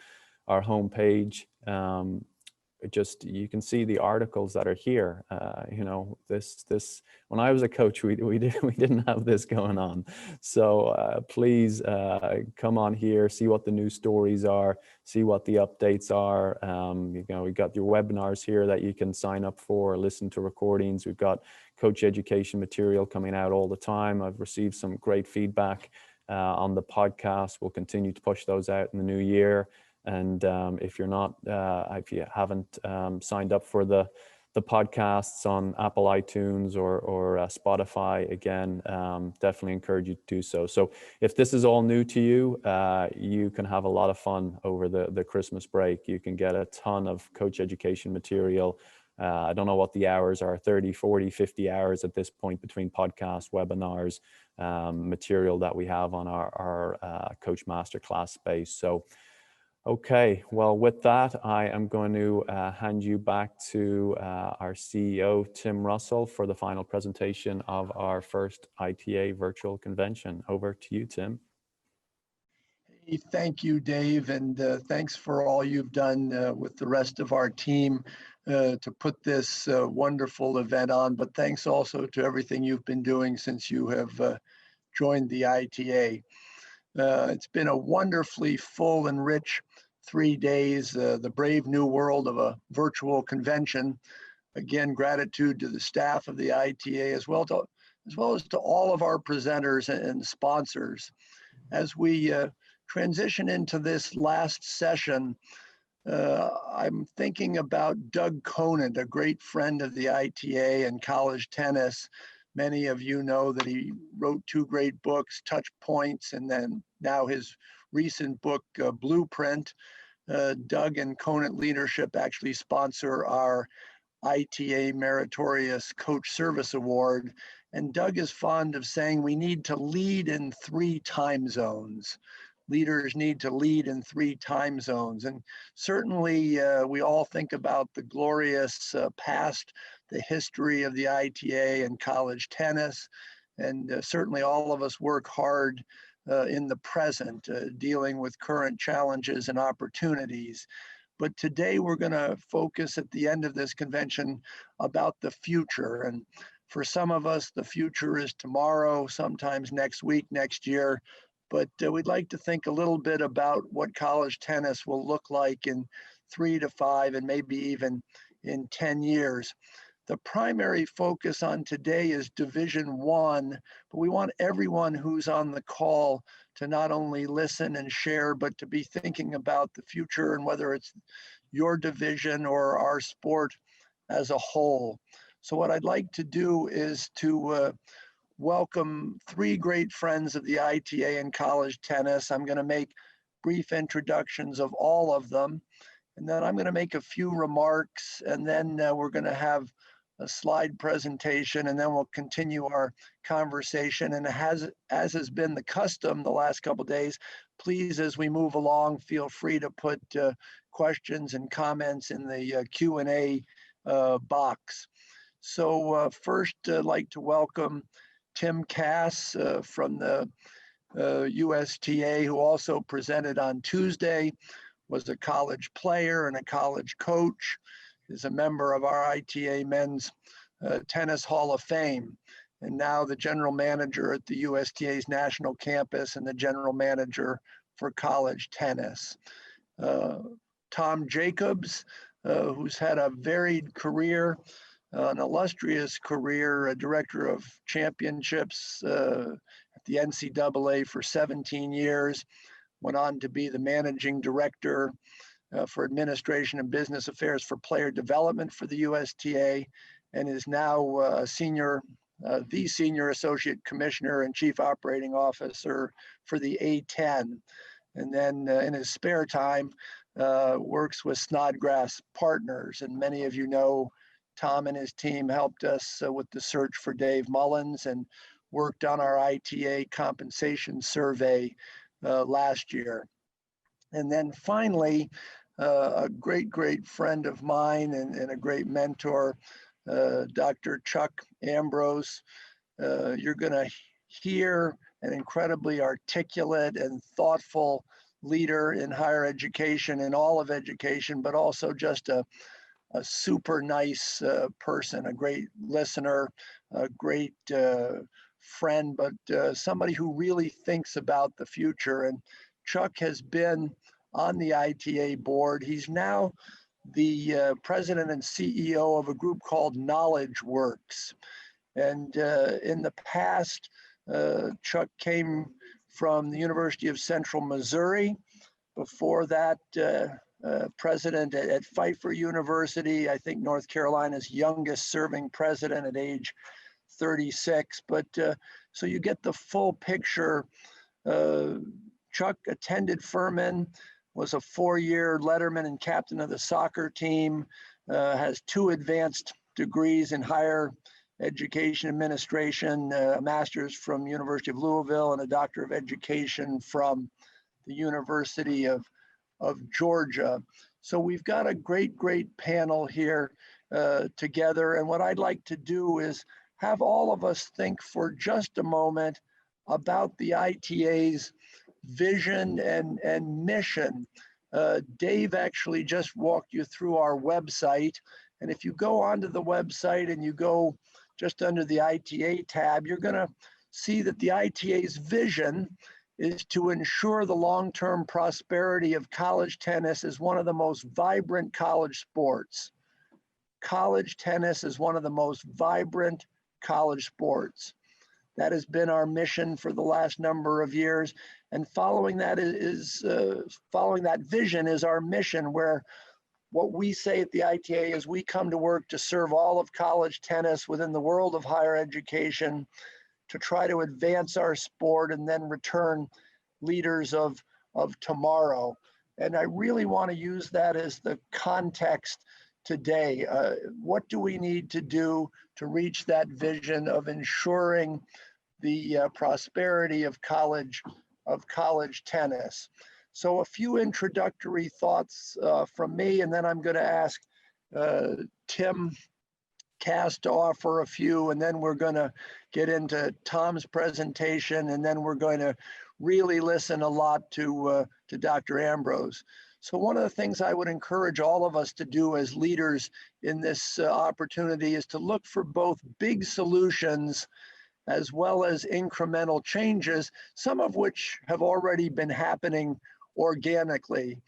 our homepage, you can see the articles that are here. This when I was a coach, we didn't have this going on. So please come on here, see what the new stories are, see what the updates are. We got your webinars here that you can sign up for, listen to recordings. We've got coach education material coming out all the time. I've received some great feedback on the podcast. We'll continue to push those out in the new year. And if you haven't signed up for the podcasts on Apple iTunes or Spotify, again, definitely encourage you to do so. So if this is all new to you, you can have a lot of fun over the Christmas break. You can get a ton of coach education material. I don't know what the hours are, 30, 40, 50 hours at this point between podcasts, webinars, material that we have on our Coach Masterclass space. So okay, well, with that, I am going to hand you back to our CEO, Tim Russell, for the final presentation of our first ITA virtual convention. Over to you, Tim. Hey, thank you, Dave, and thanks for all you've done with the rest of our team to put this wonderful event on. But thanks also to everything you've been doing since you have joined the ITA. It's been a wonderfully full and rich 3 days, the brave new world of a virtual convention. Again, gratitude to the staff of the ITA as well as to all of our presenters and sponsors. As we transition into this last session, I'm thinking about Doug Conant, a great friend of the ITA and college tennis. Many of you know that he wrote 2 great books, Touch Points, and then now his recent book, Blueprint. Doug and Conant Leadership actually sponsor our ITA Meritorious Coach Service Award. And Doug is fond of saying we need to lead in 3 time zones. Leaders need to lead in 3 time zones. And certainly we all think about the glorious past, the history of the ITA and college tennis. And certainly all of us work hard in the present, dealing with current challenges and opportunities. But today we're going to focus at the end of this convention about the future. And for some of us, the future is tomorrow, sometimes next week, next year. But we'd like to think a little bit about what college tennis will look like in 3 to 5 and maybe even in 10 years. The primary focus on today is Division 1, but we want everyone who's on the call to not only listen and share, but to be thinking about the future and whether it's your division or our sport as a whole. So what I'd like to do is to welcome 3 great friends of the ITA and college tennis. I'm going to make brief introductions of all of them, and then I'm going to make a few remarks, and then we're going to have a slide presentation, and then we'll continue our conversation. And as has been the custom the last couple of days, please, as we move along, feel free to put questions and comments in the Q&A box. So first, I'd like to welcome Tim Cass from the USTA, who also presented on Tuesday, was a college player and a college coach, is a member of our ITA Men's Tennis Hall of Fame, and now the general manager at the USTA's national campus and the general manager for college tennis. Tom Jacobs, who's had a varied career, an illustrious career, a director of championships at the NCAA for 17 years, went on to be the managing director for administration and business affairs for player development for the USTA, and is now the senior associate commissioner and chief operating officer for the A10. And then in his spare time, works with Snodgrass Partners. And many of you know Tom and his team helped us with the search for Dave Mullins and worked on our ITA compensation survey last year. And then finally, a great friend of mine and a great mentor, Dr. Chuck Ambrose. You're going to hear an incredibly articulate and thoughtful leader in higher education and all of education, but also just a super nice person, a great listener, a great friend, but somebody who really thinks about the future. And Chuck has been on the ITA board. He's now the president and CEO of a group called Knowledge Works. And in the past, Chuck came from the University of Central Missouri. Before that, president at Pfeiffer University, I think North Carolina's youngest serving president at age 36. But so you get the full picture. Chuck attended Furman, was a 4-year letterman and captain of the soccer team, has 2 advanced degrees in higher education administration, a master's from University of Louisville and a doctor of education from the University of Georgia. So we've got a great panel here together. And what I'd like to do is have all of us think for just a moment about the ITA's vision and mission. Dave actually just walked you through our website. And if you go onto the website and you go just under the ITA tab, you're going to see that the ITA's vision is to ensure the long-term prosperity of college tennis as one of the most vibrant college sports. College tennis is one of the most vibrant college sports. That has been our mission for the last number of years. And following that following that vision is our mission, where what we say at the ITA is we come to work to serve all of college tennis within the world of higher education, to try to advance our sport and then return leaders of tomorrow. And I really want to use that as the context today. What do we need to do to reach that vision of ensuring the prosperity of college tennis? So a few introductory thoughts from me, and then I'm going to ask Tim Cass to offer a few, and then we're going to get into Tom's presentation, and then we're going to really listen a lot to Dr. Ambrose. So one of the things I would encourage all of us to do as leaders in this opportunity is to look for both big solutions as well as incremental changes, some of which have already been happening organically.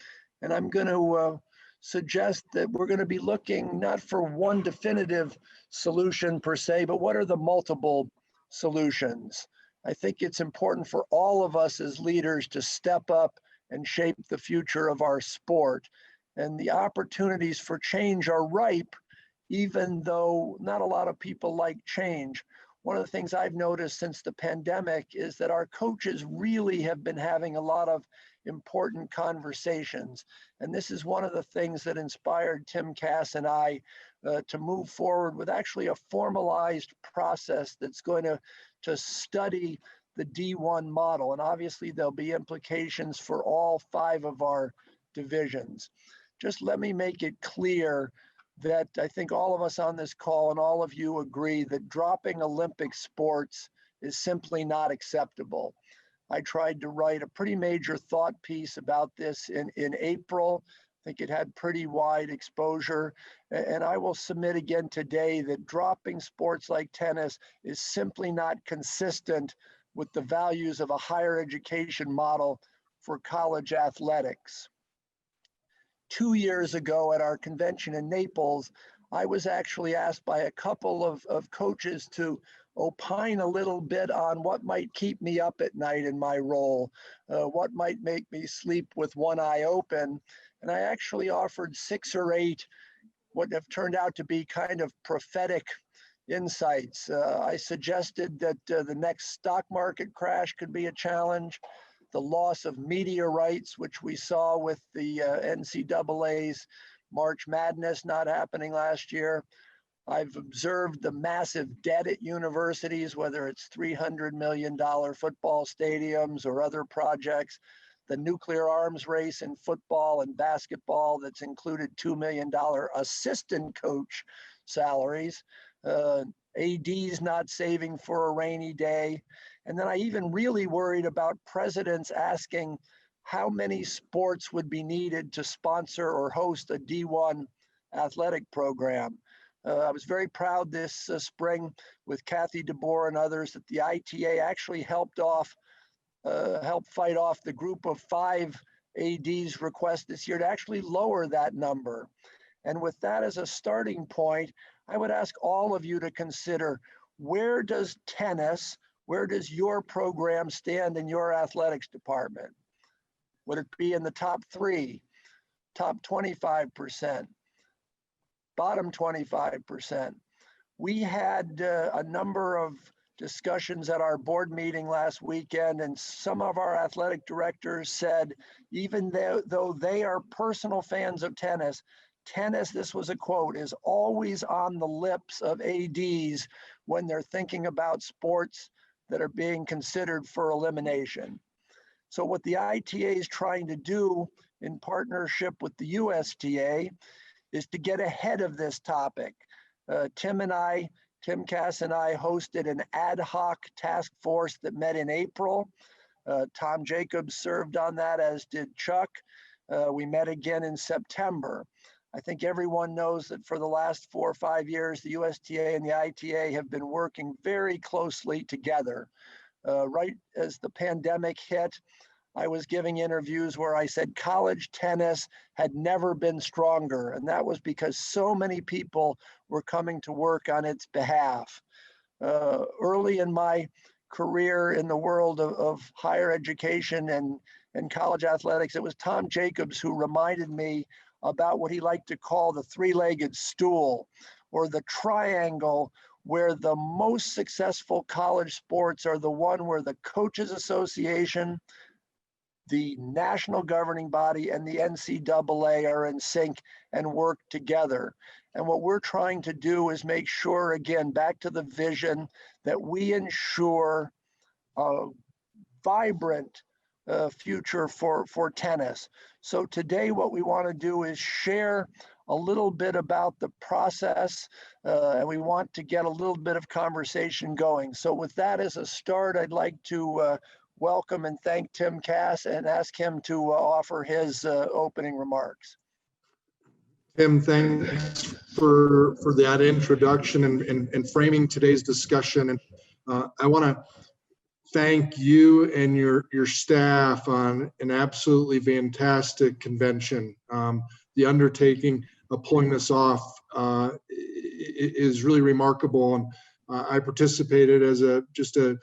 And I'm going to suggest that we're going to be looking not for one definitive solution per se, but what are the multiple solutions? I think it's important for all of us as leaders to step up and shape the future of our sport. And the opportunities for change are ripe, even though not a lot of people like change. One of the things I've noticed since the pandemic is that our coaches really have been having a lot of important conversations. And this is one of the things that inspired Tim Cass and I to move forward with actually a formalized process that's going to study the D1 model. And obviously there'll be implications for all 5 of our divisions. Just let me make it clear that I think all of us on this call and all of you agree that dropping Olympic sports is simply not acceptable. I tried to write a pretty major thought piece about this in April. I think it had pretty wide exposure. And I will submit again today that dropping sports like tennis is simply not consistent with the values of a higher education model for college athletics. 2 years ago at our convention in Naples, I was actually asked by a couple of coaches to opine a little bit on what might keep me up at night in my role, what might make me sleep with one eye open. And I actually offered 6 or 8 what have turned out to be kind of prophetic insights. I suggested that the next stock market crash could be a challenge, the loss of media rights, which we saw with the NCAA's March Madness not happening last year. I've observed the massive debt at universities, whether it's $300 million football stadiums or other projects, the nuclear arms race in football and basketball that's included $2 million assistant coach salaries, ADs not saving for a rainy day. And then I even really worried about presidents asking how many sports would be needed to sponsor or host a D1 athletic program. I was very proud this spring with Kathy Deboer and others that the ITA actually helped fight off the group of 5 ADs request this year to actually lower that number. And with that as a starting point, I would ask all of you to consider, where does your program stand in your athletics department? Would it be in the top 3, top 25%? Bottom 25%. We had a number of discussions at our board meeting last weekend, and some of our athletic directors said, even though they are personal fans of tennis, this was a quote, is always on the lips of ADs when they're thinking about sports that are being considered for elimination. So what the ITA is trying to do in partnership with the USTA is to get ahead of this topic. Tim Cass and I hosted an ad hoc task force that met in April. Tom Jacobs served on that, as did Chuck. We met again in September. I think everyone knows that for the last 4 or 5 years, the USTA and the ITA have been working very closely together. Right as the pandemic hit, I was giving interviews where I said college tennis had never been stronger. And that was because so many people were coming to work on its behalf. Early in my career in the world of higher education and college athletics, it was Tom Jacobs who reminded me about what he liked to call the 3-legged stool, or the triangle, where the most successful college sports are the one where the Coaches Association, the national governing body, and the NCAA are in sync and work together. And what we're trying to do is make sure, again, back to the vision, that we ensure a vibrant future for tennis. So today what we want to do is share a little bit about the process, and we want to get a little bit of conversation going. So with that as a start, I'd like to welcome and thank Tim Cass and ask him to offer his opening remarks. Tim, thanks for that introduction and framing today's discussion. And I want to thank you and your staff on an absolutely fantastic convention. The undertaking of pulling this off is really remarkable. And I participated as just a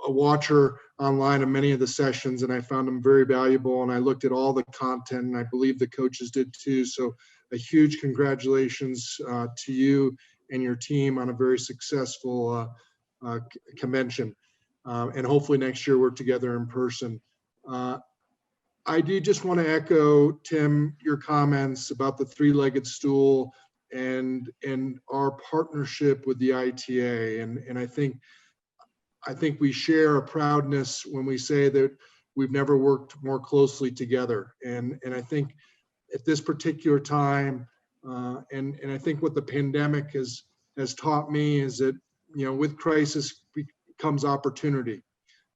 watcher online of many of the sessions, and I found them very valuable, and I looked at all the content, and I believe the coaches did too. So a huge congratulations to you and your team on a very successful convention. And hopefully next year we're together in person. I do just want to echo, Tim, your comments about the 3-legged stool and our partnership with the ITA. And I think we share a proudness when we say that we've never worked more closely together. And I think at this particular time, and I think what the pandemic has taught me is that, with crisis comes opportunity.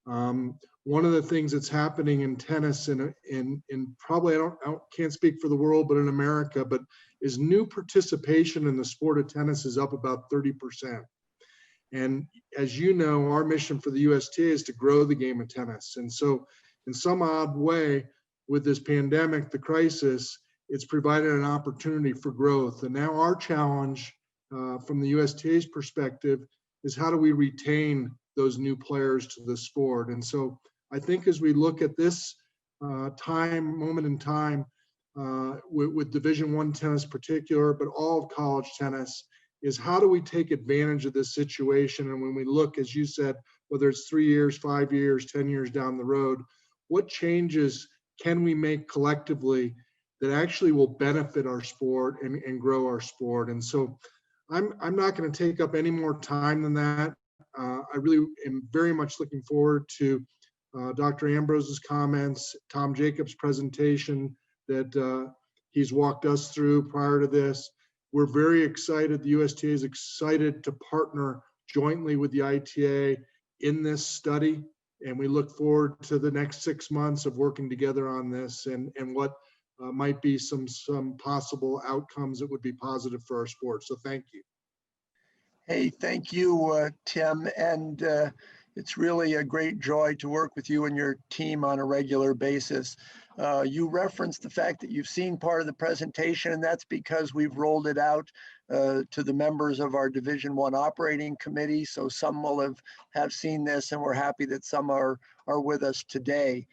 One of the things that's happening in tennis, in probably I can't speak for the world, but in America, but is new participation in the sport of tennis is up about 30%. And as you know, our mission for the USTA is to grow the game of tennis. And so in some odd way, with this pandemic, the crisis, it's provided an opportunity for growth. And now our challenge from the USTA's perspective is how do we retain those new players to the sport? And so I think as we look at this moment in time with Division I tennis particular, but all of college tennis, is how do we take advantage of this situation? And when we look, as you said, whether it's 3 years, 5 years, 10 years down the road, what changes can we make collectively that actually will benefit our sport and grow our sport? And so I'm not going to take up any more time than that. I really am very much looking forward to Dr. Ambrose's comments, Tom Jacobs' presentation that he's walked us through prior to this. We're very excited. The USTA is excited to partner jointly with the ITA in this study. And we look forward to the next 6 months of working together on this and what might be some possible outcomes that would be positive for our sport. So thank you. Hey, thank you, Tim. And it's really a great joy to work with you and your team on a regular basis. You referenced the fact that you've seen part of the presentation, and that's because we've rolled it out to the members of our Division I operating committee. So some will have seen this, and we're happy that some are with us today.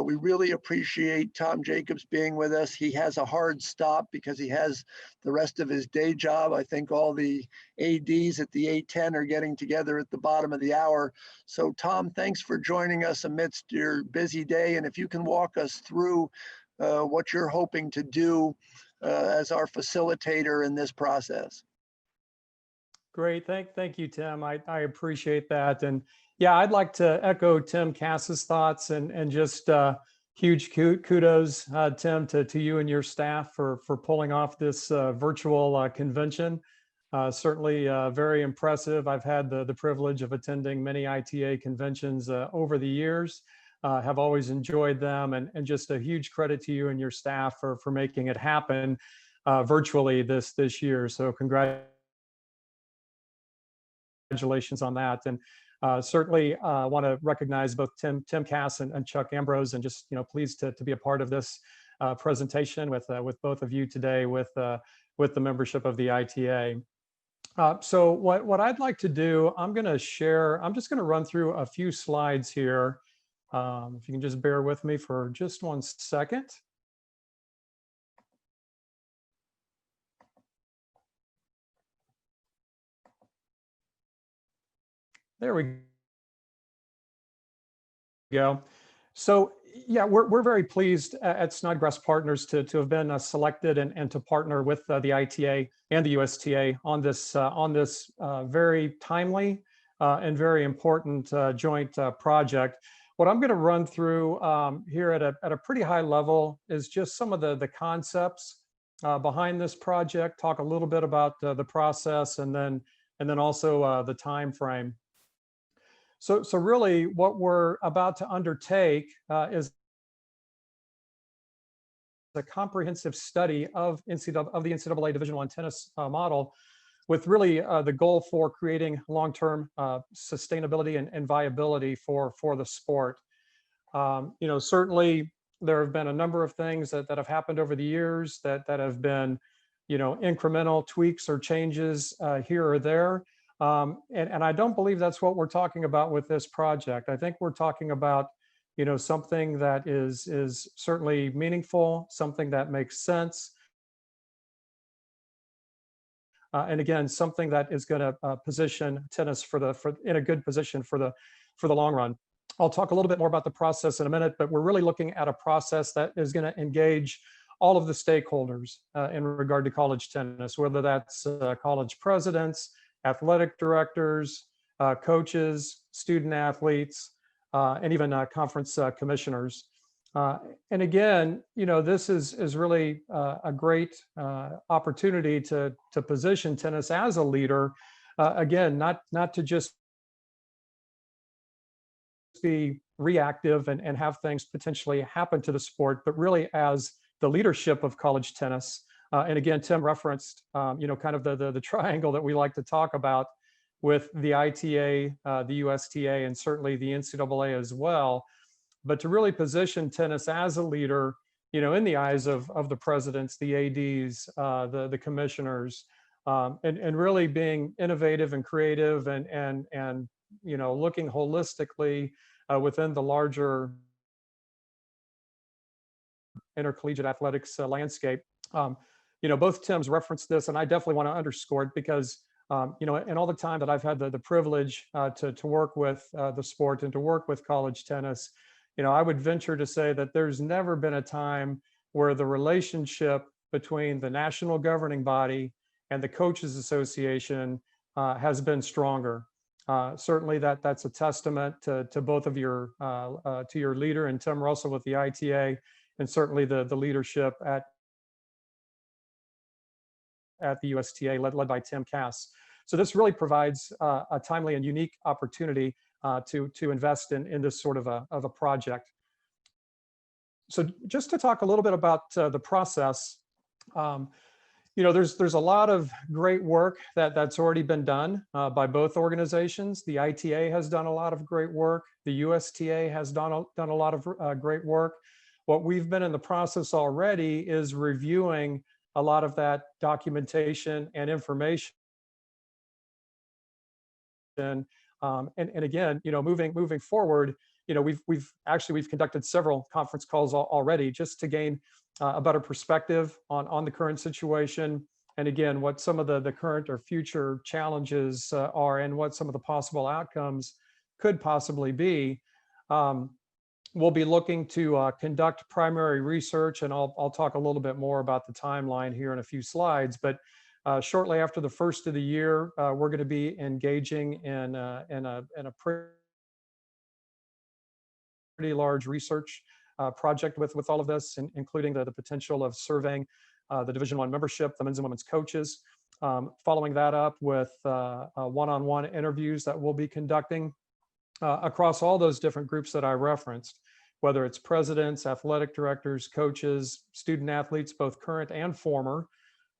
We really appreciate Tom Jacobs being with us. He has a hard stop because he has the rest of his day job. I think all the ADs at the A10 are getting together at the bottom of the hour. So Tom, thanks for joining us amidst your busy day. And if you can walk us through what you're hoping to do as our facilitator in this process. Great, thank you, Tim. I appreciate that. And yeah, I'd like to echo Tim Cass's thoughts and just huge kudos, Tim, to you and your staff for pulling off this virtual convention. Certainly very impressive. I've had the privilege of attending many ITA conventions over the years. Have always enjoyed them, and just a huge credit to you and your staff for making it happen virtually this year. So congratulations on that. And certainly want to recognize both Tim Cass and Chuck Ambrose, and just pleased to be a part of this presentation with both of you today with the membership of the ITA. So what I'd like to do, I'm just going to run through a few slides here. If you can just bear with me for just 1 second. There we go. So yeah, we're very pleased at Snodgrass Partners to have been selected and to partner with the ITA and the USTA on this very timely and very important joint project. What I'm going to run through here at a pretty high level is just some of the concepts behind this project. Talk a little bit about the process, and then also the time frame. So really what we're about to undertake is a comprehensive study of the NCAA Division I tennis model, with really the goal for creating long-term sustainability and viability for the sport. Certainly there have been a number of things that have happened over the years that have been, incremental tweaks or changes here or there. And I don't believe that's what we're talking about with this project. I think we're talking about, something that is certainly meaningful, something that makes sense. And again, something that is going to position tennis in a good position for the long run. I'll talk a little bit more about the process in a minute, but we're really looking at a process that is going to engage all of the stakeholders in regard to college tennis, whether that's college presidents, athletic directors, coaches, student athletes, and even conference commissioners. And again, this is really a great opportunity to position tennis as a leader. Again, not to just be reactive and have things potentially happen to the sport, but really as the leadership of college tennis. And again, Tim referenced, kind of the triangle that we like to talk about with the ITA, the USTA, and certainly the NCAA as well. But to really position tennis as a leader, in the eyes of the presidents, the ADs, the commissioners, and really being innovative and creative and looking holistically within the larger intercollegiate athletics landscape. Both Tims referenced this, and I definitely want to underscore it because, in all the time that I've had the privilege to work with the sport and to work with college tennis, I would venture to say that there's never been a time where the relationship between the national governing body and the Coaches Association has been stronger. Certainly that's a testament to both of your, to your leader and Tim Russell with the ITA, and certainly the leadership at the USTA led by Tim Cass. So this really provides a timely and unique opportunity to invest in this sort of a project. So just to talk a little bit about the process, there's a lot of great work that's already been done by both organizations. The ITA has done a lot of great work. The USTA has done a lot of great work. What we've been in the process already is reviewing a lot of that documentation and information. And again, moving forward, we've conducted several conference calls already just to gain a better perspective on the current situation. And again, what some of the current or future challenges are and what some of the possible outcomes could possibly be. We'll be looking to conduct primary research, and I'll talk a little bit more about the timeline here in a few slides. But shortly after the first of the year, we're going to be engaging in a pretty large research project with all of this, including the potential of surveying the Division I membership, the men's and women's coaches. Following that up with one-on-one interviews that we'll be conducting across all those different groups that I referenced, whether it's presidents, athletic directors, coaches, student athletes, both current and former,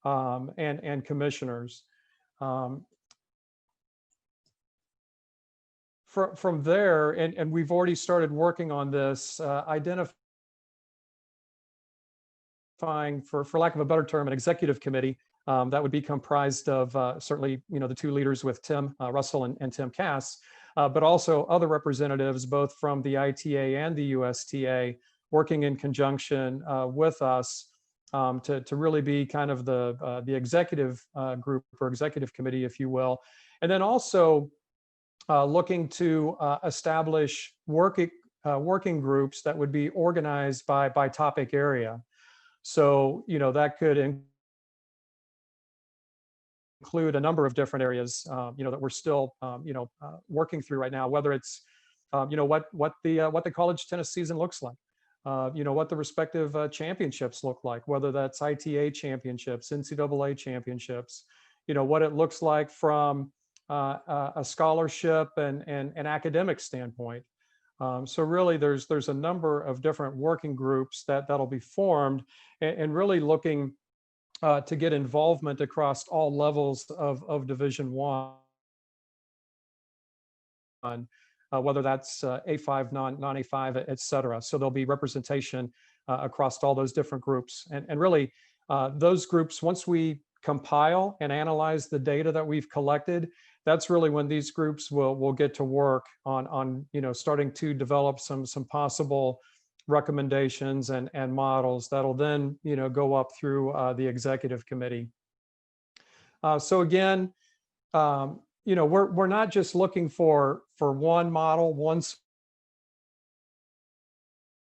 and commissioners. From there, and we've already started working on this, identifying, for lack of a better term, an executive committee that would be comprised of certainly, the two leaders with Tim Russell and Tim Cass, but also other representatives, both from the ITA and the USTA, working in conjunction with us to really be kind of the executive group or executive committee, if you will. And then also looking to establish working groups that would be organized by topic area. So, that could include a number of different areas, that we're still, working through right now, whether it's, what the college tennis season looks like, what the respective championships look like, whether that's ITA championships, NCAA championships, what it looks like from a scholarship and an academic standpoint. So really, there's a number of different working groups that'll be formed, and really looking to get involvement across all levels of Division I, whether that's A5, non-A5, et cetera. So there'll be representation across all those different groups. And really, those groups, once we compile and analyze the data that we've collected, that's really when these groups will get to work on starting to develop some possible recommendations and models that'll then go up through the executive committee. So again, we're not just looking for one model, one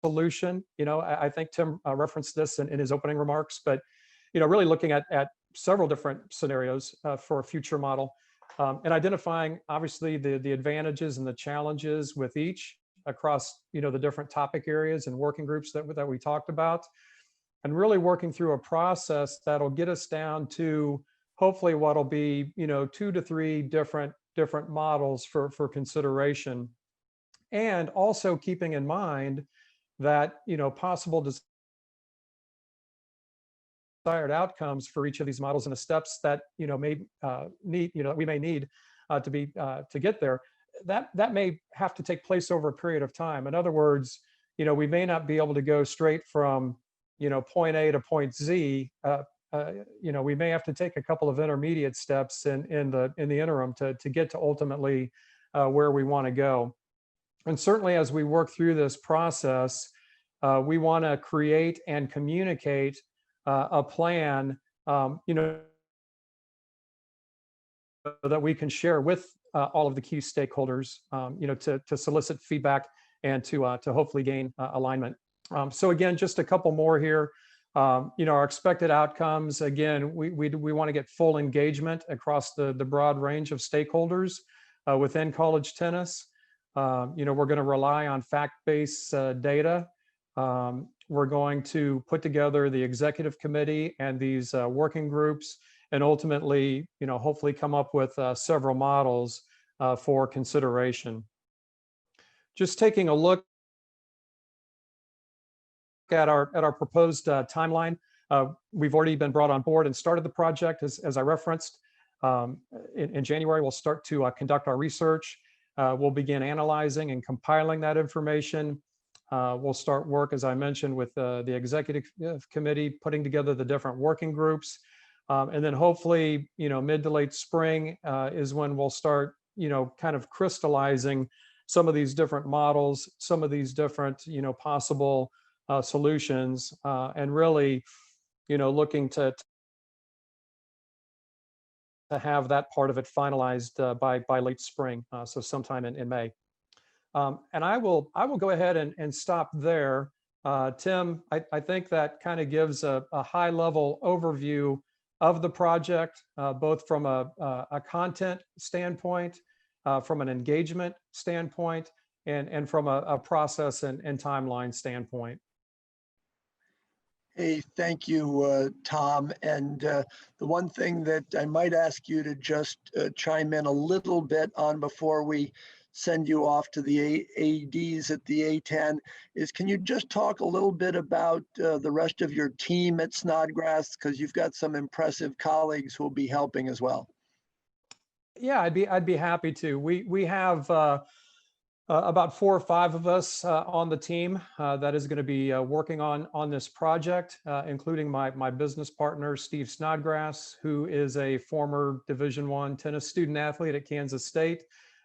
solution. I think Tim referenced this in his opening remarks, but really looking at several different scenarios for a future model, and identifying obviously the advantages and the challenges with each across the different topic areas and working groups that we talked about, and really working through a process that'll get us down to hopefully what'll be 2 to 3 different models for consideration. and also keeping in mind that, possible desired outcomes for each of these models and the steps that, may need, we may need to get there, that may have to take place over a period of time. In other words, we may not be able to go straight from, point A to point Z. We may have to take a couple of intermediate steps in the interim to get to ultimately where we want to go. And certainly as we work through this process, we want to create and communicate a plan, that we can share with all of the key stakeholders, to solicit feedback and to hopefully gain alignment. So again, just a couple more here. Our expected outcomes, again, we want to get full engagement across the broad range of stakeholders within college tennis. We're going to rely on fact-based data. We're going to put together the executive committee and these working groups, and ultimately, hopefully come up with several models for consideration. Just taking a look at our proposed timeline. We've already been brought on board and started the project, as I referenced. In January, we'll start to conduct our research. We'll begin analyzing and compiling that information. We'll start work, as I mentioned, with the executive committee, putting together the different working groups. And then hopefully, mid to late spring is when we'll start, kind of crystallizing some of these different models, some of these different, possible solutions, and really, looking to have that part of it finalized by late spring, so sometime in May. And I will go ahead and stop there. Tim, I think that kind of gives a high level overview of the project, both from a content standpoint, from an engagement standpoint, and from a process and timeline standpoint. Hey, thank you, Tom. And the one thing that I might ask you to just chime in a little bit on before we send you off to the ADs at the A10 is, can you just talk a little bit about the rest of your team at Snodgrass? Because you've got some impressive colleagues who will be helping as well. Yeah, I'd be happy to. We have about 4 or 5 of us on the team that is going to be working on this project, including my business partner, Steve Snodgrass, who is a former Division I tennis student athlete at Kansas State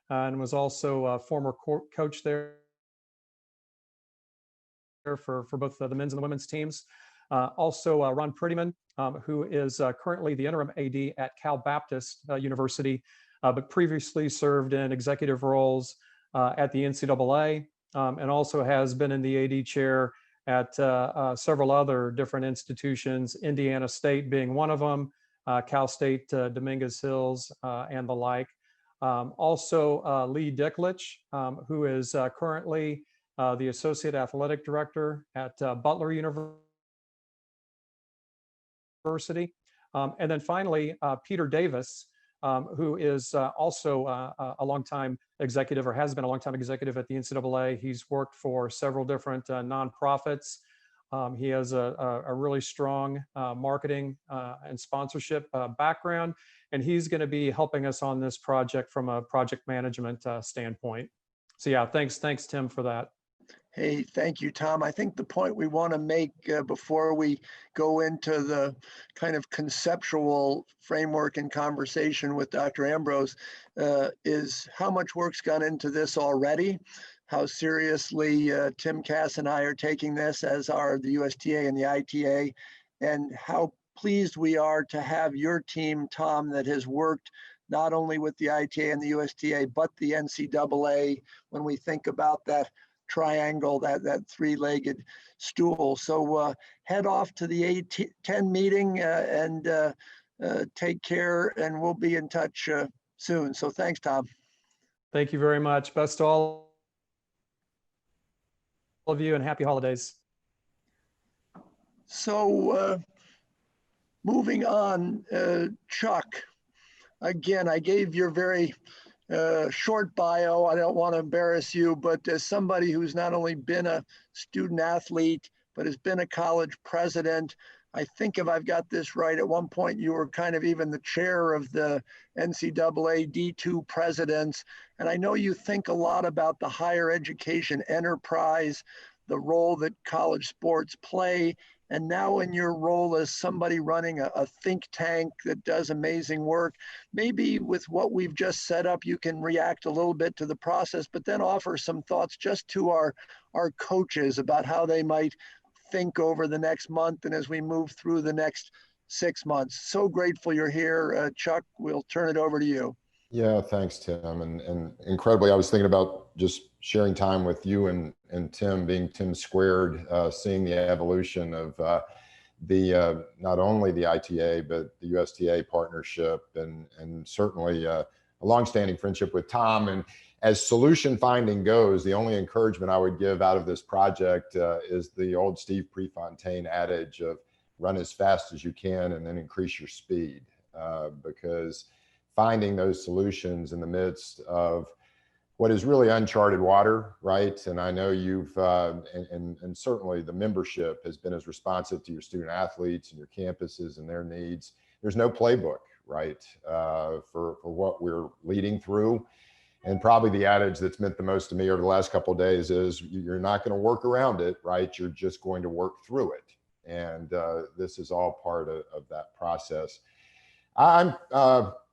and was also a former coach there for both the men's and the women's teams. Also, Ron Prettyman, who is currently the interim AD at Cal Baptist University, but previously served in executive roles at the NCAA, and also has been in the AD chair at several other different institutions, Indiana State being one of them, Cal State, Dominguez Hills, and the like. Also, Lee Dicklich, who is currently the Associate Athletic Director at Butler University. And then finally, Peter Davis, who is also a longtime executive, or has been a longtime executive at the NCAA. He's worked for several different nonprofits. He has a really strong marketing and sponsorship background, and he's going to be helping us on this project from a project management standpoint. So yeah, thanks Tim for that. Hey, thank you, Tom. I think the point we want to make before we go into the kind of conceptual framework and conversation with Dr. Ambrose is how much work's gone into this already, how seriously Tim Cass and I are taking this, as are the USTA and the ITA, and how pleased we are to have your team, Tom, that has worked not only with the ITA and the USTA, but the NCAA when we think about that triangle, that three-legged stool. So head off to the A10 meeting and take care, and we'll be in touch soon. So thanks, Tom. Thank you very much. Best to all of you, and happy holidays. So moving on, Chuck, again, I gave your very short bio. I don't want to embarrass you, but as somebody who's not only been a student athlete, but has been a college president, I think if I've got this right, at one point you were kind of even the chair of the NCAA D2 presidents. And I know you think a lot about the higher education enterprise, the role that college sports play. And now in your role as somebody running a think tank that does amazing work, maybe with what we've just set up, you can react a little bit to the process, but then offer some thoughts just to our coaches about how they might think over the next month and as we move through the next 6 months. So grateful you're here. Chuck, we'll turn it over to you. Yeah, thanks, Tim. And incredibly, I was thinking about just sharing time with you and Tim, being Tim squared, seeing the evolution of the not only the ITA, but the USTA partnership, and certainly a longstanding friendship with Tom. And as solution finding goes, the only encouragement I would give out of this project is the old Steve Prefontaine adage of run as fast as you can and then increase your speed, because finding those solutions in the midst of what is really uncharted water, right? And I know you've, and certainly the membership has been as responsive to your student athletes and your campuses and their needs. There's no playbook, right, for what we're leading through. And probably the adage that's meant the most to me over the last couple of days is you're not going to work around it, right? You're just going to work through it. And this is all part of that process. I'm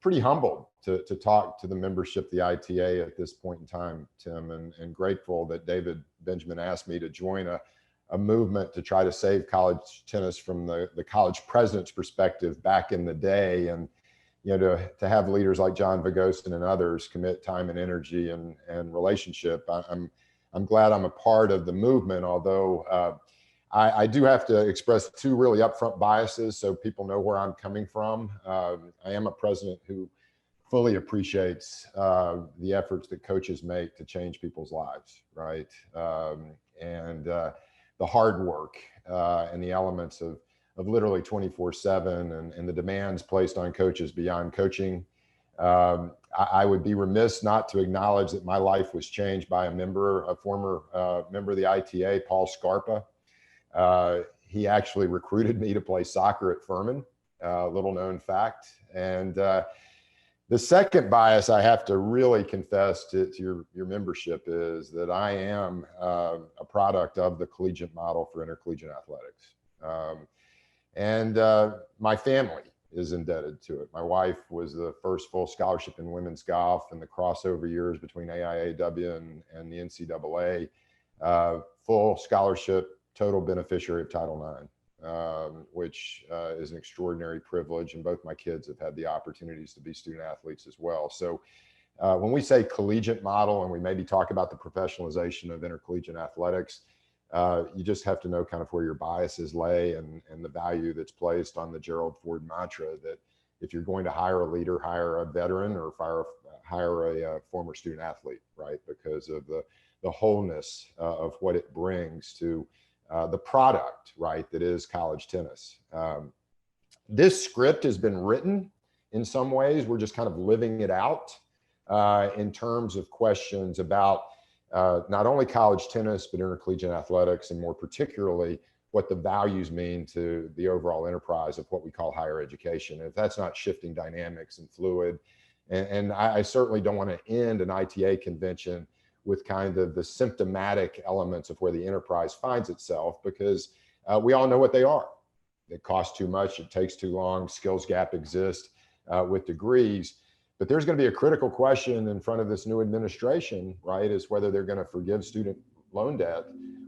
pretty humbled to talk to the membership, the ITA at this point in time, Tim, and grateful that David Benjamin asked me to join a movement to try to save college tennis from the college president's perspective back in the day. And, you know, to have leaders like John Vigostin and others commit time and energy and relationship. I'm glad I'm a part of the movement, although I do have to express two really upfront biases so people know where I'm coming from. I am a president who fully appreciates the efforts that coaches make to change people's lives, right? And the hard work and the elements of literally 24/7 and the demands placed on coaches beyond coaching. I would be remiss not to acknowledge that my life was changed by a former member of the ITA, Paul Scarpa. He actually recruited me to play soccer at Furman, little known fact. And the second bias I have to really confess to your membership is that I am a product of the collegiate model for intercollegiate athletics. And my family is indebted to it. My wife was the first full scholarship in women's golf in the crossover years between AIAW and the NCAA, full scholarship, total beneficiary of Title IX, which is an extraordinary privilege. And both my kids have had the opportunities to be student athletes as well. So when we say collegiate model and we maybe talk about the professionalization of intercollegiate athletics, you just have to know kind of where your biases lay and the value that's placed on the Gerald Ford mantra that if you're going to hire a leader, hire a veteran or hire a former student athlete, right? Because of the wholeness of what it brings to the product, right, that is college tennis. This script has been written in some ways. We're just kind of living it out in terms of questions about not only college tennis, but intercollegiate athletics, and more particularly, what the values mean to the overall enterprise of what we call higher education. If that's not shifting dynamics and fluid, and I certainly don't want to end an ITA convention with kind of the symptomatic elements of where the enterprise finds itself, because we all know what they are. It costs too much, it takes too long, skills gap exists with degrees. But there's going to be a critical question in front of this new administration, right, is whether they're going to forgive student loan debt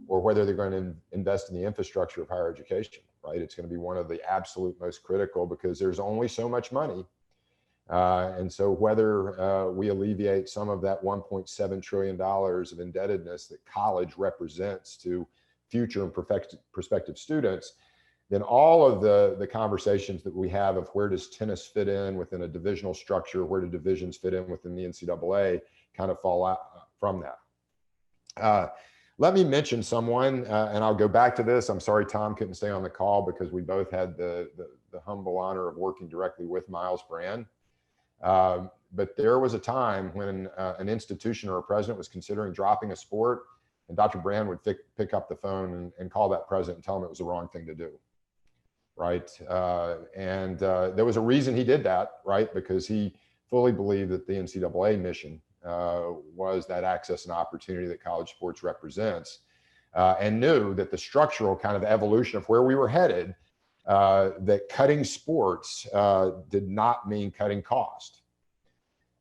or whether they're going to invest in the infrastructure of higher education, right? It's going to be one of the absolute most critical because there's only so much money. And so whether we alleviate some of that $1.7 trillion of indebtedness that college represents to future and prospective students, then all of the conversations that we have of where does tennis fit in within a divisional structure, where do divisions fit in within the NCAA kind of fall out from that. Let me mention someone, and I'll go back to this. I'm sorry Tom couldn't stay on the call because we both had the humble honor of working directly with Miles Brand. but there was a time when an institution or a president was considering dropping a sport, and Dr. Brand would pick up the phone and call that president and tell him it was the wrong thing to do, right? There was a reason he did that, right? Because he fully believed that the NCAA mission was that access and opportunity that college sports represents, and knew that the structural kind of evolution of where we were headed, that cutting sports did not mean cutting cost.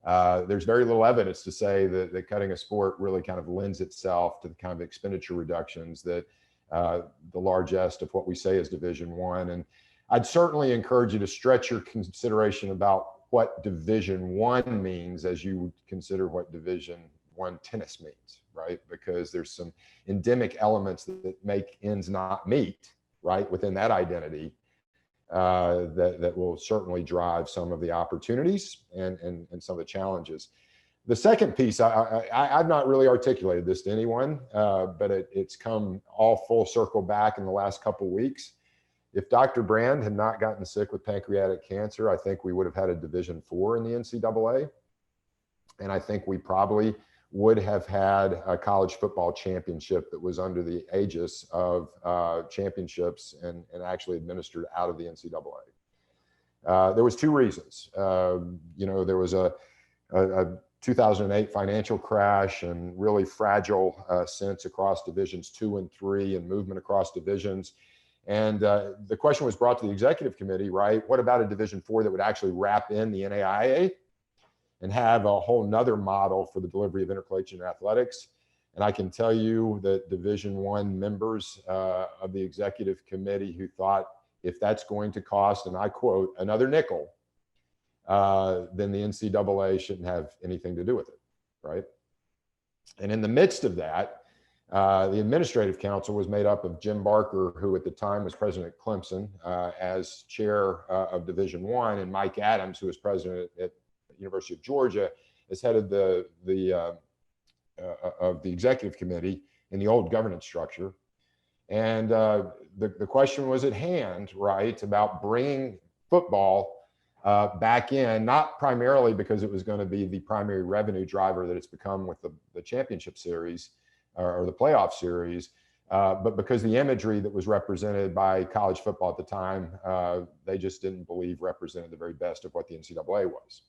There's very little evidence to say that cutting a sport really kind of lends itself to the kind of expenditure reductions that the largest of what we say is Division I. And I'd certainly encourage you to stretch your consideration about what Division I means as you would consider what Division I tennis means, right? Because there's some endemic elements that make ends not meet, right, within that identity, that will certainly drive some of the opportunities and some of the challenges. The second piece, I've not really articulated this to anyone, but it's come all full circle back in the last couple of weeks. If Dr. Brand had not gotten sick with pancreatic cancer, I think we would have had a Division IV in the NCAA. And I think we probably would have had a college football championship that was under the aegis of championships and actually administered out of the NCAA. There was two reasons. There was a 2008 financial crash and really fragile sense across Divisions 2 and 3 and movement across divisions. And the question was brought to the executive committee, right? What about a Division IV that would actually wrap in the NAIA and have a whole nother model for the delivery of intercollegiate athletics? And I can tell you that Division I members of the executive committee who thought if that's going to cost, and I quote, another nickel, then the NCAA shouldn't have anything to do with it, right? And in the midst of that, the administrative council was made up of Jim Barker, who at the time was president at Clemson as chair of Division I, and Mike Adams, who was president at University of Georgia, as head of the executive committee in the old governance structure. And the question was at hand, right, about bringing football back in, not primarily because it was going to be the primary revenue driver that it's become with the championship series or the playoff series, but because the imagery that was represented by college football at the time, they just didn't believe represented the very best of what the NCAA was.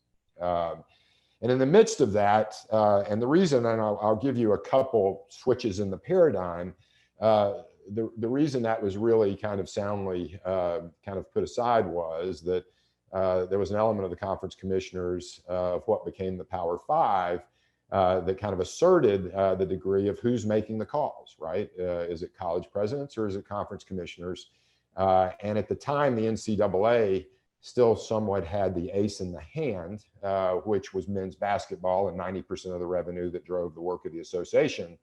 And in the midst of that, and the reason, and I'll give you a couple switches in the paradigm, the reason that was really kind of soundly kind of put aside was that there was an element of the conference commissioners of what became the Power Five that kind of asserted the degree of who's making the calls, right? Is it college presidents or is it conference commissioners? And at the time, the NCAA still somewhat had the ace in the hand, which was men's basketball and 90% of the revenue that drove the work of the association.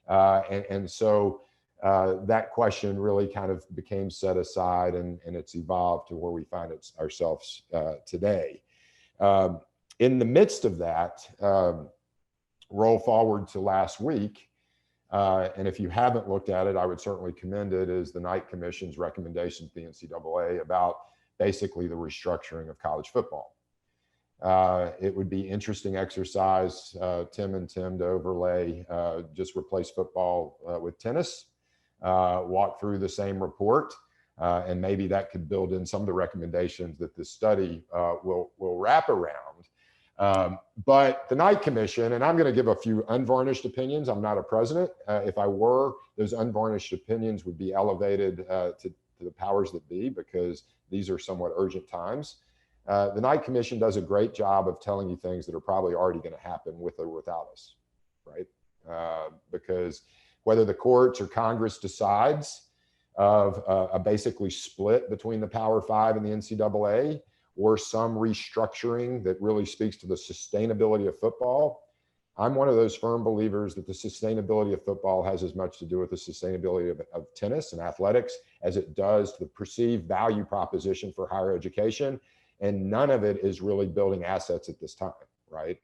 And so that question really kind of became set aside, and it's evolved to where we find ourselves today. In the midst of that, roll forward to last week, and if you haven't looked at it, I would certainly commend it, is the Knight Commission's recommendation to the NCAA about basically the restructuring of college football. It would be interesting exercise, Tim, to overlay, just replace football with tennis, walk through the same report, and maybe that could build in some of the recommendations that this study will wrap around. But the Knight Commission, and I'm going to give a few unvarnished opinions. I'm not a president. If I were, those unvarnished opinions would be elevated to the powers that be, because these are somewhat urgent times. The Knight Commission does a great job of telling you things that are probably already going to happen with or without us, right? Because whether the courts or Congress decides of a basically split between the Power Five and the NCAA, or some restructuring that really speaks to the sustainability of football, I'm one of those firm believers that the sustainability of football has as much to do with the sustainability of tennis and athletics as it does to the perceived value proposition for higher education. And none of it is really building assets at this time, right?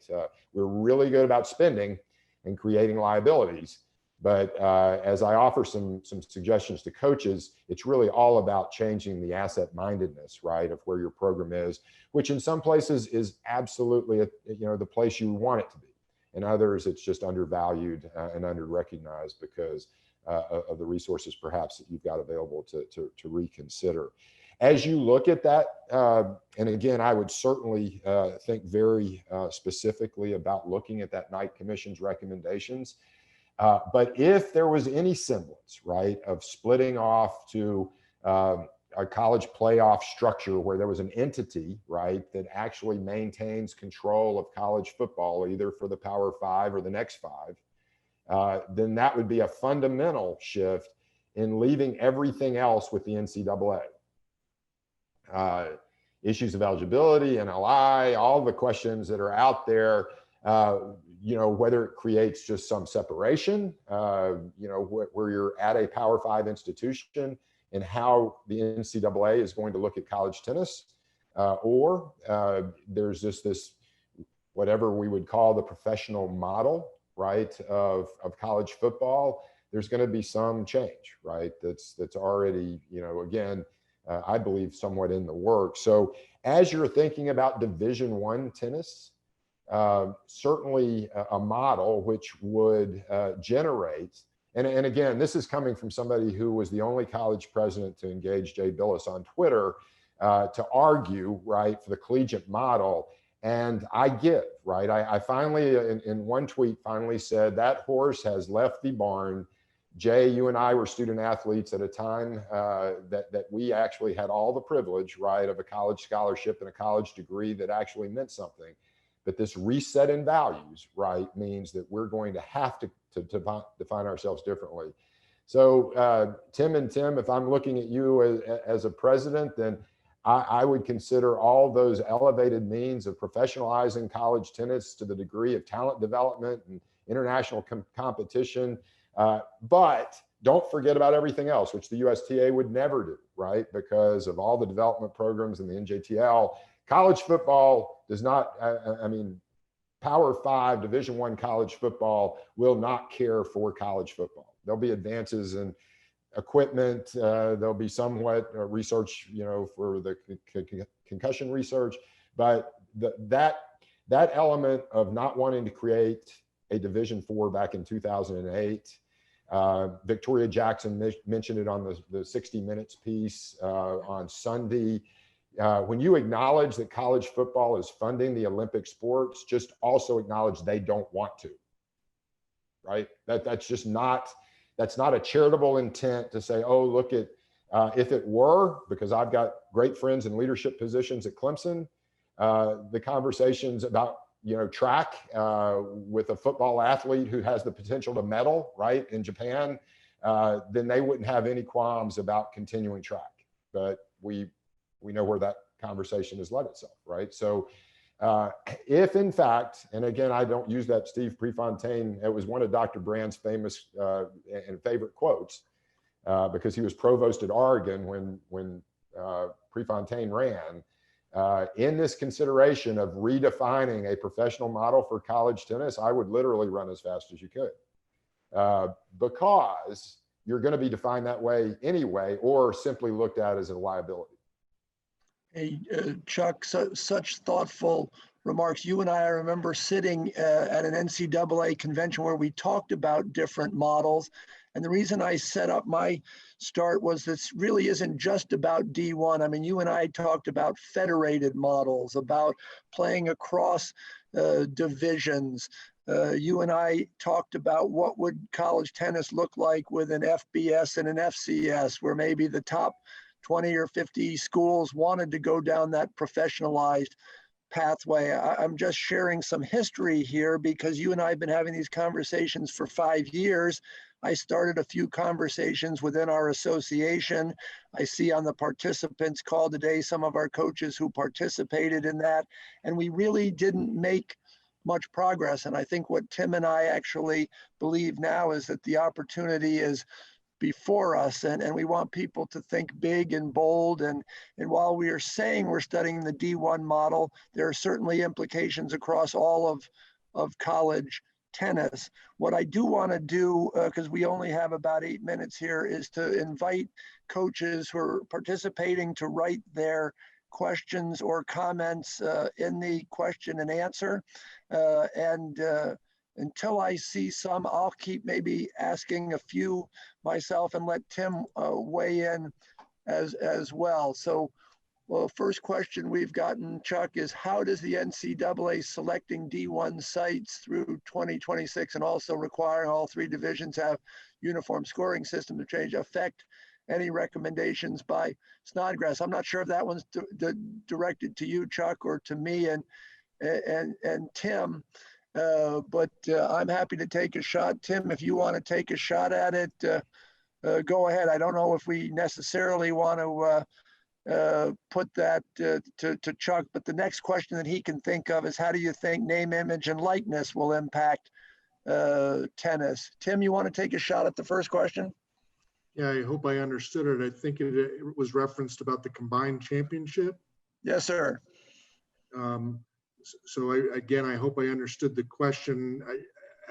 We're really good about spending and creating liabilities, But as I offer some suggestions to coaches, it's really all about changing the asset mindedness, right, of where your program is, which in some places is absolutely the place you want it to be. In others, it's just undervalued and under-recognized because of the resources perhaps that you've got available to reconsider. As you look at that, and again, I would certainly think very specifically about looking at that Knight Commission's recommendations. But if there was any semblance, right, of splitting off to a college playoff structure where there was an entity, right, that actually maintains control of college football, either for the Power Five or the next five, then that would be a fundamental shift in leaving everything else with the NCAA. Issues of eligibility, NLI, all the questions that are out there, whether it creates just some separation, where you're at a Power Five institution and how the NCAA is going to look at college tennis, or there's just this, whatever we would call the professional model, right, of college football. There's going to be some change, right? That's already, again, I believe somewhat in the works. So as you're thinking about Division I tennis, certainly a model which would generate, and again, this is coming from somebody who was the only college president to engage Jay Billis on Twitter to argue, right, for the collegiate model. And I give, right, I finally, in one tweet, finally said that horse has left the barn. Jay, you and I were student athletes at a time that we actually had all the privilege, right, of a college scholarship and a college degree that actually meant something. But this reset in values, right, means that we're going to have to define ourselves differently. So Tim, if I'm looking at you as a president, then I would consider all those elevated means of professionalizing college tennis to the degree of talent development and international competition. But don't forget about everything else, which the USTA would never do, right? Because of all the development programs in the NJTL. College football does not, Power Five, Division I college football will not care for college football. There'll be advances in equipment. There'll be somewhat research, for the concussion research, but that element of not wanting to create a Division IV back in 2008, Victoria Jackson mentioned it on the 60 Minutes piece on Sunday. When you acknowledge that college football is funding the Olympic sports, just also acknowledge they don't want to, right? That's not a charitable intent to say, oh, look at, if it were, because I've got great friends in leadership positions at Clemson, the conversations about, track with a football athlete who has the potential to medal, right, in Japan, then they wouldn't have any qualms about continuing track. But we know where that conversation has led itself, right? So if in fact, and again, I don't use that Steve Prefontaine, it was one of Dr. Brand's famous and favorite quotes, because he was provost at Oregon when Prefontaine ran, in this consideration of redefining a professional model for college tennis, I would literally run as fast as you could, because you're going to be defined that way anyway, or simply looked at as a liability. Hey, Chuck, such thoughtful remarks. You and I remember sitting at an NCAA convention where we talked about different models. And the reason I set up my start was this really isn't just about D1. I mean, you and I talked about federated models, about playing across divisions. You and I talked about what would college tennis look like with an FBS and an FCS, where maybe the top 20 or 50 schools wanted to go down that professionalized pathway. I'm just sharing some history here because you and I have been having these conversations for 5 years. I started a few conversations within our association. I see on the participants call today some of our coaches who participated in that, and we really didn't make much progress. And I think what Tim and I actually believe now is that the opportunity is before us, and we want people to think big and bold. And while we are saying we're studying the D1 model, there are certainly implications across all of college tennis. What I do want to do, because we only have about 8 minutes here, is to invite coaches who are participating to write their questions or comments in the question and answer. Until I see some, I'll keep maybe asking a few myself and let Tim weigh in as well. So, well, first question we've gotten, Chuck, is how does the NCAA selecting D1 sites through 2026 and also requiring all 3 divisions have uniform scoring system to change affect any recommendations by Snodgrass? I'm not sure if that one's directed to you, Chuck, or to me and Tim, but I'm happy to take a shot. Tim, if you want to take a shot at it, go ahead. I don't know if we necessarily want to put that to Chuck, but the next question that he can think of is how do you think name, image, and likeness will impact tennis? Tim, you want to take a shot at the first question? Yeah, I hope I understood it. I think it was referenced about the combined championship. Yes, sir. So I hope I understood the question.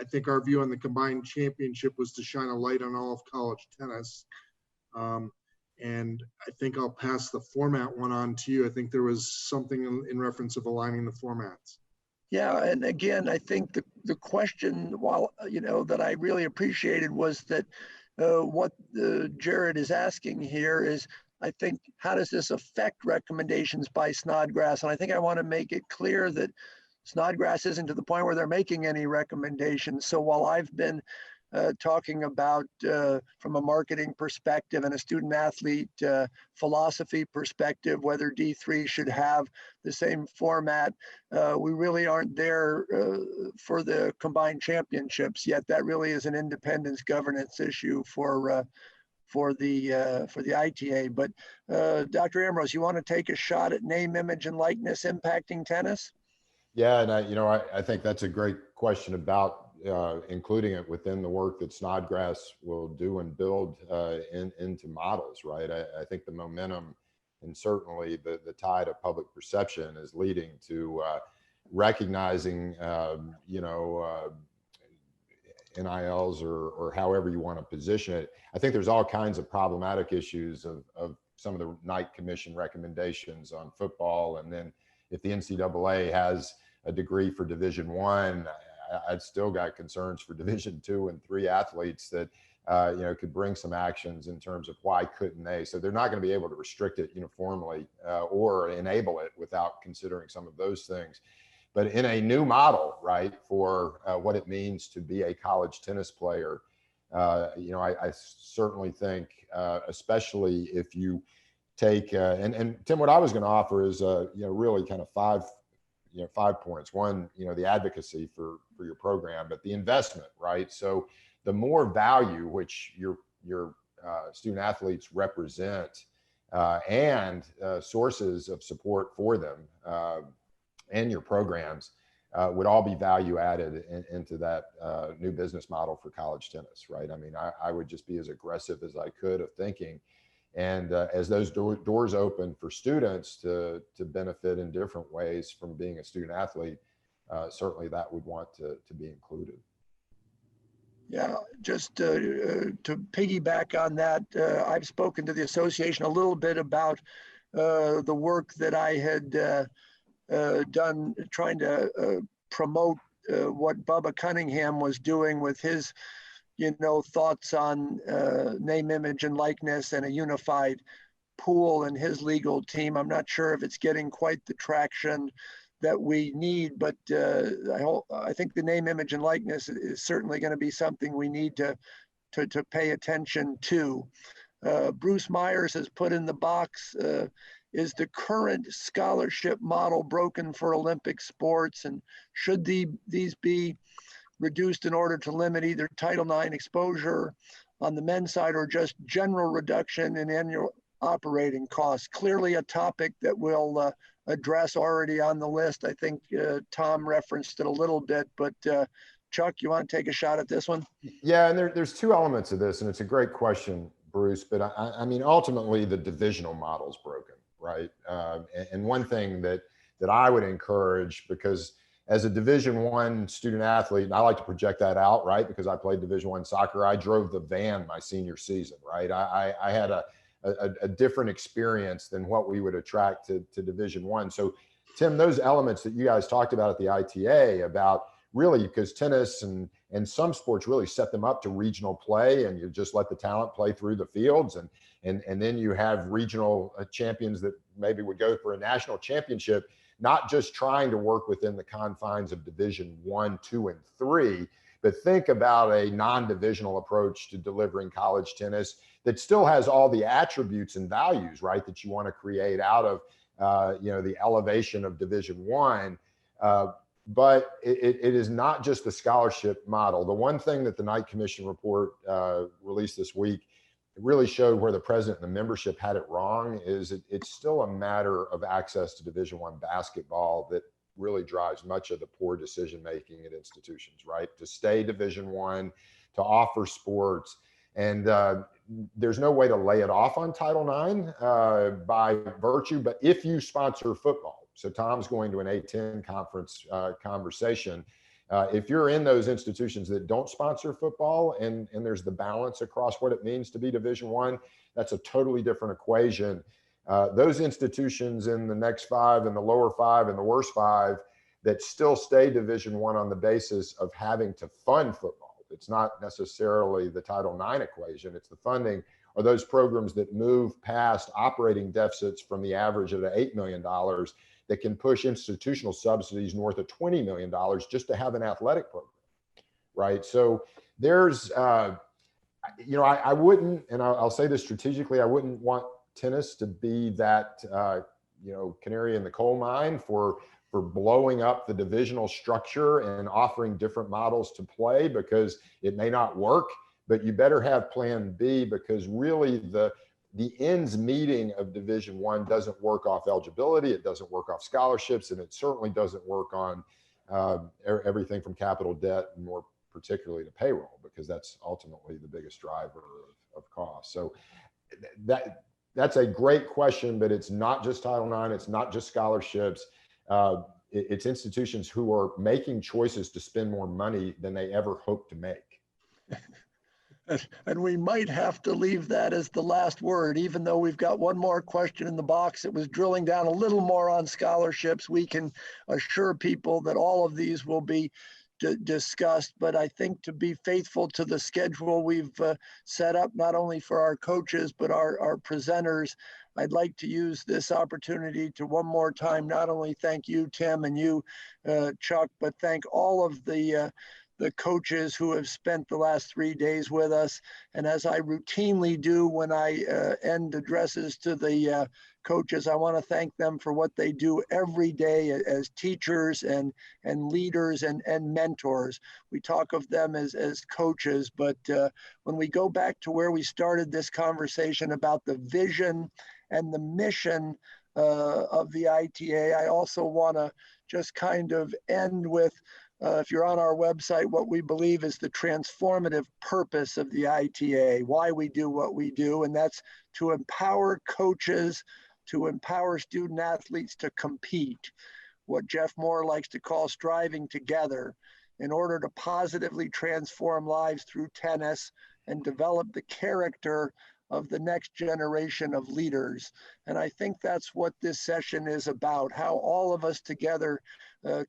I think our view on the combined championship was to shine a light on all of college tennis. And I think I'll pass the format one on to you. I think there was something in reference of aligning the formats. Yeah, and again, I think the question, while that I really appreciated, was that what Jared is asking here is, I think, how does this affect recommendations by Snodgrass? And I think I want to make it clear that Snodgrass isn't to the point where they're making any recommendations. So while I've been talking about from a marketing perspective and a student athlete philosophy perspective, whether D3 should have the same format, we really aren't there for the combined championships yet. That really is an independence governance issue for the ITA. But Dr. Ambrose, you want to take a shot at name, image, and likeness impacting tennis? Yeah, and I think that's a great question about including it within the work that Snodgrass will do and build into models, right? I think the momentum and certainly the tide of public perception is leading to recognizing, NILs or however you want to position it. I think there's all kinds of problematic issues of some of the Knight Commission recommendations on football. And then if the NCAA has a degree for Division I, I'd still got concerns for Division II and III athletes that, could bring some actions in terms of why couldn't they? So they're not going to be able to restrict it uniformly or enable it without considering some of those things. But in a new model, right, for what it means to be a college tennis player, I certainly think, especially if you take, and Tim, what I was going to offer is, really kind of 5 points. One, the advocacy for your program, but the investment, right? So the more value which your student athletes represent and sources of support for them and your programs would all be value added into that new business model for college tennis, right? I mean, I would just be as aggressive as I could of thinking. And as those doors open for students to benefit in different ways from being a student athlete, certainly that would want to be included. Yeah, just to piggyback on that, I've spoken to the association a little bit about the work that I had done trying to promote what Bubba Cunningham was doing with his thoughts on name, image, and likeness and a unified pool and his legal team. I'm not sure if it's getting quite the traction that we need, but I think the name, image, and likeness is certainly going to be something we need to pay attention to. Bruce Myers has put in the box, is the current scholarship model broken for Olympic sports, and should these be reduced in order to limit either Title IX exposure on the men's side or just general reduction in annual operating costs? Clearly a topic that we'll address already on the list. I think Tom referenced it a little bit, but Chuck, you want to take a shot at this one? Yeah, and there's 2 elements of this, and it's a great question, Bruce, but I mean, ultimately the divisional model is broken, right? And one thing that I would encourage, because as a Division I student athlete, and I like to project that out, right? Because I played Division I soccer. I drove the van my senior season, right? I had a different experience than what we would attract to Division I. So Tim, those elements that you guys talked about at the ITA about really, because tennis and some sports really set them up to regional play, and you just let the talent play through the fields, and then you have regional champions that maybe would go for a national championship, not just trying to work within the confines of Division I, II, and III, but think about a non-divisional approach to delivering college tennis that still has all the attributes and values, right, that you want to create out of the elevation of Division I. But it is not just the scholarship model. The one thing that the Knight Commission report released this week, it really showed where the president and the membership had it wrong, is it's still a matter of access to Division I basketball that really drives much of the poor decision-making at institutions, right? To stay Division I, to offer sports. And there's no way to lay it off on Title IX by virtue, but if you sponsor football, so Tom's going to an A10 conference conversation, if you're in those institutions that don't sponsor football and there's the balance across what it means to be Division I, that's a totally different equation. Those institutions in the next 5 and the lower 5 and the worst 5 that still stay Division I on the basis of having to fund football. It's not necessarily the Title IX equation, it's the funding, are those programs that move past operating deficits from the average of $8 million that can push institutional subsidies north of $20 million just to have an athletic program, right? So there's, I wouldn't, and I'll say this strategically, I wouldn't want tennis to be that, canary in the coal mine for blowing up the divisional structure and offering different models to play, because it may not work, but you better have plan B, because really the ends meeting of Division I doesn't work off eligibility, it doesn't work off scholarships, and it certainly doesn't work on everything from capital debt and more particularly to payroll, because that's ultimately the biggest driver of cost. So that's a great question, but it's not just Title IX, it's not just scholarships. It's institutions who are making choices to spend more money than they ever hoped to make. And we might have to leave that as the last word, even though we've got one more question in the box. It was drilling down a little more on scholarships. We can assure people that all of these will be discussed, but I think to be faithful to the schedule we've set up, not only for our coaches, but our presenters, I'd like to use this opportunity to one more time, not only thank you, Tim, and you, Chuck, but thank all of the coaches who have spent the last 3 days with us. And as I routinely do when I end addresses to the coaches, I want to thank them for what they do every day as teachers and leaders and mentors. We talk of them as coaches, but when we go back to where we started this conversation about the vision and the mission of the ITA, I also want to just kind of end with, if you're on our website, what we believe is the transformative purpose of the ITA, why we do what we do, and that's to empower coaches, to empower student athletes to compete, what Jeff Moore likes to call striving together, in order to positively transform lives through tennis and develop the character of the next generation of leaders. And I think that's what this session is about, how all of us together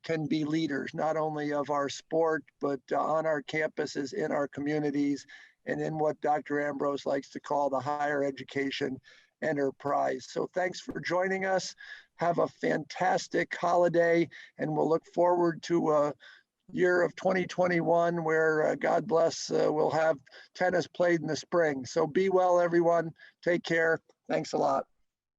can be leaders, not only of our sport, but on our campuses, in our communities, and in what Dr. Ambrose likes to call the higher education enterprise. So thanks for joining us. Have a fantastic holiday, and we'll look forward to a year of 2021 where, God bless, we'll have tennis played in the spring. So be well, everyone. Take care. Thanks a lot.